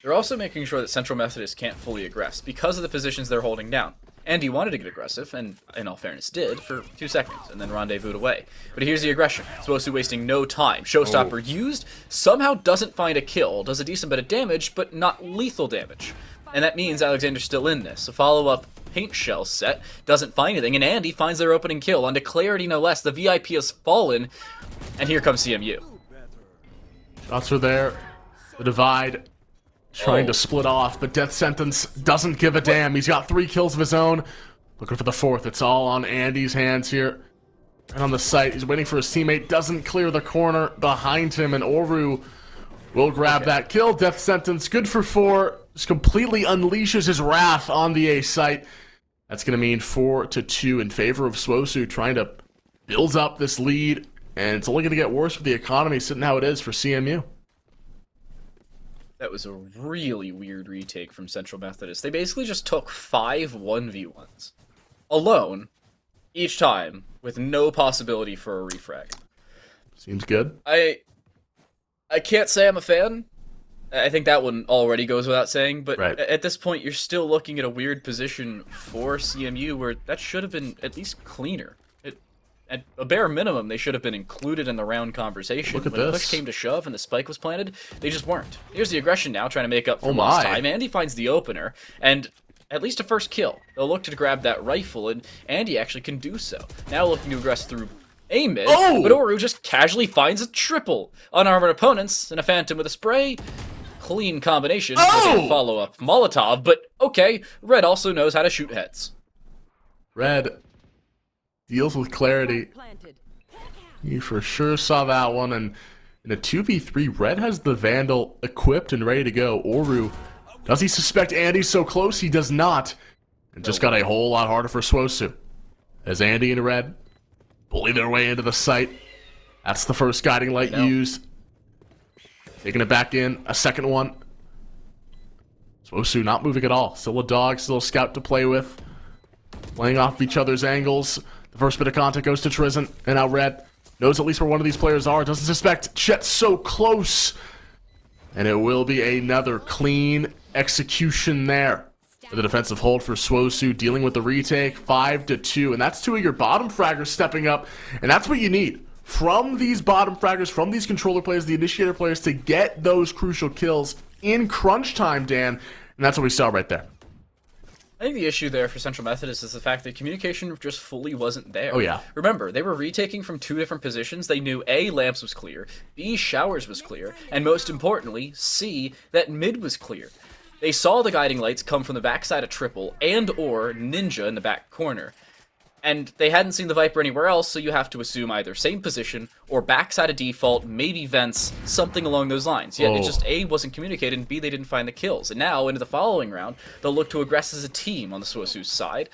they're also making sure that Central Methodist can't fully aggress because of the positions they're holding down. Andy wanted to get aggressive, and in all fairness did, for 2 seconds, and then rendezvoused away. But here's the aggression. Swosu wasting no time. Showstopper used, somehow doesn't find a kill, does a decent bit of damage, but not lethal damage. And that means Alexander's still in this. A follow-up paint shell set, doesn't find anything, and Andy finds their opening kill. On clarity no less, the VIP has fallen, and here comes CMU. Shots are there. The divide trying to split off, but Death Sentence doesn't give a damn. He's got 3 kills of his own. Looking for the 4th. It's all on Andy's hands here. And on the site, he's waiting for his teammate. Doesn't clear the corner behind him, and Oru will grab that kill. Death Sentence, good for 4. Just completely unleashes his wrath on the A site. That's going to mean 4-2 in favor of Swosu, trying to build up this lead. And it's only going to get worse with the economy sitting how it is for CMU. That was a really weird retake from Central Methodist. They basically just took 5 1v1s alone each time with no possibility for a refrag. Seems good. I can't say I'm a fan. I think that one already goes without saying, but right. At this point you're still looking at a weird position for CMU where that should have been at least cleaner. At a bare minimum, they should have been included in the round conversation. Look at when this. push came to shove and the spike was planted, they just weren't. Here's the aggression now, trying to make up for Oh lost my. time. Andy finds the opener, and at least a first kill. They'll look to grab that rifle, and Andy actually can do so. Now looking to aggress through a mid, but Oru just casually finds a triple. Unarmored opponents, and a Phantom with a spray. Clean combination with a follow-up Molotov, but okay, Red also knows how to shoot heads. Red deals with clarity. Planted. You for sure saw that one, and in a 2v3, Red has the Vandal equipped and ready to go. Oru, does he suspect Andy's so close? He does not. And just got a whole lot harder for Swosu. As Andy and Red bully their way into the site. That's the first guiding light used. Taking it back in, a second one. Swosu not moving at all. Still a dog, still a scout to play with. Playing off each other's angles. The first bit of contact goes to Trizen, and now Red knows at least where one of these players are. Doesn't suspect Chet's so close. And it will be another clean execution there. With a defensive hold for Swosu, dealing with the retake, 5-2. And that's 2 of your bottom fraggers stepping up. And that's what you need from these bottom fraggers, from these controller players, the initiator players, to get those crucial kills in crunch time, Dan. And that's what we saw right there. I think the issue there for Central Methodist is the fact that communication just fully wasn't there. Oh, yeah. Remember, they were retaking from 2 different positions. They knew A, Lamps was clear, B, Showers was clear, and most importantly, C, that mid was clear. They saw the guiding lights come from the backside of Triple and or Ninja in the back corner. And they hadn't seen the Viper anywhere else, so you have to assume either same position or backside of default, maybe vents, something along those lines. Yet it just A, wasn't communicated, and B, they didn't find the kills. And now, into the following round, they'll look to aggress as a team on the Swosu's side,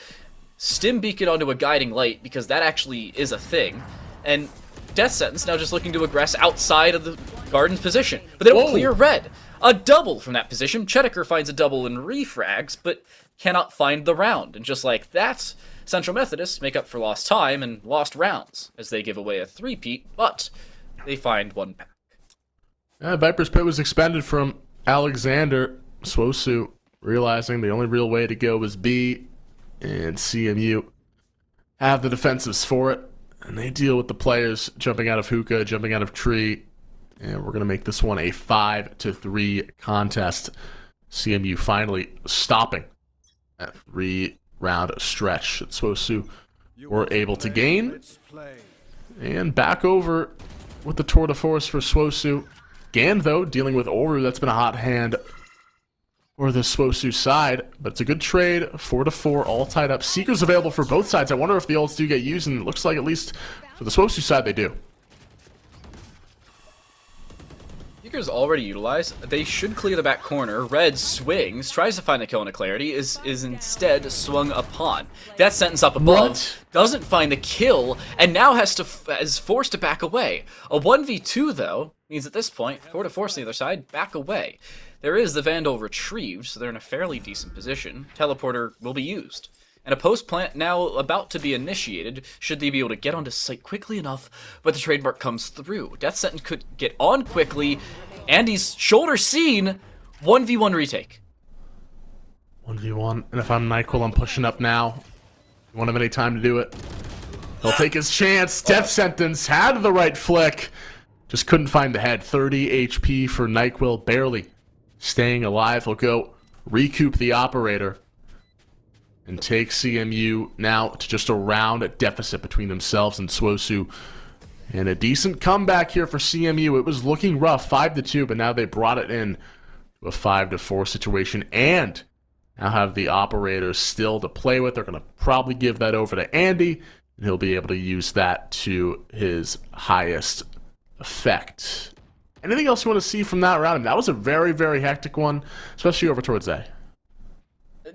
stim beacon onto a guiding light, because that actually is a thing, and Death Sentence now just looking to aggress outside of the Garden's position. But they don't clear red. A double from that position. Chedeker finds a double and refrags, but cannot find the round. And just like that, Central Methodists make up for lost time and lost rounds as they give away a three-peat, but they find one pack. Viper's Pit was expended from Alexander. Swosu realizing the only real way to go was B, and CMU have the defensives for it, and they deal with the players jumping out of hookah, jumping out of tree, and we're going to make this one a 5-3 contest. CMU finally stopping that 3-round stretch that Swosu were able to gain. And back over with the tour de force for Swosu. Gan, though, dealing with Oru. That's been a hot hand for the Swosu side. But it's a good trade. 4-4, all tied up. Seekers available for both sides. I wonder if the ults do get used, and it looks like at least for the Swosu side they do. Seekers already utilized. They should clear the back corner. Red swings, tries to find the kill on a clarity, is instead swung upon. That Sentence up above doesn't find the kill, and now is forced to back away. A 1v2 though means at this point, 4-4 on the other side, back away. There is the Vandal retrieved, so they're in a fairly decent position. Teleporter will be used. And a post plant now about to be initiated, should they be able to get onto site quickly enough, but the trademark comes through. Death Sentence could get on quickly. Andy's shoulder seen, 1v1 retake. 1v1, and if I'm NyQuil, I'm pushing up now. You won't have any time to do it. He'll take his chance. Death Sentence had the right flick. Just couldn't find the head. 30 HP for NyQuil, barely staying alive. He'll go recoup the operator and take CMU now to just a round deficit between themselves and Swosu. And a decent comeback here for CMU. It was looking rough, 5-2, but now they brought it in to a 5-4 situation and now have the operators still to play with. They're going to probably give that over to Andy, and he'll be able to use that to his highest effect. Anything else you want to see from that round? I mean, that was a very, very hectic one, especially over towards A.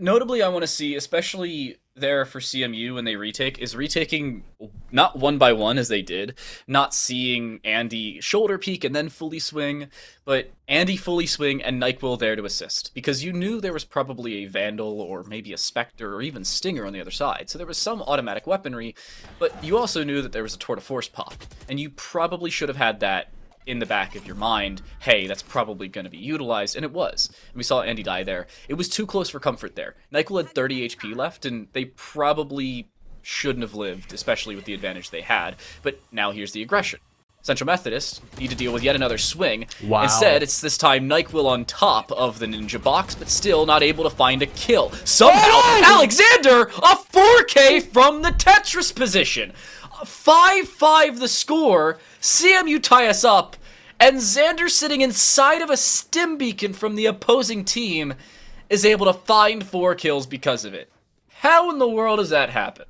Notably, I want to see, especially there for CMU when they retake, is retaking not one by one as they did, not seeing Andy shoulder peek and then fully swing, but Andy fully swing and NyQuil there to assist. Because you knew there was probably a Vandal or maybe a Spectre or even Stinger on the other side, so there was some automatic weaponry, but you also knew that there was a Tour de Force pop, and you probably should have had that in the back of your mind. Hey, that's probably going to be utilized, and it was. And we saw Andy die there. It was too close for comfort there. NyQuil had 30 HP left, and they probably shouldn't have lived, especially with the advantage they had. But now here's the aggression. Central Methodist need to deal with yet another swing. Wow. Instead, it's this time NyQuil on top of the ninja box, but still not able to find a kill. Somehow, Alexander, a 4K from the Tetris position. 5-5 the score. CMU tie us up, and Xander, sitting inside of a stim beacon from the opposing team, is able to find 4 kills because of it. How in the world does that happen?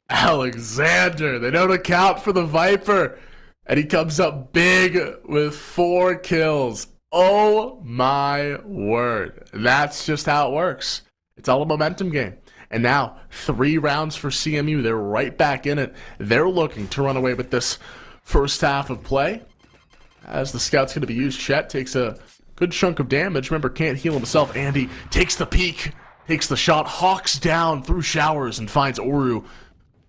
Alexander, they don't account for the Viper, and he comes up big with 4 kills. Oh my word. That's just how it works. It's all a momentum game. And now, 3 rounds for CMU. They're right back in it. They're looking to run away with this first half of play. As the scout's going to be used, Chet takes a good chunk of damage. Remember, can't heal himself. Andy takes the peek, takes the shot, hawks down through showers, and finds Oru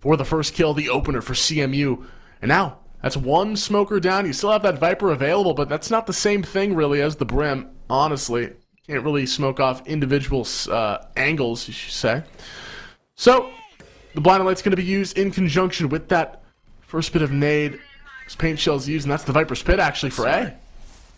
for the first kill, the opener for CMU. And now, that's 1 smoker down. You still have that Viper available, but that's not the same thing, really, as the Brim, honestly. Can't really smoke off individual angles, you should say. So, the Blinding Light's going to be used in conjunction with that first bit of nade. This paint shell's used, and that's the Viper's Pit, actually, for A.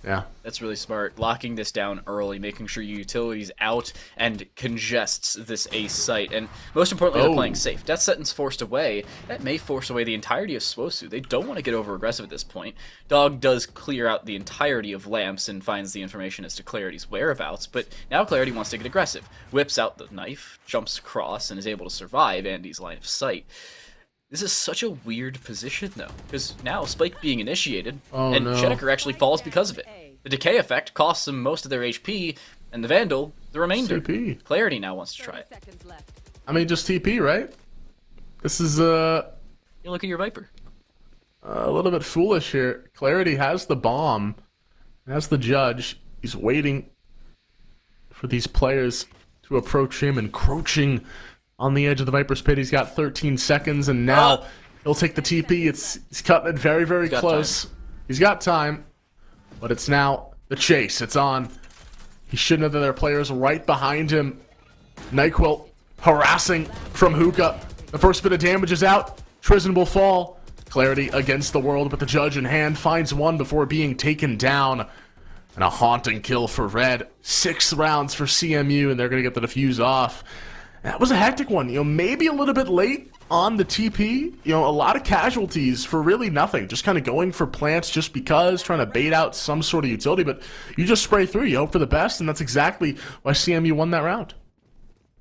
Yeah. That's really smart. Locking this down early, making sure your utility's out and congests this ace site. And most importantly, they're playing safe. Death Sentence forced away. That may force away the entirety of Swosu. They don't want to get over-aggressive at this point. Dog does clear out the entirety of lamps and finds the information as to Clarity's whereabouts, but now Clarity wants to get aggressive. Whips out the knife, jumps across, and is able to survive Andy's line of sight. This is such a weird position, though, because now Spike being initiated, and Shedeker actually falls because of it. The decay effect costs them most of their HP, and the Vandal, the remainder. TP. Clarity now wants to try it. I mean, just TP, right? This is You look at your Viper. a little bit foolish here. Clarity has the bomb, has the judge. He's waiting for these players to approach him, encroaching on the edge of the Viper's pit. He's got 13 seconds, and now he'll take the TP. He's cutting it very, very close. He's got time, but it's now the chase. It's on. He should know that there are players right behind him. NyQuil harassing from Hookah. The first bit of damage is out. Trizin will fall. Clarity against the world, but the judge in hand finds one before being taken down. And a haunting kill for Red. 6 rounds for CMU, and they're going to get the defuse off. That was a hectic one. Maybe a little bit late on the TP. A lot of casualties for really nothing. Just kind of going for plants just because, trying to bait out some sort of utility. But you just spray through. You hope for the best, and that's exactly why CMU won that round.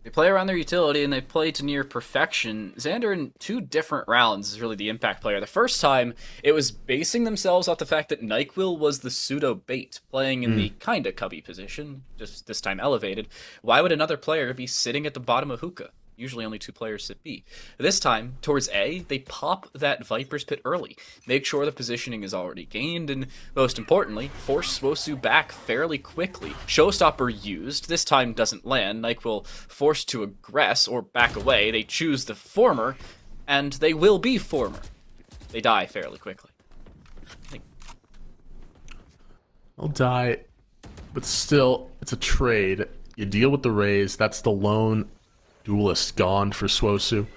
They play around their utility, and they play to near perfection. Xander, in 2 different rounds, is really the impact player. The first time, it was basing themselves off the fact that NyQuil was the pseudo-bait, playing in the kinda cubby position, just this time elevated. Why would another player be sitting at the bottom of Hookah? Usually only 2 players sit B. This time, towards A, they pop that Viper's Pit early, make sure the positioning is already gained, and most importantly, force Swosu back fairly quickly. Showstopper used, this time doesn't land. NyQuil forced to aggress or back away. They choose the former, and they will be former. They die fairly quickly. They'll die, but still, it's a trade. You deal with the raise. That's the lone duelist gone for Swosu.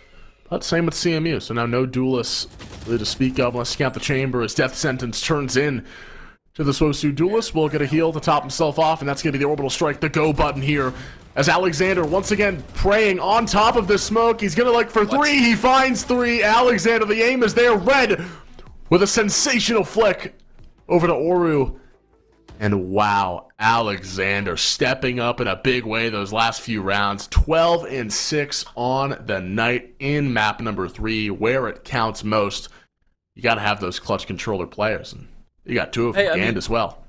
But same with CMU, so now no duelists really to speak of unless you count the chamber as Death Sentence turns in to the Swosu duelist. Will get a heal to top himself off, and that's going to be the orbital strike, the go button here. As Alexander once again praying on top of this smoke. He's going to look for 3. He finds 3. Alexander, the aim is there. Red with a sensational flick over to Oru. And wow, Alexander stepping up in a big way those last few rounds. 12-6 on the night in map number 3, where it counts most. You got to have those clutch controller players. And you got 2 of them gained as well.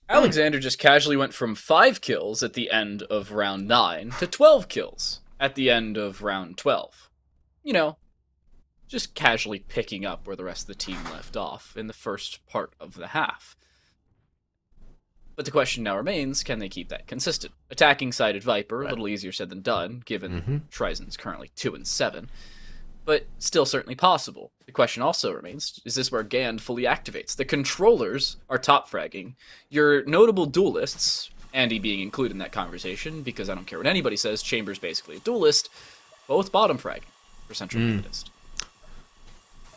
Alexander just casually went from 5 kills at the end of round 9 to 12 kills at the end of round 12. Just casually picking up where the rest of the team left off in the first part of the half. But the question now remains, can they keep that consistent? Attacking sided Viper, a little easier said than done, given Trizen's currently 2-7, but still certainly possible. The question also remains, is this where Gand fully activates? The controllers are top fragging. Your notable duelists, Andy being included in that conversation, because I don't care what anybody says, Chamber's basically a duelist, both bottom fragging for Central Methodist.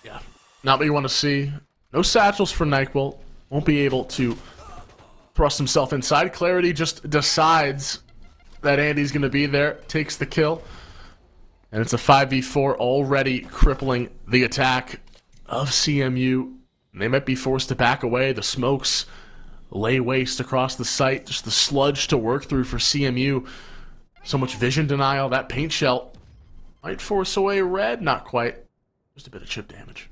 Yeah, not what you want to see. No satchels for NyQuil. Won't be able to thrust himself inside. Clarity just decides that Andy's going to be there, takes the kill, and it's a 5v4 already crippling the attack of CMU. They might be forced to back away. The smokes lay waste across the site, just the sludge to work through for CMU. So much vision denial. That paint shell might force away Red. Not quite. Just a bit of chip damage.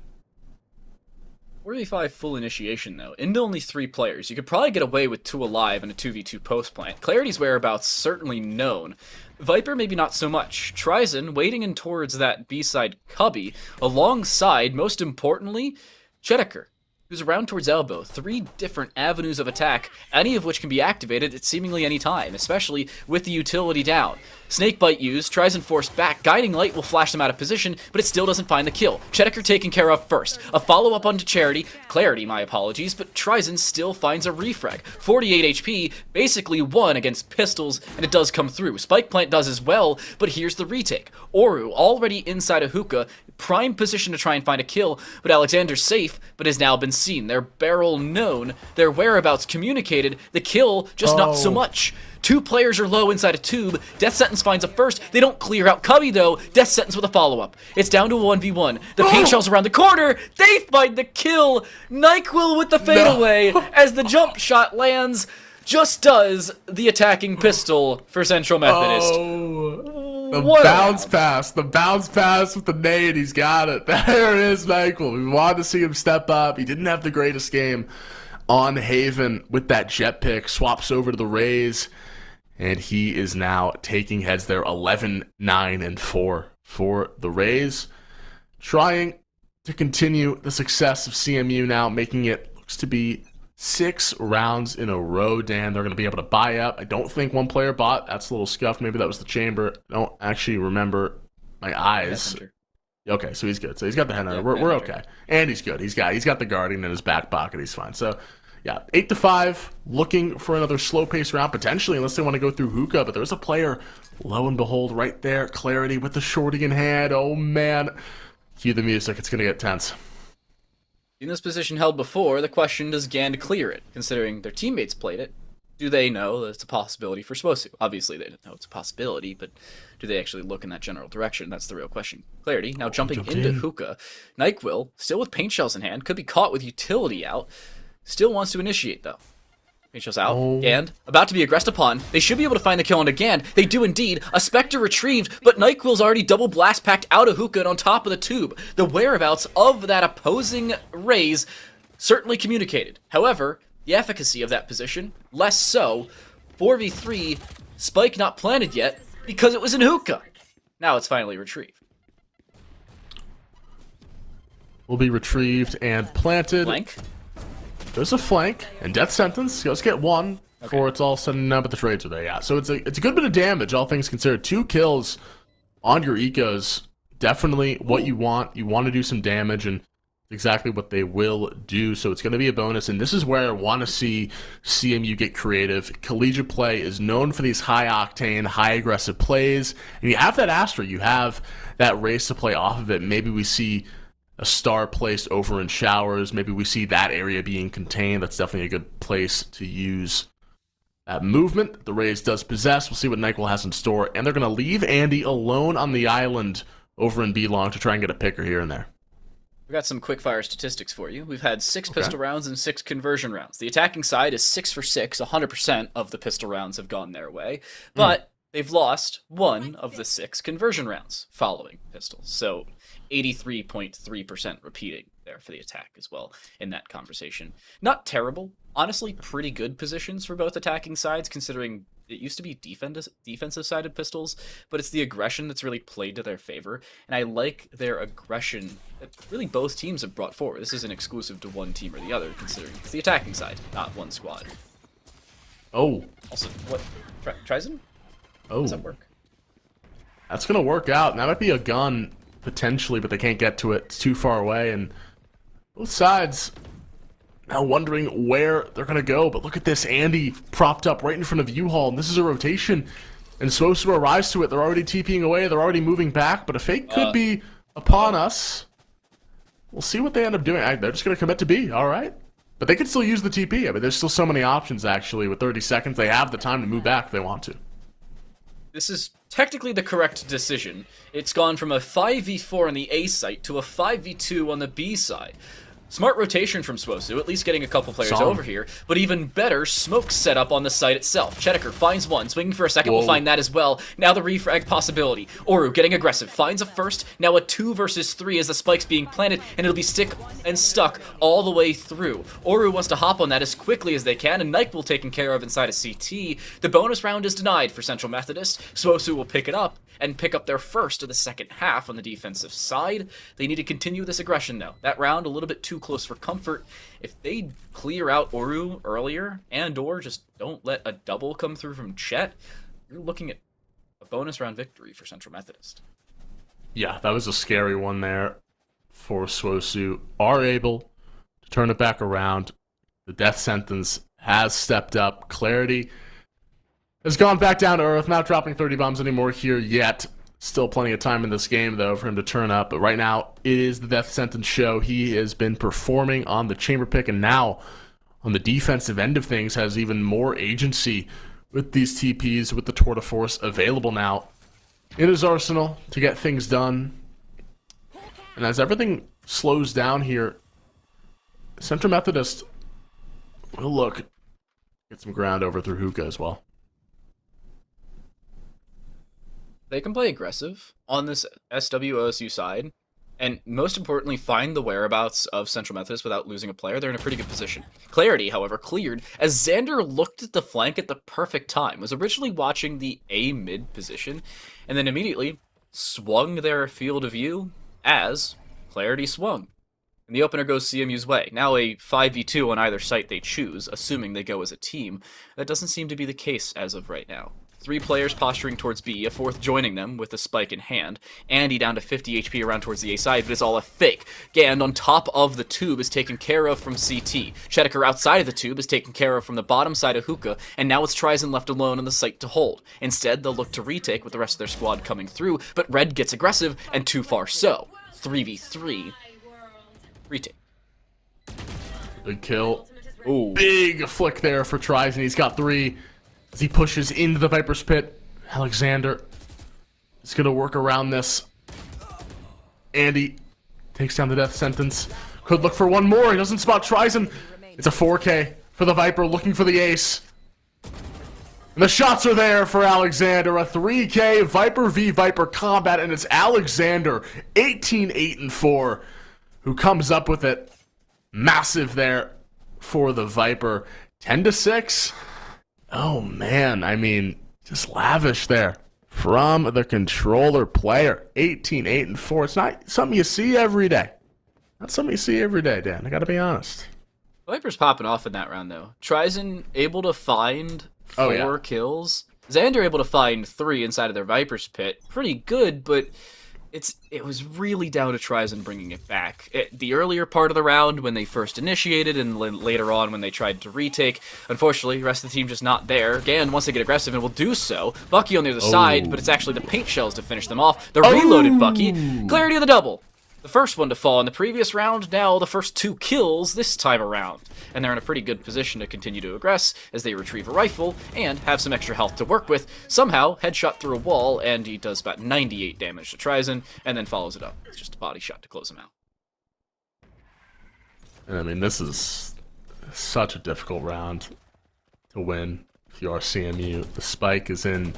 4v5 full initiation, though. Into only 3 players. You could probably get away with 2 alive and a 2v2 post-plant. Clarity's whereabouts certainly known. Viper maybe not so much. Trizen waiting in towards that B-side cubby, alongside, most importantly, Shedeker, who's around towards elbow. 3 different avenues of attack, any of which can be activated at seemingly any time, especially with the utility down. Snakebite used, Trizen forced back, Guiding Light will flash them out of position, but it still doesn't find the kill. Shedeker taken care of first. A follow-up onto Clarity, my apologies, but Trizen still finds a refrag. 48 HP, basically 1 against pistols, and it does come through. Spike Plant does as well, but here's the retake. Oru, already inside a hookah, prime position to try and find a kill, but Alexander's safe, but has now been seen, their barrel known, their whereabouts communicated, the kill just not so much. 2 players are low inside a tube. Death Sentence finds a first. They don't clear out Cubby, though. Death Sentence with a follow-up. It's down to a 1v1. The paint shell's around the corner. They find the kill. NyQuil with the fadeaway as the jump shot lands. Just does the attacking pistol for Central Methodist. The bounce pass with the nade. He's got it. There it is, NyQuil. We wanted to see him step up. He didn't have the greatest game on Haven with that jet pick. Swaps over to the Rays. And he is now taking heads there, 11-9-4 for the Rays. Trying to continue the success of CMU now, making it, looks to be 6 rounds in a row, Dan. They're going to be able to buy up. I don't think one player bought. That's a little scuffed. Maybe that was the chamber. I don't actually remember my eyes. Okay, so he's good. So he's got the head under. We're okay. And he's good. He's got the guarding in his back pocket. He's fine. So, yeah, 8-5, looking for another slow-paced round, potentially, unless they want to go through hookah. But there's a player, lo and behold, right there. Clarity with the shorty in hand. Oh, man. Cue the music. It's going to get tense. In this position held before, the question, does Gand clear it? Considering their teammates played it, do they know that it's a possibility for Swosu? Obviously, they don't know it's a possibility, but do they actually look in that general direction? That's the real question. Clarity, now jumping into hookah. NyQuil, still with paint shells in hand, could be caught with utility out. Still wants to initiate, though. Paint shells out, and about to be aggressed upon. They should be able to find the kill onto Gand. They do indeed. A Spectre retrieved, but NyQuil's already double blast packed out of hookah and on top of the tube. The whereabouts of that opposing Rays certainly communicated. However, the efficacy of that position, less so. 4v3, spike not planted yet, because it was in hookah. Now it's finally retrieved. Will be retrieved and planted. Blank. There's a flank, and Death Sentence. Let's get one before it's all said and done, but the trades are there, yeah. So it's a good bit of damage, all things considered. 2 kills on your ecos, definitely what you want. You want to do some damage, and exactly what they will do, so it's going to be a bonus, and this is where I want to see CMU get creative. Collegiate play is known for these high-octane, high-aggressive plays, and you have that Astra, you have that race to play off of it. Maybe we see a star placed over in showers. Maybe we see that area being contained. That's definitely a good place to use that movement. The Rays does possess. We'll see what NyQuil has in store. And they're going to leave Andy alone on the island over in B-Long to try and get a picker here and there. We've got some quickfire statistics for you. We've had 6 pistol rounds and 6 conversion rounds. The attacking side is 6 for 6. 100% of the pistol rounds have gone their way. But they've lost 1 of the 6 conversion rounds following pistols. So 83.3% repeating there for the attack as well in that conversation. Not terrible. Honestly, pretty good positions for both attacking sides, considering it used to be defensive-sided pistols, but it's the aggression that's really played to their favor, and I like their aggression that really both teams have brought forward. This isn't exclusive to one team or the other, considering it's the attacking side, not one squad. Oh. Also, what? Trizon? Oh. Does that work? That's going to work out, and that might be a gun, potentially, but they can't get to it. It's too far away, and both sides now wondering where they're going to go. But look at this, Andy propped up right in front of U-Haul, and this is a rotation, and supposed to rise to it. They're already TPing away. They're already moving back, but a fake could be upon us. We'll see what they end up doing. They're just going to commit to B, all right? But they could still use the TP. I mean, there's still so many options, actually. With 30 seconds, they have the time to move back if they want to. This is technically the correct decision. It's gone from a 5v4 on the A site to a 5v2 on the B side. Smart rotation from Swosu, at least getting a couple players over here, but even better, smoke setup on the site itself. Chedeker finds one, swinging for a second, will find that as well. Now the refrag possibility. Oru getting aggressive, finds a first, now a 2 versus 3 as the spike's being planted, and it'll be stick and stuck all the way through. Oru wants to hop on that as quickly as they can, and NyQuil taken care of inside a CT. The bonus round is denied for Central Methodist. Swosu will pick it up, and pick up their first of the second half on the defensive side. They need to continue this aggression, though. That round a little bit too close for comfort. If they clear out Oru earlier, and/or just don't let a double come through from Chet, you're looking at a bonus round victory for Central Methodist. Yeah, that was a scary one there for Swosu. Are able to turn it back around. The death sentence has stepped up. Clarity has gone back down to earth, not dropping 30 bombs anymore here yet. Still plenty of time in this game, though, for him to turn up. But right now, it is the Death Sentence show. He has been performing on the chamber pick, and now on the defensive end of things has even more agency with these TPs, with the Tour de Force available now in his arsenal to get things done. And as everything slows down here, Central Methodist will look, get some ground over through hookah as well. They can play aggressive on this SWOSU side, and most importantly, find the whereabouts of Central Methodist without losing a player. They're in a pretty good position. Clarity, however, cleared as Xander looked at the flank at the perfect time, was originally watching the A mid position, and then immediately swung their field of view as Clarity swung. And the opener goes CMU's way. Now a 5v2 on either site they choose, assuming they go as a team. That doesn't seem to be the case as of right now. 3 players posturing towards B, a 4th joining them with a spike in hand. Andy down to 50 HP around towards the A side, but it's all a fake. Gand on top of the tube is taken care of from CT. Chedeker outside of the tube is taken care of from the bottom side of Hookah, and now it's Trizon left alone on the site to hold. Instead, they'll look to retake with the rest of their squad coming through, but Red gets aggressive, and too far so. 3v3. Retake. Big kill. Ooh. Big flick there for Trizon. He's got 3. As he pushes into the Viper's Pit, Alexander is going to work around this. Andy takes down the Death Sentence. Could look for one more. He doesn't spot Trizon. It's a 4K for the Viper, looking for the ace. And the shots are there for Alexander. A 3K Viper v Viper combat, and it's Alexander, 18-8-4, who comes up with it. Massive there for the Viper. 10-6. Oh, man. I mean, just lavish there from the controller player. 18-8-4. It's not something you see every day. Not something you see every day, Dan. I got to be honest. Viper's popping off in that round, though. Trizon able to find 4 kills. Xander able to find 3 inside of their Viper's Pit. Pretty good, but it was really down to Trizon bringing it back. The earlier part of the round when they first initiated, and later on when they tried to retake, unfortunately, the rest of the team just not there. Gand wants to get aggressive and will do so. Bucky on the other side, but it's actually the paint shells to finish them off. The reloaded Bucky. Clarity of the double. The first one to fall in the previous round, now the first 2 kills this time around. And they're in a pretty good position to continue to aggress as they retrieve a rifle and have some extra health to work with. Somehow, headshot through a wall, and he does about 98 damage to Trizon, and then follows it up. It's just a body shot to close him out. I mean, this is such a difficult round to win if you are CMU. The spike is in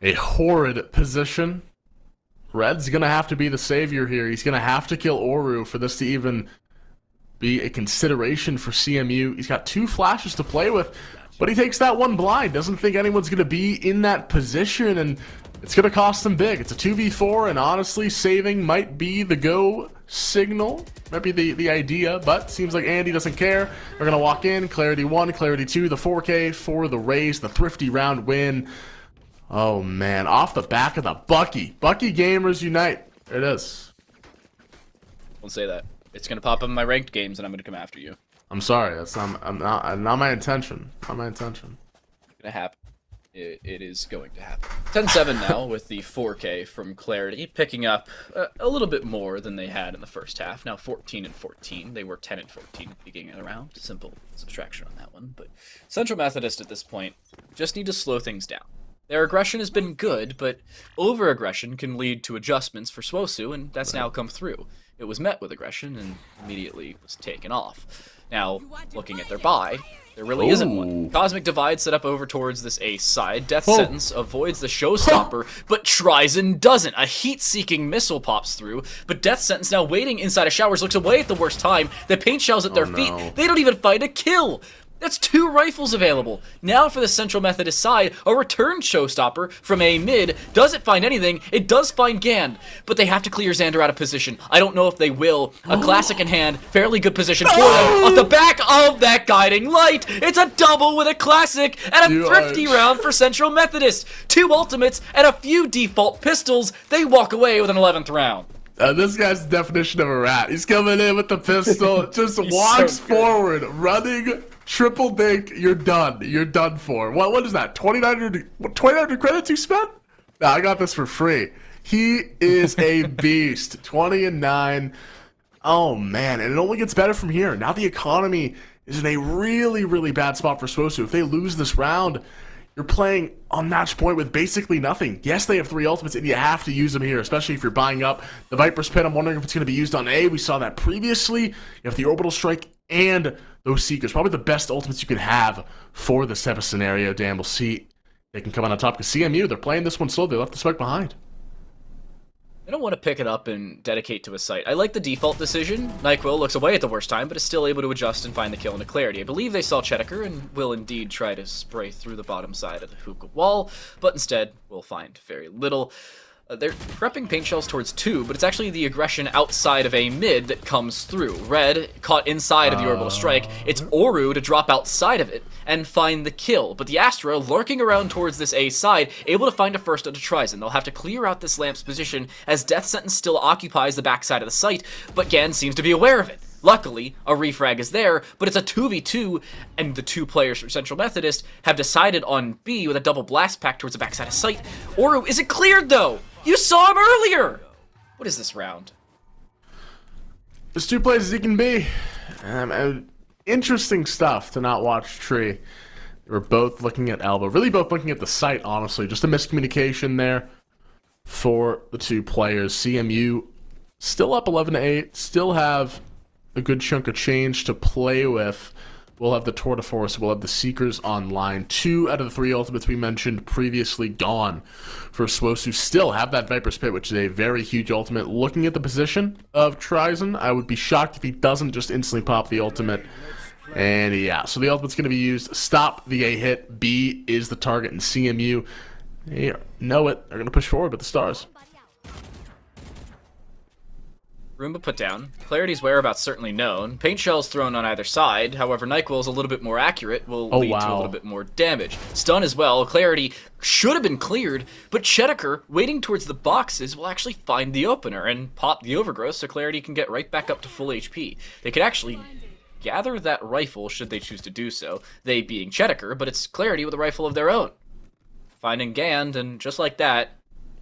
a horrid position. Red's going to have to be the savior here. He's going to have to kill Oru for this to even be a consideration for CMU. He's got 2 flashes to play with, but he takes that one blind. Doesn't think anyone's going to be in that position, and it's going to cost him big. It's a 2v4, and honestly, saving might be the go signal. Might be the idea, but seems like Andy doesn't care. They're going to walk in. Clarity 1, Clarity 2, the 4K for the Rays, the thrifty round win. Oh, man. Off the back of the Bucky. Bucky Gamers Unite. There it is. Don't say that. It's going to pop up in my ranked games, and I'm going to come after you. I'm sorry. That's not my intention. Not my intention. It's going to happen. It is going to happen. 10-7 now with the 4K from Clarity, picking up a little bit more than they had in the first half. Now 14-14. They were 10-14 at the beginning of the round. Simple subtraction on that one. But Central Methodist at this point just need to slow things down. Their aggression has been good, but over-aggression can lead to adjustments for SWOSU, and that's now come through. It was met with aggression and immediately was taken off. Now, looking at their buy, there really isn't one. Cosmic Divide set up over towards this ace side. Death Sentence avoids the showstopper, but Trizon doesn't. A heat-seeking missile pops through, but Death Sentence now waiting inside of showers, looks away at the worst time. The paint shells at their feet. They don't even find a kill. That's 2 rifles available. Now for the Central Methodist side, a return showstopper from a mid. Does it find anything? It does find Gand, but they have to clear Xander out of position. I don't know if they will. A classic in hand, fairly good position for them. Off the back of that guiding light, it's a double with a classic and a thrifty round for Central Methodist. 2 ultimates and a few default pistols. They walk away with an 11th round. This guy's the definition of a rat. He's coming in with the pistol, just walks forward, running, triple dink. You're done. You're done for. What is that? 2,900 credits you spent? No, I got this for free. He is a beast. 20-9. Oh, man. And it only gets better from here. Now the economy is in a really, really bad spot for Swosu. If they lose this round, you're playing on match point with basically nothing. Yes, they have 3 ultimates, and you have to use them here, especially if you're buying up the Viper's Pit. I'm wondering if it's going to be used on A. We saw that previously. You have the Orbital Strike and those Seekers. Probably the best ultimates you can have for this type of scenario. Dan, we'll see. They can come on top because CMU, they're playing this one slow. They left the spike behind. I don't want to pick it up and dedicate to a site. I like the default decision. NyQuil looks away at the worst time, but is still able to adjust and find the kill into clarity. I believe they saw Chedeker and will indeed try to spray through the bottom side of the hookah wall, but instead will find very little. They're prepping paint shells towards 2, but it's actually the aggression outside of A mid that comes through. Red caught inside of the orbital strike. It's Oru to drop outside of it and find the kill. But the Astra lurking around towards this A side, able to find a first onto Trizon. They'll have to clear out this lamp's position as Death Sentence still occupies the backside of the site, but Gan seems to be aware of it. Luckily, a refrag is there, but it's a 2v2, and the 2 players from Central Methodist have decided on B with a double blast pack towards the backside of site. Oru isn't cleared, though! You saw him earlier! What is this round? As 2 plays as he can be. Interesting stuff to not watch Tree. They were both looking at Elbow. Really both looking at the site, honestly. Just a miscommunication there for the 2 players. CMU still up 11-8. Still have a good chunk of change to play with. We'll have the Tour de Force. We'll have the Seekers online. 2 out of the 3 ultimates we mentioned previously gone for Swosu. Still have that Viper's Pit, which is a very huge ultimate. Looking at the position of Trizon, I would be shocked if he doesn't just instantly pop the ultimate. And yeah, so the ultimate's going to be used. Stop the A hit. B is the target, and CMU, they know it. They're going to push forward with the stars. Roomba put down. Clarity's whereabouts certainly known. Paint shells thrown on either side. However, NyQuil is a little bit more accurate, will lead to a little bit more damage. Stun as well. Clarity should have been cleared, but Chedeker, waiting towards the boxes, will actually find the opener and pop the overgrowth so Clarity can get right back up to full HP. They could actually gather that rifle should they choose to do so, they being Chedeker, but it's Clarity with a rifle of their own. Finding Gand, and just like that,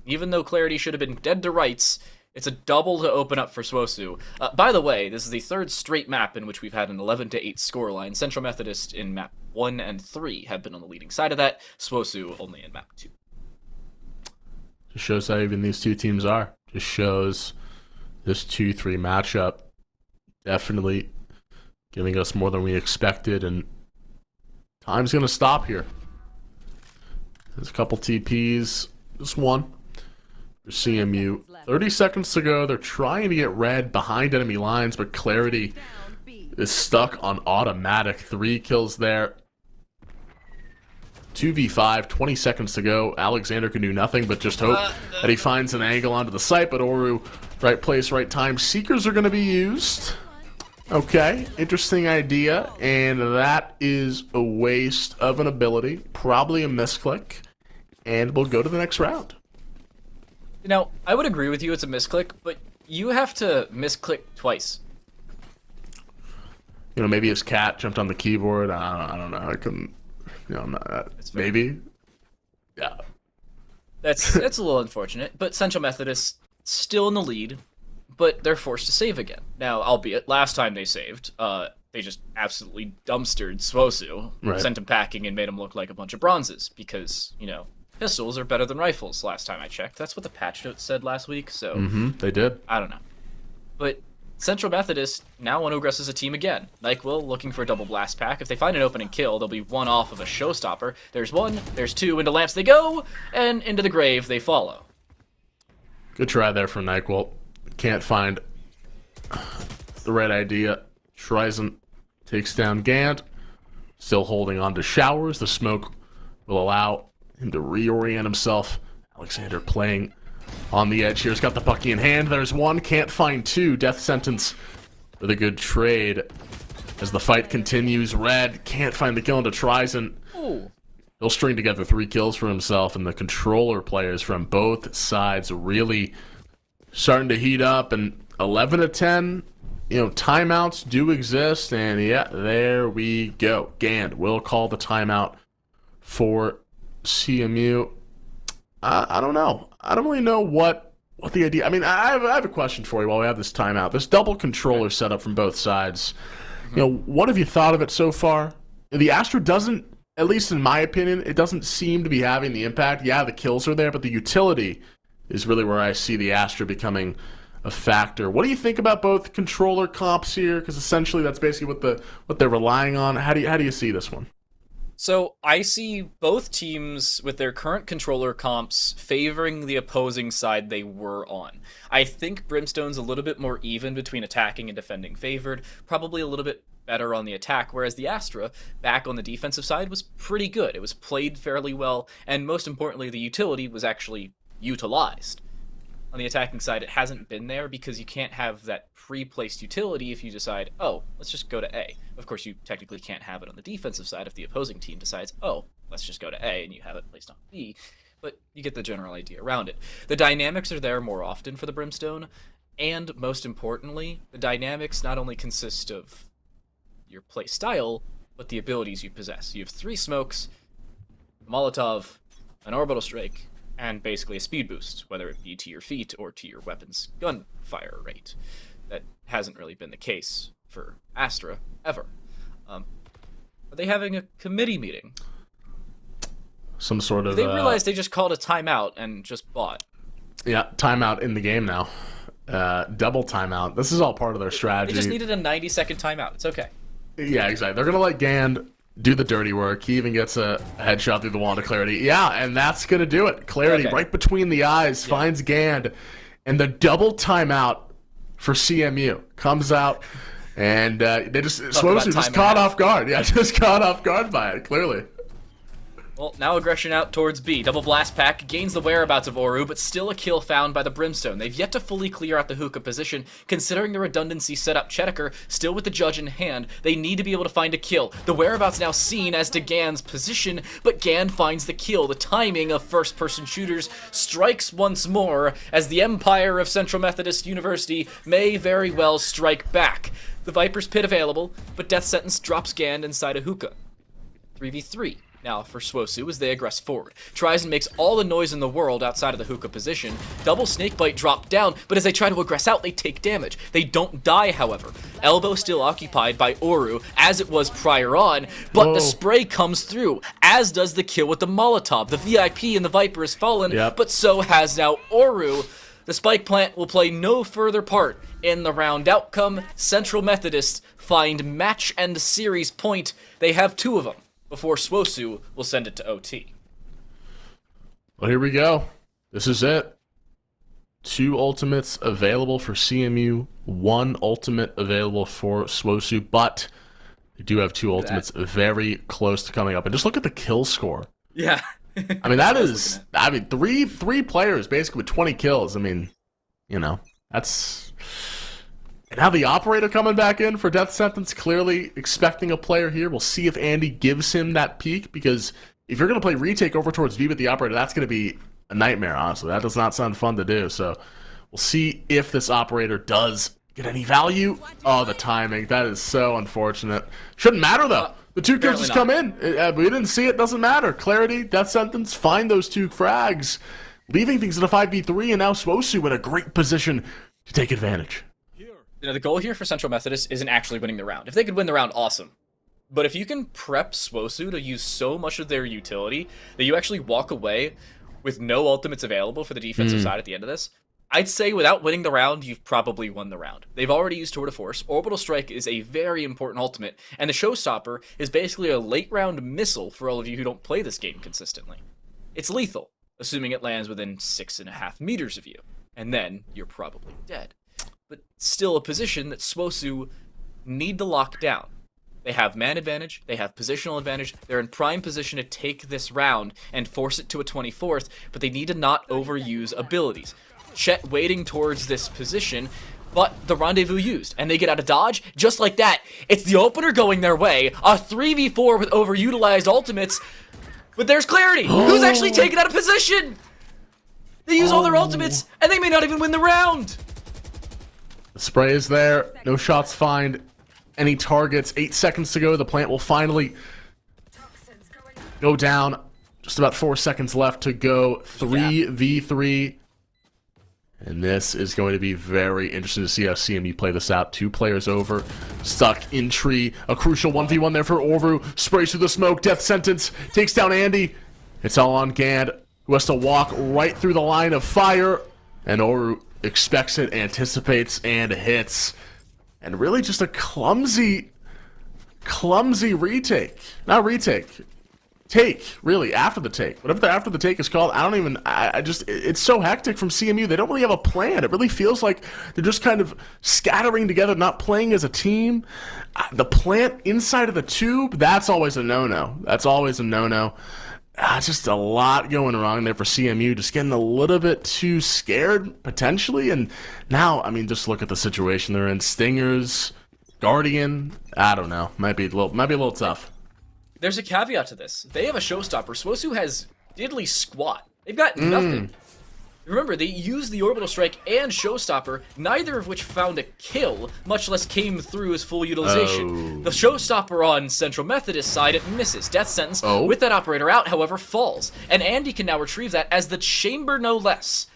even though Clarity should have been dead to rights, it's a double to open up for Swosu. By the way, this is the 3rd straight map in which we've had an 11-8 scoreline. Central Methodist in map 1 and 3 have been on the leading side of that. Swosu only in map 2. Just shows how even these 2 teams are. Just shows this 2-3 matchup definitely giving us more than we expected, and time's going to stop here. There's a couple TPs, just one for CMU. 30 seconds to go. They're trying to get red behind enemy lines, but Clarity is stuck on automatic. 3 kills there. 2v5, 20 seconds to go. Alexander can do nothing but just hope that he finds an angle onto the site, but Oru, right place, right time. Seekers are going to be used. Okay, interesting idea, and that is a waste of an ability. Probably a misclick, and we'll go to the next round. Now, I would agree with you it's a misclick, but you have to misclick twice. You know, maybe his cat jumped on the keyboard. I don't know. I couldn't, you know, maybe. Yeah. That's a little unfortunate, but Central Methodist still in the lead, but they're forced to save again. Now, albeit, last time they saved, they just absolutely dumpstered Swosu, right, sent him packing, and made him look like a bunch of bronzes, because, you know, pistols are better than rifles last time I checked. That's what the patch notes said last week, so... they did. I don't know. But Central Methodist now unaggresses a team again. NyQuil looking for a double blast pack. If they find an opening kill, they'll be 1 off of a showstopper. There's 1, there's 2, into lamps they go, and into the grave they follow. Good try there from NyQuil. Can't find the right idea. Trizon takes down Gant. Still holding on to Showers. The smoke will allow him to reorient himself. Alexander playing on the edge here. He's got the Bucky in hand. There's 1. Can't find 2. Death Sentence with a good trade. As the fight continues, Red can't find the kill into Trizon. Ooh. He'll string together 3 kills for himself, and the controller players from both sides really starting to heat up. And 11-10, you know, timeouts do exist, and yeah, there we go. Gand will call the timeout for CMU. I don't know. I don't really know what the idea. I mean, I have a question for you while we have this timeout. This double controller setup from both sides. You know, what have you thought of it so far? The Astra doesn't, at least in my opinion, it doesn't seem to be having the impact. Yeah, the kills are there, but the utility is really where I see the Astra becoming a factor. What do you think about both controller comps here? Because essentially that's basically what they're relying on. How do you see this one? So I see both teams with their current controller comps favoring the opposing side they were on. I think Brimstone's a little bit more even between attacking and defending favored, probably a little bit better on the attack, whereas the Astra, back on the defensive side, was pretty good. It was played fairly well, and most importantly, the utility was actually utilized. On the attacking side, it hasn't been there because you can't have that pre-placed utility if you decide, oh, let's just go to A. Of course, you technically can't have it on the defensive side if the opposing team decides, oh, let's just go to A, and you have it placed on B. But you get the general idea around it. The dynamics are there more often for the Brimstone, and most importantly, the dynamics not only consist of your play style, but the abilities you possess. You have 3 smokes, a Molotov, an orbital strike, and basically a speed boost, whether it be to your feet or to your weapon's gunfire rate. That hasn't really been the case for Astra, ever. Are they having a committee meeting? Some sort of... They realized they just called a timeout and just bought. Yeah, timeout in the game now. Double timeout. This is all part of their strategy. They just needed a 90-second timeout. It's okay. Yeah, exactly. They're going to let Gand do the dirty work. He even gets a headshot through the wall to Clarity. Yeah, and that's going to do it. Clarity right between the eyes finds Gand, and the double timeout for CMU comes out, and they just Swosu just caught off guard. Yeah, just caught off guard by it, clearly. Well, now aggression out towards B. Double blast pack gains the whereabouts of Oru, but still a kill found by the Brimstone. They've yet to fully clear out the hookah position. Considering the redundancy set up, Chedeker still with the judge in hand. They need to be able to find a kill. The whereabouts now seen as to Gand's position, but Gand finds the kill. The timing of first-person shooters strikes once more as the Empire of Central Methodist University may very well strike back. The Viper's Pit available, but Death Sentence drops Gand inside a hookah. 3v3. Now for Swosu as they aggress forward. Tries and makes all the noise in the world outside of the hookah position. Double snakebite drop down, but as they try to aggress out, they take damage. They don't die, however. Elbow still occupied by Oru, as it was prior on, but the spray comes through, as does the kill with the Molotov. The VIP and the Viper has fallen, but so has now Oru. The spike plant will play no further part in the round outcome. Central Methodists find match and series point. They have 2 of them before Swosu will send it to OT. Well, here we go. This is it. 2 ultimates available for CMU, 1 ultimate available for Swosu, but they do have 2 ultimates very close to coming up. And just look at the kill score. Yeah. I mean, that is, I mean, three players basically with 20 kills. I mean, you know, that's... And now the operator coming back in for Death Sentence, clearly expecting a player here. We'll see if Andy gives him that peak, because if you're going to play retake over towards V with the operator, that's going to be a nightmare, honestly. That does not sound fun to do. So we'll see if this operator does get any value. Oh, the timing. That is so unfortunate. Shouldn't matter, though. The 2 kills just come in. We didn't see it. Doesn't matter. Clarity, Death Sentence, find those 2 frags, leaving things at a 5v3, and now Swosu in a great position to take advantage. You know, the goal here for Central Methodist isn't actually winning the round. If they could win the round, awesome. But if you can prep Swosu to use so much of their utility that you actually walk away with no ultimates available for the defensive side at the end of this, I'd say without winning the round, you've probably won the round. They've already used Tour de Force. Orbital Strike is a very important ultimate, and the Showstopper is basically a late round missile for all of you who don't play this game consistently. It's lethal, assuming it lands within 6.5 meters of you, and then you're probably dead. But still a position that Swosu need to lock down. They have man advantage, they have positional advantage, they're in prime position to take this round and force it to a 24th, but they need to not overuse abilities. Chet waiting towards this position, but the rendezvous used, and they get out of dodge, just like that. It's the opener going their way, a 3v4 with overutilized ultimates, but there's Clarity, who's actually taken out of position! They use all their ultimates, and they may not even win the round! The spray is there. No shots find any targets. 8 seconds to go. The plant will finally go down. Just about 4 seconds left to go. 3v3. And this is going to be very interesting to see how CMU play this out. 2 players over. Stuck in tree. A crucial 1v1 there for Oru. Sprays through the smoke. Death sentence. Takes down Andy. It's all on Gand, who has to walk right through the line of fire. And Oru expects it, anticipates, and hits. And really just a clumsy retake. Not retake. Take, really, after the take. Whatever the after the take is called, it's so hectic from CMU. They don't really have a plan. It really feels like they're just kind of scattering together, not playing as a team. The plant inside of the tube, that's always a no-no. That's always a no-no. Just a lot going wrong there for CMU. Just getting a little bit too scared, potentially. And now, I mean, just look at the situation they're in. Stingers, Guardian, I don't know. Might be a little tough. There's a caveat to this. They have a showstopper. Swosu has diddly squat. They've got nothing. Remember, they used the orbital strike and showstopper, neither of which found a kill, much less came through as full utilization. The showstopper on Central Methodist side, it misses. Death sentence with that operator out, however, falls. And Andy can now retrieve that as the chamber no less.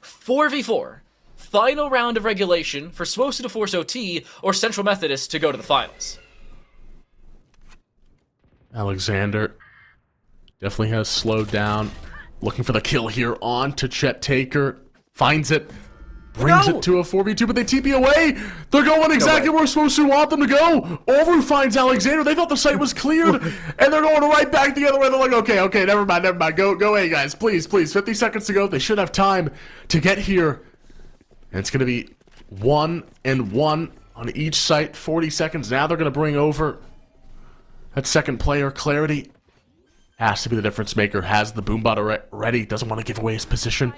4v4. Final round of regulation for Swosu to force OT or Central Methodist to go to the finals. Alexander definitely has slowed down. Looking for the kill here on to Chet Taker. Finds it. Brings it to a 4v2, but they TP away. They're going exactly where Swosu want them to go. Over finds Alexander. They thought the site was cleared, and they're going right back the other way. They're like, okay, never mind. Go away, guys. Please. 50 seconds to go. They should have time to get here. And it's going to be 1 and 1 on each site. 40 seconds. Now they're going to bring over that second player. Clarity has to be the difference maker. Has the boombot ready. Doesn't want to give away his position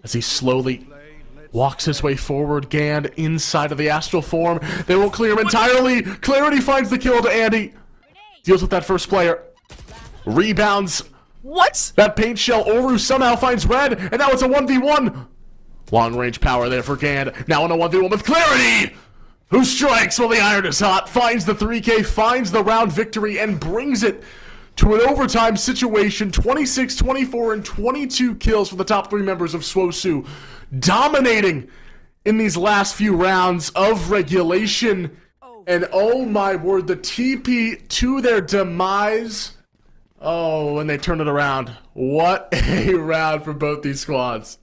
as he slowly walks his way forward. Gand inside of the astral form. They won't clear him entirely. Clarity finds the kill to Andy. Deals with that first player. Rebounds. What? That paint shell. Oru somehow finds red. And now it's a 1v1. Long range power there for Gand. Now on a 1v1 with Clarity, who strikes while the iron is hot. Finds the 3K. Finds the round victory. And brings it to an overtime situation. 26, 24, and 22 kills for the top 3 members of Swosu. Dominating in these last few rounds of regulation. And oh my word, the TP to their demise. Oh, and they turn it around. What a round for both these squads.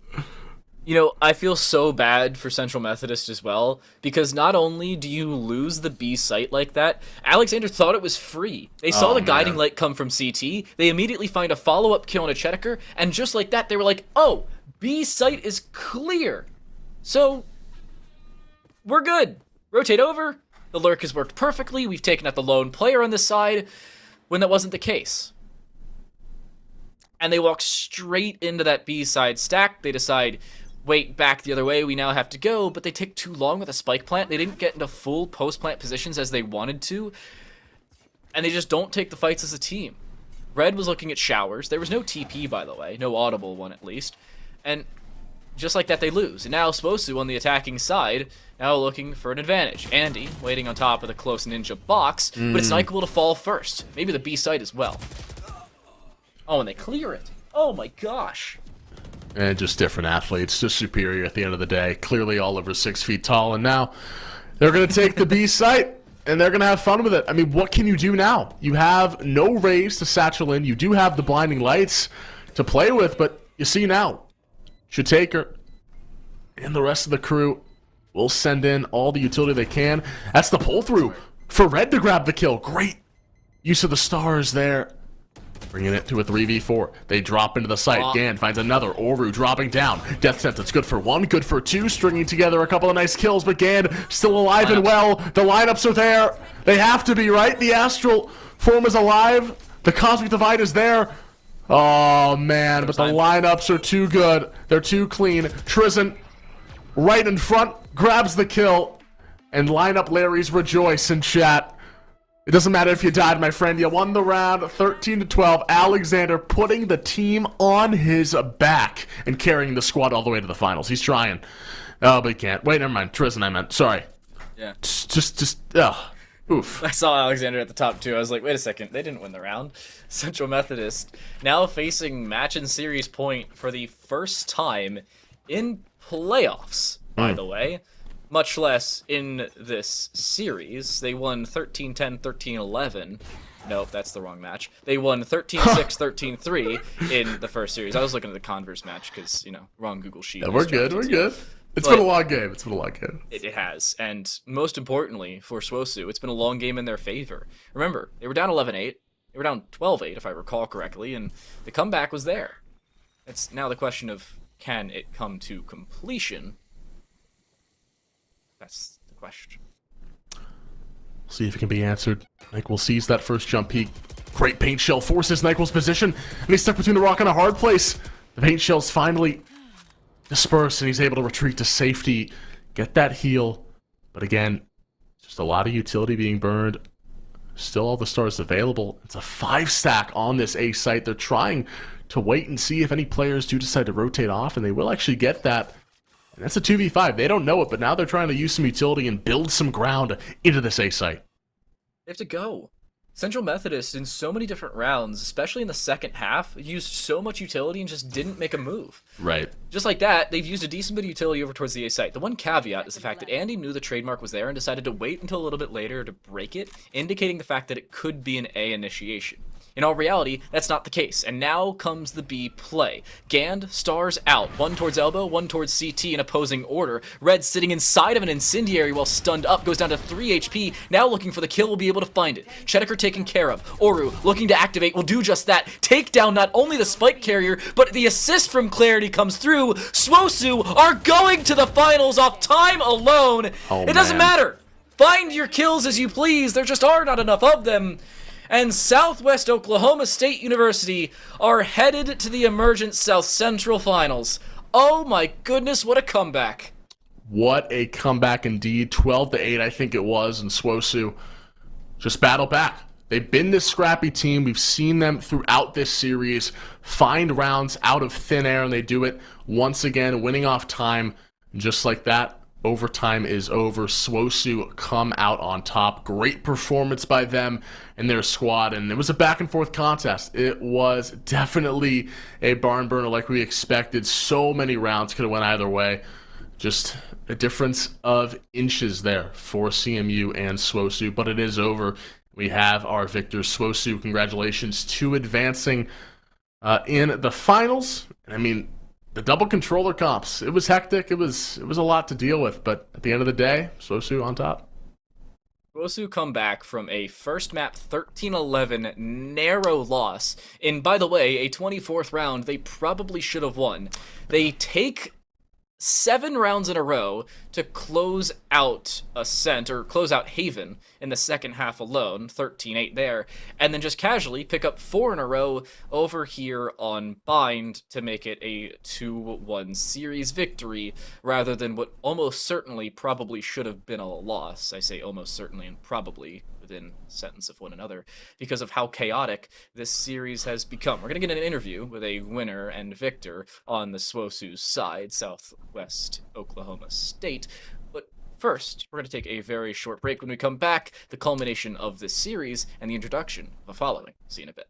You know, I feel so bad for Central Methodist as well, because not only do you lose the B site like that, Alexander thought it was free. They saw the guiding light come from CT, they immediately find a follow-up kill on a Chedeker, and just like that, they were like, oh, B site is clear. So, we're good. Rotate over. The lurk has worked perfectly. We've taken out the lone player on this side, when that wasn't the case. And they walk straight into that B side stack. They decide, wait, back the other way, we now have to go, but they take too long with a spike plant. They didn't get into full post-plant positions as they wanted to, and they just don't take the fights as a team. Red was looking at showers. There was no TP, by the way, no audible one at least, and just like that, they lose. And now Swosu on the attacking side, now looking for an advantage. Andy waiting on top of the close ninja box, but it's Nyquil to fall first. Maybe the B side as well. Oh, and they clear it. Oh my gosh. And just different athletes, just superior at the end of the day. Clearly all over 6 feet tall. And now they're going to take the B site, and they're going to have fun with it. I mean, what can you do now? You have no rays to satchel in. You do have the blinding lights to play with, but you see now, Shataker and the rest of the crew will send in all the utility they can. That's the pull-through for Red to grab the kill. Great use of the stars there. Bringing it to a 3v4. They drop into the site. Gand finds another. Oru dropping down. Death sentence good for 1, good for 2. Stringing together a couple of nice kills, but Gand still alive and well. The lineups are there. They have to be, right? The astral form is alive. The cosmic divide is there. Oh, man, but the lineups are too good. They're too clean. Trizent right in front grabs the kill. And lineup Larry's rejoice in chat. It doesn't matter if you died, my friend. You won the round 13-12. Alexander putting the team on his back and carrying the squad all the way to the finals. He's trying. Oh, but he can't. Wait, never mind. Tristan, I meant. Sorry. Yeah. Just, ugh. Oof. I saw Alexander at the top too. I was like, wait a second, they didn't win the round. Central Methodist now facing match and series point for the first time in playoffs, by the way, much less in this series. They won 13-10, 13-11. Nope, that's the wrong match. They won 13-6, 13-3 in the first series. I was looking at the Converse match because, wrong Google sheet. Yeah, we're good. We're good. It's But been a long game. It's been a long game. It has. And most importantly for Swosu, it's been a long game in their favor. Remember, they were down 11-8. They were down 12-8, if I recall correctly, and the comeback was there. It's now the question of, can it come to completion? That's the question. See if it can be answered. Nyquil sees that first jump peak. Great paint shell forces Nyquil's position, and he's stuck between the rock and a hard place. The paint shells finally disperse, and he's able to retreat to safety, get that heal. But again, just a lot of utility being burned. Still all the stars available. It's a 5-stack on this A site. They're trying to wait and see if any players do decide to rotate off, and they will actually get that. And that's a 2v5. They don't know it, but now they're trying to use some utility and build some ground into this A site. They have to go. Central Methodist, in so many different rounds, especially in the second half, used so much utility and just didn't make a move. Right. Just like that, they've used a decent bit of utility over towards the A site. The one caveat is the fact that Andy knew the trademark was there and decided to wait until a little bit later to break it, indicating the fact that it could be an A initiation. In all reality, that's not the case, and now comes the B play. Gand, stars out, one towards elbow, one towards CT in opposing order. Red sitting inside of an incendiary while stunned up, goes down to 3 HP, now looking for the kill, will be able to find it. Chedeker taken care of. Oru, looking to activate, will do just that. Take down not only the spike carrier, but the assist from Clarity comes through. Swosu are going to the finals off time alone. Oh, it doesn't man. matter. Find your kills as you please, there just are not enough of them. And Southwest Oklahoma State University are headed to the Emergent South Central Finals. Oh my goodness, what a comeback. What a comeback indeed. 12-8, I think it was, and Swosu just battle back. They've been this scrappy team. We've seen them throughout this series find rounds out of thin air, and they do it once again, winning off time. And just like that, overtime is over. Swosu come out on top. Great performance by them and their squad, and it was a back-and-forth contest. It was definitely a barn burner like we expected. So many rounds could have went either way. Just a difference of inches there for CMU and Swosu, but it is over. We have our victors. Swosu, congratulations to advancing in the finals. I mean, the double controller comps, it was hectic. It was a lot to deal with, but at the end of the day, Swosu on top. Swosu come back from a first map 13-11 narrow loss. And by the way, a 24th round they probably should have won. They take 7 rounds in a row to close out Ascent, or close out Haven in the second half alone, 13-8 there, and then just casually pick up 4 in a row over here on Bind to make it a 2-1 series victory, rather than what almost certainly probably should have been a loss. I say almost certainly and probably within a sentence of one another, because of how chaotic this series has become. We're going to get an interview with a winner and victor on the Swosu's side, Southwest Oklahoma State. But first, we're going to take a very short break. When we come back, the culmination of this series and the introduction of the following. See you in a bit.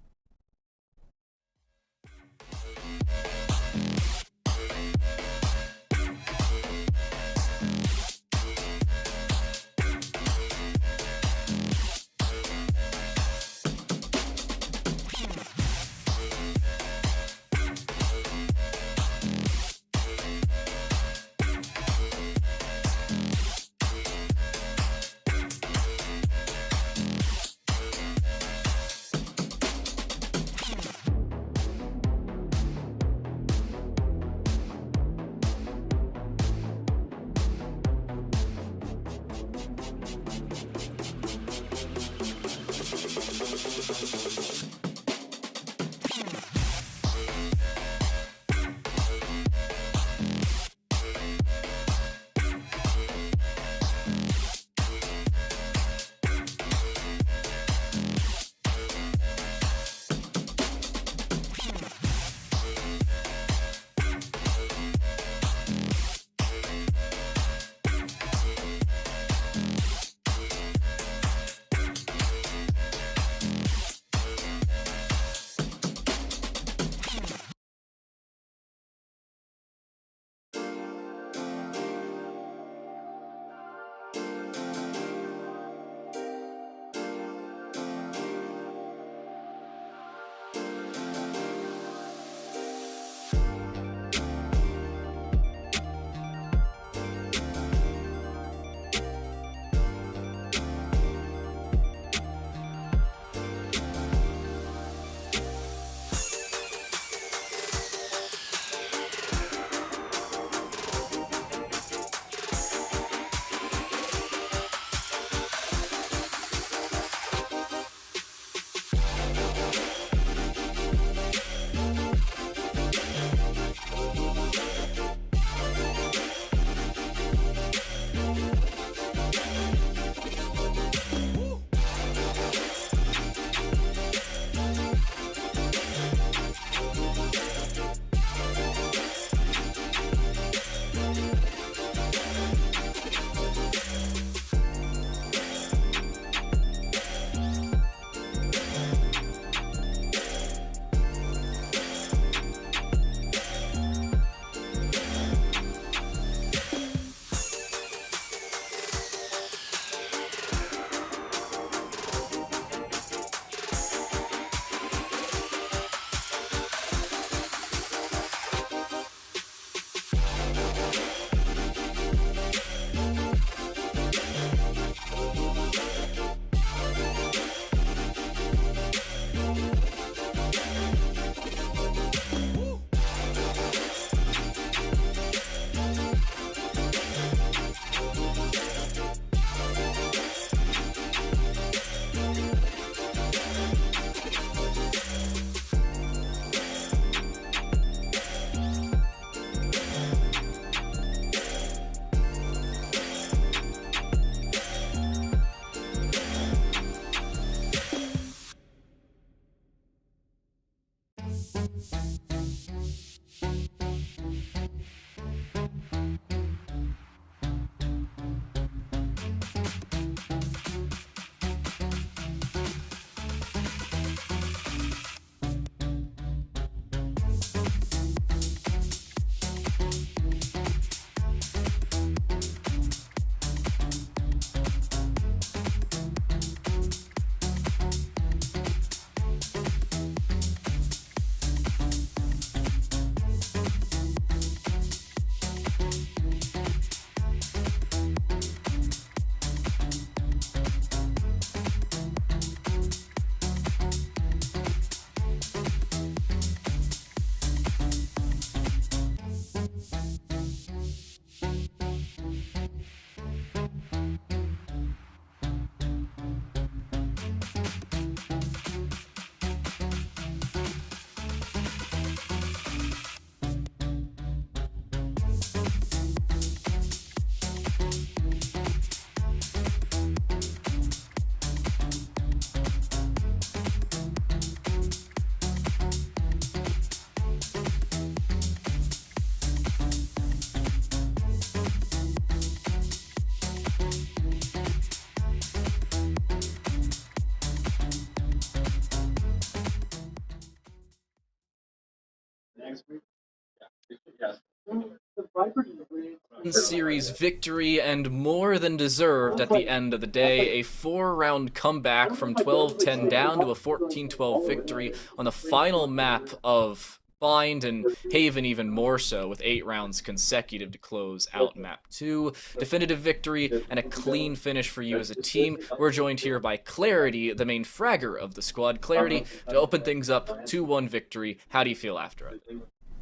Series victory and more than deserved at the end of the day. A 4-round comeback from 12-10 down to a 14-12 victory on the final map of Bind, and Haven even more so, with 8 rounds consecutive to close out map 2. Definitive victory and a clean finish for you as a team. We're joined here by Clarity, the main fragger of the squad. Clarity, to open things up, 2-1 victory. How do you feel after it?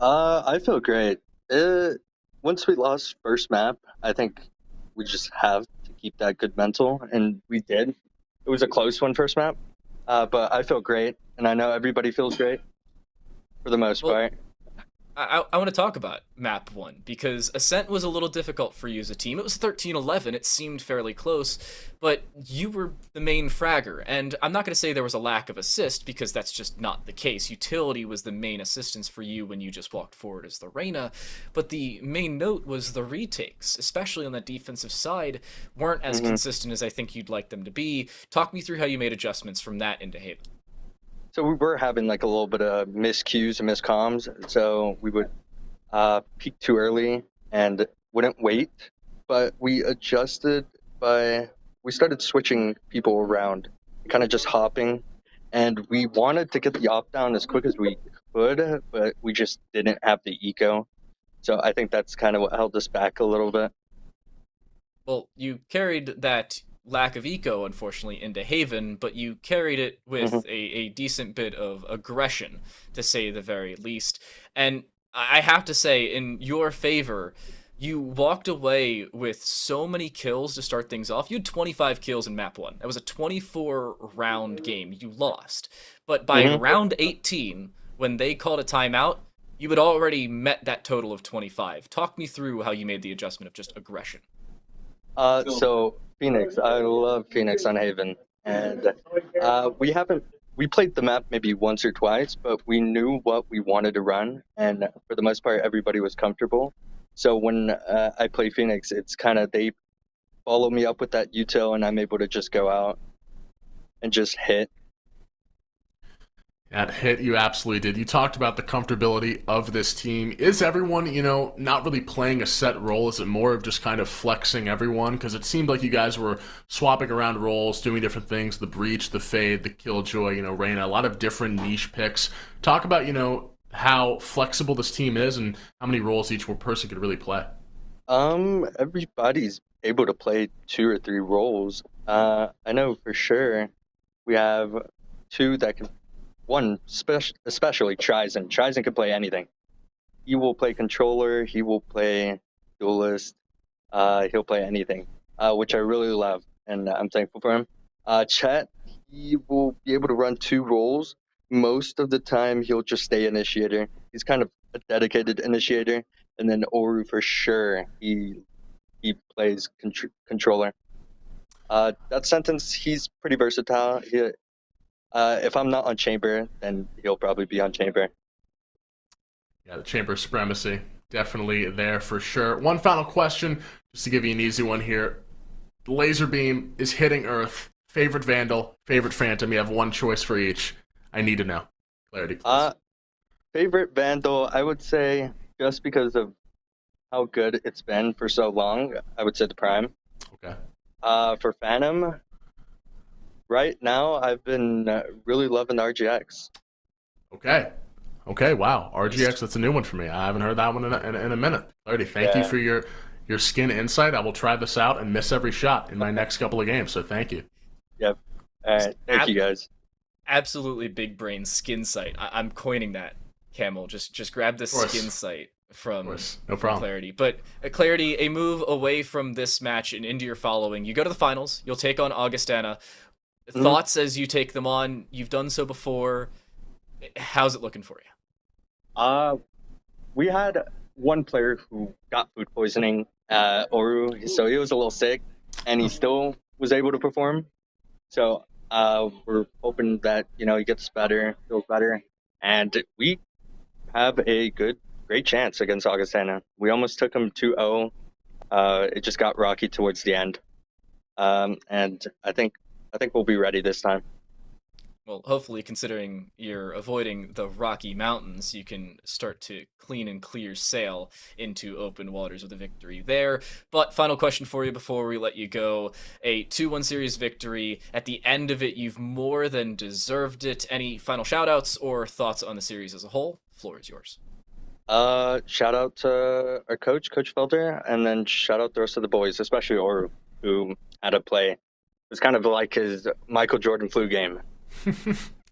I feel great. Once we lost first map, I think we just have to keep that good mental, and we did. It was a close one first map, but I feel great, and I know everybody feels great for the most part. I want to talk about map 1, because Ascent was a little difficult for you as a team. It was 13-11, it seemed fairly close, but you were the main fragger, and I'm not going to say there was a lack of assist, because that's just not the case. Utility was the main assistance for you when you just walked forward as the Reyna, but the main note was the retakes, especially on the defensive side, weren't as consistent as I think you'd like them to be. Talk me through how you made adjustments from that into Haven. So we were having like a little bit of miscues and miscomms, so we would peak too early and wouldn't wait, but we adjusted we started switching people around, kind of just hopping, and we wanted to get the op down as quick as we could, but we just didn't have the eco. So I think that's kind of what held us back a little bit. Well, you carried that lack of eco, unfortunately, into Haven, but you carried it with a decent bit of aggression, to say the very least. And I have to say, in your favor, you walked away with so many kills to start things off. You had 25 kills in map 1. That was a 24-round game. You lost. But by round 18, when they called a timeout, you had already met that total of 25. Talk me through how you made the adjustment of just aggression. So Phoenix, I love Phoenix on Haven, and we played the map maybe once or twice, but we knew what we wanted to run, and for the most part, everybody was comfortable. So when I play Phoenix, it's kind of they follow me up with that util, and I'm able to just go out and just hit. That hit, you absolutely did. You talked about the comfortability of this team. Is everyone, not really playing a set role? Is it more of just kind of flexing everyone? Because it seemed like you guys were swapping around roles, doing different things, the Breach, the Fade, the Killjoy, Reyna, a lot of different niche picks. Talk about, how flexible this team is and how many roles each person could really play. Everybody's able to play 2 or 3 roles. I know for sure we have 2 that can. One, especially Trizen. Trizen can play anything. He will play controller. He will play duelist. He'll play anything, which I really love, and I'm thankful for him. Chet, he will be able to run 2 roles. Most of the time, he'll just stay initiator. He's kind of a dedicated initiator. And then Oru, for sure, he plays controller. That sentence, he's pretty versatile. If I'm not on Chamber, then he'll probably be on Chamber. Yeah, the Chamber supremacy, definitely there for sure. One final question, just to give you an easy one here. The laser beam is hitting Earth. Favorite Vandal, favorite Phantom. You have one choice for each. I need to know. Clarity, please. Favorite Vandal, I would say, just because of how good it's been for so long, I would say the Prime. Okay. For Phantom, right now, I've been really loving RGX. Okay, wow. RGX, that's a new one for me. I haven't heard that one in a minute. Clarity, thank you for your skin insight. I will try this out and miss every shot in my next couple of games, so thank you. Yep. All right, thank you, guys. Absolutely big brain skin sight. I'm coining that, Camel. Just grab the skin sight from Clarity. But Clarity, a move away from this match and into your following. You go to the finals. You'll take on Augustana. Thoughts as you take them on? You've done so before. How's it looking for you? We had one player who got food poisoning, Oru, so he was a little sick, and he still was able to perform. So we're hoping that he gets better, feels better, and we have a great chance against Augustana. We almost took him 2-0. It just got rocky towards the end, and I think we'll be ready this time. Well, hopefully, considering you're avoiding the Rocky Mountains, you can start to clean and clear sail into open waters with a victory there. But final question for you before we let you go. A 2-1 series victory. At the end of it, you've more than deserved it. Any final shout-outs or thoughts on the series as a whole? Floor is yours. Shout out to our coach, Coach Felder, and then shout out the rest of the boys, especially Oru, who had to play. It was kind of like his Michael Jordan flu game.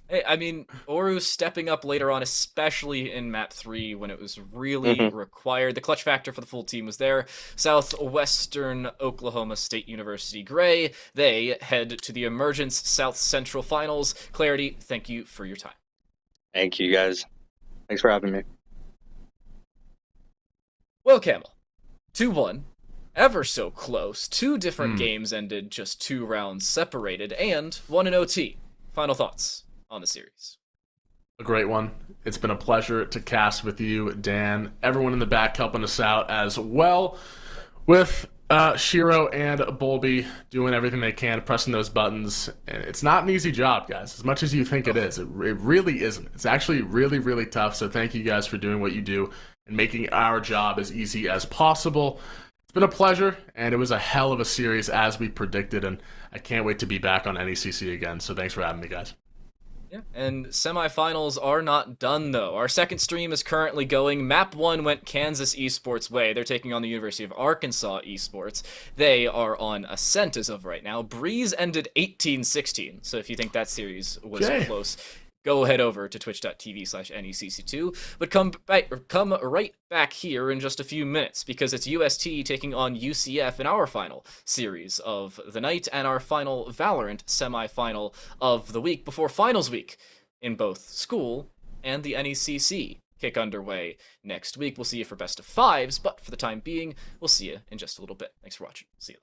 Hey, I mean, Oru stepping up later on, especially in map 3 when it was really required. The clutch factor for the full team was there. Southwestern Oklahoma State University Gray, they head to the Emergence South Central Finals. Clarity, thank you for your time. Thank you, guys. Thanks for having me. Well, Camel, 2-1. Ever so close. 2 different games ended just 2 rounds separated, and 1 in OT. Final thoughts on the series. A great one. It's been a pleasure to cast with you, Dan. Everyone in the back helping us out as well, with Shiro and Bolby doing everything they can, pressing those buttons. And it's not an easy job, guys, as much as you think it is. It really isn't. It's actually really, really tough. So thank you guys for doing what you do and making our job as easy as possible. It's been a pleasure, and it was a hell of a series as we predicted, and I can't wait to be back on NECC again. So thanks for having me, guys. Yeah, and semifinals are not done, though. Our second stream is currently going. Map 1 went Kansas Esports' way. They're taking on the University of Arkansas Esports. They are on Ascent as of right now. Breeze ended 18-16, so if you think that series was close, go head over to twitch.tv/NECC2. But come right back here in just a few minutes, because it's UST taking on UCF in our final series of the night and our final Valorant semi-final of the week before finals week in both school and the NECC kick underway next week. We'll see you for best of 5s, but for the time being, we'll see you in just a little bit. Thanks for watching. See you.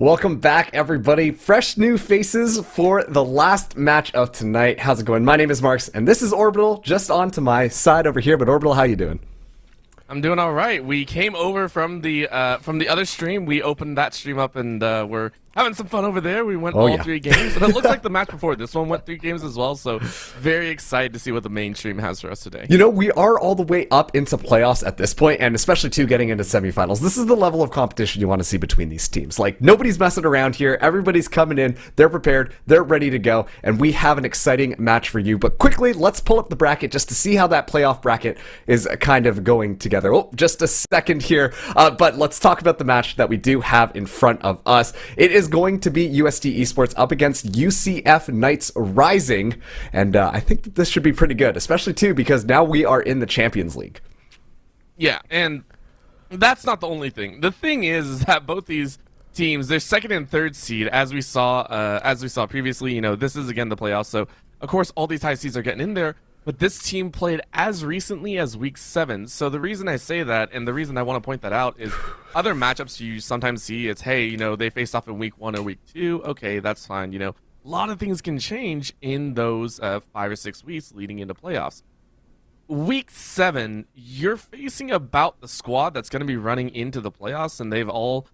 Welcome back, everybody. Fresh new faces for the last match of tonight. How's it going? My name is Marks, and this is Orbital, just on to my side over here. But Orbital, how you doing? I'm doing all right. We came over from the other stream. We opened that stream up, and we're having some fun over there. We went all 3 games, and it looks like the match before this one went 3 games as well. So very excited to see what the main stream has for us today. You know, we are all the way up into playoffs at this point, and especially too getting into semifinals. This is the level of competition you want to see between these teams. Like, nobody's messing around here. Everybody's coming in. They're prepared. They're ready to go, and we have an exciting match for you. But quickly, let's pull up the bracket just to see how that playoff bracket is kind of going together. Oh, just a second here. But let's talk about the match that we do have in front of us. It is going to be UST Esports up against UCF Knights Rising, and I think that this should be pretty good, especially too because now we are in the Champions League. Yeah, and that's not the only thing. The thing is that both these teams, they're second and third seed, as we saw previously. You know, this is again the playoffs, so of course all these high seeds are getting in there. But this team played as recently as week 7. So the reason I say that, and the reason I want to point that out, is other matchups you sometimes see, it's, hey, you know, they faced off in week 1 or week 2. Okay, that's fine. You know, a lot of things can change in those 5 or 6 weeks leading into playoffs. Week 7, you're facing about the squad that's going to be running into the playoffs, and they've all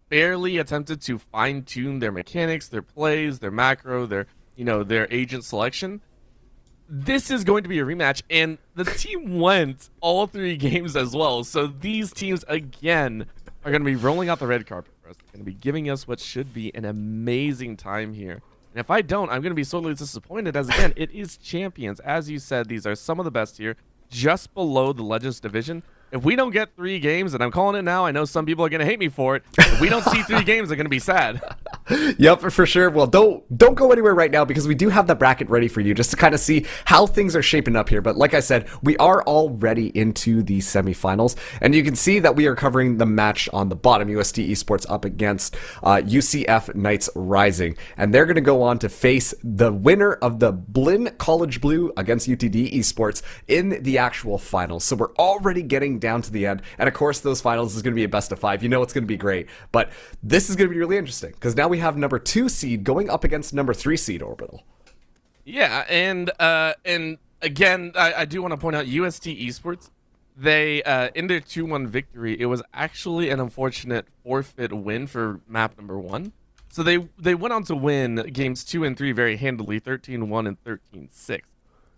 barely attempted to fine-tune their mechanics, their plays, their macro, their agent selection. This is going to be a rematch, and the team went all 3 games as well. So these teams, again, are going to be rolling out the red carpet for us. They're going to be giving us what should be an amazing time here. And if I don't, I'm going to be sorely disappointed, as, again, it is champions. As you said, these are some of the best here, just below the Legends division. If we don't get 3 games, and I'm calling it now, I know some people are going to hate me for it. If we don't see 3 games, they're going to be sad. Yep, for sure. Well, don't go anywhere right now because we do have the bracket ready for you just to kind of see how things are shaping up here. But like I said, we are already into the semifinals, and you can see that we are covering the match on the bottom. UST Esports up against UCF Knights Rising, and they're going to go on to face the winner of the Blinn College Blue against UTD Esports in the actual finals. So we're already getting down to the end, and of course those finals is going to be a best of 5. You know it's going to be great, but this is going to be really interesting because now we have number 2 seed going up against number 3 seed Orbital. Yeah, and again, I do want to point out UST Esports. They in their 2-1 victory, it was actually an unfortunate forfeit win for map number 1. So they went on to win games 2 and 3 very handily, 13-1 and 13-6.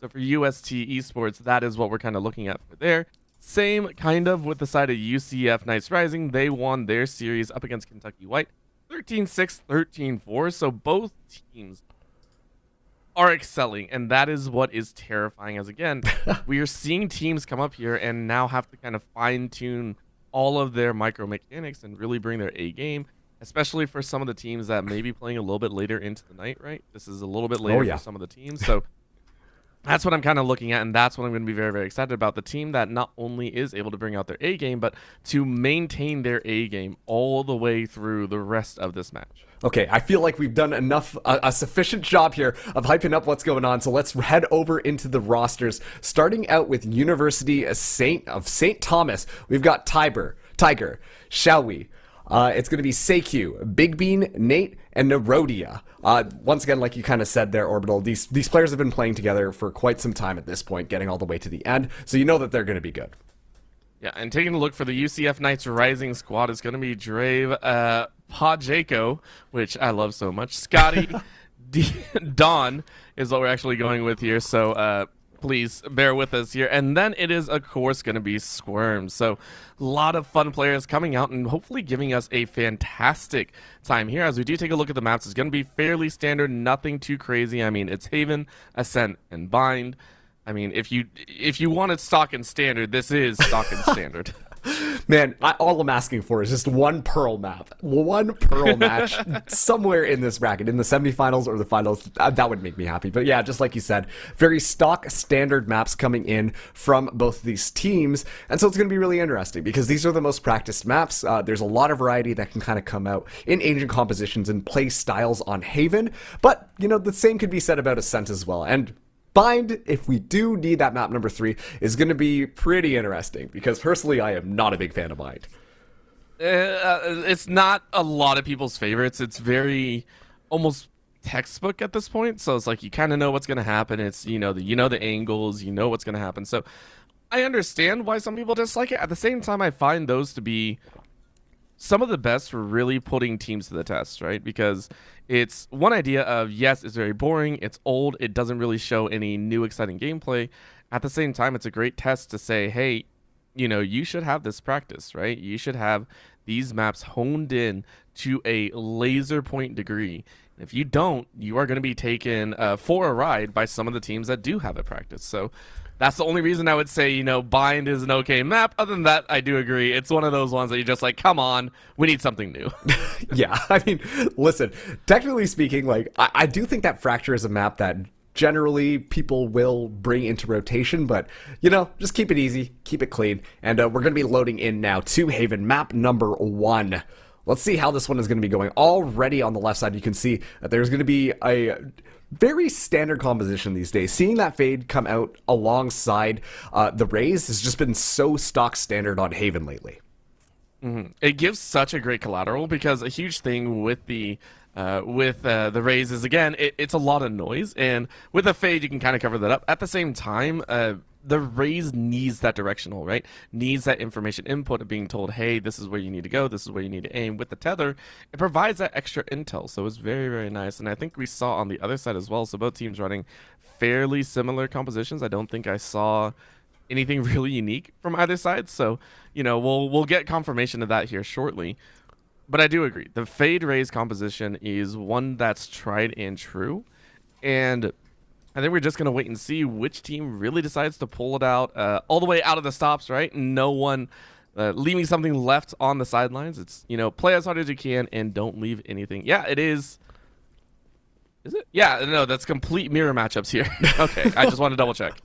So for UST Esports, that is what we're kind of looking at for there. Same kind of with the side of UCF Knights Rising. They won their series up against Kentucky White, 13-6, 13-4. So both teams are excelling, and that is what is terrifying. As again, we are seeing teams come up here and now have to kind of fine-tune all of their micro mechanics and really bring their A game, especially for some of the teams that may be playing a little bit later into the night, right? This is a little bit later for some of the teams. So that's what I'm kind of looking at, and that's what I'm going to be very, very excited about. The team that not only is able to bring out their A game, but to maintain their A game all the way through the rest of this match. Okay, I feel like we've done a sufficient job here of hyping up what's going on, so let's head over into the rosters. Starting out with University of St. Thomas, we've got Tiger, Shawi. It's going to be Seikyu, Big Bean, Nate, and Nerodia. Once again, like you kind of said there, Orbital, these players have been playing together for quite some time at this point, getting all the way to the end, so you know that they're going to be good. Yeah, and taking a look for the UCF Knights Rising squad is going to be Drave, Pajeko, which I love so much, Scotty, Don is what we're actually going with here, so please bear with us here. And then it is, of course, going to be Squirm. So a lot of fun players coming out and hopefully giving us a fantastic time here. As we do take a look at the maps, it's going to be fairly standard, nothing too crazy. I mean, it's Haven, Ascent, and Bind. I mean, if you wanted stock and standard, this is stock and standard. Man, all I'm asking for is just one Pearl map. One Pearl match somewhere in this bracket, in the semifinals or the finals. That would make me happy. But yeah, just like you said, very stock standard maps coming in from both these teams. And so it's going to be really interesting because these are the most practiced maps. There's a lot of variety that can kind of come out in agent compositions and play styles on Haven. But, you know, the same could be said about Ascent as well. And Bind, if we do need that map number 3, is going to be pretty interesting because personally I am not a big fan of Bind. It's not a lot of people's favorites. It's very almost textbook at this point. So it's like you kind of know what's going to happen. It's the angles, you know what's going to happen. So I understand why some people dislike it. At the same time, I find those to be some of the best for really putting teams to the test, right? Because it's one idea of, yes, it's very boring, it's old, it doesn't really show any new exciting gameplay. At the same time, it's a great test to say, hey, you should have this practice, right? You should have these maps honed in to a laser point degree. And if you don't, you are going to be taken for a ride by some of the teams that do have it practice. So that's the only reason I would say, Bind is an okay map. Other than that, I do agree. It's one of those ones that you're just like, come on, we need something new. Yeah, I mean, listen, technically speaking, like, I do think that Fracture is a map that generally people will bring into rotation, but just keep it easy, keep it clean, and we're going to be loading in now to Haven, map number 1. Let's see how this one is going to be going. Already on the left side, you can see that there's going to be a very standard composition these days. Seeing that Fade come out alongside the Raze has just been so stock standard on Haven lately. Mm-hmm. It gives such a great collateral, because a huge thing with the Raze is, again, it's a lot of noise, and with a Fade you can kind of cover that up. At the same time, the Raze needs that directional, right? Needs that information input of being told, hey, this is where you need to go, this is where you need to aim. With the Tether, it provides that extra intel, so it's very, very nice. And I think we saw on the other side as well, so both teams running fairly similar compositions. I don't think I saw anything really unique from either side, so we'll get confirmation of that here shortly. But I do agree, the Fade Raze composition is one that's tried and true, and I think we're just going to wait and see which team really decides to pull it out all the way out of the stops, right? No one leaving something left on the sidelines. It's, play as hard as you can and don't leave anything. Yeah, it is. Is it? Yeah, no, that's complete mirror matchups here. Okay, I just want to double check.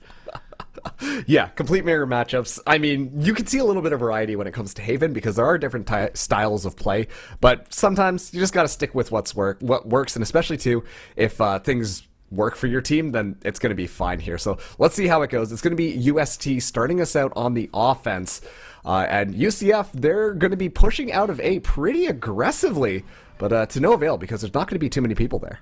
Yeah, complete mirror matchups. I mean, you can see a little bit of variety when it comes to Haven, because there are different styles of play, but sometimes you just got to stick with what works, and especially too, if things work for your team, then it's going to be fine here. So let's see how it goes. It's going to be UST starting us out on the offense, and UCF, they're going to be pushing out of A pretty aggressively, but to no avail, because there's not going to be too many people there.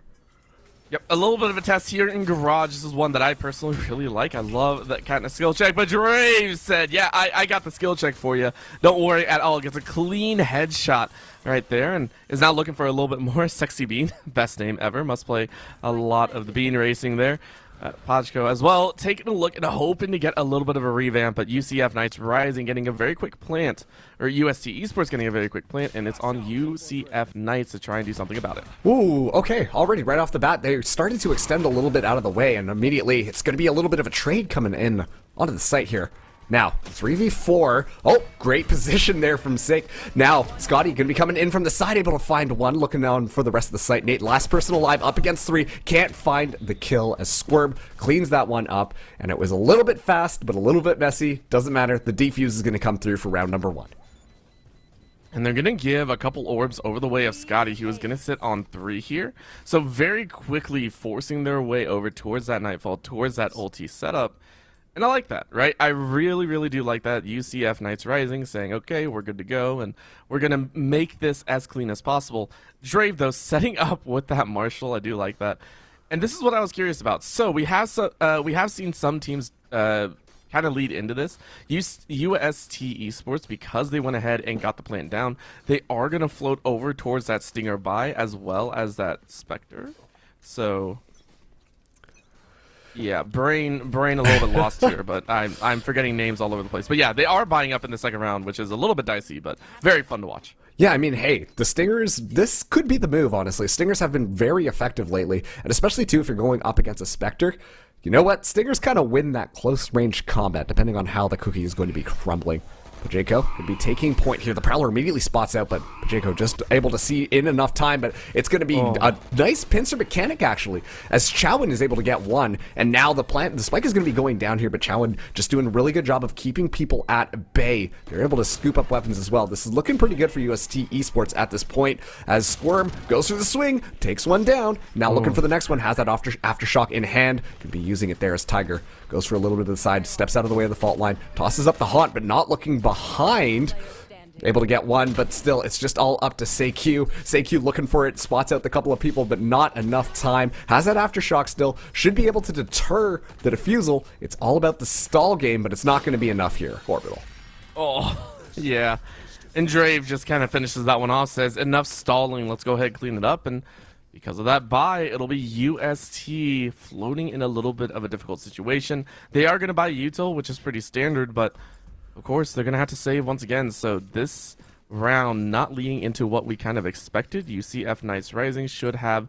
Yep, a little bit of a test here in Garage. This is one that I personally really like. I love that kind of skill check. But Drave said, yeah, I got the skill check for you. Don't worry at all. Gets a clean headshot right there, and is now looking for a little bit more. Sexy Bean, best name ever. Must play a lot of the bean racing there. Pajko as well, taking a look and hoping to get a little bit of a revamp, but UCF Knights Rising getting a very quick plant, or UST Esports getting a very quick plant, and it's on UCF Knights to try and do something about it. Ooh, okay, already right off the bat, they started to extend a little bit out of the way, and immediately it's going to be a little bit of a trade coming in onto the site here. Now, 3v4. Oh, great position there from Sick. Now, Scotty going to be coming in from the side, able to find one, looking down for the rest of the site. Nate, last person alive, up against 3. Can't find the kill as Squirb cleans that one up. And it was a little bit fast, but a little bit messy. Doesn't matter. The defuse is going to come through for round number 1. And they're going to give a couple orbs over the way of Scotty. He was going to sit on 3 here. So very quickly forcing their way over towards that Nightfall, towards that ulti setup. And I like that, right? I really, really do like that. UCF Knights Rising saying, okay, we're good to go, and we're going to make this as clean as possible. Drave, though, setting up with that Marshall, I do like that. And this is what I was curious about. So we have seen some teams kind of lead into this. UST Esports, because they went ahead and got the plant down, they are going to float over towards that Stinger buy as well as that Spectre. So yeah, brain a little bit lost here, but I'm forgetting names all over the place. But yeah, they are buying up in the second round, which is a little bit dicey, but very fun to watch. Yeah, I mean, hey, the Stingers, this could be the move, honestly. Stingers have been very effective lately, and especially, too, if you're going up against a Spectre. You know what? Stingers kind of win that close-range combat, depending on how the cookie is going to be crumbling. Pajeko could be taking point here. The Prowler immediately spots out, but Pajeko just able to see in enough time, but it's going to be a nice pincer mechanic, actually, as Chowan is able to get one, and now the spike is going to be going down here, but Chowan just doing a really good job of keeping people at bay. They're able to scoop up weapons as well. This is looking pretty good for UST Esports at this point, as Squirm goes through the swing, takes one down, now looking for the next one, has that aftershock in hand, could be using it there as Tiger goes for a little bit to the side, steps out of the way of the fault line, tosses up the haunt, but not looking behind. Able to get one, but still, it's just all up to SeiQ. SeiQ looking for it, spots out the couple of people, but not enough time. Has that aftershock still, should be able to deter the defusal. It's all about the stall game, but it's not going to be enough here. Orbital. Oh, yeah. And Drave just kind of finishes that one off, says, enough stalling, let's go ahead and clean it up. And because of that buy, it'll be UST floating in a little bit of a difficult situation. They are going to buy util, which is pretty standard, but of course, they're going to have to save once again. So this round not leading into what we kind of expected. UCF Knights Rising should have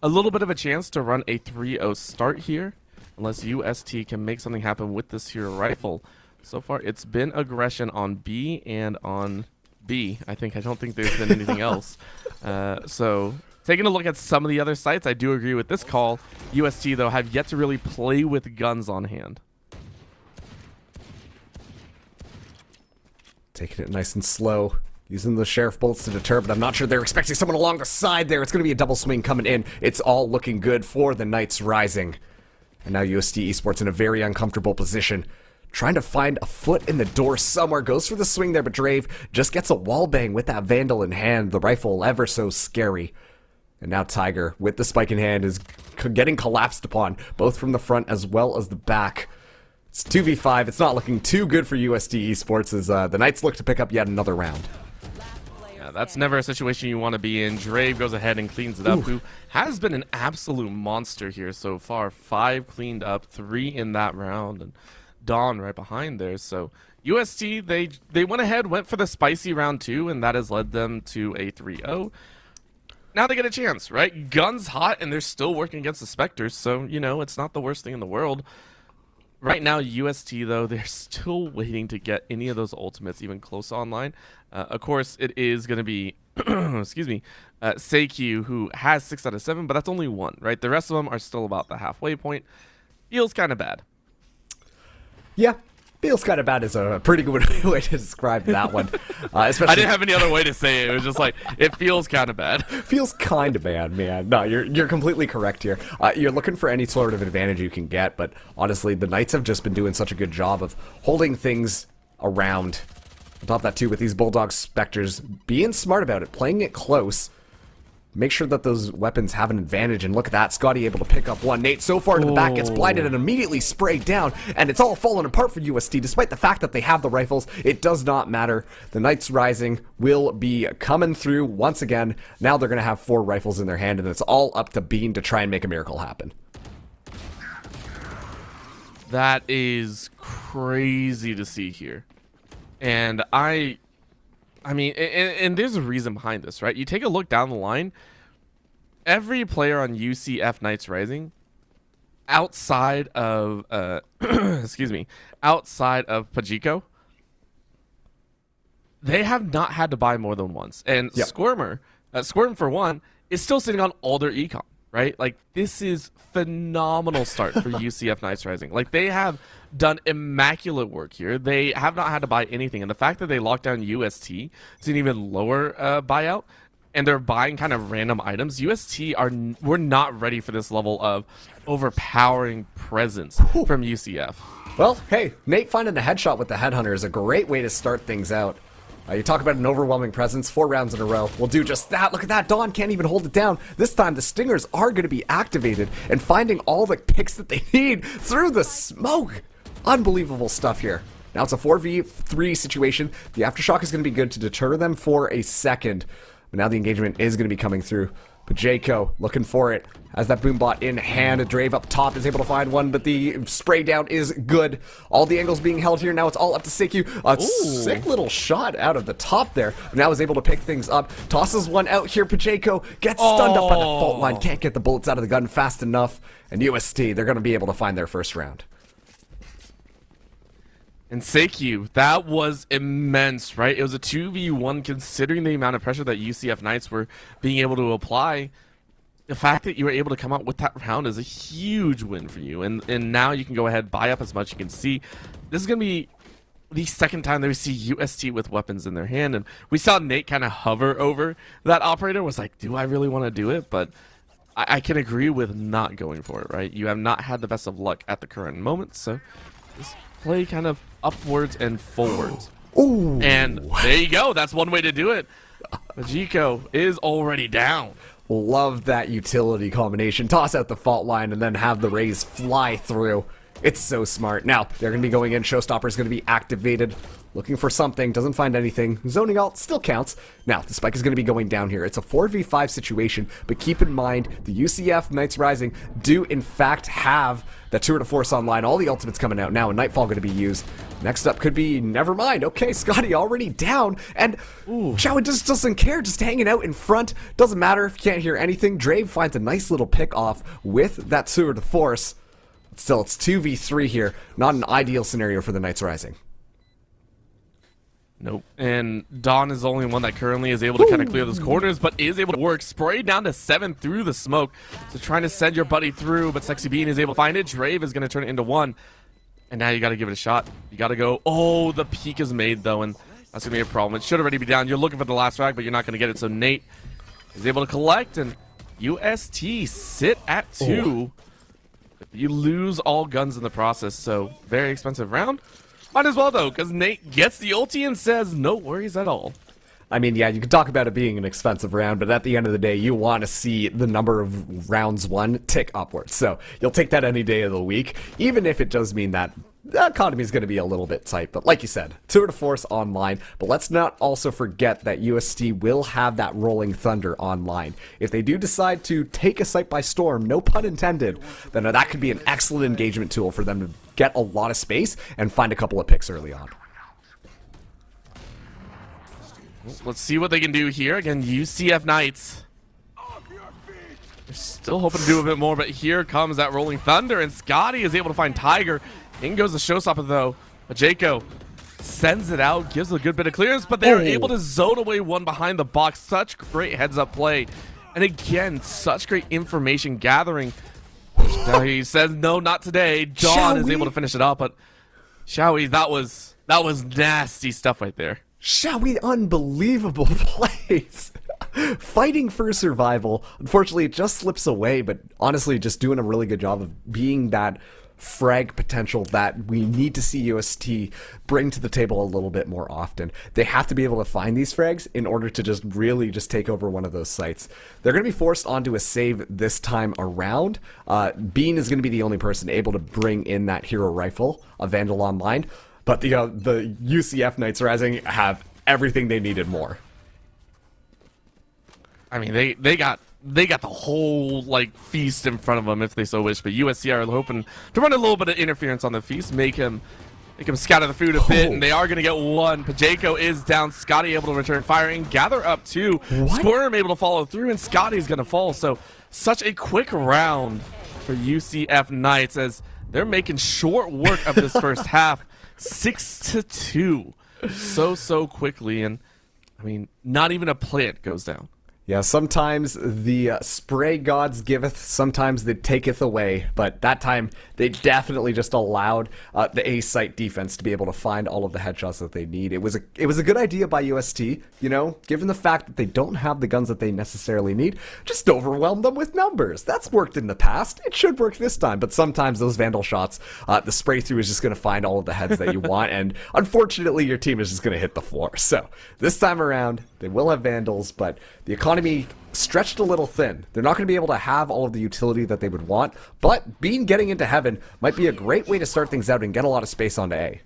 a little bit of a chance to run a 3-0 start here, unless UST can make something happen with this hero rifle. So far, it's been aggression on B and on B. I don't think there's been anything else. So taking a look at some of the other sites, I do agree with this call. UST, though, have yet to really play with guns on hand. Taking it nice and slow. Using the sheriff bullets to deter, but I'm not sure they're expecting someone along the side there. It's going to be a double swing coming in. It's all looking good for the Knights Rising. And now UST Esports in a very uncomfortable position. Trying to find a foot in the door somewhere. Goes for the swing there, but Drave just gets a wall bang with that Vandal in hand. The rifle ever so scary. And now Tiger, with the spike in hand, is getting collapsed upon, both from the front as well as the back. It's 2v5. It's not looking too good for UST Esports as the Knights look to pick up yet another round. Yeah, that's never a situation you want to be in. Drave goes ahead and cleans it up, who has been an absolute monster here so far. 5 cleaned up, 3 in that round, and Dawn right behind there. So UST, they went ahead, went for the spicy round 2, and that has led them to a 3-0. Now they get a chance, right? Guns hot, and they're still working against the Spectres, so, you know, it's not the worst thing in the world. Right now, UST, though, they're still waiting to get any of those ultimates even close online. Of course, it is going to be, excuse me, SeiQ, who has 6 out of 7, but that's only 1, right? The rest of them are still about the halfway point. Feels kind of bad. Yeah, feels kind of bad is a pretty good way to describe that one. Especially I didn't have any other way to say it. It was just like, it feels kind of bad. Feels kind of bad, man. No, you're completely correct here. You're looking for any sort of advantage you can get, but honestly, the Knights have just been doing such a good job of holding things around. On top of that, too, with these Bulldog Spectres, being smart about it, playing it close. Make sure that those weapons have an advantage, and look at that, Scotty able to pick up one. Nate so far to the back gets blinded and immediately sprayed down, and it's all falling apart for UST. Despite the fact that they have the rifles, it does not matter. The Knights Rising will be coming through once again. Now they're going to have 4 rifles in their hand, and it's all up to Bean to try and make a miracle happen. That is crazy to see here. And I mean, and there's a reason behind this, right? You take a look down the line, every player on UCF Knights Rising, outside of, excuse me, outside of Pajiko, they have not had to buy more than once. And Yep. Squirm for one, is still sitting on all their econ, right? Like, this is phenomenal start for UCF Knights Rising. Like, they have done immaculate work here. They have not had to buy anything, and the fact that they locked down UST to an even lower buyout, and they're buying kind of random items. we're not ready for this level of overpowering presence from UCF. Well, hey, Nate finding a headshot with the Headhunter is a great way to start things out. You talk about an overwhelming presence, 4 rounds in a row. We'll do just that. Look at that. Dawn can't even hold it down. This time, the Stingers are going to be activated and finding all the picks that they need through the smoke. Unbelievable stuff here. Now it's a 4v3 situation. The Aftershock is going to be good to deter them for a second. But now the engagement is going to be coming through. But Jayco looking for it. Has that boombot in hand. Drave up top is able to find one, but the spray down is good. All the angles being held here. Now it's all up to SeiQ. A sick little shot out of the top there. Now is able to pick things up. Tosses one out here. Pacheco gets stunned up by the fault line. Can't get the bullets out of the gun fast enough. And UST, they're going to be able to find their first round. And SeiQ, that was immense, right? It was a 2v1 considering the amount of pressure that UCF Knights were being able to apply. The fact that you were able to come out with that round is a huge win for you. And now you can go ahead, buy up as much. You can see this is going to be the second time that we see UST with weapons in their hand. And we saw Nate kind of hover over that operator, was like, do I really want to do it? But I can agree with not going for it, right? You have not had the best of luck at the current moment. So just play kind of upwards and forwards. Ooh. And there you go. That's one way to do it. Majiko is already down. Love that utility combination. Toss out the fault line and then have the Rays fly through. It's so smart. Now, they're going to be going in. Showstopper's going to be activated. Looking for something. Doesn't find anything. Zoning alt still counts. Now, the spike is going to be going down here. It's a 4v5 situation, but keep in mind, the UCF Knights Rising do, in fact, have that Tour de Force online. All the ultimates coming out now, and Nightfall going to be used. Next up could be Nevermind. Okay, Scotty already down, and Shaowen just doesn't care, just hanging out in front. Doesn't matter if you can't hear anything. Drave finds a nice little pick off with that Tour de Force. But still, it's 2v3 here. Not an ideal scenario for the Knights Rising. Nope. And Dawn is the only one that currently is able to kind of clear those corners, but is able to work. Spray down to 7 through the smoke. So trying to send your buddy through, but Sexy Bean is able to find it. Drave is going to turn it into 1. And now you got to give it a shot. You got to go. Oh, the peak is made, though, and that's going to be a problem. It should already be down. You're looking for the last frag, but you're not going to get it. So Nate is able to collect, and UST sit at 2. You lose all guns in the process, so very expensive round. Might as well, though, because Nate gets the ulti and says, no worries at all. I mean, yeah, you could talk about it being an expensive round, but at the end of the day, you want to see the number of rounds won tick upwards. So you'll take that any day of the week, even if it does mean that the economy is going to be a little bit tight. But like you said, Tour de Force online. But let's not also forget that UST will have that Rolling Thunder online. If they do decide to take a site by storm, no pun intended, then that could be an excellent engagement tool for them to get a lot of space and find a couple of picks early on. Let's see what they can do here. Again, UCF Knights. They're still hoping to do a bit more, but here comes that Rolling Thunder, and Scotty is able to find Tiger. In goes the Showstopper, though. Majeko sends it out, gives a good bit of clearance, but they're able to zone away one behind the box. Such great heads-up play. And again, such great information gathering. Now he says, no, not today. Dawn is able to finish it up, but Shawi, that was nasty stuff right there. Shawi, unbelievable plays. Fighting for survival. Unfortunately, it just slips away, but honestly, just doing a really good job of being that frag potential that we need to see UST bring to the table a little bit more often. They have to be able to find these frags in order to just really just take over one of those sites. They're going to be forced onto a save this time around. Bean is going to be the only person able to bring in that hero rifle, a Vandal online, but the UCF Knights Rising have everything they needed more. I mean, they got the whole like feast in front of them if they so wish, but USC are hoping to run a little bit of interference on the feast, make him scatter the food a bit, and they are going to get 1. Pajeko is down. Scotty able to return fire and gather up 2. Squirm able to follow through, and Scotty's going to fall. So such a quick round for UCF Knights as they're making short work of this first half. 6-2, so quickly, and I mean, not even a plant goes down. Yeah, sometimes the spray gods giveth, sometimes they taketh away, but that time they definitely just allowed the A site defense to be able to find all of the headshots that they need. It was a good idea by UST, you know, given the fact that they don't have the guns that they necessarily need, just overwhelm them with numbers. That's worked in the past. It should work this time, but sometimes those Vandal shots, the spray through is just going to find all of the heads that you want, and unfortunately your team is just going to hit the floor. So this time around, they will have Vandals, but the economy stretched a little thin. They're not going to be able to have all of the utility that they would want, but Bean getting into Heaven might be a great way to start things out and get a lot of space onto A.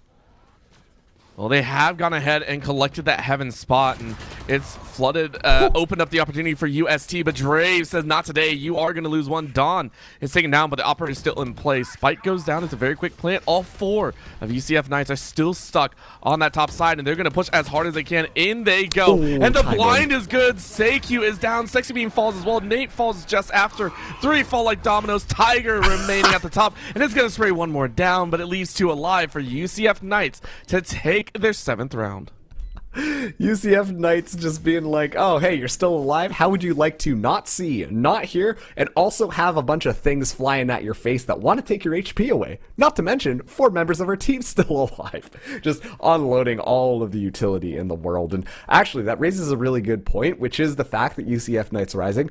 Well, they have gone ahead and collected that Heaven spot, and it's flooded, opened up the opportunity for UST, but Drave says, not today, you are going to lose 1. Dawn is taken down, but the operator is still in play. Spike goes down, it's a very quick plant. All 4 of UCF Knights are still stuck on that top side, and they're going to push as hard as they can. In they go, and the blind is good. Seikyu is down, Sexy Beam falls as well. Nate falls just after. 3 fall like dominoes. Tiger remaining at the top, and it's going to spray 1 more down, but it leaves 2 alive for UCF Knights to take their 7th round. UCF Knights just being like, oh, hey, you're still alive? How would you like to not see, not hear, and also have a bunch of things flying at your face that want to take your HP away? Not to mention, 4 members of our team still alive. Just unloading all of the utility in the world. And actually, that raises a really good point, which is the fact that UCF Knights Rising,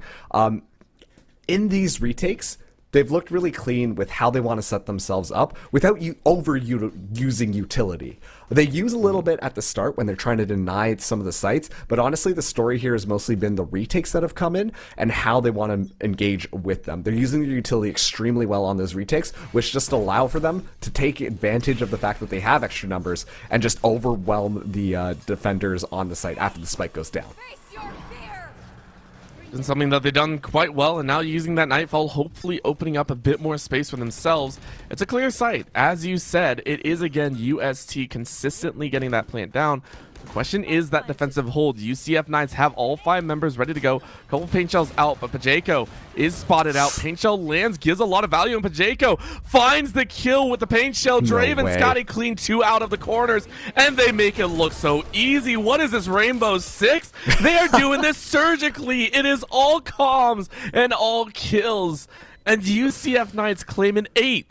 in these retakes, they've looked really clean with how they want to set themselves up without using utility. They use a little bit at the start when they're trying to deny some of the sites, but honestly, the story here has mostly been the retakes that have come in and how they want to engage with them. They're using their utility extremely well on those retakes, which just allow for them to take advantage of the fact that they have extra numbers and just overwhelm the defenders on the site after the spike goes down. And something that they've done quite well, and now using that Nightfall, hopefully opening up a bit more space for themselves. It's a clear sight. As you said, it is again UST consistently getting that plant down. The question is that defensive hold. UCF Knights have all 5 members ready to go. Couple paint shells out, but Pacheco is spotted out. Paint shell lands, gives a lot of value, and Pacheco finds the kill with the paint shell. Drave and Scotty clean 2 out of the corners, and they make it look so easy. What is this, Rainbow Six? They are doing this surgically. It is all comms and all kills, and UCF Knights claim an 8th.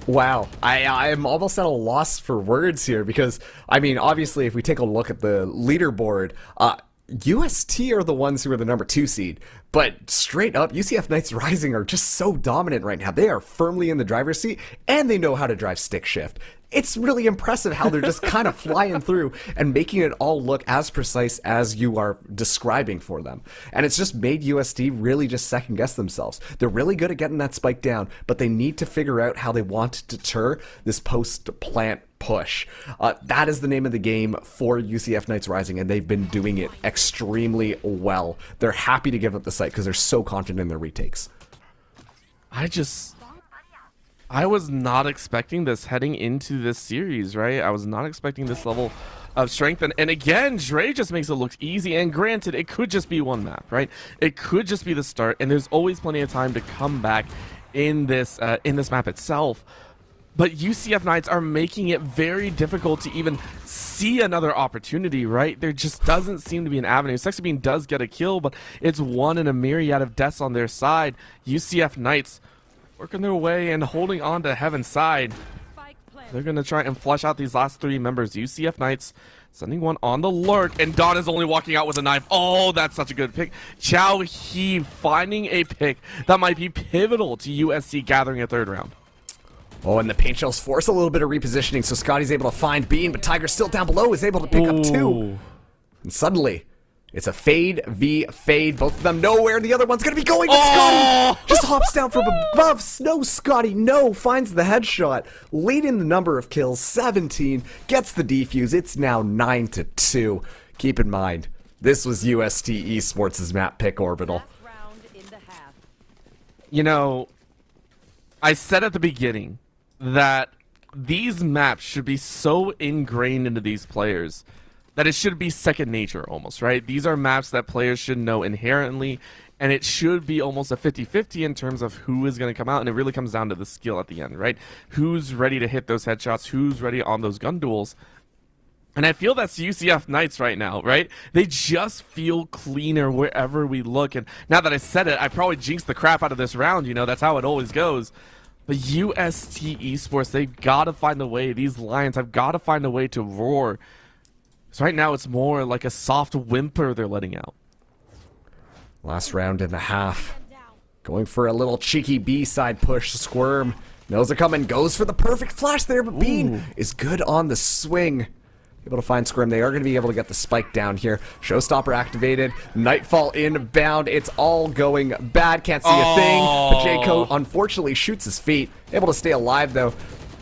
Wow, I'm almost at a loss for words here because, I mean, obviously, if we take a look at the leaderboard, UST are the ones who are the number 2 seed, but straight up, UCF Knights Rising are just so dominant right now. They are firmly in the driver's seat, and they know how to drive stick shift. It's really impressive how they're just kind of flying through and making it all look as precise as you are describing for them. And it's just made USD really just second guess themselves. They're really good at getting that spike down, but they need to figure out how they want to deter this post-plant push. That is the name of the game for UCF Knights Rising, and they've been doing it extremely well. They're happy to give up the site because they're so confident in their retakes. I was not expecting this heading into this series, right? I was not expecting this level of strength. And again, Dre just makes it look easy. And granted, it could just be one map, right? It could just be the start. And there's always plenty of time to come back in this map itself. But UCF Knights are making it very difficult to even see another opportunity, right? There just doesn't seem to be an avenue. Sexybean does get a kill, but it's one in a myriad of deaths on their side. UCF Knights working their way and holding on to Heaven's side. They're going to try and flush out these last 3 members. UCF Knights sending one on the lurk, and Don is only walking out with a knife. Oh, that's such a good pick. Chow He finding a pick that might be pivotal to USC gathering a 3rd round. Oh, and the paint shells force a little bit of repositioning, so Scotty's able to find Bean, but Tiger still down below is able to pick up 2. And suddenly, it's a fade v fade. Both of them know where the other one's going to be going, but Scotty just hops down from above. No, Scotty, no, finds the headshot, leading the number of kills, 17, gets the defuse. It's now 9-2. Keep in mind, this was UST Esports' map pick, Orbital. You know, I said at the beginning that these maps should be so ingrained into these players that it should be second nature almost, right? These are maps that players should know inherently, and it should be almost a 50-50 in terms of who is going to come out, and it really comes down to the skill at the end, right? Who's ready to hit those headshots, who's ready on those gun duels. And I feel that's UCF Knights right now, right? They just feel cleaner wherever we look. And now that I said it, I probably jinxed the crap out of this round, you know, that's how it always goes. But UST Esports, they've got to find a way. These Lions have got to find a way to roar. So right now it's more like a soft whimper they're letting out. Last round and a half. Going for a little cheeky B-side push. Squirm knows they're coming. Goes for the perfect flash there, but Bean is good on the swing. Able to find Squirm. They are going to be able to get the spike down here. Showstopper activated. Nightfall inbound. It's all going bad. Can't see a thing. But Jayco unfortunately shoots his feet. Able to stay alive though.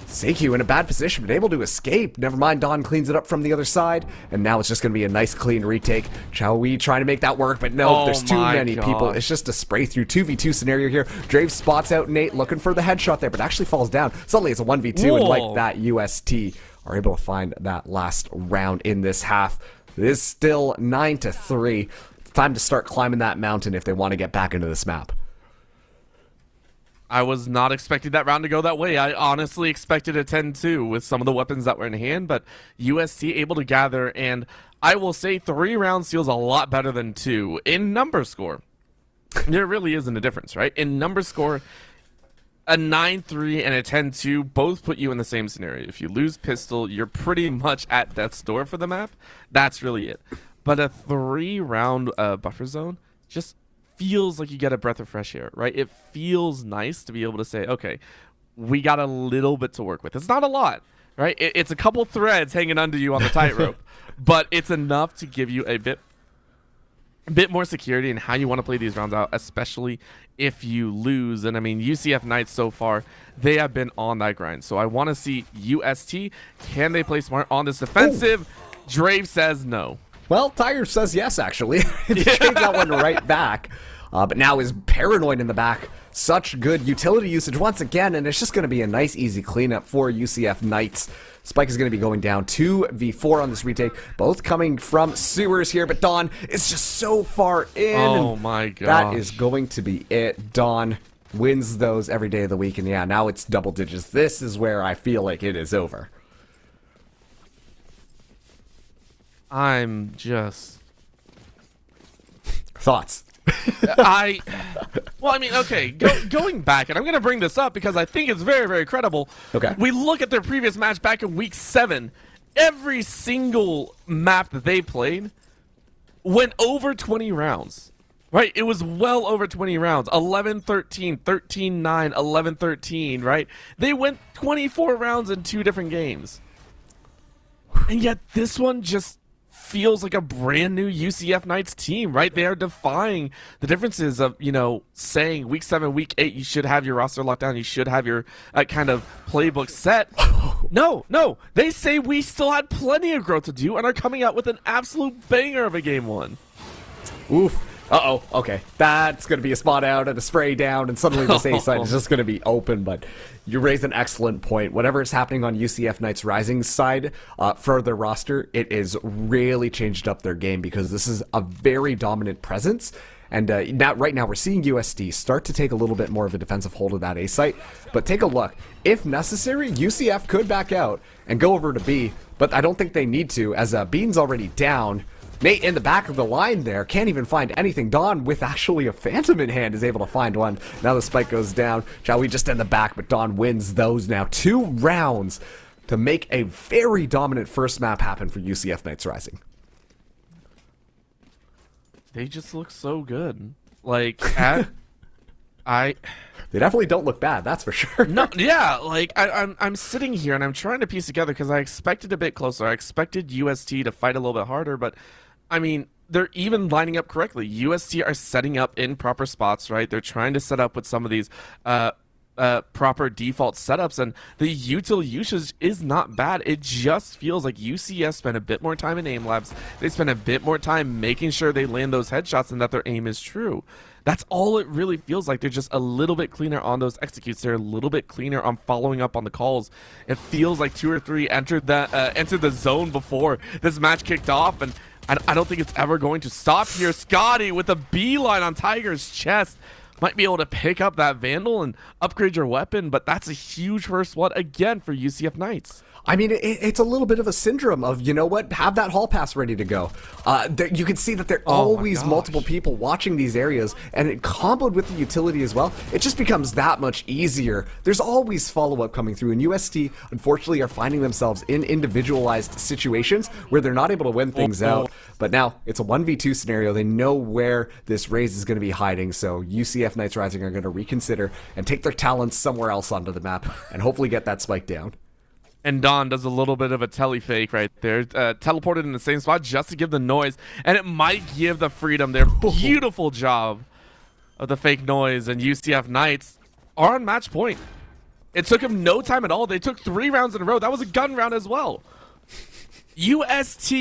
Seikyu in a bad position, but able to escape. Never mind, Don cleans it up from the other side, and now it's just going to be a nice, clean retake. Chaoui trying to make that work, but no, there's too many people. It's just a spray through 2v2 scenario here. Drave spots out Nate, looking for the headshot there, but actually falls down. Suddenly it's a 1v2, and like that, UST are able to find that last round in this half. It is still 9-3. Time to start climbing that mountain if they want to get back into this map. I was not expecting that round to go that way. I honestly expected a 10-2 with some of the weapons that were in hand, but USC able to gather, and I will say 3 rounds feels a lot better than 2. In number score, there really isn't a difference, right? In number score, a 9-3 and a 10-2 both put you in the same scenario. If you lose pistol, you're pretty much at death's door for the map. That's really it. But a 3-round buffer zone just feels like you get a breath of fresh air, right? It feels nice to be able to say, okay, we got a little bit to work with. It's not a lot, right? It's a couple threads hanging under you on the tightrope, but it's enough to give you a bit more security in how you want to play these rounds out, especially if you lose. And I mean, UCF Knights so far, they have been on that grind. So I want to see UST, can they play smart on this defensive? Drave says no. Well, Tiger says yes, actually. He changed that one right back. But now is paranoid in the back. Such good utility usage once again, and it's just going to be a nice, easy cleanup for UCF Knights. Spike is going to be going down 2v4 on this retake, both coming from sewers here, but Dawn is just so far in. Oh my god. That is going to be it. Dawn wins those every day of the week, and yeah, now it's double digits. This is where I feel like it is over. I'm just... Thoughts? Well, I mean, okay, going back, and I'm going to bring this up because I think it's very, very credible. Okay. We look at their previous match back in week 7. Every single map that they played went over 20 rounds, right? It was well over 20 rounds. 11-13, 13-9, 11-13, right? They went 24 rounds in 2 different games. And yet this one just feels like a brand new UCF Knights team, right? They are defying the differences of, you know, saying week 7, week 8, you should have your roster locked down, you should have your kind of playbook set. No, they say we still had plenty of growth to do and are coming out with an absolute banger of a game 1. Oof. Uh-oh, okay. That's going to be a spot out and a spray down, and suddenly this A side is just going to be open, but you raise an excellent point. Whatever is happening on UCF Knights Rising side for their roster, it is really changed up their game because this is a very dominant presence. And right now we're seeing USD start to take a little bit more of a defensive hold of that A site. But take a look. If necessary, UCF could back out and go over to B, but I don't think they need to, as Bean's already down. Nate in the back of the line there can't even find anything. Dawn with actually a Phantom in hand is able to find one. Now the spike goes down. Shall we just in the back, but Dawn wins those now. 2 rounds to make a very dominant first map happen for UCF Knights Rising. They just look so good. Like, They definitely don't look bad, that's for sure. No, yeah, like I'm sitting here and I'm trying to piece together because I expected a bit closer. I expected UST to fight a little bit harder, but I mean, they're even lining up correctly. UST are setting up in proper spots, right? They're trying to set up with some of these proper default setups, and the util usage is not bad. It just feels like UCS spent a bit more time in aim labs. They spent a bit more time making sure they land those headshots and that their aim is true. That's all it really feels like. They're just a little bit cleaner on those executes. They're a little bit cleaner on following up on the calls. It feels like 2 or 3 entered the zone before this match kicked off, and I don't think it's ever going to stop here. Scotty with a beeline on Tiger's chest. Might be able to pick up that Vandal and upgrade your weapon, but that's a huge first one again for UCF Knights. I mean, it's a little bit of a syndrome of, you know what, have that hall pass ready to go. You can see that there are always multiple people watching these areas, and it comboed with the utility as well, it just becomes that much easier. There's always follow-up coming through, and UST, unfortunately, are finding themselves in individualized situations where they're not able to win things out. But now, it's a 1v2 scenario. They know where this raise is going to be hiding, so UCF Knights Rising are going to reconsider and take their talents somewhere else onto the map, and hopefully get that spike down. And Don does a little bit of a telefake right there, teleported in the same spot just to give the noise, and it might give the Freedom their beautiful job of the fake noise, and UCF Knights are on match point. It took him no time at all. They took 3 rounds in a row. That was a gun round as well. UST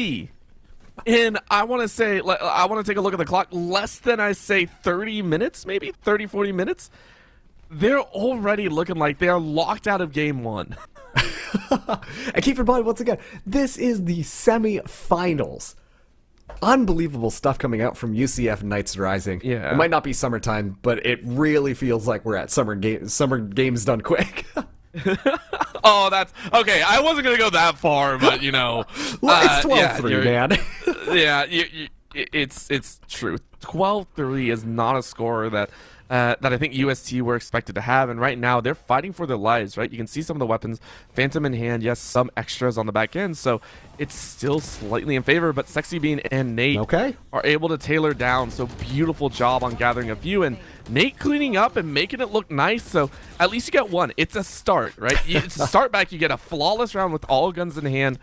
in, I want to take a look at the clock, less than, I say, 30 minutes, maybe 30, 40 minutes. They're already looking like they are locked out of game 1. And keep in mind, once again, this is the semifinals. Unbelievable stuff coming out from UCF Knights Rising. Yeah. It might not be summertime, but it really feels like we're at summer games done quick. Oh, that's okay. I wasn't gonna go that far, but you know, it's 12-3, man. Yeah, it's true. 12-3 is not a score that that I think UST were expected to have, and right now they're fighting for their lives, right? You can see some of the weapons, Phantom in hand, yes, some extras on the back end, so it's still slightly in favor, but Sexy Bean and Nate are able to tailor down, so beautiful job on gathering a few, and Nate cleaning up and making it look nice, so at least you get one. It's a start, right? It's a start back, you get a flawless round with all guns in hand.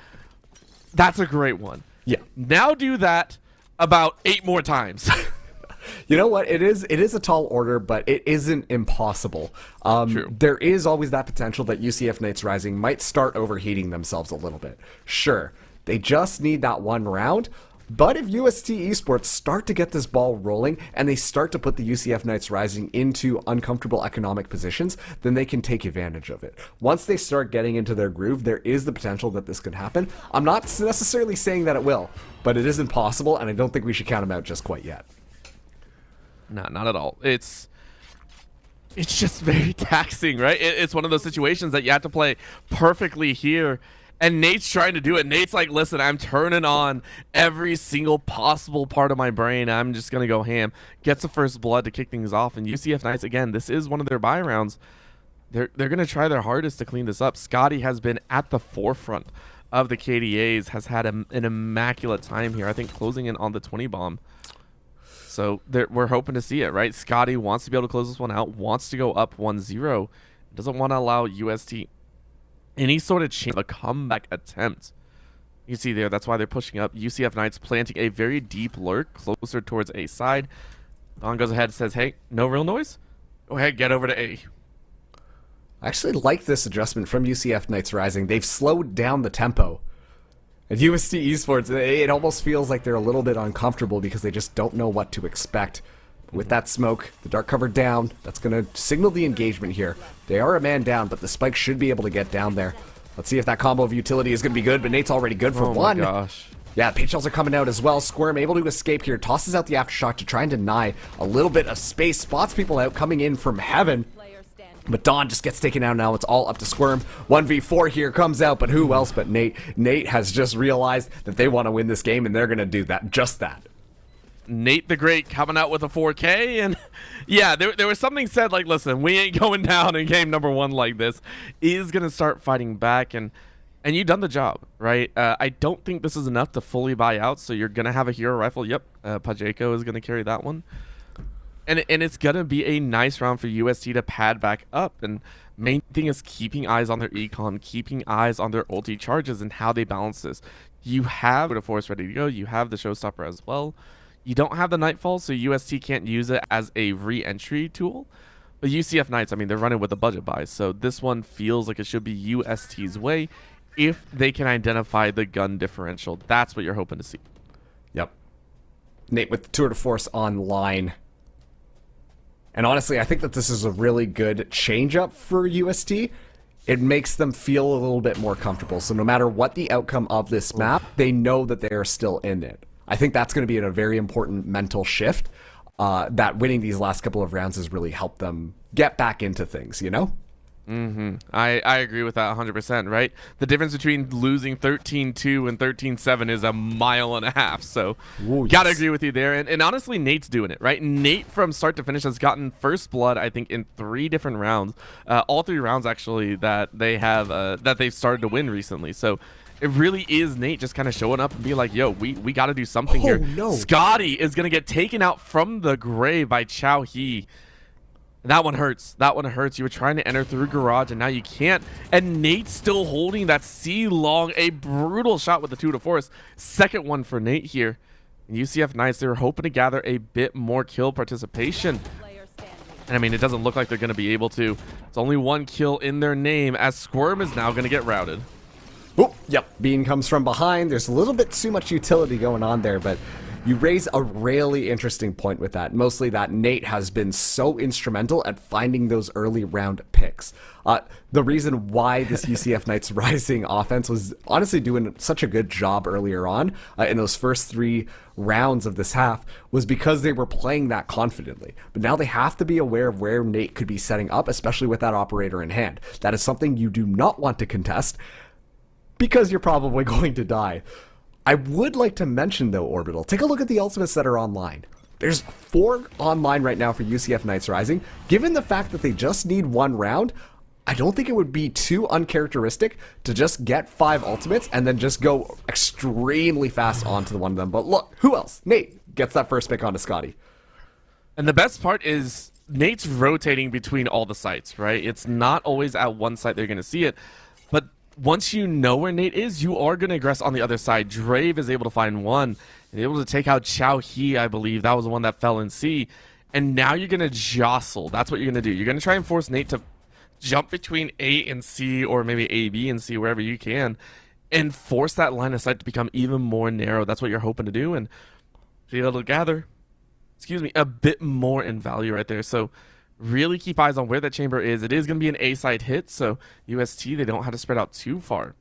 That's a great one. Yeah. Now do that about 8 more times. You know what? It is a tall order, but it isn't impossible. True. There is always that potential that UCF Knights Rising might start overheating themselves a little bit. Sure, they just need that one round. But if UST Esports start to get this ball rolling and they start to put the UCF Knights Rising into uncomfortable economic positions, then they can take advantage of it. Once they start getting into their groove, there is the potential that this could happen. I'm not necessarily saying that it will, but it isn't possible, and I don't think we should count them out just quite yet. No, not at all. It's just very taxing, right? It's one of those situations that you have to play perfectly here, and Nate's trying to do it. Nate's like, listen, I'm turning on every single possible part of my brain. I'm just going to go ham. Gets the first blood to kick things off, and UCF Knights, again, this is one of their buy rounds. They're going to try their hardest to clean this up. Scotty has been at the forefront of the KDAs, has had an immaculate time here, I think closing in on the 20 bomb. So we're hoping to see it, right? Scotty wants to be able to close this one out, wants to go up 1-0, doesn't want to allow UST any sort of chance of a comeback attempt. You see there, that's why they're pushing up. UCF Knights planting a very deep lurk closer towards A side. Don goes ahead and says, hey, no real noise? Go ahead, get over to A. I actually like this adjustment from UCF Knights Rising. They've slowed down the tempo. At UST Esports, it almost feels like they're a little bit uncomfortable because they just don't know what to expect. With that smoke, the dark cover down, that's going to signal the engagement here. They are a man down, but the spike should be able to get down there. Let's see if that combo of utility is going to be good, but Nate's already good for one. Oh my gosh. Yeah, pitch shells are coming out as well. Squirm able to escape here, tosses out the aftershock to try and deny a little bit of space, spots people out coming in from heaven. But Dawn just gets taken out now. It's all up to Squirm. 1v4 here comes out, but who else but Nate? Nate has just realized that they want to win this game, and they're going to do that. Just that. Nate the Great coming out with a 4K, and yeah, there was something said like, listen, we ain't going down in game number 1 like this. He's going to start fighting back, and you've done the job, right? I don't think this is enough to fully buy out, so you're going to have a hero rifle. Yep, Pajeko is going to carry that one. And it's going to be a nice round for UST to pad back up. And main thing is keeping eyes on their econ, keeping eyes on their ulti charges and how they balance this. You have the Force ready to go. You have the Showstopper as well. You don't have the Nightfall, so UST can't use it as a re-entry tool. But UCF Knights, I mean, they're running with a budget buy. So this one feels like it should be UST's way if they can identify the gun differential. That's what you're hoping to see. Yep. Nate with the Tour de Force online. And honestly, I think that this is a really good change-up for UST. It makes them feel a little bit more comfortable. So no matter what the outcome of this map, they know that they are still in it. I think that's going to be a very important mental shift that winning these last couple of rounds has really helped them get back into things, you know? I agree with that 100%, right? The difference between losing 13-2 and 13-7 is a mile and a half, so gotta agree with you there. And honestly, Nate's doing it, right? Nate from start to finish has gotten first blood, I think, in 3 different rounds. All 3 rounds, actually, that they have that they've started to win recently. So it really is Nate just kind of showing up and be like, yo, we got to do something here. No. Scotty is going to get taken out from the grave by Chao He. That one hurts. That one hurts. You were trying to enter through garage, and now you can't. And Nate's still holding that C-long. A brutal shot with the Tour de Force. Second one for Nate here. And UCF Knights, they were hoping to gather a bit more kill participation. And I mean, it doesn't look like they're going to be able to. It's only 1 kill in their name, as Squirm is now going to get routed. Oh, yep. Bean comes from behind. There's a little bit too much utility going on there, but you raise a really interesting point with that. Mostly that Nate has been so instrumental at finding those early round picks. The reason why this UCF Knights Rising offense was honestly doing such a good job earlier on in those first 3 rounds of this half was because they were playing that confidently. But now they have to be aware of where Nate could be setting up, especially with that operator in hand. That is something you do not want to contest, because you're probably going to die. I would like to mention, though, Orbital, take a look at the ultimates that are online. There's 4 online right now for UCF Knights Rising. Given the fact that they just need 1 round, I don't think it would be too uncharacteristic to just get 5 ultimates and then just go extremely fast onto the one of them. But look, who else? Nate gets that first pick onto Scotty. And the best part is Nate's rotating between all the sites, right? It's not always at one site they're going to see it. But once you know where Nate is, you are going to aggress on the other side. Drave is able to find one and able to take out Chao He, I believe. That was the one that fell in C. And now you're going to jostle. That's what you're going to do. You're going to try and force Nate to jump between A and C, or maybe A, B, and C, wherever you can, and force that line of sight to become even more narrow. That's what you're hoping to do, and be able to gather, a bit more in value right there. So really keep eyes on where that chamber is. It is going to be an A side hit, so UST, they don't have to spread out too far.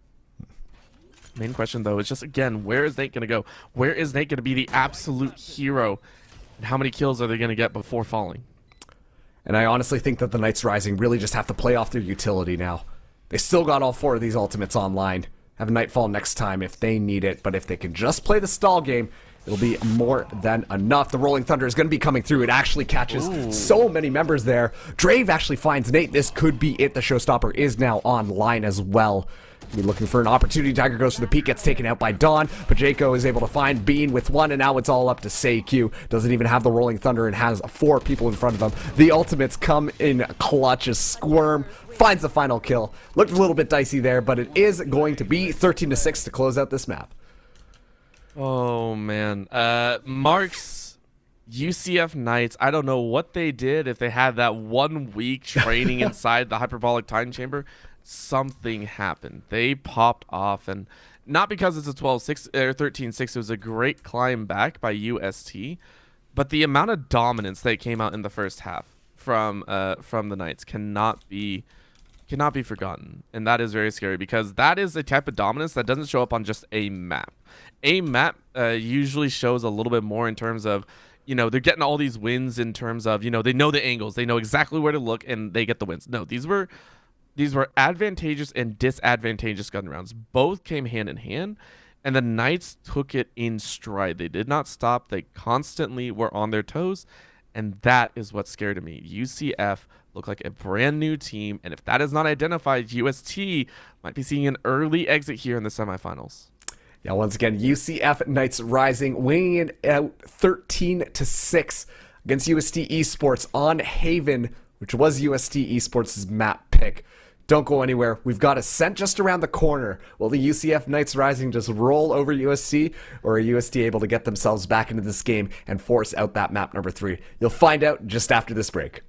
Main question, though, is just, again, where is Nate going to go? Where is Nate going to be the absolute hero, and how many kills are they going to get before falling? And I honestly think that the Knights Rising really just have to play off their utility now. They still got all 4 of these ultimates online. Have Nightfall next time if they need it, but if they can just play the stall game, it'll be more than enough. The Rolling Thunder is going to be coming through. It actually catches so many members there. Drave actually finds Nate. This could be it. The Showstopper is now online as well. Be looking for an opportunity. Tiger goes for the peak, gets taken out by Dawn. Pacheco is able to find Bean with 1, and now it's all up to Seikyu. Doesn't even have the Rolling Thunder and has 4 people in front of him. The ultimates come in clutch as Squirm finds the final kill. Looked a little bit dicey there, but it is going to be 13-6 to close out this map. Oh, man. Marks, UCF Knights, I don't know what they did if they had that 1 week training inside the hyperbolic time chamber. Something happened. They popped off, and not because it's a 12-6 or 13-6. It was a great climb back by UST, but the amount of dominance that came out in the first half from the Knights cannot be forgotten, and that is very scary because that is a type of dominance that doesn't show up on just a map. A map usually shows a little bit more in terms of, they're getting all these wins in terms of, they know the angles, they know exactly where to look, and they get the wins. No, these were advantageous and disadvantageous gun rounds. Both came hand in hand, and the Knights took it in stride. They did not stop. They constantly were on their toes, and that is what scared me. UCF looked like a brand new team, and if that is not identified, UST might be seeing an early exit here in the semifinals. Yeah, once again, UCF Knights Rising winning it out 13-6 against UST Esports on Haven, which was UST Esports' map pick. Don't go anywhere. We've got Ascent just around the corner. Will the UCF Knights Rising just roll over UST, or are UST able to get themselves back into this game and force out that map number 3? You'll find out just after this break.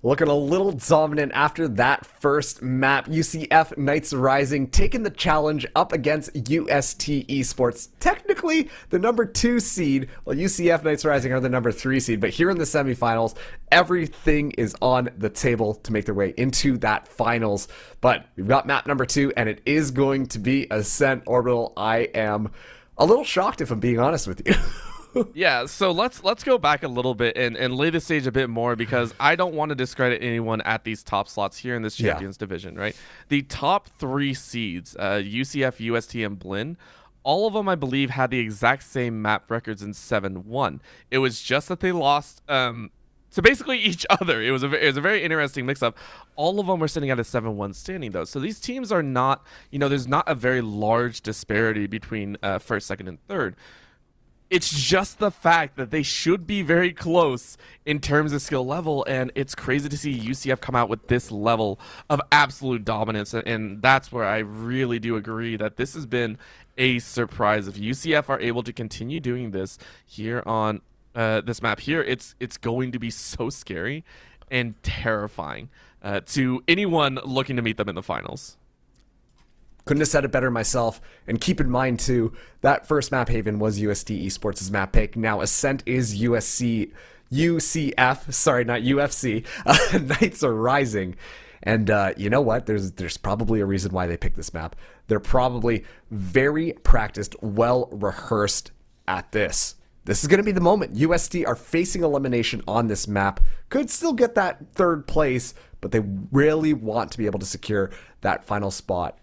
Looking a little dominant after that first map. UCF Knights Rising taking the challenge up against UST Esports. Technically the number 2 seed, while UCF Knights Rising are the number 3 seed. But here in the semifinals, everything is on the table to make their way into that finals. But we've got map number 2, and it is going to be Ascent Orbital. I am a little shocked, if I'm being honest with you. Yeah, so let's go back a little bit and lay the stage a bit more, because I don't want to discredit anyone at these top slots here in this Champions division, right? The top 3 seeds, UCF, UST, and Blinn, all of them, I believe, had the exact same map records in 7-1. It was just that they lost to basically each other. It was a very interesting mix-up. All of them were sitting at a 7-1 standing, though. So these teams are not, there's not a very large disparity between first, second, and third. It's just the fact that they should be very close in terms of skill level, and it's crazy to see UCF come out with this level of absolute dominance, and that's where I really do agree that this has been a surprise. If UCF are able to continue doing this here on this map here, it's going to be so scary and terrifying to anyone looking to meet them in the finals. Couldn't have said it better myself. And keep in mind, too, that first map Haven was UST Esports' map pick. Now, Ascent is UCF, sorry, not UFC. Knights are Rising. And you know what? There's probably a reason why they picked this map. They're probably very practiced, well-rehearsed at this. This is going to be the moment. UST are facing elimination on this map. Could still get that 3rd place, but they really want to be able to secure that final spot.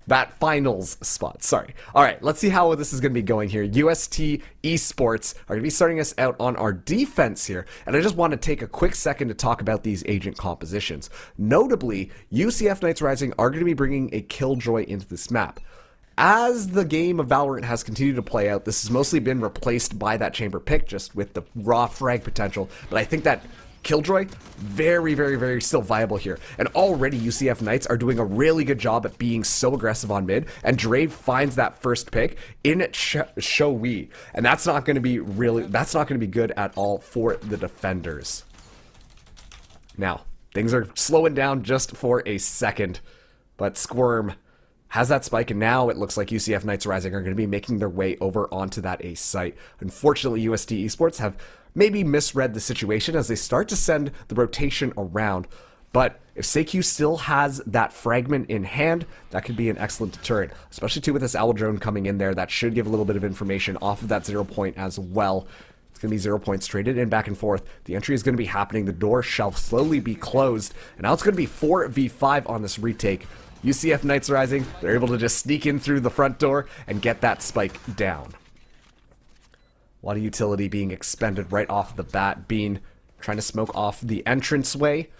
That finals spot, sorry. All right, let's see how this is going to be going here. UST Esports are going to be starting us out on our defense here. And I just want to take a quick second to talk about these agent compositions. Notably, UCF Knights Rising are going to be bringing a Killjoy into this map. As the game of Valorant has continued to play out, this has mostly been replaced by that chamber pick, just with the raw frag potential. But I think that Killjoy, very, very, very still viable here. And already UCF Knights are doing a really good job at being so aggressive on mid. And Drave finds that first pick in Shoei. And that's not going to be good at all for the defenders. Now, things are slowing down just for a second. But Squirm has that spike, and now it looks like UCF Knights Rising are going to be making their way over onto that ace site. Unfortunately, UST Esports have maybe misread the situation as they start to send the rotation around. But if Seikyu still has that fragment in hand, that could be an excellent deterrent, especially too with this Owl Drone coming in there. That should give a little bit of information off of that 0 point as well. It's going to be 0 points traded in back and forth. The entry is going to be happening. The door shall slowly be closed. And now it's going to be 4v5 on this retake. UCF Knights Rising, they're able to just sneak in through the front door and get that spike down. A lot of utility being expended right off the bat. Bean trying to smoke off the entranceway.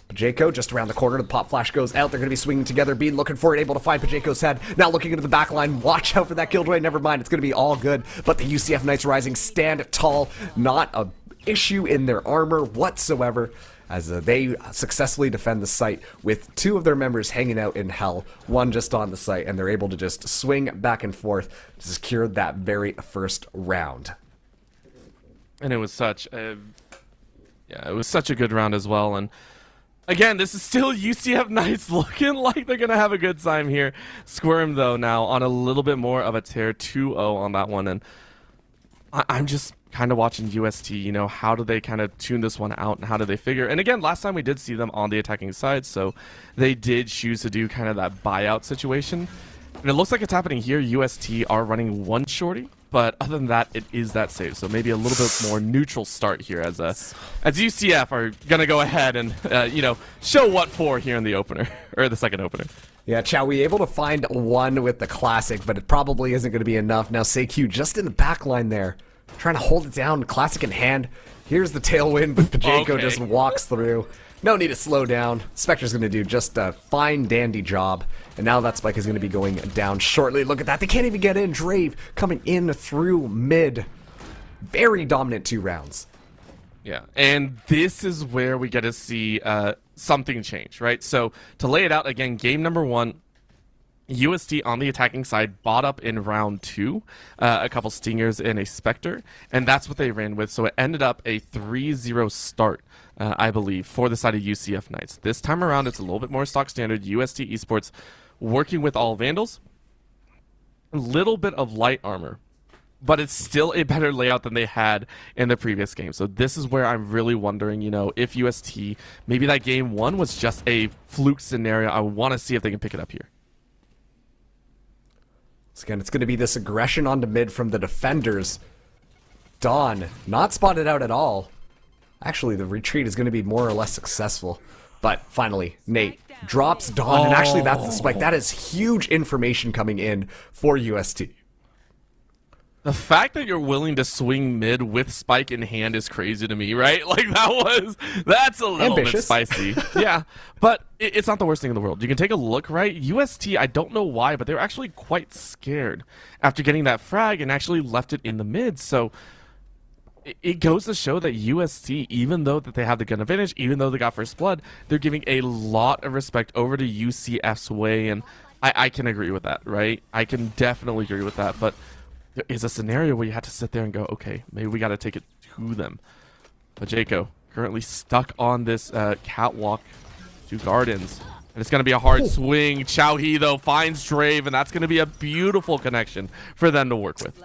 Pajeko just around the corner. The pop flash goes out. They're going to be swinging together. Bean looking for it, able to find Pajeko's head. Now looking into the back line. Watch out for that Killjoy. Never mind. It's going to be all good. But the UCF Knights Rising stand tall. Not a issue in their armor whatsoever, as they successfully defend the site with 2 of their members hanging out in hell, 1 just on the site, and they're able to just swing back and forth to secure that very first round. And it was such a good round as well. And again, this is still UCF Knights looking like they're gonna have a good time here. Squirm though now on a little bit more of a tear, 2-0 on that one, and I'm just kind of watching UST, how do they kind of tune this one out and how do they figure? And again, last time we did see them on the attacking side, so they did choose to do kind of that buyout situation. And it looks like it's happening here. UST are running 1 shorty, but other than that, it is that save. So maybe a little bit more neutral start here as UCF are gonna go ahead and show what for here in the opener or the second opener. Yeah, Chow, we able to find 1 with the classic, but it probably isn't going to be enough. Now Seikyu just in the back line there, trying to hold it down, classic in hand. Here's the tailwind, but Pajeko just walks through. No need to slow down. Spectre's going to do just a fine dandy job. And now that spike is going to be going down shortly. Look at that. They can't even get in. Drave coming in through mid. Very dominant 2 rounds. Yeah, and this is where we get to see something change, right? So to lay it out again, game number 1, UST on the attacking side bought up in round 2, a couple Stingers and a Spectre, and that's what they ran with. So it ended up a 3-0 start, I believe, for the side of UCF Knights. This time around, it's a little bit more stock standard. UST Esports working with all Vandals, a little bit of light armor, but it's still a better layout than they had in the previous game. So this is where I'm really wondering, if UST, maybe that game 1 was just a fluke scenario. I want to see if they can pick it up here. So again, it's going to be this aggression onto mid from the defenders. Dawn, not spotted out at all. Actually, the retreat is going to be more or less successful. But finally, Nate drops Dawn, and actually that's the spike. That is huge information coming in for UST. The fact that you're willing to swing mid with spike in hand is crazy to me, right? Like, that's a little bit spicy. Yeah, but it's not the worst thing in the world. You can take a look, right? UST, I don't know why, but they were actually quite scared after getting that frag and actually left it in the mid. So it goes to show that UST, even though that they have the gun advantage, even though they got first blood, they're giving a lot of respect over to UCF's way, and I can agree with that, right? I can definitely agree with that, but there is a scenario where you have to sit there and go, okay, maybe we got to take it to them. But Jaco currently stuck on this catwalk to Gardens. And it's going to be a hard swing. Chao He, though, finds Drave, and that's going to be a beautiful connection for them to work with.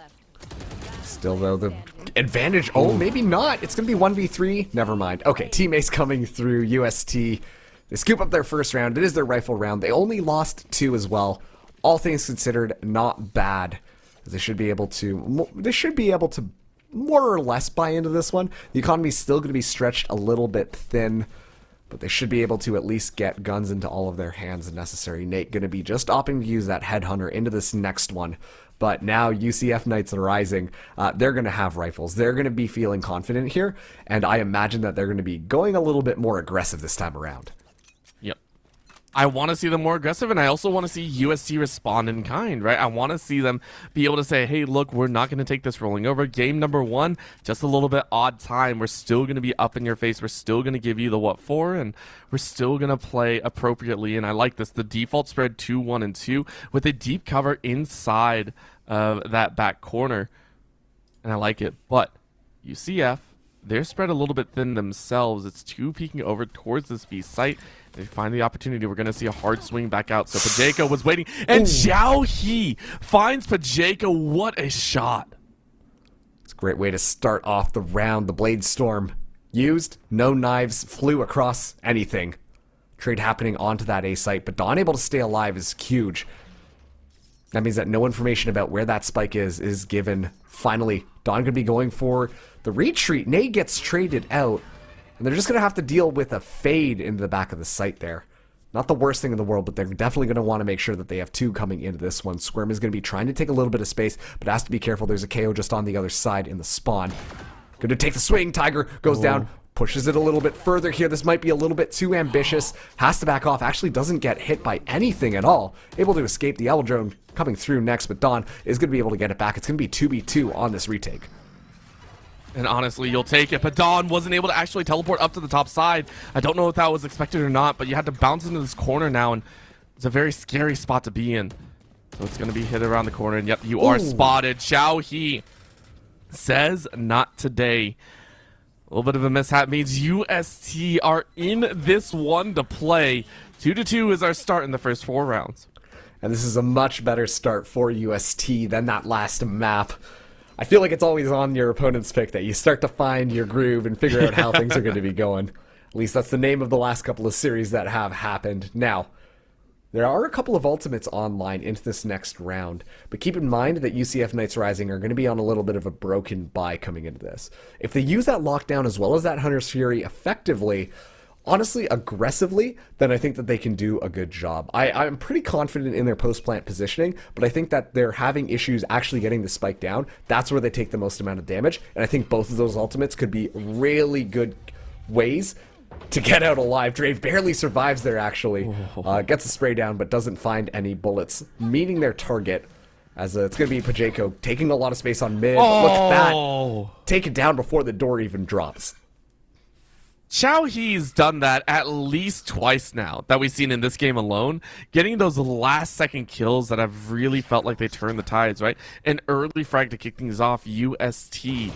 Still, though, the advantage, maybe not. It's going to be 1v3. Never mind. Okay, teammates coming through UST. They scoop up their first round. It is their rifle round. They only lost 2 as well. All things considered, not bad. They should be able to more or less buy into this one. The economy is still going to be stretched a little bit thin, but they should be able to at least get guns into all of their hands if necessary. Nate going to be just opting to use that headhunter into this next one. But now UCF Knights are rising. They're going to have rifles. They're going to be feeling confident here, and I imagine that they're going to be going a little bit more aggressive this time around. Yep. I want to see them more aggressive, and I also want to see USC respond in kind, right? I want to see them be able to say, hey, look, we're not going to take this rolling over. Game number 1, just a little bit odd time. We're still going to be up in your face. We're still going to give you the what for, and we're still going to play appropriately. And I like this. The default spread 2-1 and 2 with a deep cover inside of that back corner. And I like it. But UCF, they're spread a little bit thin themselves. It's 2 peeking over towards this B site. They find the opportunity. We're going to see a hard swing back out. So Pajeko was waiting. And Chao He finds Pajeko. What a shot. It's a great way to start off the round. The Blade Storm used. No knives flew across anything. Trade happening onto that A site. But Dawn able to stay alive is huge. That means that no information about where that spike is given. Finally, Dawn going to be going for the retreat. Nate gets traded out. And they're just going to have to deal with a fade into the back of the site there. Not the worst thing in the world, but they're definitely going to want to make sure that they have 2 coming into this one. Squirm is going to be trying to take a little bit of space, but has to be careful. There's a KO just on the other side in the spawn. Going to take the swing. Tiger goes down, pushes it a little bit further here. This might be a little bit too ambitious. Has to back off. Actually doesn't get hit by anything at all. Able to escape. The Owl Drone coming through next, but Dawn is going to be able to get it back. It's going to be 2v2 on this retake. And honestly, you'll take it. But Dawn wasn't able to actually teleport up to the top side. I don't know if that was expected or not, but you had to bounce into this corner now, and it's a very scary spot to be in. So it's going to be hit around the corner, and yep, you are spotted. Chao He says not today. A little bit of a mishap means UST are in this one to play. 2-2 is our start in the first 4 rounds. And this is a much better start for UST than that last map. I feel like it's always on your opponent's pick that you start to find your groove and figure out how things are going to be going. At least that's the name of the last couple of series that have happened. Now, there are a couple of ultimates online into this next round, but keep in mind that UCF Knights Rising are going to be on a little bit of a broken buy coming into this. If they use that lockdown as well as that Hunter's Fury effectively, honestly, aggressively, then I think that they can do a good job. I'm pretty confident in their post-plant positioning, but I think that they're having issues actually getting the spike down. That's where they take the most amount of damage, and I think both of those ultimates could be really good ways to get out alive. Drave barely survives there, actually. Gets a spray down, but doesn't find any bullets meeting their target. As it's going to be Pajeko taking a lot of space on mid. Look at that. Take it down before the door even drops. Xiaohe's done that at least twice now that we've seen in this game alone, getting those last second kills that have really felt like they turned the tides, right? An early frag to kick things off. UST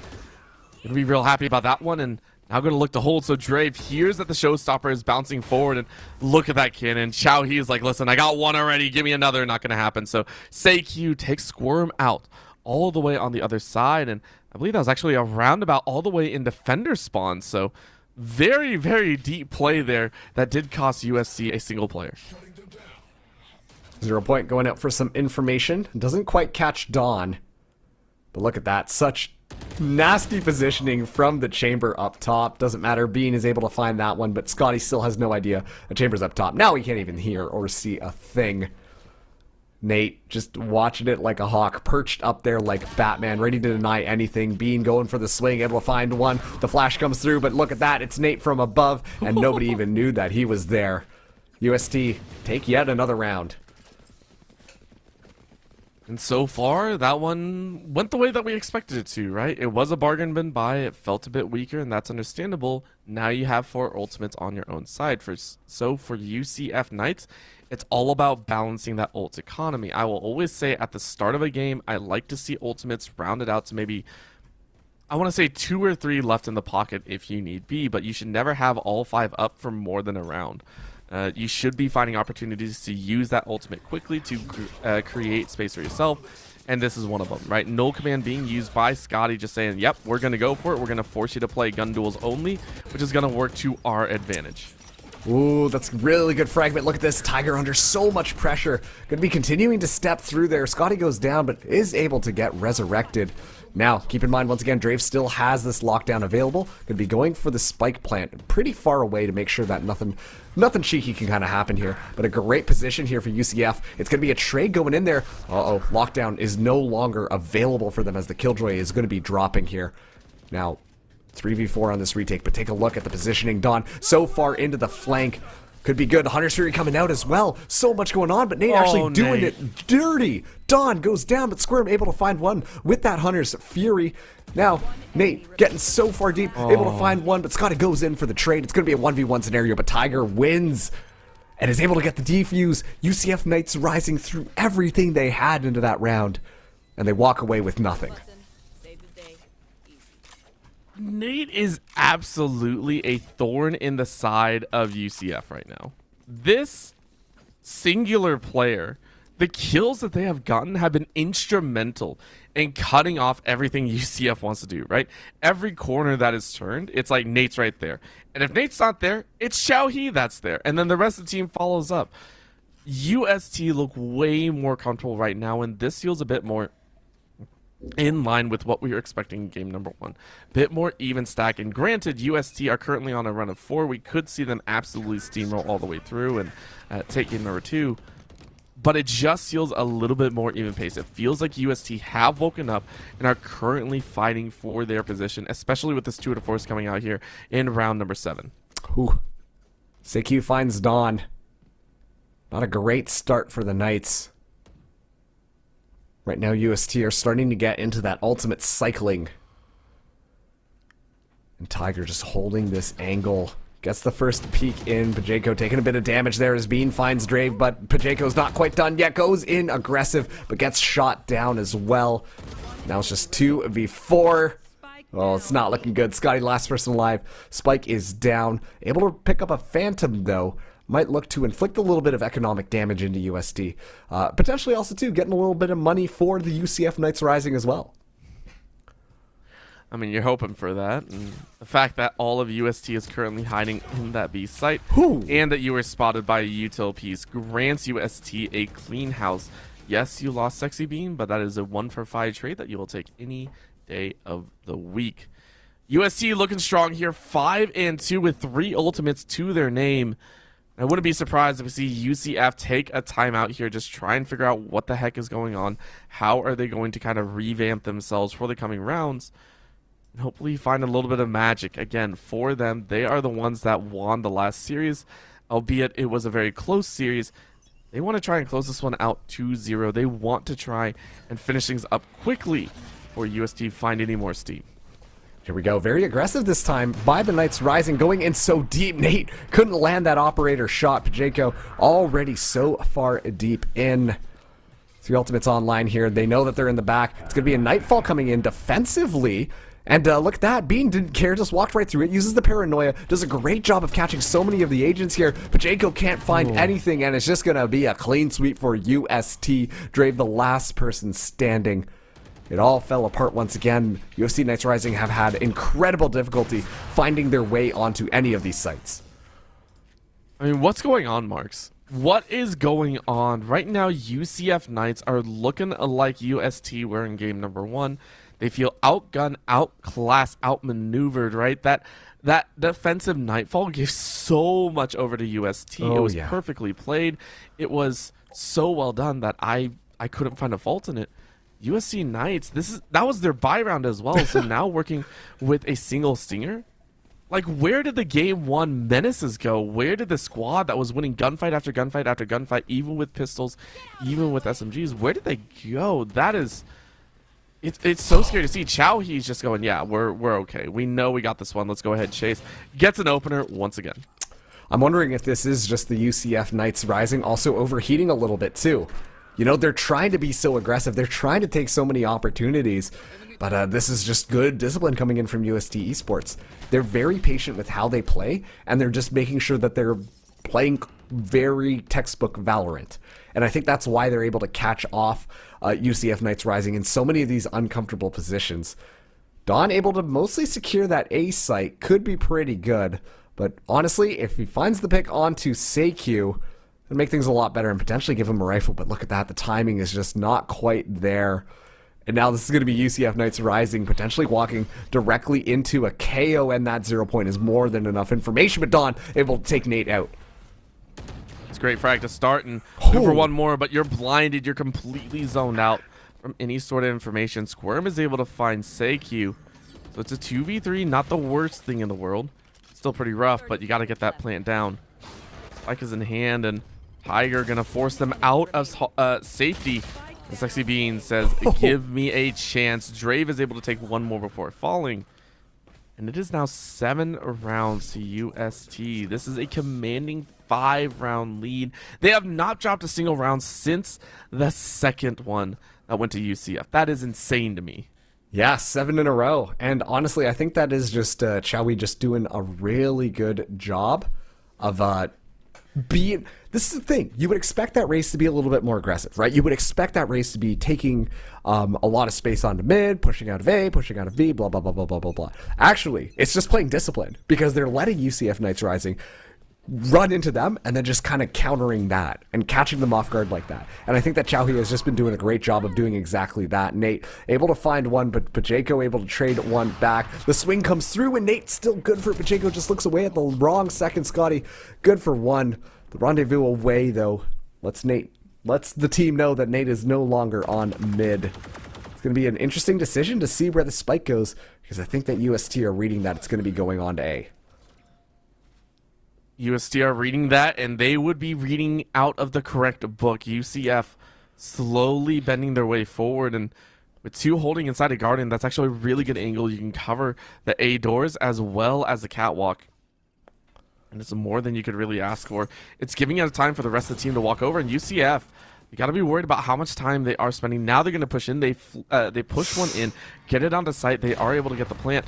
gonna be real happy about that one, and now gonna look to hold. So Drave hears that the showstopper is bouncing forward, and look at that cannon. Xiaohe is like, listen, I got one already, give me another. Not gonna happen. So SeiQ takes Squirm out all the way on the other side, and I believe that was actually a roundabout all the way in defender spawn. So very, very deep play there that did cost USC a single player. 0 point going out for some information. Doesn't quite catch Dawn. But look at that. Such nasty positioning from the chamber up top. Doesn't matter. Bean is able to find that one, but Scotty still has no idea the chamber's up top. Now he can't even hear or see a thing. Nate just watching it like a hawk, perched up there like Batman, ready to deny anything. Bean going for the swing, able to find one. The flash comes through, but look at that. It's Nate from above, and nobody even knew that he was there. UST take yet another round. And so far, that one went the way that we expected it to, right? It was a bargain bin buy. It felt a bit weaker, and that's understandable. Now you have 4 ultimates on your own side. So for UCF Knights, it's all about balancing that ult economy. I will always say at the start of a game, I like to see ultimates rounded out to maybe, I want to say 2 or 3 left in the pocket if you need be, but you should never have all 5 up for more than a round. You should be finding opportunities to use that ultimate quickly to create space for yourself, and this is one of them, right? Null command being used by Scotty, just saying, yep, we're going to go for it. We're going to force you to play gun duels only, which is going to work to our advantage. Ooh, that's really good fragment. Look at this. Tiger under so much pressure. Going to be continuing to step through there. Scotty goes down, but is able to get resurrected. Now, keep in mind, once again, Drave still has this lockdown available. Going to be going for the spike plant pretty far away to make sure that nothing cheeky can kind of happen here. But a great position here for UCF. It's going to be a trade going in there. Uh-oh, lockdown is no longer available for them as the Killjoy is going to be dropping here. Now, 3v4 on this retake, but take a look at the positioning. Dawn so far into the flank. Could be good. Hunter's Fury coming out as well. So much going on, but Nate actually doing it dirty. Dawn goes down, but Squirm able to find one with that Hunter's Fury. Now, Nate getting so far deep, able to find one, but Scotty goes in for the trade. It's going to be a 1v1 scenario, but Tiger wins and is able to get the defuse. UCF Knights rising through everything they had into that round, and they walk away with nothing. Nate is absolutely a thorn in the side of UCF right now. This singular player, the kills that they have gotten have been instrumental in cutting off everything UCF wants to do, right? Every corner that is turned, it's like Nate's right there. And if Nate's not there, it's Xiaohe that's there. And then the rest of the team follows up. UST look way more comfortable right now, and this feels a bit more in line with what we were expecting in game number 1. Bit more even stack, and granted, UST are currently on a run of 4. We could see them absolutely steamroll all the way through and take game number 2. But it just feels a little bit more even pace. It feels like UST have woken up and are currently fighting for their position, especially with this 2 to 4s coming out here in round number 7. Ooh. SeiQ finds Dawn. Not a great start for the Knights. Right now, UST are starting to get into that ultimate cycling. And Tiger just holding this angle. Gets the first peek in. Pacheco taking a bit of damage there as Bean finds Drave, but Pacheco's not quite done yet. Goes in aggressive, but gets shot down as well. Now it's just 2v4. Oh, it's not looking good. Scotty, last person alive. Spike is down. Able to pick up a Phantom, though. Might look to inflict a little bit of economic damage into UST. Potentially also, too, getting a little bit of money for the UCF Knights Rising as well. I mean, you're hoping for that. And the fact that all of UST is currently hiding in that B site, and that you were spotted by a util piece, grants UST a clean house. Yes, you lost Sexy Bean, but that is a 1-for-5 trade that you will take any day of the week. UST looking strong here, 5-2 with 3 ultimates to their name. I wouldn't be surprised if we see UCF take a timeout here, just try and figure out what the heck is going on. How are they going to kind of revamp themselves for the coming rounds? And hopefully find a little bit of magic. Again, for them, they are the ones that won the last series, albeit it was a very close series. They want to try and close this one out 2-0. They want to try and finish things up quickly for UST find any more steam. Here we go. Very aggressive this time by the Knights Rising, going in so deep. Nate couldn't land that operator shot. Pacheco already so far deep in. Three ultimates online here. They know that they're in the back. It's going to be a Nightfall coming in defensively. And look at that. Bean didn't care, just walked right through it, uses the paranoia, does a great job of catching so many of the agents here. Pacheco can't find anything, and it's just going to be a clean sweep for UST. Drave, the last person standing. It all fell apart once again. UFC Knights Rising have had incredible difficulty finding their way onto any of these sites. I mean, what's going on, Marks? What is going on? Right now, UCF Knights are looking like UST were in game number 1. They feel outgunned, outclassed, outmaneuvered, right? That defensive Nightfall gave so much over to UST. It was perfectly played. It was so well done that I couldn't find a fault in it. USC Knights, that was their bye round as well. So now working with a single stinger, like, where did the game 1 menaces go? Where did the squad that was winning gunfight after gunfight after gunfight, even with pistols, even with SMGs, where did they go? That is, it's so scary to see. Chow, he's just going, yeah, we're okay. We know we got this one. Let's go ahead and chase. Gets an opener once again. I'm wondering if this is just the UCF Knights Rising also overheating a little bit too. You know, they're trying to be so aggressive. They're trying to take so many opportunities. But this is just good discipline coming in from UST Esports. They're very patient with how they play, and they're just making sure that they're playing very textbook Valorant. And I think that's why they're able to catch off UCF Knights Rising in so many of these uncomfortable positions. Dawn able to mostly secure that A site, could be pretty good. But honestly, if he finds the pick onto SeiQ, it'll make things a lot better and potentially give him a rifle. But look at that, the timing is just not quite there. And now this is going to be UCF Knights Rising, potentially walking directly into a KO, and that 0 point is more than enough information. But Dawn able to take Nate out. It's a great frag to start and move for one more, but you're blinded. You're completely zoned out from any sort of information. Squirm is able to find SeiQ. So it's a 2v3, not the worst thing in the world. Still pretty rough, but you got to get that plant down. Spike is in hand, and Tiger going to force them out of safety. The Sexy Bean says, give me a chance. Drave is able to take one more before falling. And it is now 7 rounds to UST. This is a commanding 5-round lead. They have not dropped a single round since the second one that went to UCF. That is insane to me. Yeah, 7 in a row. And honestly, I think that is just Chowie just doing a really good job of this is the thing. You would expect that race to be a little bit more aggressive, right? You would expect that race to be taking a lot of space onto mid, pushing out of A, pushing out of B, blah, blah, blah, blah, blah, blah, blah. Actually, it's just playing discipline because they're letting UCF Knights Rising run into them and then just kind of countering that and catching them off guard like that. And I think that Chowhee has just been doing a great job of doing exactly that. Nate able to find one, but Pacheco able to trade one back. The swing comes through and Nate's still good for Pacheco, just looks away at the wrong second. Scotty good for one. The rendezvous away though. Let's the team know that Nate is no longer on mid. It's going to be an interesting decision to see where the spike goes because I think that UST are reading that it's going to be going on to A. UST are reading that, and they would be reading out of the correct book. UCF slowly bending their way forward, and with 2 holding inside a garden, that's actually a really good angle. You can cover the A doors as well as the catwalk. And it's more than you could really ask for. It's giving out time for the rest of the team to walk over, and UCF, you got to be worried about how much time they are spending. Now they're going to push in. They push one in, get it onto site. They are able to get the plant.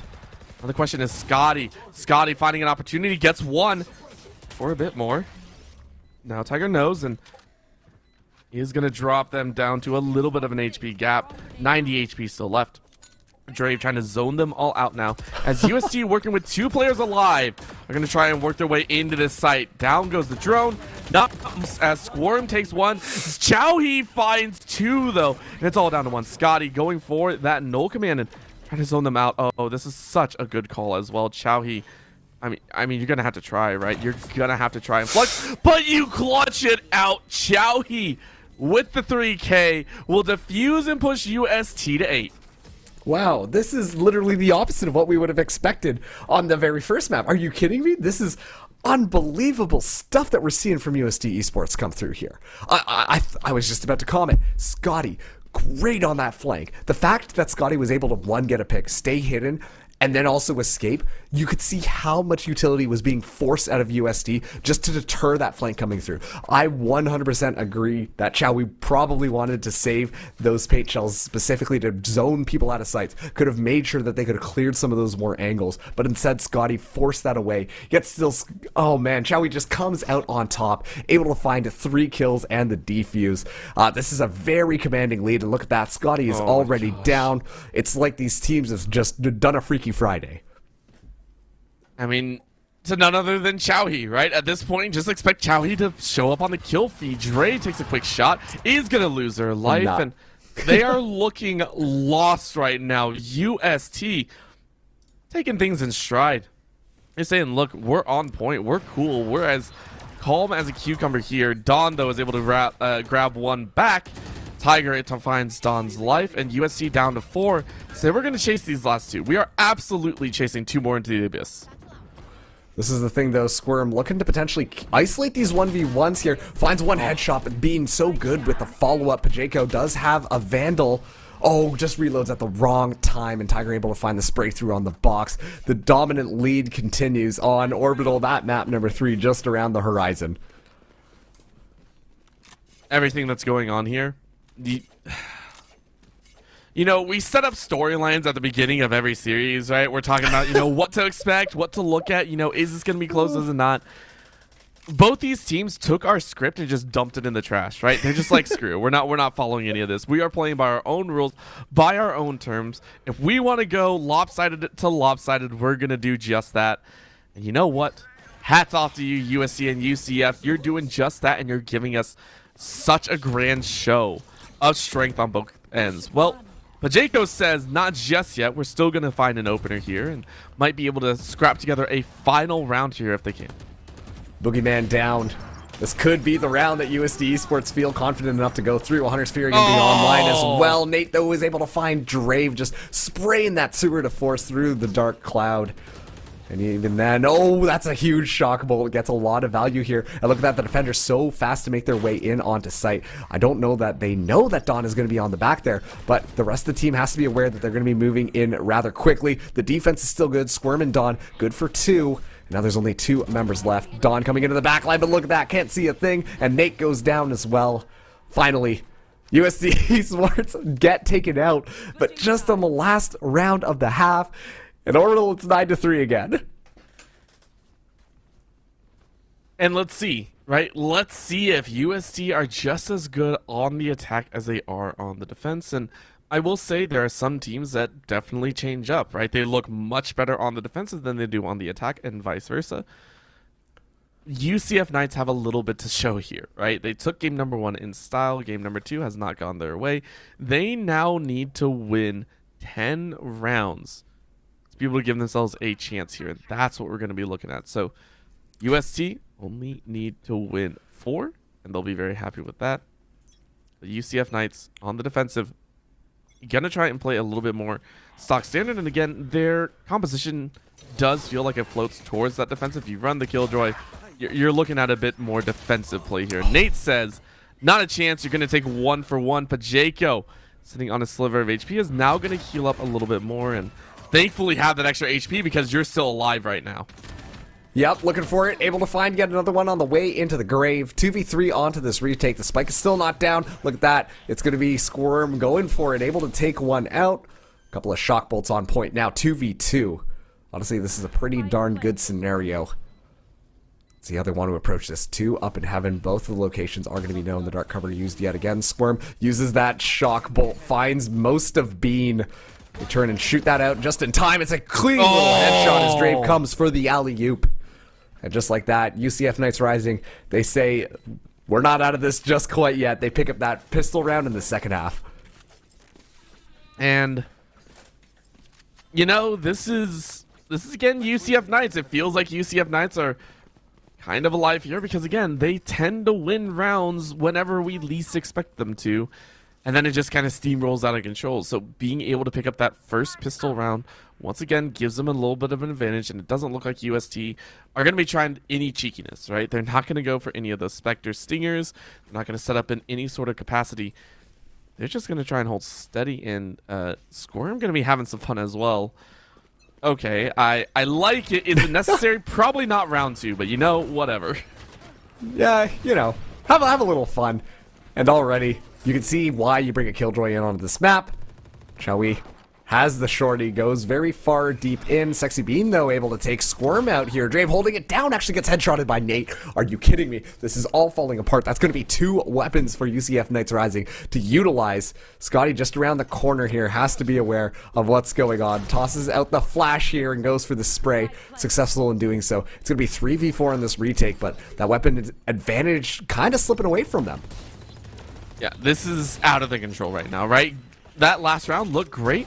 Now the question is Scotty. Scotty finding an opportunity, gets one. For a bit more. Now Tiger knows and is going to drop them down to a little bit of an HP gap. 90 HP still left. Drave trying to zone them all out now as UST working with 2 players alive are going to try and work their way into this site. Down goes the drone. Not as Squirm takes one. Chowhee finds 2 though, and it's all down to 1. Scotty going for that null command and trying to zone them out. Oh, this is such a good call as well. Chowhee, I mean, you're going to have to try, right? You're going to have to try and flex, but you clutch it out. Chowhee with the 3K will defuse and push UST to 8. Wow, this is literally the opposite of what we would have expected on the very first map. Are you kidding me? This is unbelievable stuff that we're seeing from UST Esports come through here. I was just about to comment. Scotty, great on that flank. The fact that Scotty was able to, 1, get a pick, stay hidden, and then also escape, you could see how much utility was being forced out of USD just to deter that flank coming through. I 100% agree that Chowie probably wanted to save those pate shells specifically to zone people out of sight. Could have made sure that they could have cleared some of those more angles, but instead Scotty forced that away. Yet still, oh man, Chowie just comes out on top, able to find 3 kills and the defuse. This is a very commanding lead, and look at that, Scotty is already down. It's like these teams have just done a Freaky Friday. I mean, to none other than Chowie, right? At this point, just expect Chowie to show up on the kill feed. Dre takes a quick shot, is going to lose her life, and they are looking lost right now. UST taking things in stride. They're saying, look, we're on point, we're cool, we're as calm as a cucumber here. Dawn, though, is able to grab one back. Tiger, it finds Dawn's life, and UST down to 4. So we're going to chase these last 2. We are absolutely chasing 2 more into the abyss. This is the thing, though. Squirm looking to potentially isolate these 1v1s here. Finds one headshot, but being so good with the follow-up. Pajeko does have a Vandal. Oh, just reloads at the wrong time, and Tiger able to find the spray through on the box. The dominant lead continues on Orbital, that map number 3, just around the horizon. Everything that's going on here. You know, we set up storylines at the beginning of every series, right? We're talking about, you know, what to expect, what to look at, you know, is this going to be close, is it not? Both these teams took our script and just dumped it in the trash, right? They're just like, screw, we're not following any of this. We are playing by our own rules, by our own terms. If we want to go lopsided to lopsided, we're going to do just that. And you know what? Hats off to you, USC and UCF. You're doing just that, and you're giving us such a grand show of strength on both ends. Well, Pajeko says not just yet. We're still going to find an opener here and might be able to scrap together a final round here if they can. Boogeyman down. This could be the round that USD Esports feel confident enough to go through. Hunter's Fury going to be online as well. Nate, though, is able to find Drave just spraying that sewer to force through the dark cloud. And even then, oh, that's a huge shock bolt. Gets a lot of value here. And look at that, the defender's so fast to make their way in onto site. I don't know that they know that Dawn is going to be on the back there, but the rest of the team has to be aware that they're going to be moving in rather quickly. The defense is still good. Squirm and Dawn, good for 2. Now there's only 2 members left. Dawn coming into the back line, but look at that, can't see a thing. And Nate goes down as well. Finally, USD Esports get taken out, but just on the last round of the half. In Orbital, it's 9-3 again. And let's see, right? Let's see if USD are just as good on the attack as they are on the defense. And I will say there are some teams that definitely change up, right? They look much better on the defensive than they do on the attack, and vice versa. UCF Knights have a little bit to show here, right? They took game number 1 in style. Game number 2 has not gone their way. They now need to win 10 rounds to be able to give themselves a chance here. And that's what we're going to be looking at. So UST only need to win 4, and they'll be very happy with that. The UCF Knights on the defensive, going to try and play a little bit more stock standard. And again, their composition does feel like it floats towards that defensive. If you run the Killjoy, you're looking at a bit more defensive play here. Nate says, not a chance. You're going to take 1 for 1. Pajeko, sitting on a sliver of HP, is now going to heal up a little bit more and thankfully have that extra HP because you're still alive right now. Yep, looking for it. Able to find yet another one on the way into the grave. 2v3 onto this retake. The spike is still not down. Look at that. It's going to be Squirm going for it. Able to take one out. A couple of shock bolts on point. Now 2v2. Honestly, this is a pretty darn good scenario. It's the other one who approached this. 2 up in heaven. Both of the locations are going to be known. The dark cover used yet again. Squirm uses that shock bolt. Finds most of Bean. They turn and shoot that out just in time. It's a clean little headshot as Drave comes for the alley-oop. And just like that, UCF Knights Rising, they say, we're not out of this just quite yet. They pick up that pistol round in the second half. And, you know, this is again UCF Knights. It feels like UCF Knights are kind of alive here because, again, they tend to win rounds whenever we least expect them to. And then it just kind of steamrolls out of control. So being able to pick up that first pistol round, once again, gives them a little bit of an advantage. And it doesn't look like UST are going to be trying any cheekiness, right? They're not going to go for any of those Spectre Stingers. They're not going to set up in any sort of capacity. They're just going to try and hold steady. And Squirm going to be having some fun as well. Okay, I like it. Is it necessary? Probably not round 2, but whatever. Yeah, have a little fun. And already, you can see why you bring a Killjoy in onto this map. Shall we? Has the shorty, goes very far deep in. Sexy Bean, though, able to take Squirm out here. Drave holding it down, actually gets headshotted by Nate. Are you kidding me? This is all falling apart. That's going to be 2 weapons for UCF Knights Rising to utilize. Scotty just around the corner here has to be aware of what's going on. Tosses out the flash here and goes for the spray. Successful in doing so. It's going to be 3v4 in this retake, but that weapon advantage kind of slipping away from them. Yeah, this is out of the control right now, right? That last round looked great.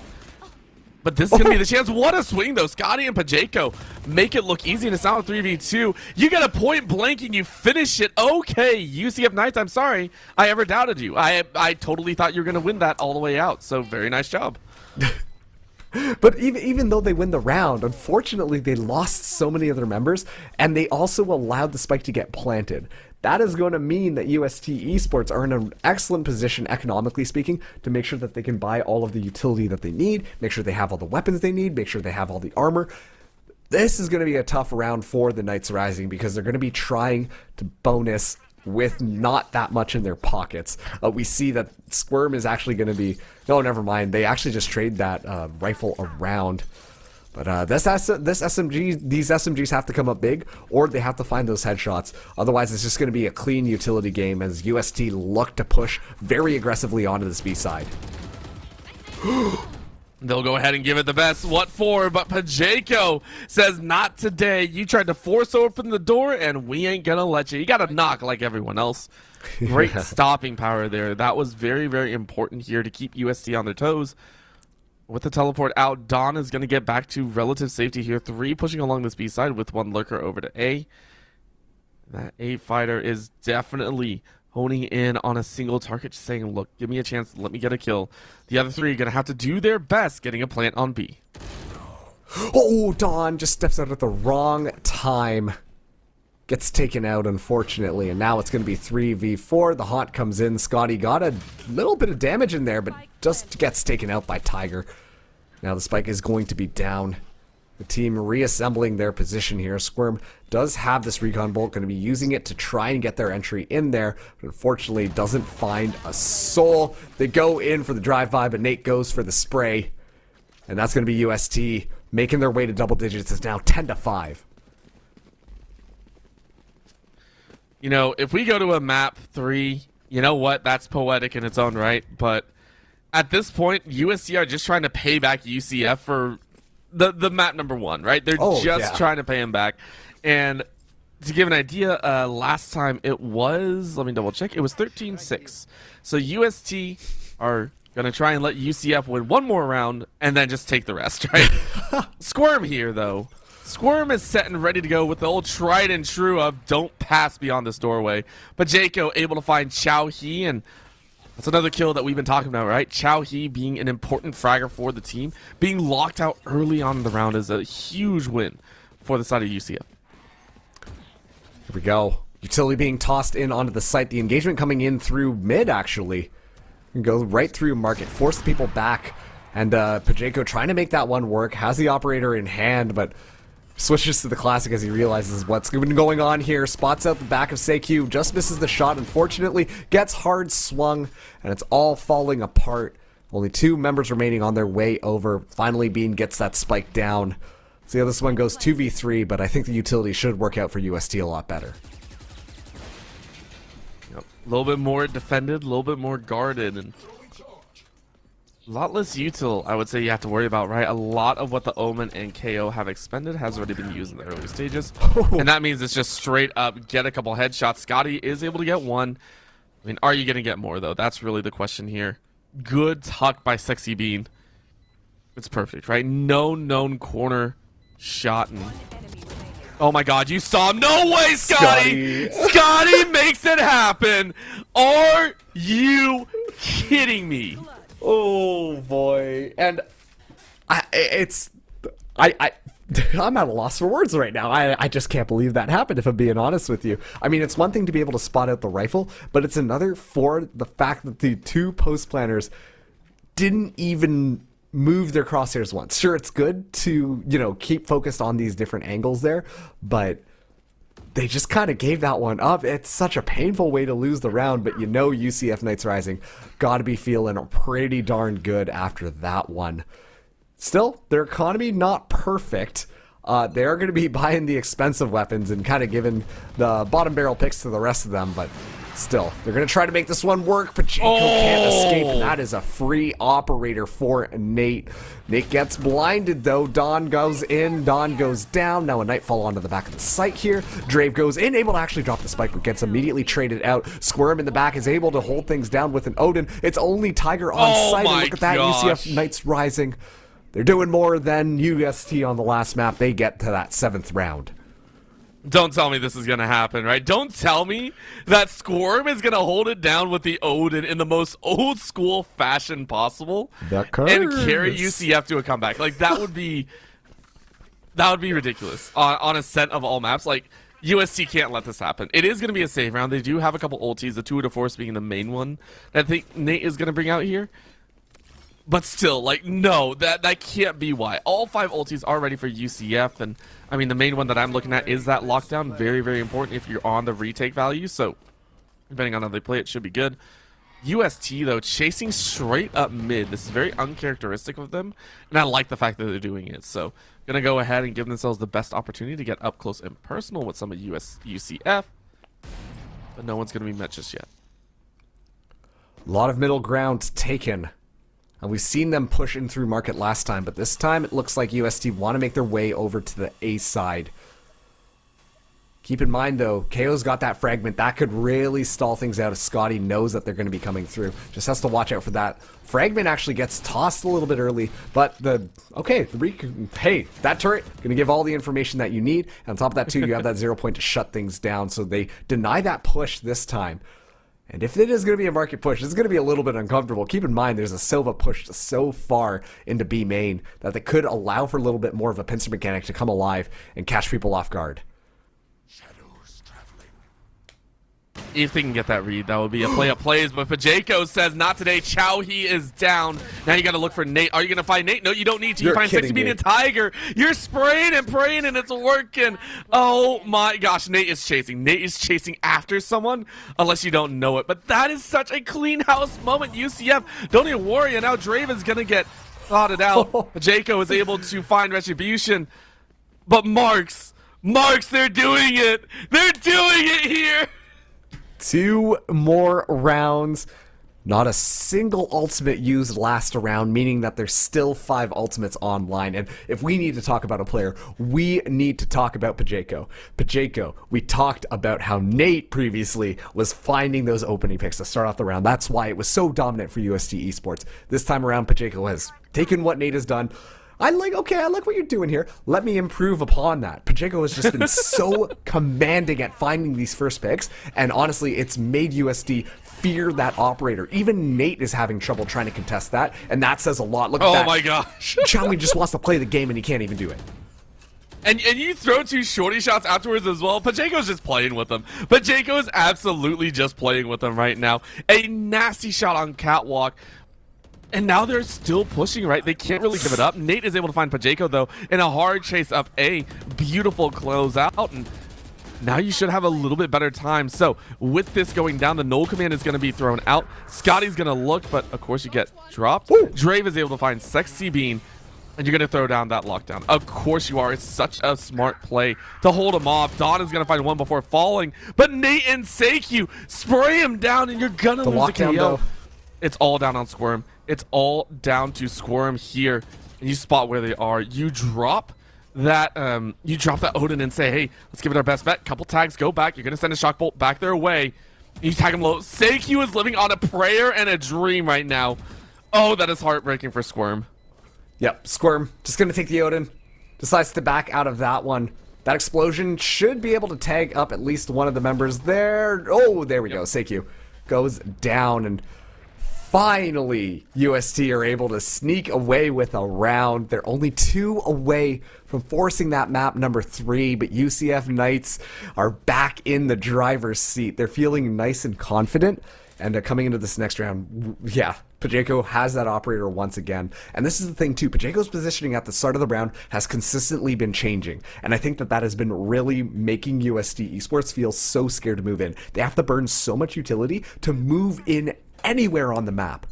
But this is going to be the chance. What a swing, though. Scotty and Pajeko make it look easy, and it's now a 3v2. You get a point blank, and you finish it. Okay, UCF Knights, I'm sorry I ever doubted you. I totally thought you were going to win that all the way out, so very nice job. But even though they win the round, unfortunately, they lost so many of their members, and they also allowed the spike to get planted. That is going to mean that UST Esports are in an excellent position, economically speaking, to make sure that they can buy all of the utility that they need, make sure they have all the weapons they need, make sure they have all the armor. This is going to be a tough round for the Knights Rising because they're going to be trying to bonus with not that much in their pockets. We see that Squirm is actually going to be... No, never mind. They actually just trade that rifle around. But these SMGs have to come up big, or they have to find those headshots. Otherwise, it's just going to be a clean utility game as UST look to push very aggressively onto this B side. They'll go ahead and give it the best. What for? But Pajeko says, not today. You tried to force open the door, and we ain't going to let you. You got to knock like everyone else. Great stopping power there. That was very, very important here to keep UST on their toes. With the teleport out, Dawn is going to get back to relative safety here. 3 pushing along this B side with 1 lurker over to A. That A fighter is definitely honing in on a single target, just saying, look, give me a chance, let me get a kill. The other 3 are going to have to do their best getting a plant on B. Oh, Dawn just steps out at the wrong time. Gets taken out, unfortunately, and now it's going to be 3v4. The haunt comes in. Scotty got a little bit of damage in there, but just gets taken out by Tiger. Now the spike is going to be down. The team reassembling their position here. Squirm does have this recon bolt, going to be using it to try and get their entry in there, but unfortunately doesn't find a soul. They go in for the drive-by, but Nate goes for the spray, and that's going to be UST making their way to double digits. It's now 10-5. If we go to a map 3, you know what? That's poetic in its own right. But at this point, USC are just trying to pay back UCF for the map number 1, right? They're trying to pay him back. And to give an idea, last time it was, let me double check, it was 13-6. So UST are going to try and let UCF win 1 more round and then just take the rest, right? Squirm here, though. Squirm is set and ready to go with the old tried and true of don't pass beyond this doorway. But Jaco able to find Chao He, and that's another kill that we've been talking about, right? Chao He being an important fragger for the team. Being locked out early on in the round is a huge win for the side of UCF. Here we go. Utility being tossed in onto the site. The engagement coming in through mid, actually. And go right through market, force the people back. And Pajeko trying to make that one work. Has the operator in hand, but switches to the classic as he realizes what's been going on here. Spots out the back of Seikyu, just misses the shot, unfortunately. Gets hard swung, and it's all falling apart. Only 2 members remaining on their way over. Finally, Bean gets that spike down. See how this one goes 2v3, but I think the utility should work out for UST a lot better. Yep. A little bit more defended, a little bit more guarded, and a lot less util, I would say, you have to worry about, right? A lot of what the Omen and KO have expended has already been used in the early stages. And that means it's just straight up get a couple headshots. Scotty is able to get 1. I mean, are you going to get more, though? That's really the question here. Good tuck by Sexy Bean. It's perfect, right? No known shot. And oh my god, you saw him. No way, Scotty! Scotty makes it happen. Are you kidding me? Oh boy. And I'm at a loss for words right now. I just can't believe that happened, if I'm being honest with you. I mean, it's one thing to be able to spot out the rifle, but it's another for the fact that the 2 post planners didn't even move their crosshairs once. Sure, it's good to, keep focused on these different angles there, but they just kind of gave that one up. It's such a painful way to lose the round, but UCF Knights Rising got to be feeling pretty darn good after that one. Still, their economy not perfect. They are going to be buying the expensive weapons and kind of giving the bottom barrel picks to the rest of them, but still, they're going to try to make this one work. Pacheco can't escape, and that is a free operator for Nate. Nate gets blinded, though. Dawn goes in, Dawn goes down. Now a Nightfall onto the back of the site here. Drave goes in, able to actually drop the spike, but gets immediately traded out. Squirm in the back is able to hold things down with an Odin. It's only Tiger on site, and look at that, UCF Knights Rising. They're doing more than UST on the last map. They get to that 7th round. Don't tell me this is going to happen, right? Don't tell me that Squirm is going to hold it down with the Odin in the most old school fashion possible and carry UCF to a comeback. Like, that would be ridiculous on Ascent of all maps. Like, UST can't let this happen. It is going to be a save round. They do have a couple ultis, the 2 to Force being the main one that I think Nate is going to bring out here. But still, like, no, that can't be why. All 5 ultis are ready for UCF, and I mean, the main one that I'm looking at is that lockdown. Very, very important if you're on the retake value, so depending on how they play, it should be good. UST, though, chasing straight up mid. This is very uncharacteristic of them, and I like the fact that they're doing it. So, gonna go ahead and give themselves the best opportunity to get up close and personal with some of UCF, but no one's gonna be met just yet. A lot of middle ground taken. And we've seen them pushing through market last time, but this time it looks like UST want to make their way over to the A side. Keep in mind, though, KO's got that fragment. That could really stall things out if Scotty knows that they're going to be coming through. Just has to watch out for that. Fragment actually gets tossed a little bit early, but hey, that turret going to give all the information that you need. And on top of that, too, you have that 0 point to shut things down. So they deny that push this time. And if it is going to be a market push, it's going to be a little bit uncomfortable. Keep in mind, there's a Silva pushed so far into B main that they could allow for a little bit more of a pincer mechanic to come alive and catch people off guard. If they can get that read, that would be a play up plays. But Pacheco says, not today. Chow, he is down. Now you got to look for Nate. Are you going to find Nate? No, you don't need to. You find 60 being a Tiger. You're spraying and praying, and it's working. Oh my gosh, Nate is chasing. Nate is chasing after someone, unless you don't know it. But that is such a clean house moment. UCF, don't even worry. And now Draven's going to get thoughted out. Pacheco is able to find Retribution. But Marks, they're doing it. They're doing it here. 2 more rounds. Not a single ultimate used last round, meaning that there's still 5 ultimates online. And if we need to talk about a player, we need to talk about Pacheco. Pacheco, we talked about how Nate previously was finding those opening picks to start off the round. That's why it was so dominant for UST Esports. This time around, Pacheco has taken what Nate has done. I like what you're doing here. Let me improve upon that. Pacheco has just been so commanding at finding these first picks, and honestly, it's made USD fear that operator. Even Nate is having trouble trying to contest that, and that says a lot. Look at that. Oh my gosh. Chowmi just wants to play the game, and he can't even do it. And you throw 2 shorty shots afterwards as well. Pacheco's just playing with them. Pacheco is absolutely just playing with them right now. A nasty shot on Catwalk. And now they're still pushing, right? They can't really give it up. Nate is able to find Pacheco, though, in a hard chase up A. Beautiful closeout. And now you should have a little bit better time. So with this going down, the null command is going to be thrown out. Scotty's going to look, but of course you get dropped. Ooh. Drave is able to find Sexy Bean, and you're going to throw down that lockdown. Of course you are. It's such a smart play to hold him off. Dawn is going to find one before falling, but Nate and Seikyu spray him down, and you're going to lose the KO. Though. It's all down on Squirm. It's all down to Squirm here. And you spot where they are. You drop that Odin and say, hey, let's give it our best bet. Couple tags, go back. You're going to send a shock bolt back their way. You tag him low. Seikyu is living on a prayer and a dream right now. Oh, that is heartbreaking for Squirm. Yep, Squirm just going to take the Odin. Decides to back out of that one. That explosion should be able to tag up at least one of the members there. Oh, there we go. Seikyu goes down, and finally, UST are able to sneak away with a round. They're only 2 away from forcing that map number 3, but UCF Knights are back in the driver's seat. They're feeling nice and confident, And coming into this next round, yeah, Pacheco has that operator once again. And this is the thing too, Pacheco's positioning at the start of the round has consistently been changing. And I think that that has been really making USD Esports feel so scared to move in. They have to burn so much utility to move in anywhere on the map.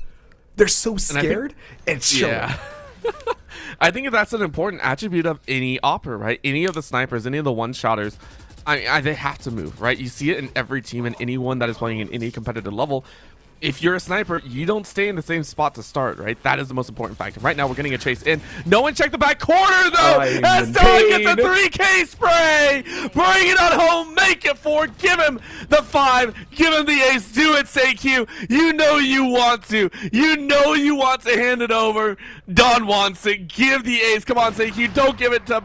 They're so scared, it's showing. Yeah. I think that's an important attribute of any opera, right? Any of the snipers, any of the one-shotters, they have to move, right? You see it in every team and anyone that is playing in any competitive level. If you're a sniper, you don't stay in the same spot to start, right? That is the most important factor. Right now, we're getting a chase in. No one checked the back corner, though! As Dylan gets a 3K spray! Bring it on home, make it 4, give him the 5, give him the ace, do it, SayQ. You know you want to. You know you want to hand it over. Don wants it. Give the ace. Come on, SayQ. Don't give it to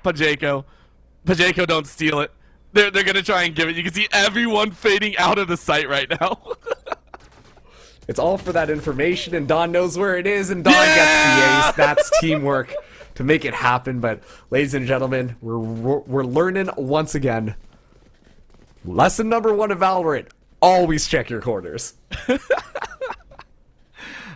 Pacheco. Pacheco, don't steal it. They're going to try and give it. You can see everyone fading out of the site right now. It's all for that information, and Don knows where it is, and Don gets the ace. That's teamwork to make it happen. But, ladies and gentlemen, we're learning once again. Lesson number 1 of Valorant, always check your corners.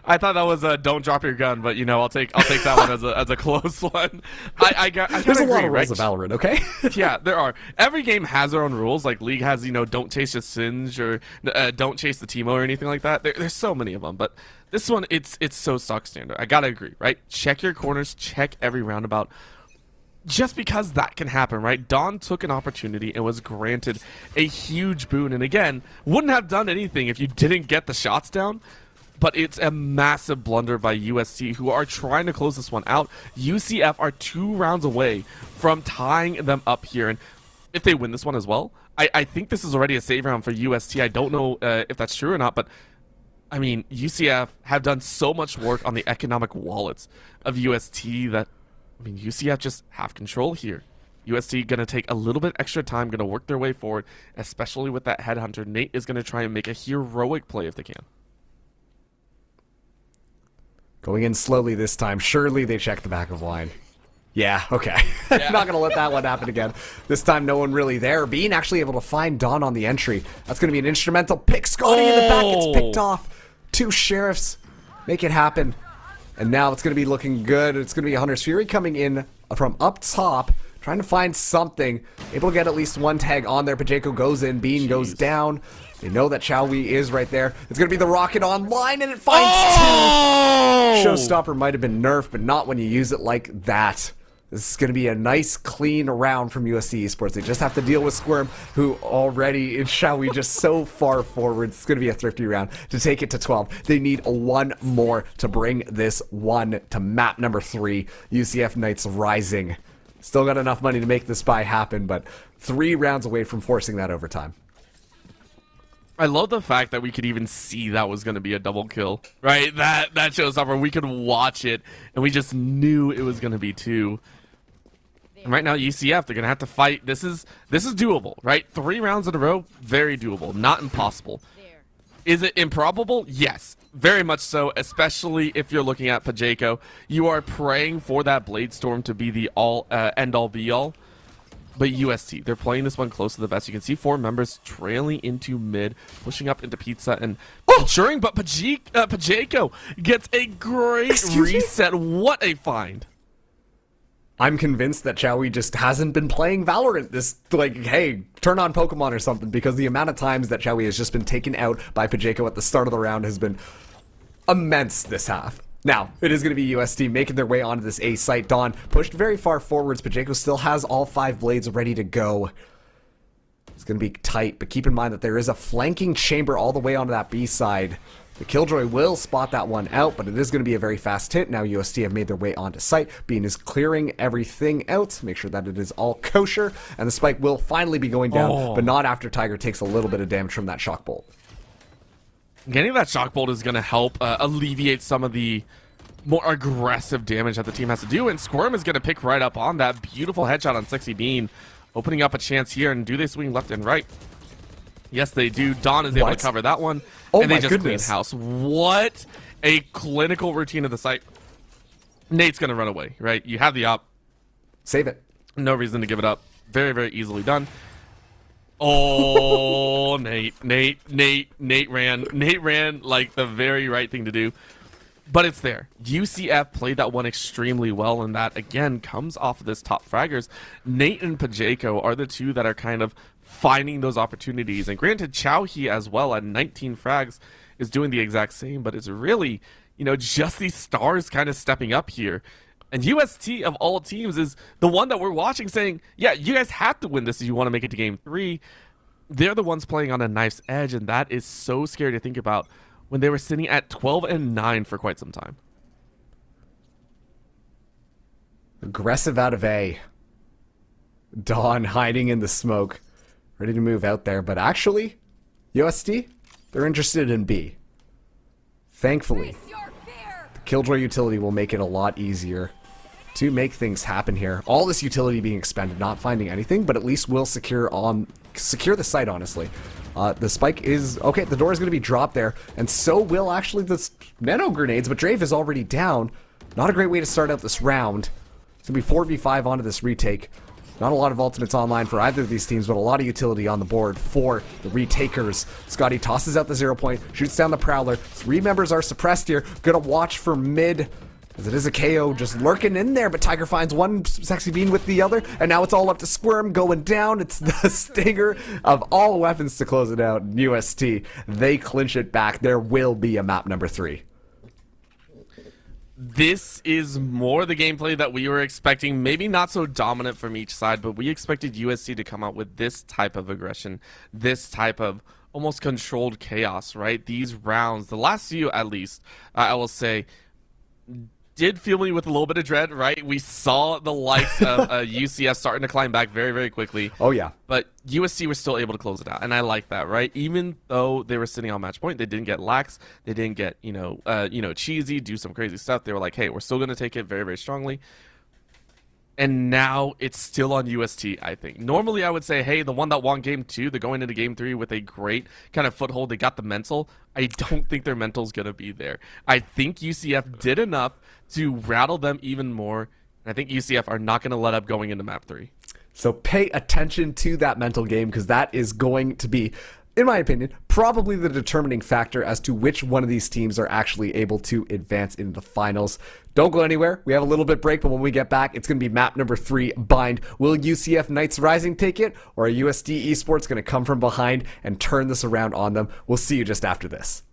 I thought that was a don't drop your gun, but you know, I'll take that one as a close one. I There's a lot of rules of Valorant, okay? Yeah, there are. Every game has their own rules. Like League has, you know, don't chase the Singe or don't chase the Teemo or anything like that. There's so many of them, but this one it's so stock standard. I gotta agree, right? Check your corners, check every roundabout. Just because that can happen, right? Dawn took an opportunity and was granted a huge boon, and again, wouldn't have done anything if you didn't get the shots down. But it's a massive blunder by USC, who are trying to close this one out. UCF are 2 rounds away from tying them up here. And if they win this one as well, I think this is already a save round for UST. I don't know if that's true or not, but I mean, UCF have done so much work on the economic wallets of UST that, I mean, UCF just have control here. UST going to take a little bit extra time, going to work their way forward, especially with that headhunter. Nate is going to try and make a heroic play if they can. Going in slowly this time. Surely they check the back of line. Yeah, okay. Yeah. Not going to let that one happen again. This time, no one really there. Being actually able to find Dawn on the entry. That's going to be an instrumental pick. Scotty in the back gets picked off. 2 sheriffs make it happen. And now it's going to be looking good. It's going to be Hunter's Fury coming in from up top, trying to find something. Able to get at least 1 tag on there. Pacheco goes in. Bean goes down. They know that Xiaohui is right there. It's going to be the rocket online, and it finds 2. Showstopper might have been nerfed, but not when you use it like that. This is going to be a nice, clean round from USC Esports. They just have to deal with Squirm, who already is Xiaohui just so far forward. It's going to be a thrifty round to take it to 12. They need 1 more to bring this one to map number 3. UCF Knights Rising. Still got enough money to make this buy happen, but 3 rounds away from forcing that overtime. I love the fact that we could even see that was going to be a double kill, right? That shows up where we could watch it, and we just knew it was going to be 2. And right now, UCF, they're going to have to fight. This is doable, right? 3 rounds in a row, very doable, not impossible. Is it improbable? Yes, very much so, especially if you're looking at Pacheco. You are praying for that Blade Storm to be the end-all, be-all. But UST, they're playing this one close to the vest. You can see 4 members trailing into mid, pushing up into Pizza and ensuring, but Pacheco gets a great reset. What a find. I'm convinced that Xiaohui just hasn't been playing Valorant this, like, hey, turn on Pokemon or something, because the amount of times that Xiaohui has just been taken out by Pacheco at the start of the round has been immense this half. Now, it is going to be UST making their way onto this A site. Dawn pushed very far forwards. Pacheco still has all 5 blades ready to go. It's going to be tight, but keep in mind that there is a flanking chamber all the way onto that B side. The Killjoy will spot that one out, but it is going to be a very fast hit. Now UST have made their way onto site. Bean is clearing everything out. Make sure that it is all kosher. And the spike will finally be going down, but not after Tiger takes a little bit of damage from that shock bolt. Getting that shock bolt is going to help alleviate some of the more aggressive damage that the team has to do. And Squirm is going to pick right up on that beautiful headshot on Sexy Bean, opening up a chance here. And do they swing left and right? Yes, they do. Dawn is able to cover that one. And they just clean house. What a clinical routine of the site. Nate's going to run away, right? You have the op. Save it. No reason to give it up. Very, very easily done. Oh, Nate ran like the very right thing to do. But it's there. UCF played that one extremely well, and that, again, comes off of this top fraggers. Nate and Pacheco are the two that are kind of finding those opportunities. And granted, Chowhee as well at 19 frags is doing the exact same, but it's really, just these stars kind of stepping up here. And UST, of all teams, is the one that we're watching saying, yeah, you guys have to win this if you want to make it to Game 3. They're the ones playing on a knife's edge, and that is so scary to think about when they were sitting at 12-9 for quite some time. Aggressive out of A. Dawn hiding in the smoke. Ready to move out there. But actually, UST, they're interested in B. Thankfully, the Killjoy utility will make it a lot easier to make things happen here. All this utility being expended, not finding anything, but at least we'll secure the site, honestly. The spike is... Okay, the door is going to be dropped there, and so will actually the nano grenades, but Drave is already down. Not a great way to start out this round. It's going to be 4v5 onto this retake. Not a lot of ultimates online for either of these teams, but a lot of utility on the board for the retakers. Scotty tosses out the 0 point, shoots down the Prowler. 3 members are suppressed here. Gonna watch for mid, as it is a KO just lurking in there, but Tiger finds one Sexy Bean with the other, and now it's all up to Squirm going down. It's the stinger of all weapons to close it out. UST, they clinch it back. There will be a map number 3. This is more the gameplay that we were expecting. Maybe not so dominant from each side, but we expected USC to come out with this type of aggression, this type of almost controlled chaos, right? These rounds, the last few at least, I will say, did fill me with a little bit of dread, right? We saw the likes of UCF starting to climb back very, very quickly. Oh, yeah. But USC was still able to close it out, and I like that, right? Even though they were sitting on match point, they didn't get lax, they didn't get, cheesy, do some crazy stuff. They were like, hey, we're still going to take it very, very strongly. And now it's still on UST, I think. Normally, I would say, hey, the one that won Game 2, they're going into Game 3 with a great kind of foothold. They got the mental. I don't think their mental's going to be there. I think UCF did enough to rattle them even more. And I think UCF are not going to let up going into Map 3. So pay attention to that mental game, because that is going to be, in my opinion, probably the determining factor as to which one of these teams are actually able to advance into the finals. Don't go anywhere. We have a little bit break, but when we get back, it's going to be map number 3, Bind. Will UCF Knights Rising take it, or are USD Esports going to come from behind and turn this around on them? We'll see you just after this.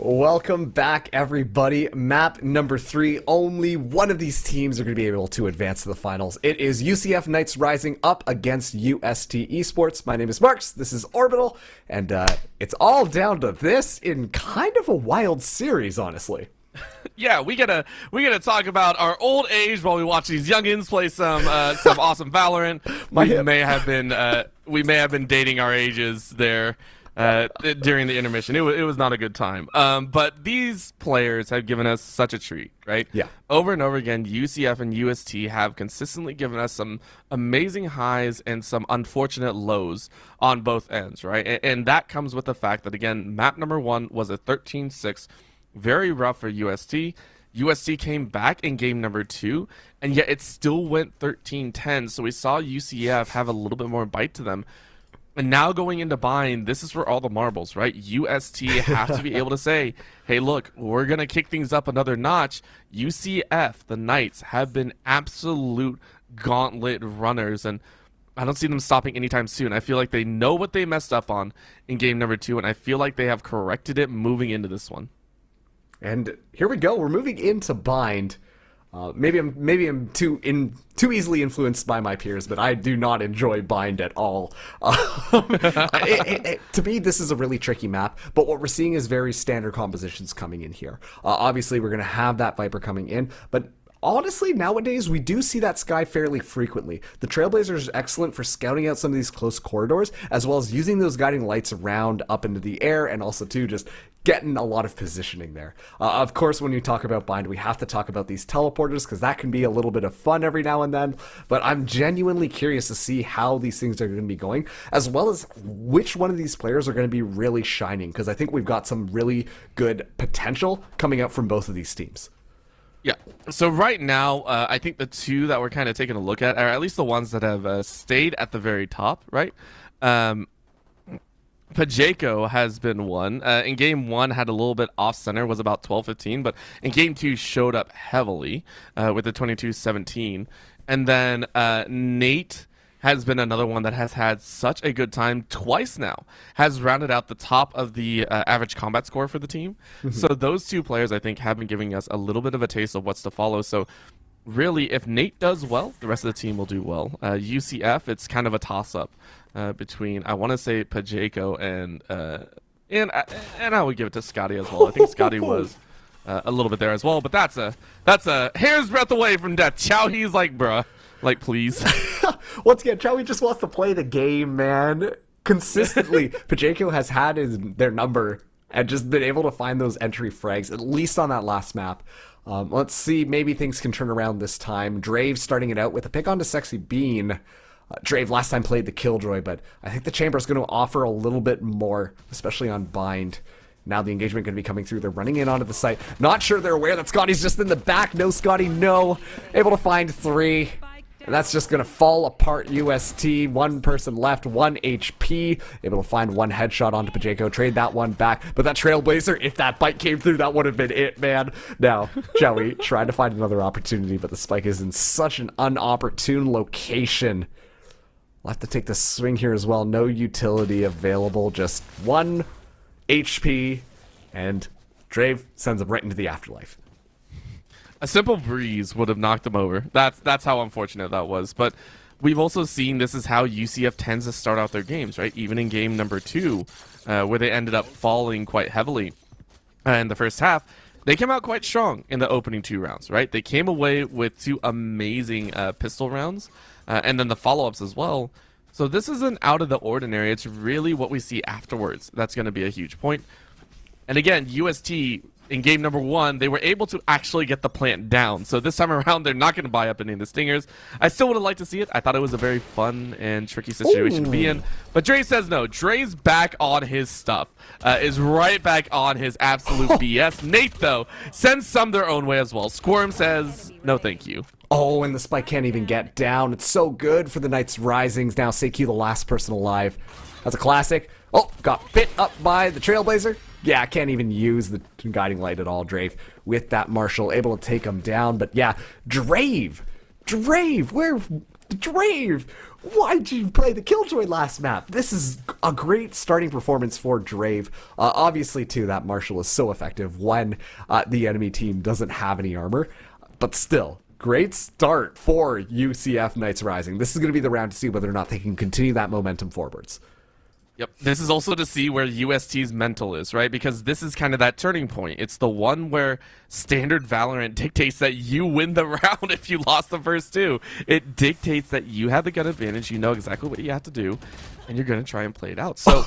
Welcome back, everybody. Map number 3. Only one of these teams are going to be able to advance to the finals. It is UCF Knights Rising up against UST Esports. My name is Marks. This is Orbital. And it's all down to this in kind of a wild series, honestly. Yeah, we gotta talk about our old age while we watch these youngins play some awesome Valorant. We may have been dating our ages there during the intermission. It was not a good time. But these players have given us such a treat, right? Yeah. Over and over again, UCF and UST have consistently given us some amazing highs and some unfortunate lows on both ends, right? And that comes with the fact that, again, map number 1 was a 13-6. Very rough for UST. UST came back in game number 2, and yet it still went 13-10. So we saw UCF have a little bit more bite to them. And now going into bind, this is where all the marbles, right? UST have to be able to say, hey, look, we're going to kick things up another notch. UCF, the Knights, have been absolute gauntlet runners, and I don't see them stopping anytime soon. I feel like they know what they messed up on in game number 2, and I feel like they have corrected it moving into this one. And here we go. We're moving into bind. Maybe I'm too easily influenced by my peers, but I do not enjoy bind at all. To me, this is a really tricky map, but what we're seeing is very standard compositions coming in here. Obviously, we're going to have that Viper coming in, but honestly, nowadays, we do see that Sky fairly frequently. The Trailblazer is excellent for scouting out some of these close corridors, as well as using those guiding lights around up into the air, and also, too, just getting a lot of positioning there. Of course, when you talk about bind, we have to talk about these teleporters, because that can be a little bit of fun every now and then, but I'm genuinely curious to see how these things are going to be going, as well as which one of these players are going to be really shining, because I think we've got some really good potential coming out from both of these teams. Yeah. So right now, I think the two that we're kind of taking a look at are at least the ones that have stayed at the very top, right? Pajeko has been one. In game 1, had a little bit off center, was about 12-15, but in game 2 showed up heavily with the 22-17. And then Nate has been another one that has had such a good time twice now, has rounded out the top of the average combat score for the team. So those two players, I think, have been giving us a little bit of a taste of what's to follow. So really, if Nate does well, the rest of the team will do well. UCF, it's kind of a toss-up between, I want to say, Pajeko and I would give it to Scotty as well. I think Scotty was a little bit there as well, but that's a hair's breadth away from death. Chow, he's like, bruh. Like, please. Once again, Chowie just wants to play the game, man. Consistently, Pajeko has had their number and just been able to find those entry frags, at least on that last map. Let's see, maybe things can turn around this time. Drave starting it out with a pick onto Sexy Bean. Drave last time played the Killjoy, but I think the Chamber is going to offer a little bit more, especially on Bind. Now the engagement going to be coming through. They're running in onto the site. Not sure they're aware that Scotty's just in the back. No, Scotty, no. Able to find 3. And that's just going to fall apart. UST, 1 person left, 1 HP. Able to find 1 headshot onto Pajeko. Trade that one back. But that Trailblazer, if that bite came through, that would have been it, man. Now, Joey trying to find another opportunity, but the spike is in such an unopportune location. We'll have to take the swing here as well. No utility available. Just 1 HP. And Drave sends him right into the afterlife. A simple breeze would have knocked them over. That's how unfortunate that was. But we've also seen this is how UCF tends to start out their games, right? Even in game number 2, where they ended up falling quite heavily in the first half, they came out quite strong in the opening 2 rounds, right? They came away with 2 amazing pistol rounds, and then the follow-ups as well. So this isn't out of the ordinary. It's really what we see afterwards. That's going to be a huge point. And again, UST, in game number 1, they were able to actually get the plant down. So this time around, they're not going to buy up any of the stingers. I still would have liked to see it. I thought it was a very fun and tricky situation to be in. But Dre says no. Dre's back on his stuff. Is right back on his absolute BS. Nate, though, sends some their own way as well. Squirm says, no thank you. Oh, and the spike can't even get down. It's so good for the Knights Risings. Now, Seiki, the last person alive. That's a classic. Oh, got bit up by the Trailblazer. Yeah, I can't even use the guiding light at all, Drave. With that Marshall, able to take him down. But yeah, Drave, where Drave, why'd you play the Killjoy last map? This is a great starting performance for Drave. Obviously, too, that Marshall is so effective when the enemy team doesn't have any armor. But still, great start for UCF Knights Rising. This is going to be the round to see whether or not they can continue that momentum forwards. Yep. This is also to see where UST's mental is, right? Because this is kind of that turning point. It's the one where standard Valorant dictates that you win the round if you lost the first two. It dictates that you have the gun advantage, you know exactly what you have to do, and you're going to try and play it out. So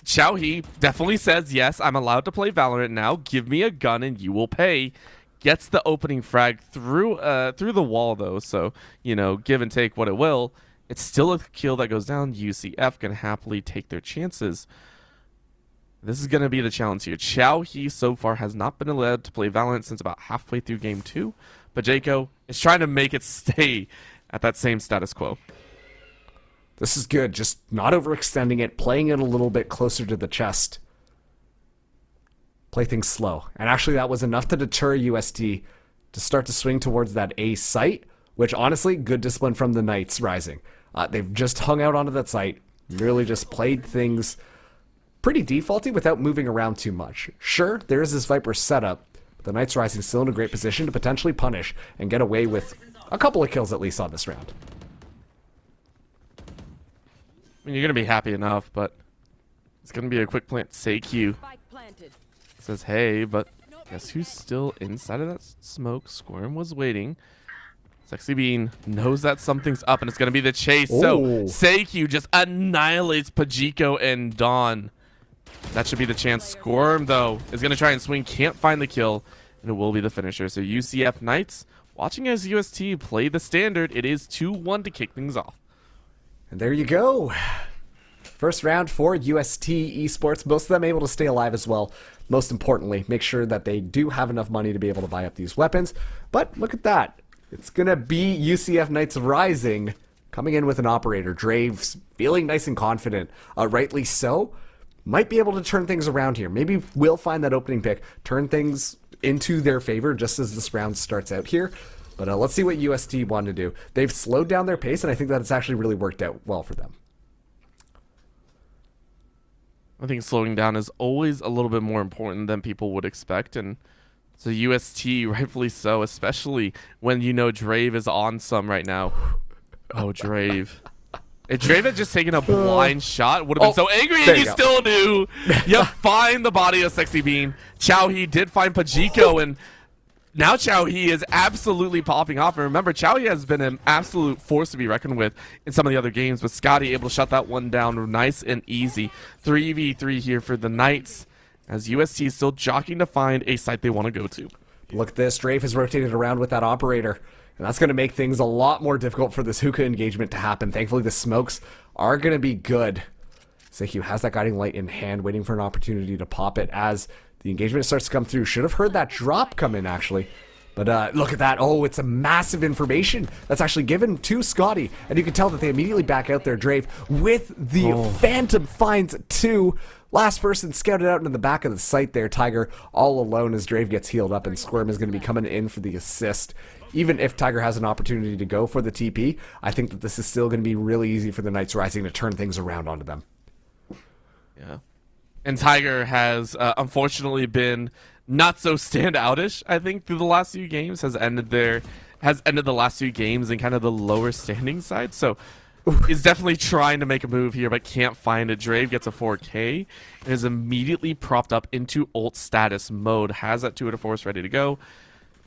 Xiaohe definitely says, yes, I'm allowed to play Valorant now. Give me a gun and you will pay. Gets the opening frag through the wall, though, so, you know, give and take what it will. It's still a kill that goes down. UCF can happily take their chances. This is going to be the challenge here. Xiaohe so far has not been allowed to play Valorant since about halfway through game 2. But Jaco is trying to make it stay at that same status quo. This is good. Just not overextending it, playing it a little bit closer to the chest. Play things slow. And actually that was enough to deter UST to start to swing towards that A site, which honestly, good discipline from the Knights Rising. They've just hung out onto that site, really just played things pretty defaulty without moving around too much. Sure, there is this Viper setup, but the Knights Rising still in a great position to potentially punish and get away with a couple of kills at least on this round. I mean, you're going to be happy enough, but it's going to be a quick plant. SeiQ says, hey, but guess who's still inside of that smoke? Squirm was waiting. Sexy Bean knows that something's up, and it's going to be the chase. Oh. So SeiQ just annihilates Pajiko and Dawn. That should be the chance. Squirm, though, is going to try and swing. Can't find the kill, and it will be the finisher. So UCF Knights watching as UST play the standard. It is 2-1 to kick things off. And there you go. First round for UST Esports. Most of them able to stay alive as well. Most importantly, make sure that they do have enough money to be able to buy up these weapons. But look at that. It's going to be UCF Knights Rising coming in with an operator. Drave's feeling nice and confident. Rightly so. Might be able to turn things around here. Maybe we'll find that opening pick, turn things into their favor just as this round starts out here. But let's see what UST want to do. They've slowed down their pace, and I think that it's actually really worked out well for them. I think slowing down is always a little bit more important than people would expect, and so UST, rightfully so, especially when you know Drave is on some right now. Oh, Drave. If Drave had just taken a blind shot, would have been so angry, and you still knew. You find the body of Sexy Bean. Xiaohe did find Pajiko, and now Xiaohe is absolutely popping off. And remember, Xiaohe has been an absolute force to be reckoned with in some of the other games, but Scotty able to shut that one down nice and easy. 3v3 here for the Knights, as UST is still jockeying to find a site they want to go to. Look at this. Drave has rotated around with that operator, and that's going to make things a lot more difficult for this hookah engagement to happen. Thankfully, the smokes are going to be good. SeiQ has that guiding light in hand, waiting for an opportunity to pop it as the engagement starts to come through. Should have heard that drop come in, actually. But look at that. Oh, it's a massive information that's actually given to Scotty. And you can tell that they immediately back out there, Drave, with the Phantom finds 2. Last person scouted out into the back of the site there. Tiger all alone as Drave gets healed up, and Squirm is going to be coming in for the assist. Even if Tiger has an opportunity to go for the TP, I think that this is still going to be really easy for the Knights Rising to turn things around onto them. Yeah. And Tiger has unfortunately been not so standoutish, I think, through the last few games. Has ended the last few games in kind of the lower standing side. So is definitely trying to make a move here, but can't find it. Drave gets a 4K and is immediately propped up into ult status mode. Has that 2 at a force ready to go.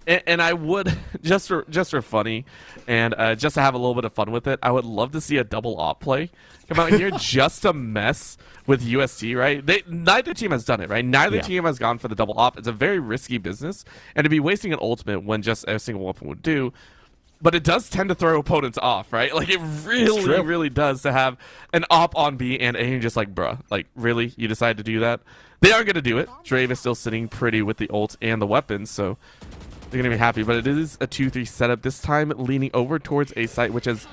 And I would, just for funny, and just to have a little bit of fun with it, I would love to see a double op play come out here just to mess with UST, right? Neither team has done it, right? Neither team has gone for the double op. It's a very risky business, and to be wasting an ultimate when just a single weapon would do. But it does tend to throw opponents off, right? Like, it really does to have an op on B and A, and just like, bruh, like, really? You decide to do that? They aren't going to do it. Drave is still sitting pretty with the ult and the weapons, so they're going to be happy. But it is a 2-3 setup, this time leaning over towards A site, which has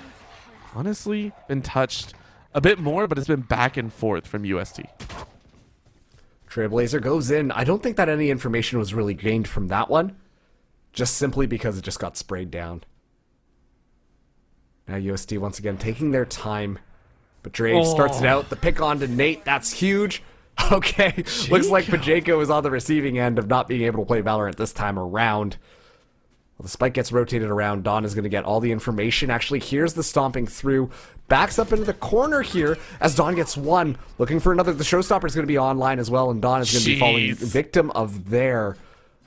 honestly been touched a bit more, but it's been back and forth from UST. Trailblazer goes in. I don't think that any information was really gained from that one, just simply because it just got sprayed down. Now UST once again taking their time. But Drave starts it out. The pick on to Nate. That's huge. Okay. Looks like Pajeko is on the receiving end of not being able to play Valorant this time around. Well, the spike gets rotated around. Don is going to get all the information. Actually, here's the stomping through. Backs up into the corner here as Don gets one. Looking for another. The showstopper is going to be online as well, and Don is going to be falling victim of there.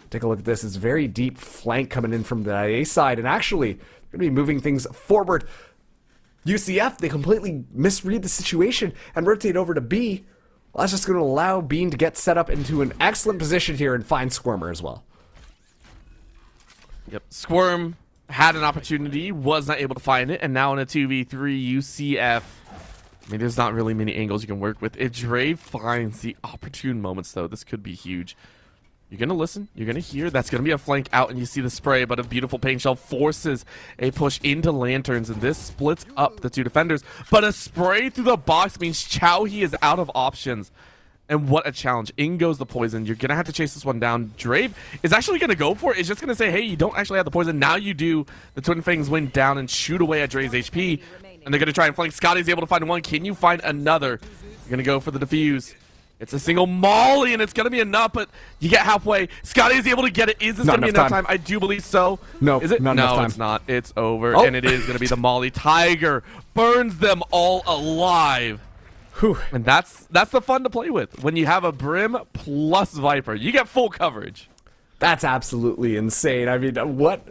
Take a look at this. It's very deep flank coming in from the A side, and actually going to be moving things forward. UCF, they completely misread the situation and rotate over to B. Well, that's just going to allow Bean to get set up into an excellent position here and find Squirmer as well. Yep, Squirm had an opportunity, was not able to find it, and now in a 2v3 UCF. I mean, there's not really many angles you can work with. If Dre finds the opportune moments, though, this could be huge. You're going to listen. You're going to hear. That's going to be a flank out, and you see the spray, but a beautiful paint shell forces a push into Lanterns, and this splits up the two defenders. But a spray through the box means Chowhee is out of options. And what a challenge. In goes the poison. You're going to have to chase this one down. Drave is actually going to go for it. It's just going to say, hey, you don't actually have the poison. Now you do. The Twin Fangs went down and shoot away at Dre's HP. And they're going to try and flank. Scotty's able to find one. Can you find another? You're going to go for the defuse. It's a single molly, and it's going to be enough, but you get halfway. Scotty is able to get it. Is this going to be enough time? I do believe so. No, is it? Not enough time. It's not. It's over, and it is going to be the molly. Tiger burns them all alive. Whew. And that's the fun to play with. When you have a Brim plus Viper, you get full coverage. That's absolutely insane. I mean, what...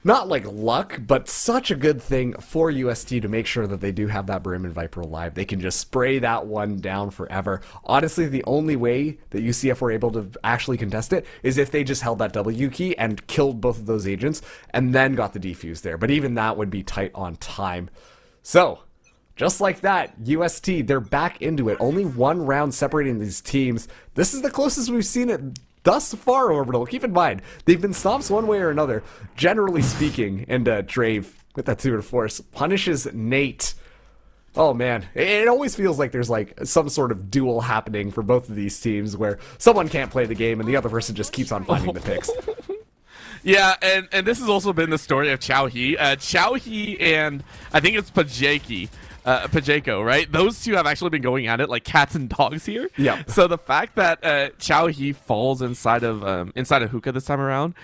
Not like luck, but such a good thing for UST to make sure that they do have that Brim and Viper alive. They can just spray that one down forever. Honestly, the only way that UCF were able to actually contest it is if they just held that W key and killed both of those agents and then got the defuse there. But even that would be tight on time. So, just like that, UST, they're back into it. Only one round separating these teams. This is the closest we've seen it thus far, Orbital. Keep in mind, they've been stomps one way or another, generally speaking, and Drave, with that 2 force, punishes Nate. Oh man, it always feels like there's like some sort of duel happening for both of these teams where someone can't play the game and the other person just keeps on finding the picks. Yeah, and this has also been the story of Chowhee. Chowhee and I think it's Pajeko, right? Those two have actually been going at it like cats and dogs here. Yeah. So the fact that Chowhee falls inside of Hookah this time around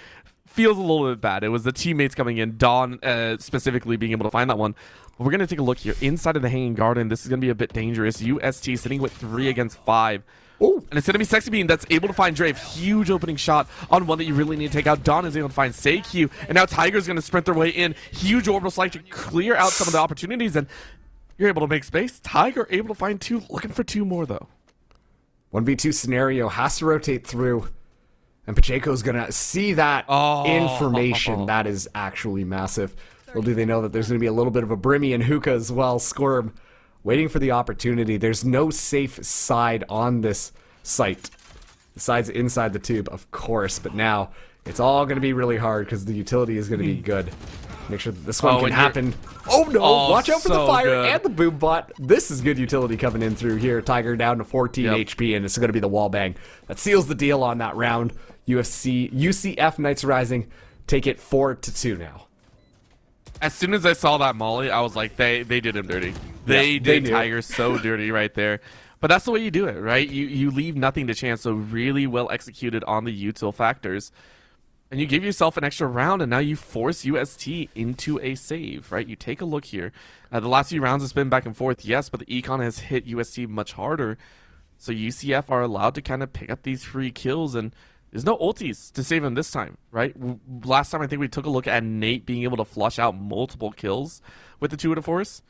feels a little bit bad. It was the teammates coming in, Dawn specifically being able to find that one. But we're gonna take a look here inside of the Hanging Garden. This is gonna be a bit dangerous. UST sitting with 3 against 5. Ooh. And it's going to be Sexy Bean that's able to find Drave. Huge opening shot on one that you really need to take out. Don is able to find SayQ. And now Tiger's going to sprint their way in. Huge orbital strike to clear out some of the opportunities. And you're able to make space. Tiger able to find 2. Looking for 2 more, though. 1v2 scenario. Has to rotate through. And Pacheco's going to see that information. That is actually massive. Little do they know that there's going to be a little bit of a Brimmy and Hookah as well. Squirm waiting for the opportunity. There's no safe side on this site. The side's inside the tube, of course, but now it's all going to be really hard because the utility is going to be good. Make sure that this one can happen. Oh no, watch out for the fire and the boom bot. This is good utility coming in through here. Tiger down to 14 HP, and it's going to be the wall bang. That seals the deal on that round. UCF Knights Rising take it 4-2 now. As soon as I saw that molly, I was like, they did him dirty. They did Tiger so dirty right there. But that's the way you do it, right? You leave nothing to chance, so really well executed on the util factors. And you give yourself an extra round, and now you force UST into a save, right? You take a look here. The last few rounds it's been back and forth, yes, but the econ has hit UST much harder. So UCF are allowed to kind of pick up these free kills, and there's no ultis to save him this time, right? Last time I think we took a look at Nate being able to flush out multiple kills with the 2 force.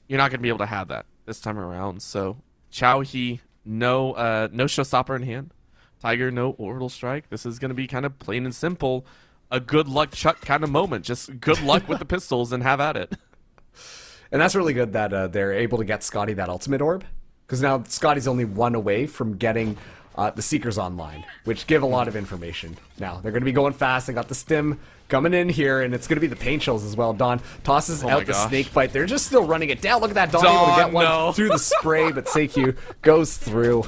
You're not going to be able to have that this time around. So Chowhee, no showstopper in hand. Tiger, no orbital strike. This is going to be kind of plain and simple, a good luck Chuck kind of moment. Just good luck with the pistols and have at it. And that's really good that they're able to get Scotty that ultimate orb. Because now Scotty's only 1 away from getting the Seekers online, which give a lot of information. Now, they're going to be going fast. They got the stim coming in here, and it's going to be the paint shells as well. Don tosses out the snake bite. They're just still running it down. Look at that. Don able to get one through the spray, but SayQ goes through.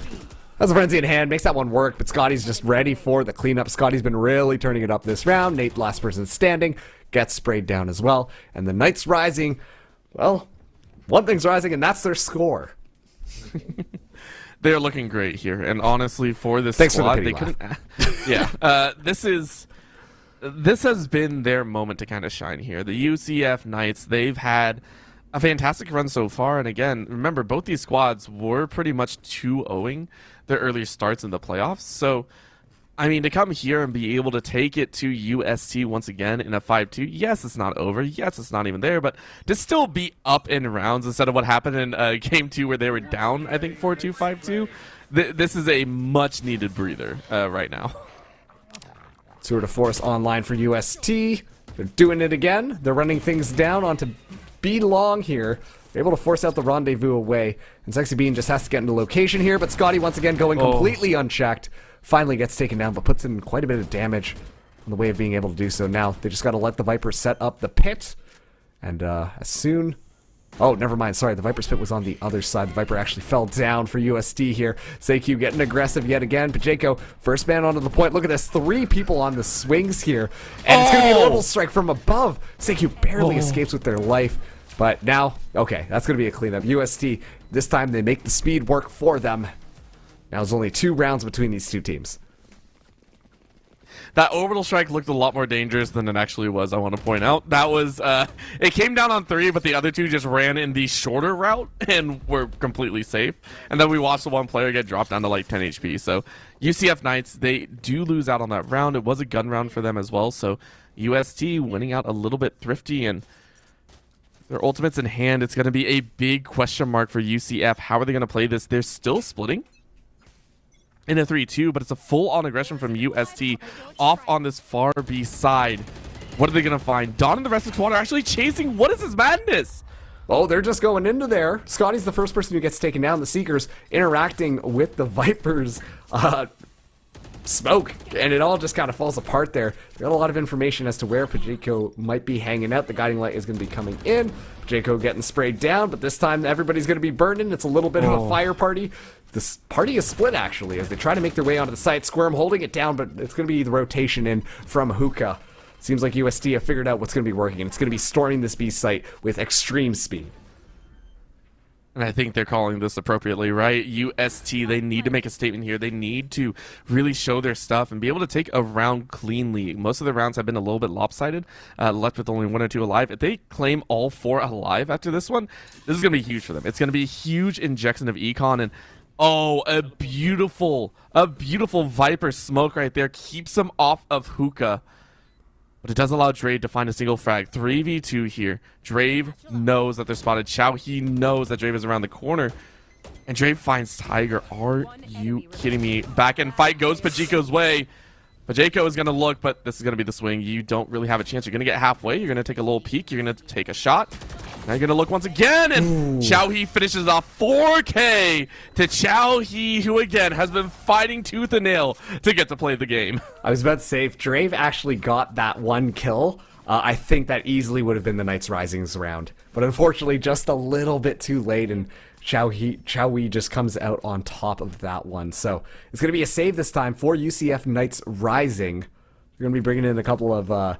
Has a frenzy in hand, makes that one work, but Scotty's just ready for the cleanup. Scotty's been really turning it up this round. Nate, last person standing, gets sprayed down as well. And the Knights Rising, well, one thing's rising, and that's their score. They're looking great here, and honestly, for this Thanks squad, for the they pity couldn't. Yeah, this has been their moment to kind of shine here. The UCF Knights, they've had a fantastic run so far, and again, remember, both these squads were pretty much 2-0ing their earlier starts in the playoffs. So, I mean, to come here and be able to take it to UST once again in a 5-2, yes, it's not over. Yes, it's not even there, but to still be up in rounds instead of what happened in Game 2 where they were down, I think, 4-2, 5-2, this is a much-needed breather right now. Tour de Force online for UST. They're doing it again. They're running things down onto B Long here. They're able to force out the rendezvous away. And Sexy Bean just has to get into location here, but Scotty once again going completely unchecked. Finally gets taken down, but puts in quite a bit of damage on the way of being able to do so. Now they just got to let the Viper set up the pit. And as soon... Oh, never mind. Sorry, the Viper's pit was on the other side. The Viper actually fell down for UST here. Seikyu getting aggressive yet again. Pacheco, first man onto the point. Look at this. 3 people on the swings here. And it's going to be an orbital strike from above. Seikyu barely escapes with their life. But now, okay, that's going to be a cleanup. UST, this time they make the speed work for them. Now there's only 2 rounds between these 2 teams. That orbital strike looked a lot more dangerous than it actually was, I want to point out. That was, it came down on 3, but the other 2 just ran in the shorter route and were completely safe. And then we watched the one player get dropped down to like 10 HP. So UCF Knights, they do lose out on that round. It was a gun round for them as well. So UST winning out a little bit thrifty, and their ultimates in hand. It's going to be a big question mark for UCF. How are they going to play this? They're still splitting in a 3-2, but it's a full-on aggression from UST off on this far B side. What are they going to find? Don and the rest of the squad are actually chasing. What is this madness? Oh, they're just going into there. Scotty's the first person who gets taken down. The Seekers interacting with the Vipers smoke, and it all just kind of falls apart there. They got a lot of information as to where Pacheco might be hanging out. The guiding light is going to be coming in. Pacheco getting sprayed down, but this time everybody's going to be burning. It's a little bit of a fire party. This party is split, actually, as they try to make their way onto the site. Squirm holding it down, but it's going to be the rotation in from Hookah. Seems like UST have figured out what's going to be working, and it's going to be storming this B site with extreme speed. And I think they're calling this appropriately, right? UST, they need to make a statement here. They need to really show their stuff and be able to take a round cleanly. Most of the rounds have been a little bit lopsided, left with only 1 or 2 alive. If they claim all 4 alive after this one, this is going to be huge for them. It's going to be a huge injection of econ, and oh, a beautiful Viper smoke right there. Keeps them off of Hookah. But it does allow Drave to find a single frag. 3v2 here. Drave knows that they're spotted. Chow, he knows that Drave is around the corner. And Drave finds Tiger. Are you kidding me? Back end fight goes Pacheco's way. Pacheco is going to look, but this is going to be the swing. You don't really have a chance. You're going to get halfway. You're going to take a little peek. You're going to take a shot. Now you're going to look once again, and Chow He finishes off 4K to Chow He, who again has been fighting tooth and nail to get to play the game. I was about to say, if Drave actually got that 1 kill, I think that easily would have been the Knights Rising's round. But unfortunately, just a little bit too late, and Chow He just comes out on top of that one. So it's going to be a save this time for UCF Knights Rising. We're going to be bringing in a couple of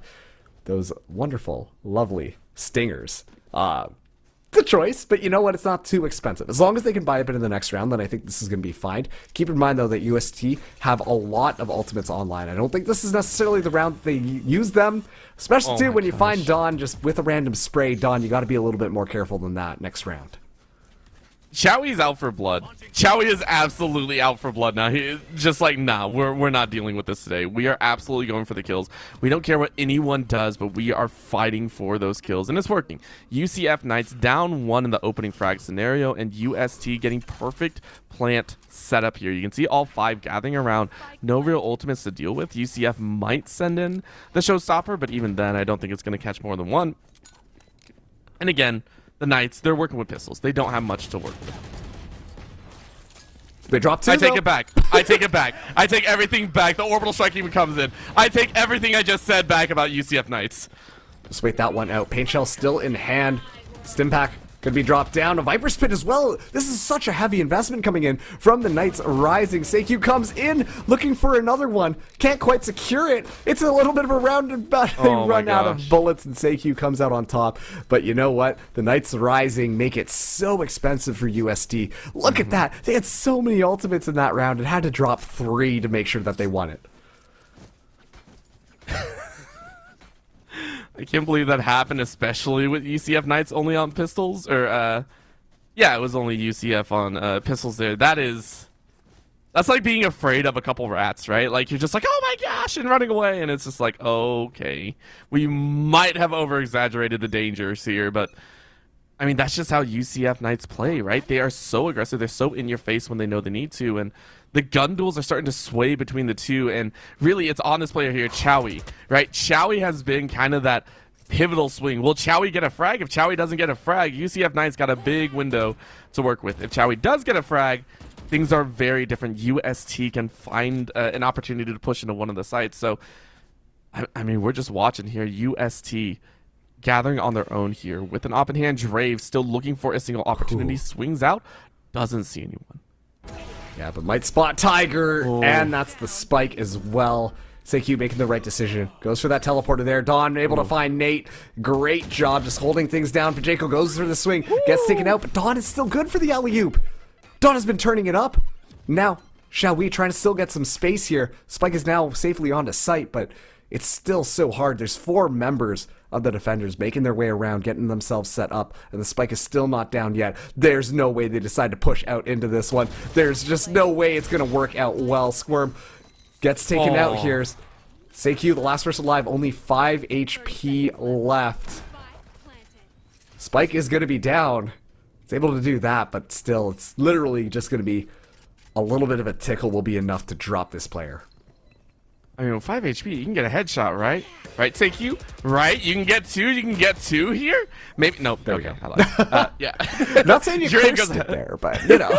those wonderful, lovely stingers. The choice, but you know what? It's not too expensive. As long as they can buy a bit in the next round, then I think this is going to be fine. Keep in mind, though, that UST have a lot of ultimates online. I don't think this is necessarily the round that they use them, especially too when you find Dawn just with a random spray. Dawn, you got to be a little bit more careful than that next round. Chowie's out for blood. Chowie is absolutely out for blood now. He's just like, nah, we're not dealing with this today. We are absolutely going for the kills. We don't care what anyone does, but we are fighting for those kills, and it's working. UCF Knights down 1 in the opening frag scenario, and UST getting perfect plant setup here. You can see all 5 gathering around. No real ultimates to deal with. UCF might send in the showstopper, but even then, I don't think it's going to catch more than 1. And again, the Knights, they're working with pistols. They don't have much to work with. They drop 2, I take it back. I take it back. I take everything back. The orbital strike even comes in. I take everything I just said back about UCF Knights. Just wait that one out. Paint shell still in hand. Stimpack Gonna be dropped down. A Viper Spit as well. This is such a heavy investment coming in from the Knights Rising. Seikyu comes in looking for another one. Can't quite secure it. It's a little bit of a roundabout. They run out of bullets and Seikyu comes out on top. But you know what? The Knights Rising make it so expensive for USD. Look at that. They had so many ultimates in that round and had to drop 3 to make sure that they won it. I can't believe that happened, especially with UCF Knights only on pistols. Or, yeah, it was only UCF on pistols there. That's like being afraid of a couple rats, right? Like, you're just like, oh my gosh, and running away. And it's just like, okay, we might have over-exaggerated the dangers here. But, I mean, that's just how UCF Knights play, right? They are so aggressive. They're so in your face when they know they need to. And the gun duels are starting to sway between the two, and really it's on this player here, Chowie, right? Chowie has been kind of that pivotal swing. Will Chowie get a frag? If Chowie doesn't get a frag, UCF Knights got a big window to work with. If Chowie does get a frag, things are very different. UST can find an opportunity to push into one of the sites. So, I mean, we're just watching here. UST gathering on their own here with an op in hand. Drave still looking for a single opportunity. Swings out, doesn't see anyone. Yeah, but might spot Tiger, and that's the spike as well. Seikyu making the right decision. Goes for that teleporter there. Dawn able to find Nate. Great job just holding things down. Pacheco goes for the swing. Gets taken out, but Dawn is still good for the alley-oop. Dawn has been turning it up. Now, Xiaoyi trying to still get some space here. Spike is now safely onto site, but it's still so hard. There's 4 members of the defenders making their way around, getting themselves set up, and the spike is still not down yet. There's no way they decide to push out into this one. There's just no way it's going to work out well. Squirm gets taken out here. Seikyu, the last person alive, only 5 HP left. Spike is going to be down. It's able to do that, but still, it's literally just going to be a little bit of a tickle will be enough to drop this player. I mean, with 5 HP, you can get a headshot, right? Right, Seikyu? Right? You can get 2. You can get 2 here? Maybe. Nope. There okay, we go. I lied. Yeah. Not saying you cursed it there, but, you know.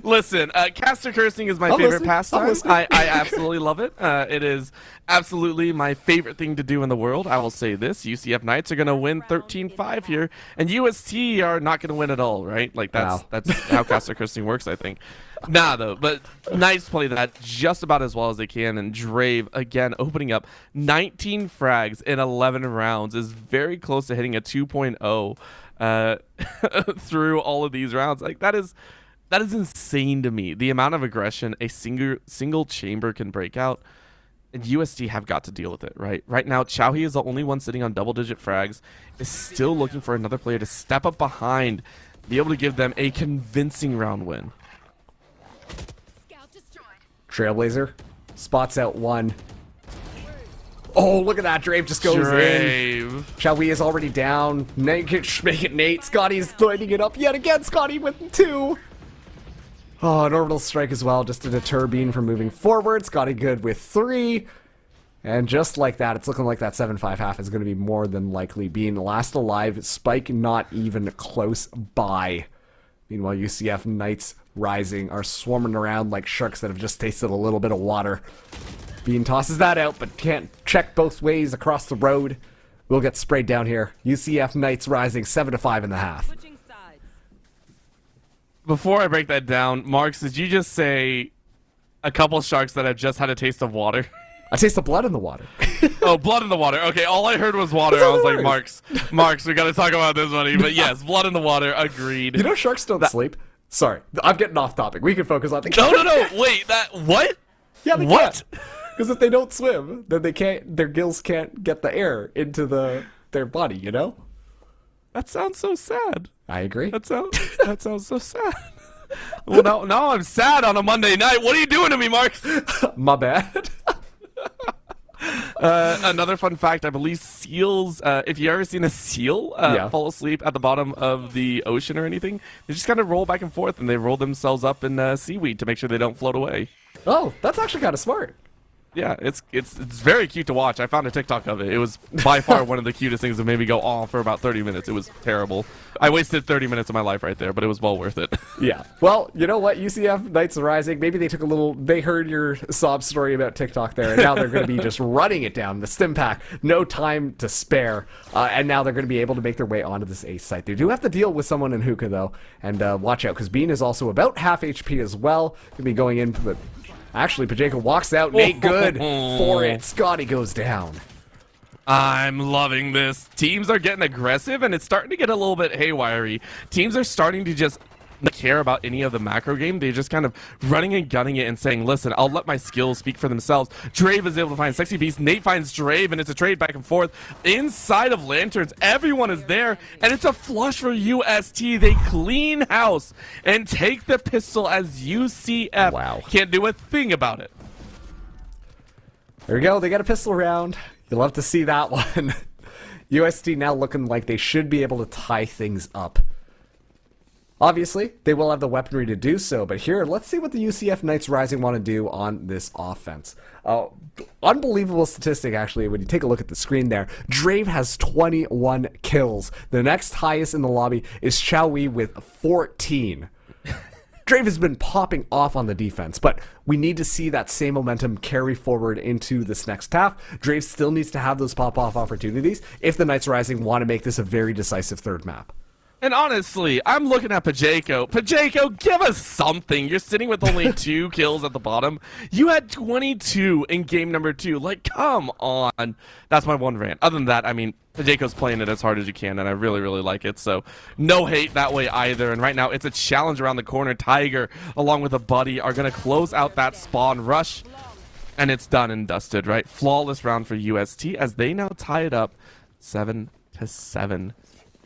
Listen, caster cursing is my favorite pastime. I absolutely love it. It is absolutely my favorite thing to do in the world. I will say this. UCF Knights are going to win 13-5 here, and UST are not going to win at all, right? Like, that's how caster cursing works, I think. Nah, though, but Knights play that just about as well as they can, and Drave, again, opening up 19 frags in 11 rounds is very close to hitting a 2.0 through all of these rounds. Like, that is insane to me. The amount of aggression a single chamber can break out, and USD have got to deal with it, right? Right now, Chowhee is the only one sitting on double-digit frags, is still looking for another player to step up behind, be able to give them a convincing round win. Trailblazer spots out one. Oh, look at that. Drave just goes in. Xiaoyi is already down. Make it Nate. Scotty's lighting it up yet again. Scotty with 2. Oh, an orbital strike as well, just to deter Bean from moving forward. Scotty good with 3. And just like that, it's looking like that 7-5 half is going to be more than likely Bean last alive. Spike not even close by. Meanwhile, UCF Knights Rising are swarming around like sharks that have just tasted a little bit of water. Bean tosses that out, but can't check both ways across the road. We'll get sprayed down here. UCF Knights Rising 7-5 in the half. Before I break that down, Marks, did you just say a couple sharks that have just had a taste of water? A taste of blood in the water. Oh, blood in the water. Okay, all I heard was water. I was like, Marks, we got to talk about this one. But yes, blood in the water. Agreed. You know sharks don't sleep? Sorry, I'm getting off topic. We can focus on the No. Wait, what? Yeah, they what? Because if they don't swim, then they can't. Their gills can't get the air into their body. You know. That sounds so sad. I agree. That sounds so sad. Well, now I'm sad on a Monday night. What are you doing to me, Marks? My bad. Another fun fact, I believe seals, if you ever seen a seal fall asleep at the bottom of the ocean or anything, they just kind of roll back and forth, and they roll themselves up in seaweed to make sure they don't float away. Oh, that's actually kind of smart. Yeah, it's very cute to watch. I found a TikTok of it. It was by far one of the cutest things that made me go on for about 30 minutes. It was terrible. I wasted 30 minutes of my life right there, but it was well worth it. Yeah. Well, you know what? UCF Knights Rising, maybe they heard your sob story about TikTok there, and now they're going to be just running it down. The stim pack, no time to spare, and now they're going to be able to make their way onto this ace site. They do have to deal with someone in hookah, though, and watch out, because Bean is also about half HP as well. Going to be going in, but actually, Pajeko walks out. Nate good for it. Scotty goes down. I'm loving this. Teams are getting aggressive, and it's starting to get a little bit haywire-y. Teams are starting to just not care about any of the macro game. They're just kind of running and gunning it and saying, listen, I'll let my skills speak for themselves. Drave is able to find Sexy Beast. Nate finds Drave, and it's a trade back and forth. Inside of Lanterns, everyone is there, and it's a flush for UST. They clean house and take the pistol as UCF. Wow. Can't do a thing about it. There we go. They got a pistol round. You'll love to see that one. UST now looking like they should be able to tie things up. Obviously, they will have the weaponry to do so, but here, let's see what the UCF Knights Rising want to do on this offense. Unbelievable statistic, actually, when you take a look at the screen there. Drave has 21 kills. The next highest in the lobby is Xiaowei with 14. Drave has been popping off on the defense, but we need to see that same momentum carry forward into this next half. Drave still needs to have those pop-off opportunities if the Knights Rising want to make this a very decisive third map. And honestly, I'm looking at Pajeko. Pajeko, give us something. You're sitting with only 2 kills at the bottom. You had 22 in game number 2. Like, come on. That's my one rant. Other than that, I mean, Pajeko's playing it as hard as you can, and I really, really like it. So, no hate that way either. And right now, it's a challenge around the corner. Tiger, along with a buddy, are going to close out that spawn rush. And it's done and dusted, right? Flawless round for UST as they now tie it up 7-7.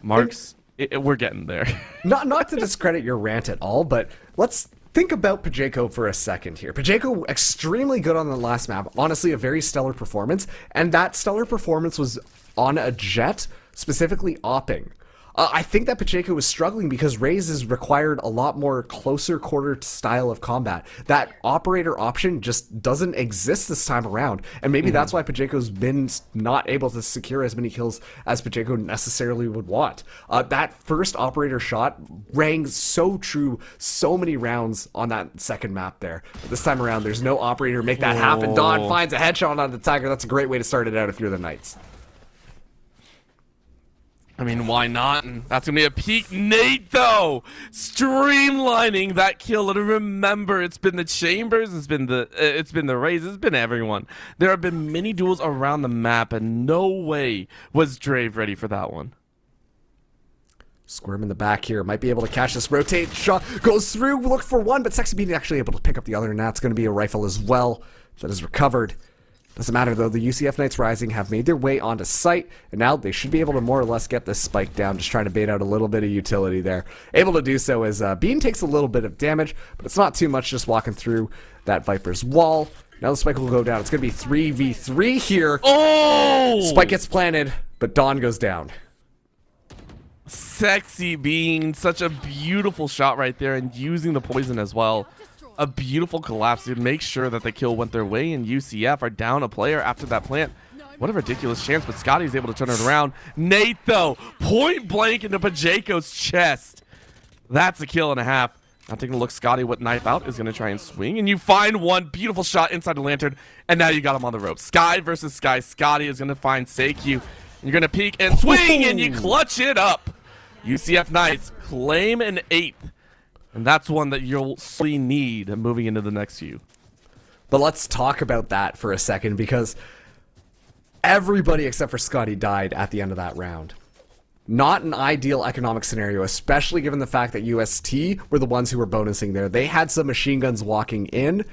Marks... we're getting there. Not to discredit your rant at all, but let's think about Pajeko for a second here. Pajeko, extremely good on the last map. Honestly, a very stellar performance. And that stellar performance was on a jet, specifically opping. I think that Pajeko was struggling because Raze has required a lot more closer quarter style of combat. That operator option just doesn't exist this time around. And maybe that's why Pajeko's been not able to secure as many kills as Pajeko necessarily would want. That first operator shot rang so true so many rounds on that second map there. But this time around, there's no operator to make that happen. Don finds a headshot on the Tiger. That's a great way to start it out if you're the Knights. I mean, why not? And that's going to be a peak. Nate, though, streamlining that kill. And remember, it's been the Chambers, it's been the Rays, it's been everyone. There have been many duels around the map, and no way was Drave ready for that one. Squirm in the back here. Might be able to catch this rotate shot. Goes through, look for one, but Sexy Bean actually able to pick up the other, and that's going to be a rifle as well that is recovered. Doesn't matter though, the UCF Knights Rising have made their way onto site, and now they should be able to more or less get this spike down, just trying to bait out a little bit of utility there. Able to do so as Bean takes a little bit of damage, but it's not too much, just walking through that Viper's wall. Now the spike will go down. It's going to be 3v3 here. Oh! Spike gets planted, but Dawn goes down. Sexy Bean, such a beautiful shot right there, and using the poison as well. A beautiful collapse to make sure that the kill went their way, and UCF are down a player after that plant. What a ridiculous chance, but Scotty's able to turn it around. Nate, though, point blank into Pajeko's chest. That's a kill and a half. Now taking a look, Scotty with knife out is going to try and swing, and you find one beautiful shot inside the lantern, and now you got him on the rope. Sky versus Sky. Scotty is going to find Seikyu. You're going to peek and swing, and you clutch it up. UCF Knights claim an 8th. And that's one that you'll slowly need moving into the next few. But let's talk about that for a second, because everybody except for Scotty died at the end of that round. Not an ideal economic scenario, especially given the fact that UST were the ones who were bonusing there. They had some machine guns walking in,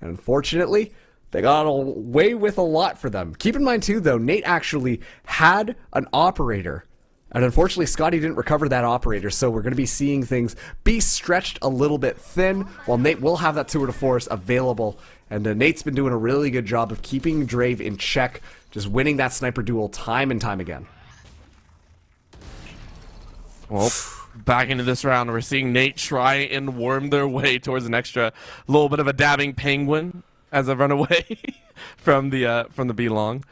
and unfortunately, they got away with a lot for them. Keep in mind too, though, Nate actually had an operator. And unfortunately, Scotty didn't recover that operator, so we're going to be seeing things be stretched a little bit thin, while Nate will have that tour de force available. And Nate's been doing a really good job of keeping Drave in check, just winning that sniper duel time and time again. Well, back into this round, we're seeing Nate try and worm their way towards an extra little bit of a dabbing penguin. as I run away from the B long.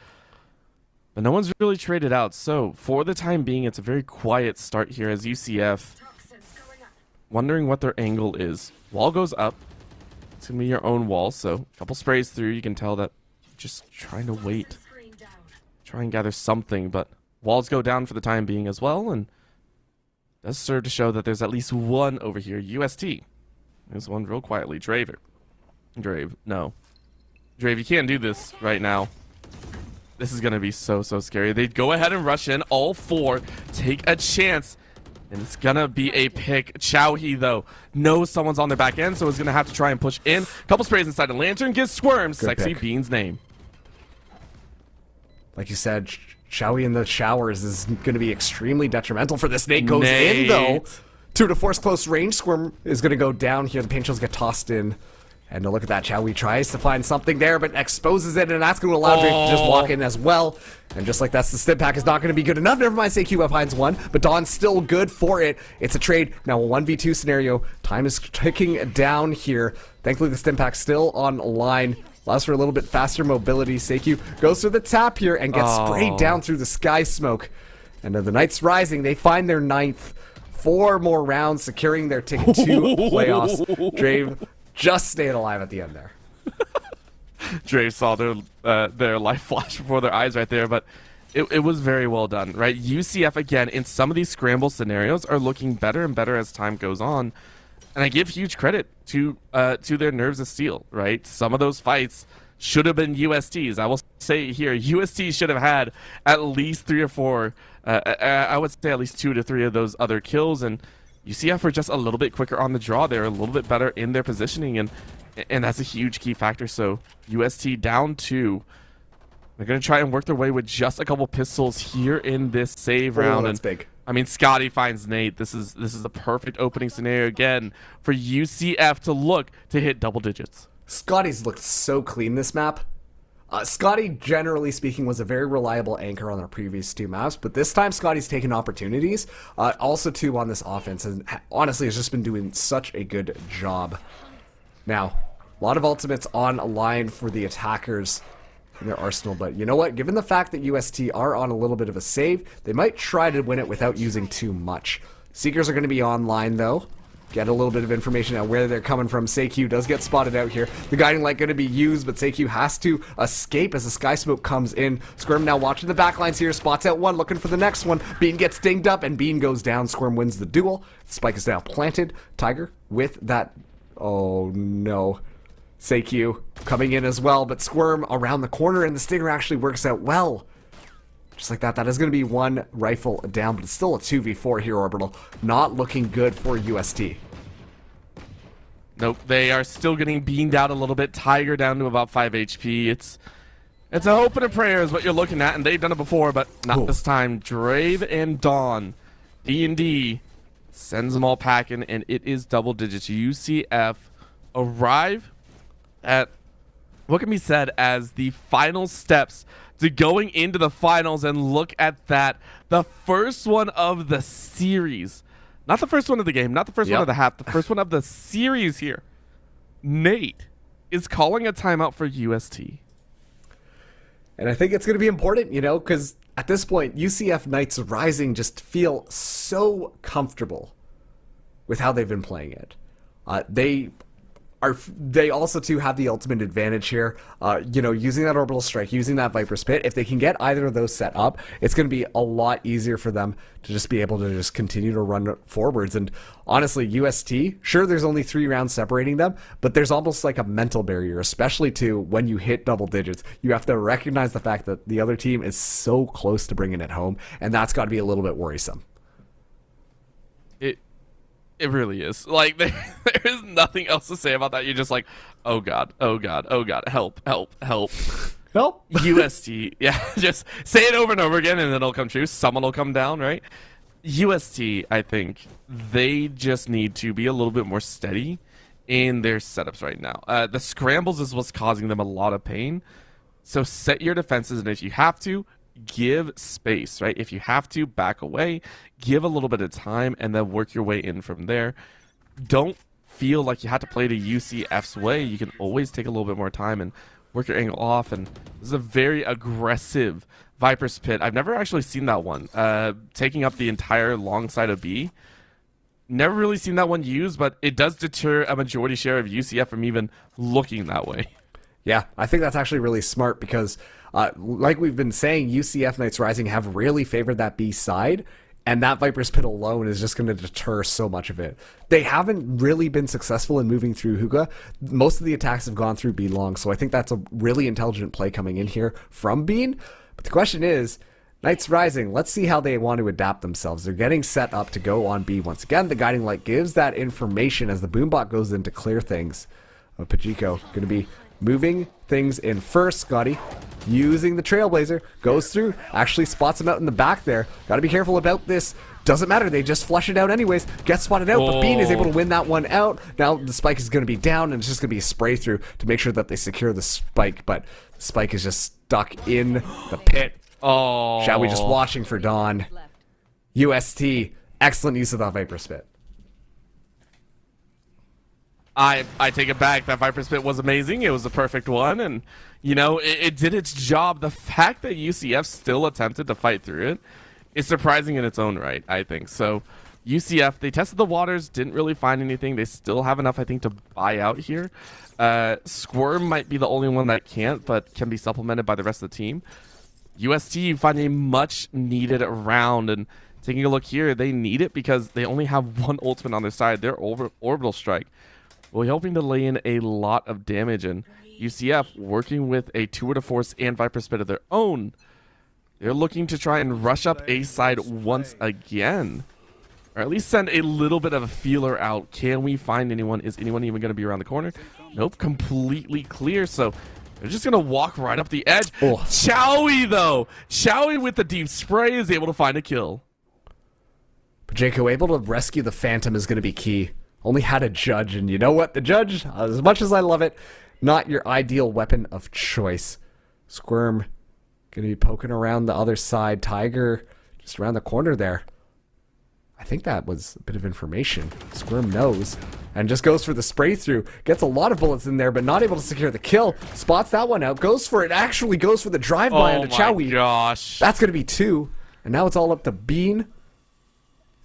But no one's really traded out. So for the time being, it's a very quiet start here as UCF wondering what their angle is. Wall goes up. It's gonna be your own wall. So a couple sprays through. You can tell that just trying to wait, try and gather something. But walls go down for the time being as well, and does serve to show that there's at least one over here. UST. There's one real quietly. Drave, no. Drave, you can't do this right now. This is going to be so scary. They go ahead and rush in. All four take a chance. And it's going to be a pick. Chowhee, though, knows someone's on their back end, so he's going to have to try and push in. Couple sprays inside the lantern. Gives Squirms Good Sexy pick. Bean's name. Like you said, Showy in the showers is going to be extremely detrimental for this. Nate goes Nate. in, though. 2 to force close range. Squirm is going to go down here. The paint shells get tossed in. And look at that. Chowie tries to find something there, but exposes it, and that's going to allow Drake to just walk in as well. And just like that's the stim pack is not going to be good enough. Never mind, CQF finds one, but Dawn's still good for it. It's a trade. Now a 1v2 scenario. Time is ticking down here. Thankfully, the stim pack still online. Allows for a little bit faster mobility. Seikyu goes through the tap here and gets sprayed down through the sky smoke. And the Knights Rising, they find their 9th. 4 more rounds, securing their ticket to playoffs. Drave just staying alive at the end there. Drave saw their life flash before their eyes right there, but it was very well done, right? UCF, again, in some of these scramble scenarios are looking better and better as time goes on. And I give huge credit to their nerves of steel, right? Some of those fights should have been USTs. I will say here, UST should have had at least 3 or 4, I would say at least 2 to 3 of those other kills, and UCF are just a little bit quicker on the draw. They're a little bit better in their positioning, and that's a huge key factor. So UST down 2. They're going to try and work their way with just a couple pistols here in this save round. That's and big. I mean, Scotty finds Nate. This is the perfect opening scenario again for UCF to look to hit double digits. Scotty's looked so clean this map. Scotty, generally speaking, was a very reliable anchor on our previous 2 maps, but this time Scotty's taken opportunities. Also, too, on this offense, and honestly has just been doing such a good job. Now, a lot of ultimates on a line for the attackers in their arsenal, but you know what? Given the fact that UST are on a little bit of a save, they might try to win it without using too much. Seekers are going to be online, though. Get a little bit of information on where they're coming from. Seikyu does get spotted out here. The guiding light going to be used, but Seikyu has to escape as the sky smoke comes in. Squirm now watching the backlines here. Spots out one, looking for the next one. Bean gets dinged up, and Bean goes down. Squirm wins the duel. Spike is now planted. Tiger with that... Oh, no. Seikyu coming in as well, but Squirm around the corner, and the stinger actually works out well. Just like that, that is going to be 1 rifle down, but it's still a 2v4 here, Orbital. Not looking good for UST. Nope, they are still getting beamed out a little bit. Tiger down to about 5 HP. It's a hope and a prayer is what you're looking at, and they've done it before, but not this time. Drave and Dawn, D&D, sends them all packing, and it is double digits. UCF arrive at what can be said as the final steps to going into the finals, and look at that. The first one of the series. Not the first one of the game, not the first one of the half, the first one of the series here. Nate is calling a timeout for UST. And I think it's going to be important, you know, because at this point, UCF Knights Rising just feel so comfortable with how they've been playing it. They also too have the ultimate advantage here, you know, using that orbital strike, using that Viper's Pit. If they can get either of those set up, it's going to be a lot easier for them to just be able to just continue to run forwards. And honestly, UST, sure, there's only 3 rounds separating them, but there's almost like a mental barrier, especially to when you hit double digits. You have to recognize the fact that the other team is so close to bringing it home, and that's got to be a little bit worrisome. It really is. Like, there is nothing else to say about that. You're just like, oh God, oh God, oh God, help, help, help. Help. UST, yeah, just say it over and over again and it'll come true. Someone will come down, right? UST, I think, they just need to be a little bit more steady in their setups right now. The scrambles is what's causing them a lot of pain. So set your defenses, and if you have to, give space, right? If you have to, back away, give a little bit of time, and then work your way in from there. Don't feel like you had to play to UCF's way, you can always take a little bit more time and work your angle off. And this is a very aggressive Viper's Pit. I've never actually seen that one. Taking up the entire long side of B. Never really seen that one used, but it does deter a majority share of UCF from even looking that way. Yeah, I think that's actually really smart because, like we've been saying, UCF Knights Rising have really favored that B side, and that Viper's Pit alone is just going to deter so much of it. They haven't really been successful in moving through hookah. Most of the attacks have gone through B long, so I think that's a really intelligent play coming in here from Bean. But the question is, Knights Rising, let's see how they want to adapt themselves. They're getting set up to go on B once again. The Guiding Light gives that information as the Boombot goes in to clear things. Pajiko going to be moving things in first. Scotty using the Trailblazer, goes through, actually spots him out in the back there. Got to be careful about this. Doesn't matter, they just flush it out anyways. Gets spotted out, but Bean is able to win that one out. Now the spike is going to be down, and it's just going to be a spray through to make sure that they secure the spike, but the spike is just stuck in the pit. Oh. Shall we just watching for Dawn. UST, excellent use of that Viper Spit. I take it back. That Viper Spit was amazing. It was the perfect one, and you know it did its job. The fact that UCF still attempted to fight through it is surprising in its own right, I think. So UCF, they tested the waters, didn't really find anything. They still have enough, I think, to buy out here. Squirm might be the only one that can't, but can be supplemented by the rest of the team. UST find a much needed round, and taking a look here, they need it because they only have one ultimate on their side. Their orbital strike. We're hoping to lay in a lot of damage, and UCF working with a Tour de Force and Viper Spit of their own. They're looking to try and rush up A side once again, or at least send a little bit of a feeler out. Can we find anyone? Is anyone even going to be around the corner? Nope, completely clear. So they're just going to walk right up the edge. Oh. Chowie, though. Chowie with the deep spray is able to find a kill. Pajeko able to rescue the Phantom is going to be key. Only had a judge, and you know what? The judge, as much as I love it, not your ideal weapon of choice. Squirm going to be poking around the other side. Tiger just around the corner there. I think that was a bit of information. Squirm knows and just goes for the spray through. Gets a lot of bullets in there, but not able to secure the kill. Spots that one out. Goes for it. Actually goes for the drive-by onto Chowie. Gosh. That's going to be 2. And now it's all up to Bean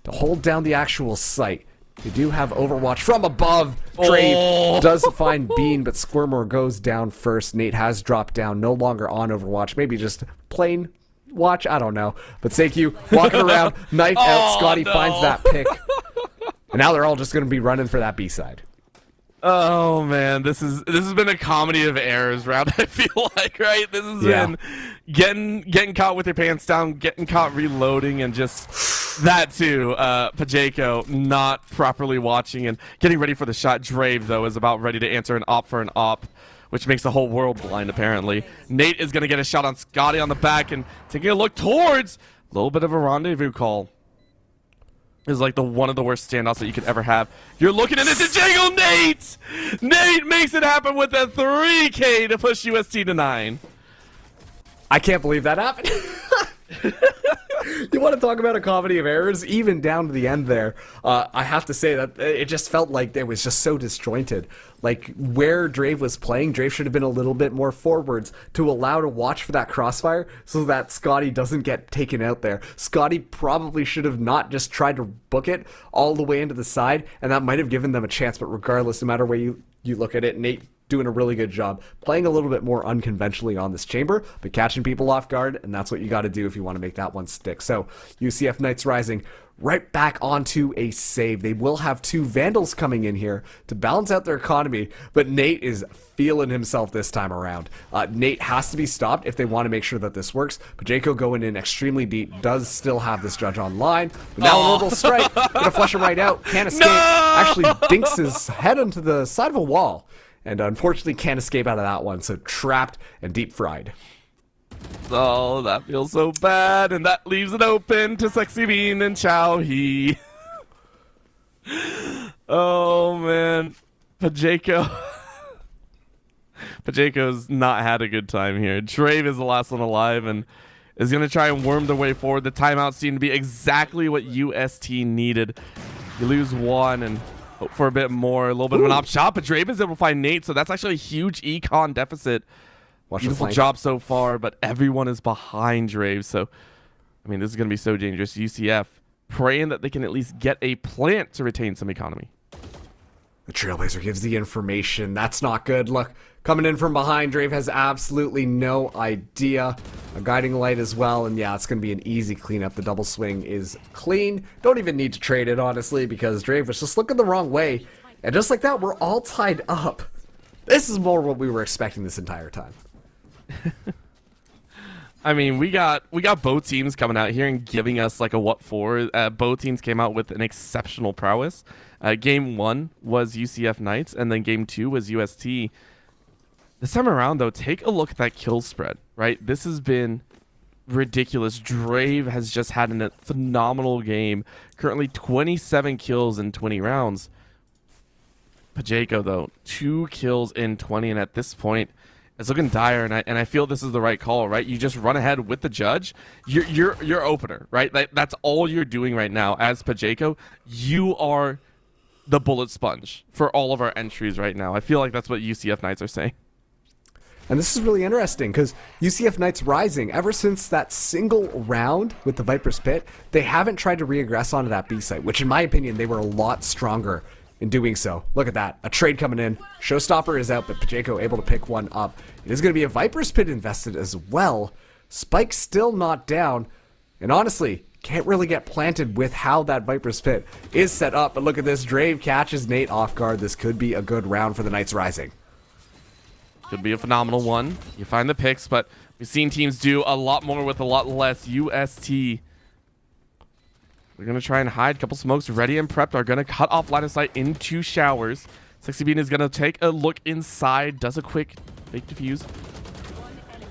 to hold down the actual site. They do have Overwatch from above. Drave does find Bean, but Squirmer goes down first. Nate has dropped down, no longer on Overwatch. Maybe just plain watch, I don't know. But Seikyu walking around, knife out. Scotty finds that pick. And now they're all just going to be running for that B side. Oh man, this has been a comedy of errors round. I feel like, right? This has been getting caught with your pants down, getting caught reloading, and just that too. Pajeko not properly watching and getting ready for the shot. Drave though is about ready to answer an op for an op, which makes the whole world blind apparently. Nate is gonna get a shot on Scotty on the back and taking a look towards a little bit of a rendezvous call. Is like one of the worst standouts that you could ever have. You're looking at it to Jangle Nate! Nate makes it happen with a 3K to push UST to 9. I can't believe that happened. You want to talk about a comedy of errors? Even down to the end there, I have to say that it just felt like it was just so disjointed. Like where Drave was playing, Drave should have been a little bit more forwards to allow to watch for that crossfire so that Scotty doesn't get taken out there. Scotty probably should have not just tried to book it all the way into the side, and that might have given them a chance, but regardless, no matter where you look at it, Nate doing a really good job playing a little bit more unconventionally on this chamber, but catching people off guard, and that's what you got to do if you want to make that one stick. So UCF Knights Rising right back onto a save. They will have 2 Vandals coming in here to balance out their economy, but Nate is feeling himself this time around. Nate has to be stopped if they want to make sure that this works. Pajeko going in extremely deep, does still have this judge online, but now an orbital strike, gonna flush him right out, can't escape, actually dinks his head into the side of a wall, and unfortunately can't escape out of that one, so trapped and deep fried. Oh, that feels so bad, and that leaves it open to Sexy Bean and Chow He. Oh man, Pajeko's not had a good time here. Drave is the last one alive and is going to try and worm their way forward. The timeout seemed to be exactly what UST needed. You lose one, and Hope for a bit more, a little bit of an op shot, but Drave is able to find Nate, so that's actually a huge econ deficit. Watch the Beautiful flank. job so far, but everyone is behind Drave, so I mean, this is going to be so dangerous. UCF praying that they can at least get a plant to retain some economy. The Trailblazer gives the information. That's not good. Look, coming in from behind, Drave has absolutely no idea. A guiding light as well, and yeah, it's going to be an easy cleanup. The double swing is clean. Don't even need to trade it, honestly, because Drave was just looking the wrong way. And just like that, we're all tied up. This is more what we were expecting this entire time. I mean, we got both teams coming out here and giving us like a what for. Both teams came out with an exceptional prowess. Game 1 was UCF Knights, and then game 2 was UST. This time around, though, take a look at that kill spread, right? This has been ridiculous. Drave has just had a phenomenal game. Currently 27 kills in 20 rounds. Pacheco, though, 2 kills in 20, and at this point, it's looking dire, and I feel this is the right call, right? You just run ahead with the judge. You're opener, right? That's all you're doing right now as Pacheco. You are the bullet sponge for all of our entries right now. I feel like that's what UCF Knights are saying. And this is really interesting because UCF Knights Rising, ever since that single round with the Viper's Pit, they haven't tried to regress onto that B site, which in my opinion, they were a lot stronger in doing so. Look at that. A trade coming in. Showstopper is out, but Pacheco able to pick one up. It is going to be a Viper's Pit invested as well. Spike still not down. And honestly, can't really get planted with how that Viper's Pit is set up. But look at this. Drave catches Nate off guard. This could be a good round for the Knights Rising. Could be a phenomenal one. You find the picks, but we've seen teams do a lot more with a lot less. UST, we're going to try and hide. Couple smokes ready and prepped. Are going to cut off line of sight into showers. Sexy Bean is going to take a look inside. Does a quick fake defuse.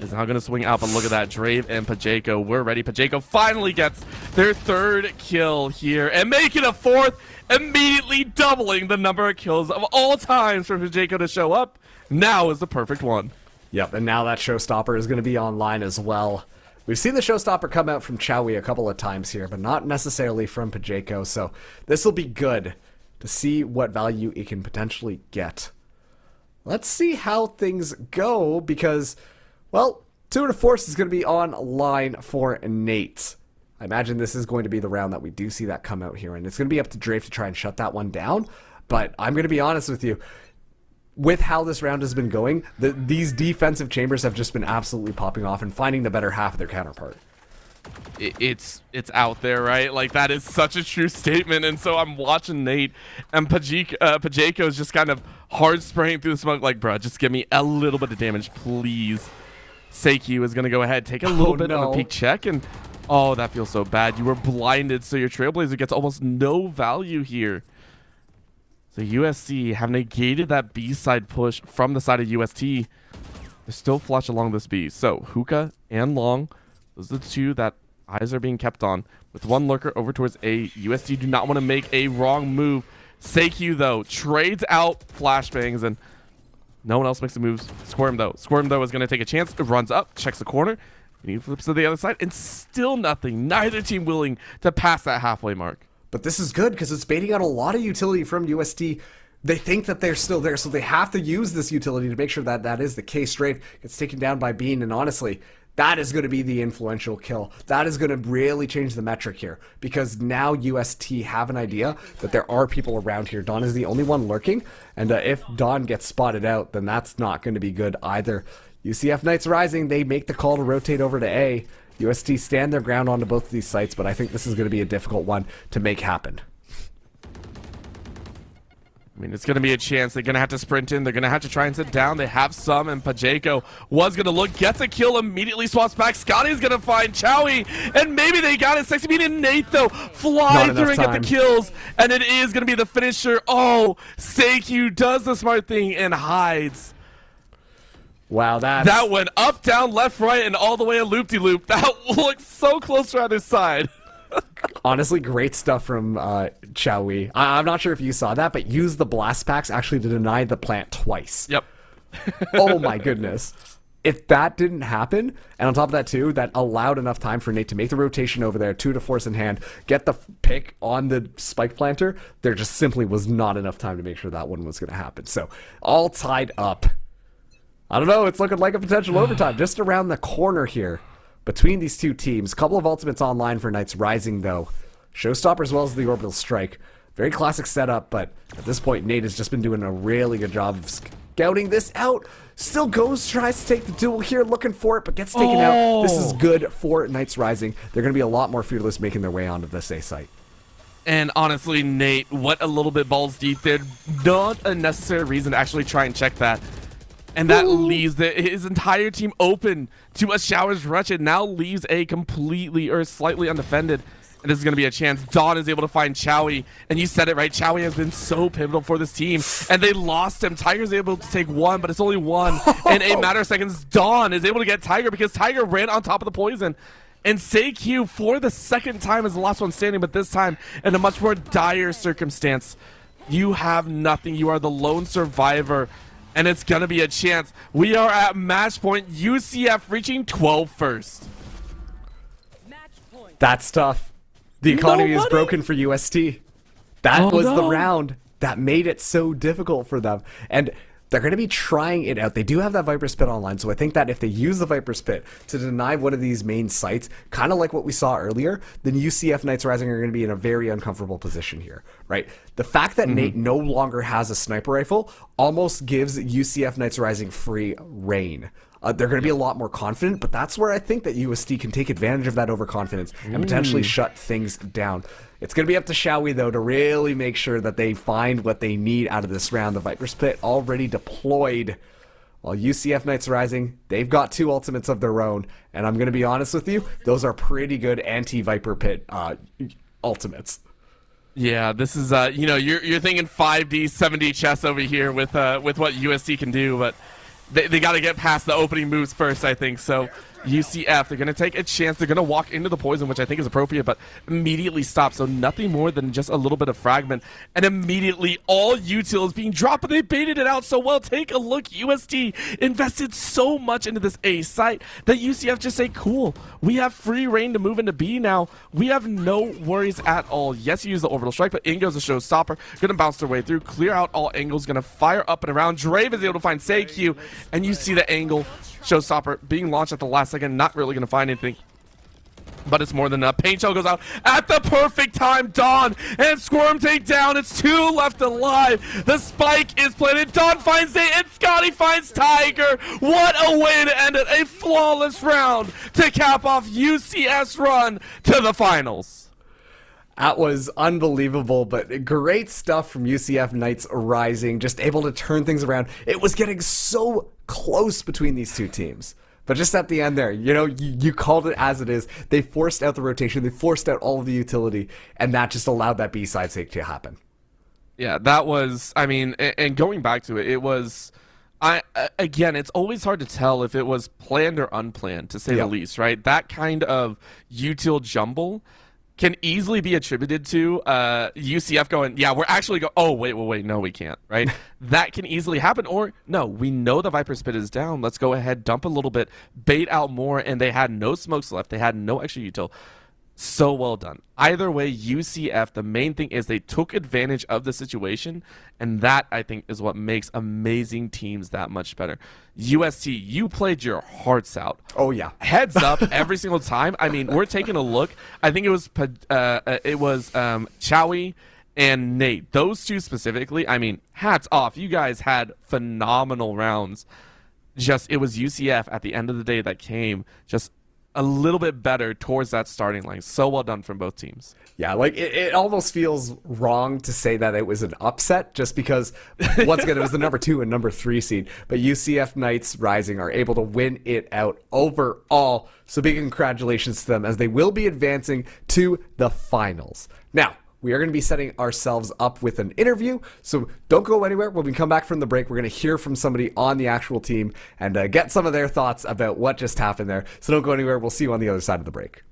Is now going to swing out, but look at that. Drave and Pacheco, we're ready. Pacheco finally gets their 3rd kill here and making a 4th, immediately doubling the number of kills of all times for Pacheco to show up. Now is the perfect one. Yep, and now that Showstopper is going to be online as well. We've seen the Showstopper come out from Chowie a couple of times here, but not necessarily from Pacheco, so this will be good to see what value it can potentially get. Let's see how things go, because, well, Tour de Force is going to be online for Nate. I imagine this is going to be the round that we do see that come out here, and it's going to be up to Drave to try and shut that one down, but I'm going to be honest with you. With how this round has been going, these defensive chambers have just been absolutely popping off and finding the better half of their counterpart. It's out there, right? Like, that is such a true statement. And so I'm watching Nate, and Pacheco is just kind of hard spraying through the smoke like, bruh, just give me a little bit of damage, please. Seiki is going to go ahead, take a little bit of a peek check, and oh, that feels so bad. You were blinded, so your Trailblazer gets almost no value here. So USC have negated that B side push from the side of UST. They're still flush along this B. So Hookah and Long, those are the 2 that eyes are being kept on. With one lurker over towards A, UST do not want to make a wrong move. Seikyu, though, trades out flashbangs, and no one else makes the moves. Squirm, though. Squirm, though, is going to take a chance. It runs up, checks the corner, and he flips to the other side, and still nothing. Neither team willing to pass that halfway mark. But this is good because it's baiting out a lot of utility from UST. They think that they're still there, so they have to use this utility to make sure that that is the case. Drave gets taken down by Bean, and honestly, that is going to be the influential kill. That is going to really change the metric here, because now UST have an idea that there are people around here. Dawn is the only one lurking, and if Dawn gets spotted out, then that's not going to be good either. UCF Knights Rising, they make the call to rotate over to A. UST stand their ground onto both of these sites, but I think this is going to be a difficult one to make happen. I mean, it's going to be a chance. They're going to have to sprint in. They're going to have to try and sit down. They have some, and Pacheco was going to look, gets a kill, immediately swaps back. Scotty's going to find Chowie, and maybe they got it. Sexy Bean and Nate, though, fly through and get the kills, and it is going to be the finisher. Oh, Seikyu does the smart thing and hides. Wow, that went up, down, left, right, and all the way a loop-de-loop. That looks so close to either side. Honestly, great stuff from Chowie. I'm not sure if you saw that, but use the blast packs actually to deny the plant twice. Yep. Oh my goodness. if that didn't happen, and on top of that too, that allowed enough time for Nate to make the rotation over there, 2 to force in hand, get the pick on the spike planter, there just simply was not enough time to make sure that one was going to happen. So all tied up. I don't know, it's looking like a potential overtime just around the corner here between these two teams. Couple of ultimates online for Knights Rising though. Showstopper as well as the orbital strike. Very classic setup, but at this point Nate has just been doing a really good job of scouting this out. Still goes, tries to take the duel here, looking for it, but gets taken out. This is good for Knights Rising. They're going to be a lot more fearless making their way onto this A site. And honestly, Nate, what a little bit balls deep there. Not a necessary reason to actually try and check that. And that leaves his entire team open to a Shower's Rush. It now leaves A completely or slightly undefended. And this is going to be a chance. Dawn is able to find Chowie. And you said it right. Chowie has been so pivotal for this team. And they lost him. Tiger's able to take one, but it's only one. In a matter of seconds, Dawn is able to get Tiger because Tiger ran on top of the poison. And SeiQ for the second time is the last one standing, but this time in a much more dire circumstance. You have nothing. You are the lone survivor. And it's going to be a chance. We are at match point. UCF reaching 12 first. That's tough. The economy is broken for UST. That was the round that made it so difficult for them. And they're going to be trying it out. They do have that Viper Spit online, so I think that if they use the Viper Spit to deny one of these main sites, kind of like what we saw earlier, then UCF Knights Rising are going to be in a very uncomfortable position here, right? The fact that Nate no longer has a sniper rifle almost gives UCF Knights Rising free reign. They're going to be a lot more confident, but that's where I think that UST can take advantage of that overconfidence and potentially shut things down. It's going to be up to Showie, though, to really make sure that they find what they need out of this round. The Viper Spit already deployed. While UCF Knights Rising, they've got 2 ultimates of their own, and I'm going to be honest with you, those are pretty good anti-Viper Pit ultimates. Yeah, this is you're thinking 5D, 7D chess over here with what UST can do, but they got to get past the opening moves first, I think. So UCF, they're going to take a chance. They're going to walk into the poison, which I think is appropriate, but immediately stop. So nothing more than just a little bit of fragment. And immediately all util is being dropped, but they baited it out so well. Take a look. UST invested so much into this A site that UCF just say, cool, we have free reign to move into B now. We have no worries at all. Yes, you use the orbital strike, but in goes the showstopper. Going to bounce their way through, clear out all angles, going to fire up and around. Drave is able to find SeiQ, and you see the angle. Showstopper being launched at the last second, not really going to find anything. But it's more than enough. Paint Shell goes out at the perfect time. Dawn and Squirm take down. It's 2 left alive. The spike is planted. Dawn finds it, and Scotty finds Tiger. What a way to end it. A flawless round to cap off UCF's run to the finals. That was unbelievable, but great stuff from UCF Knights Rising, just able to turn things around. It was getting so close between these two teams. But just at the end there, you called it as it is. They forced out the rotation, they forced out all of the utility, and that just allowed that B-side take to happen. Yeah, that was, and going back to it, it was, again, it's always hard to tell if it was planned or unplanned, to say the least, right? That kind of util jumble can easily be attributed to UCF going, yeah, we're actually oh, wait, no, we can't, right? That can easily happen. Or, no, we know the Viper Spit is down. Let's go ahead, dump a little bit, bait out more, and they had no smokes left. They had no extra util. So well done. Either way, UCF, the main thing is they took advantage of the situation, and that, I think, is what makes amazing teams that much better. UST, you played your hearts out. Oh, yeah. Heads up every single time. We're taking a look. I think it was Chowie and Nate. Those two specifically, hats off. You guys had phenomenal rounds. It was UCF at the end of the day that came just a little bit better towards that starting line. So well done from both teams. Yeah, it almost feels wrong to say that it was an upset just because, once again, it was the number 2 and number 3 seed. But UCF Knights Rising are able to win it out overall. So big congratulations to them as they will be advancing to the finals. Now, we are going to be setting ourselves up with an interview, so don't go anywhere. When we come back from the break, we're going to hear from somebody on the actual team and get some of their thoughts about what just happened there. So don't go anywhere. We'll see you on the other side of the break.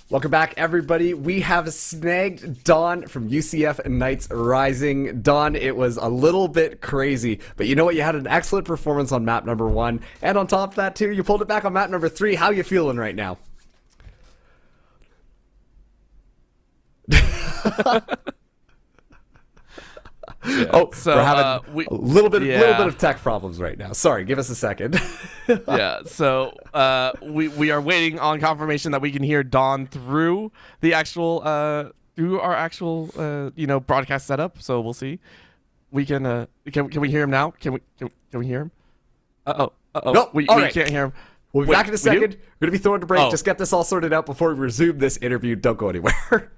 Welcome back, everybody. We have snagged Dawn from UCF Knights Rising. Dawn, it was a little bit crazy, but you know what? You had an excellent performance on map number 1, and on top of that, too, you pulled it back on map number 3. How you feeling right now? So, we're having a little bit of tech problems right now. Sorry, give us a second. Yeah, so we are waiting on confirmation that we can hear Dawn through the actual broadcast setup. So we'll see. We can we hear him now? Can we hear him? Nope. We right. can't hear him. We'll be back in a second. We're gonna be throwing a break. Oh. Just get this all sorted out before we resume this interview. Don't go anywhere.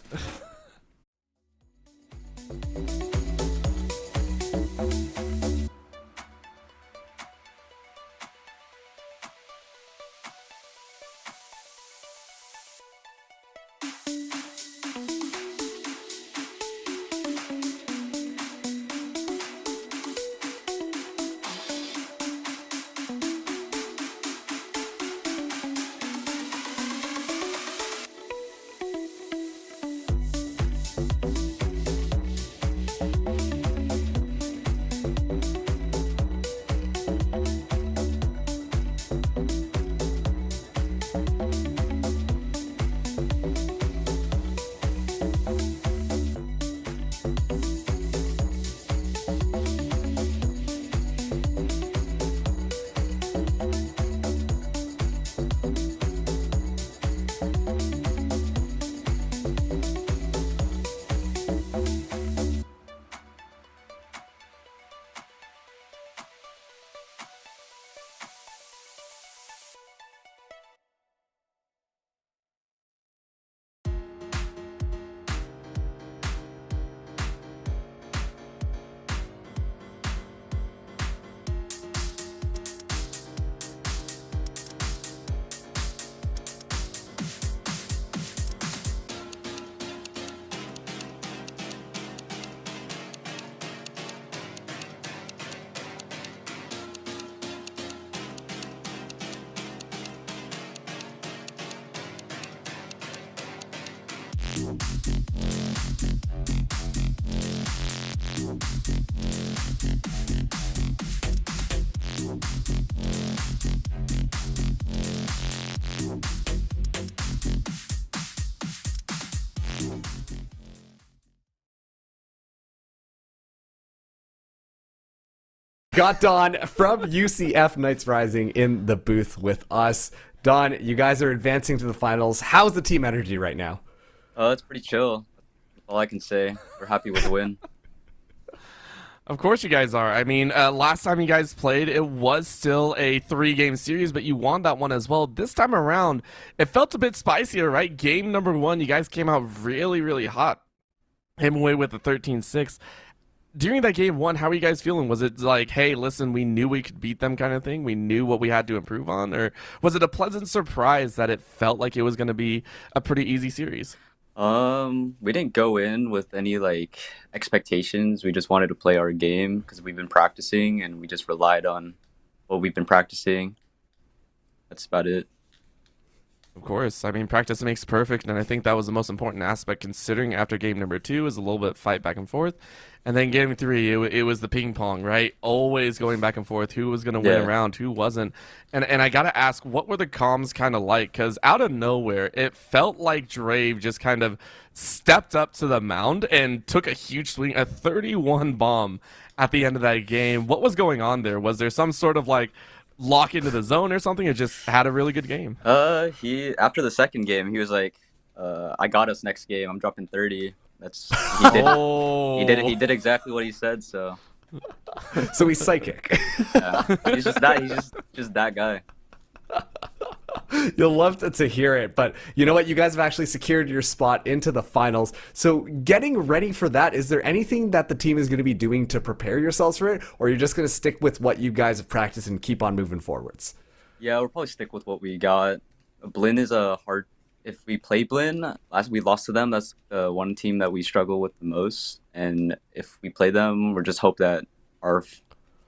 Got Dawn from UCF Knights Rising in the booth with us. Dawn, you guys are advancing to the finals. How's the team energy right now? It's pretty chill. All I can say. We're happy with the win. Of course you guys are. I mean, last time you guys played, it was still a 3-game series, but you won that one as well. This time around, it felt a bit spicier, right? Game number 1, you guys came out really, really hot. Came away with a 13-6. During that game 1, how are you guys feeling? Was it like, hey, listen, we knew we could beat them kind of thing? We knew what we had to improve on? Or was it a pleasant surprise that it felt like it was going to be a pretty easy series? We didn't go in with any expectations. We just wanted to play our game because we've been practicing and we just relied on what we've been practicing. That's about it. Of course. I mean, practice makes perfect, and I think that was the most important aspect, considering after game number 2 is a little bit fight back and forth, and then game 3 it was the ping pong, right? Always going back and forth. Who was going to win a round? Who wasn't? And I gotta ask, what were the comms kind of like? Because out of nowhere, it felt like Drave just kind of stepped up to the mound and took a huge swing, a 31 bomb at the end of that game. What was going on there? Was there some sort of lock into the zone or something, or just had a really good game? He after the second game, he was like, I got us next game. I'm dropping 30. He did exactly what he said, so He's psychic. yeah. He's just that guy. You'll love to hear it, but you know what? You guys have actually secured your spot into the finals. So getting ready for that, is there anything that the team is going to be doing to prepare yourselves for it, or you're just going to stick with what you guys have practiced and keep on moving forwards? Yeah, we'll probably stick with what we got. Blinn is a hard. If we play Blinn, we lost to them. That's the one team that we struggle with the most. And if we play them, we're just hope that our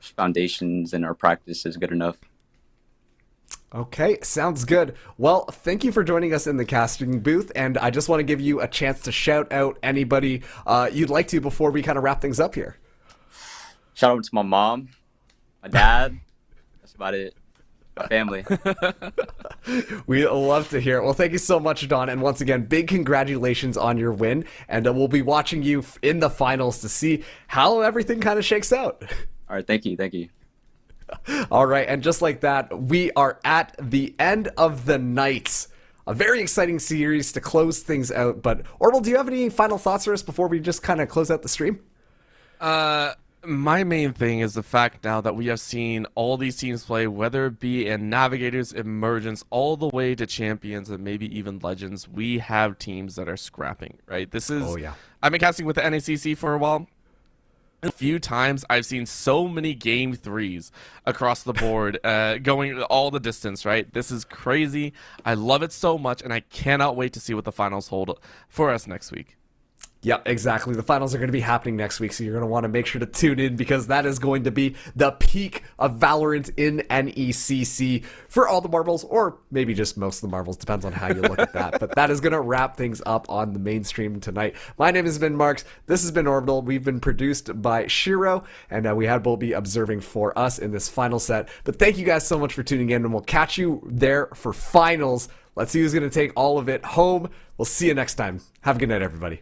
foundations and our practice is good enough. Okay, sounds good. Well, thank you for joining us in the casting booth, and I just want to give you a chance to shout out anybody you'd like to before we kind of wrap things up here. Shout out to my mom, my dad. That's about it. My family. We love to hear it. Well, thank you so much, Don. And once again, big congratulations on your win. And we'll be watching you in the finals to see how everything kind of shakes out. All right, thank you. Thank you. All right. And just like that, we are at the end of the night. A very exciting series to close things out. But Orbital, do you have any final thoughts for us before we just kind of close out the stream? My main thing is the fact now that we have seen all these teams play, whether it be in Navigators, Emergence, all the way to Champions, and maybe even Legends. We have teams that are scrapping, right? This is. Oh, yeah. I've been casting with the NECC for a while. A few times I've seen so many game threes across the board, going all the distance, right? This is crazy. I love it so much, and I cannot wait to see what the finals hold for us next week. Yep, exactly. The finals are going to be happening next week, so you're going to want to make sure to tune in because that is going to be the peak of Valorant in NECC for all the marbles, or maybe just most of the marbles, depends on how you look at that. But that is going to wrap things up on the mainstream tonight. My name has been Marks. This has been Orbital. We've been produced by Shiro, and we had Bulby observing for us in this final set. But thank you guys so much for tuning in, and we'll catch you there for finals. Let's see who's going to take all of it home. We'll see you next time. Have a good night, everybody.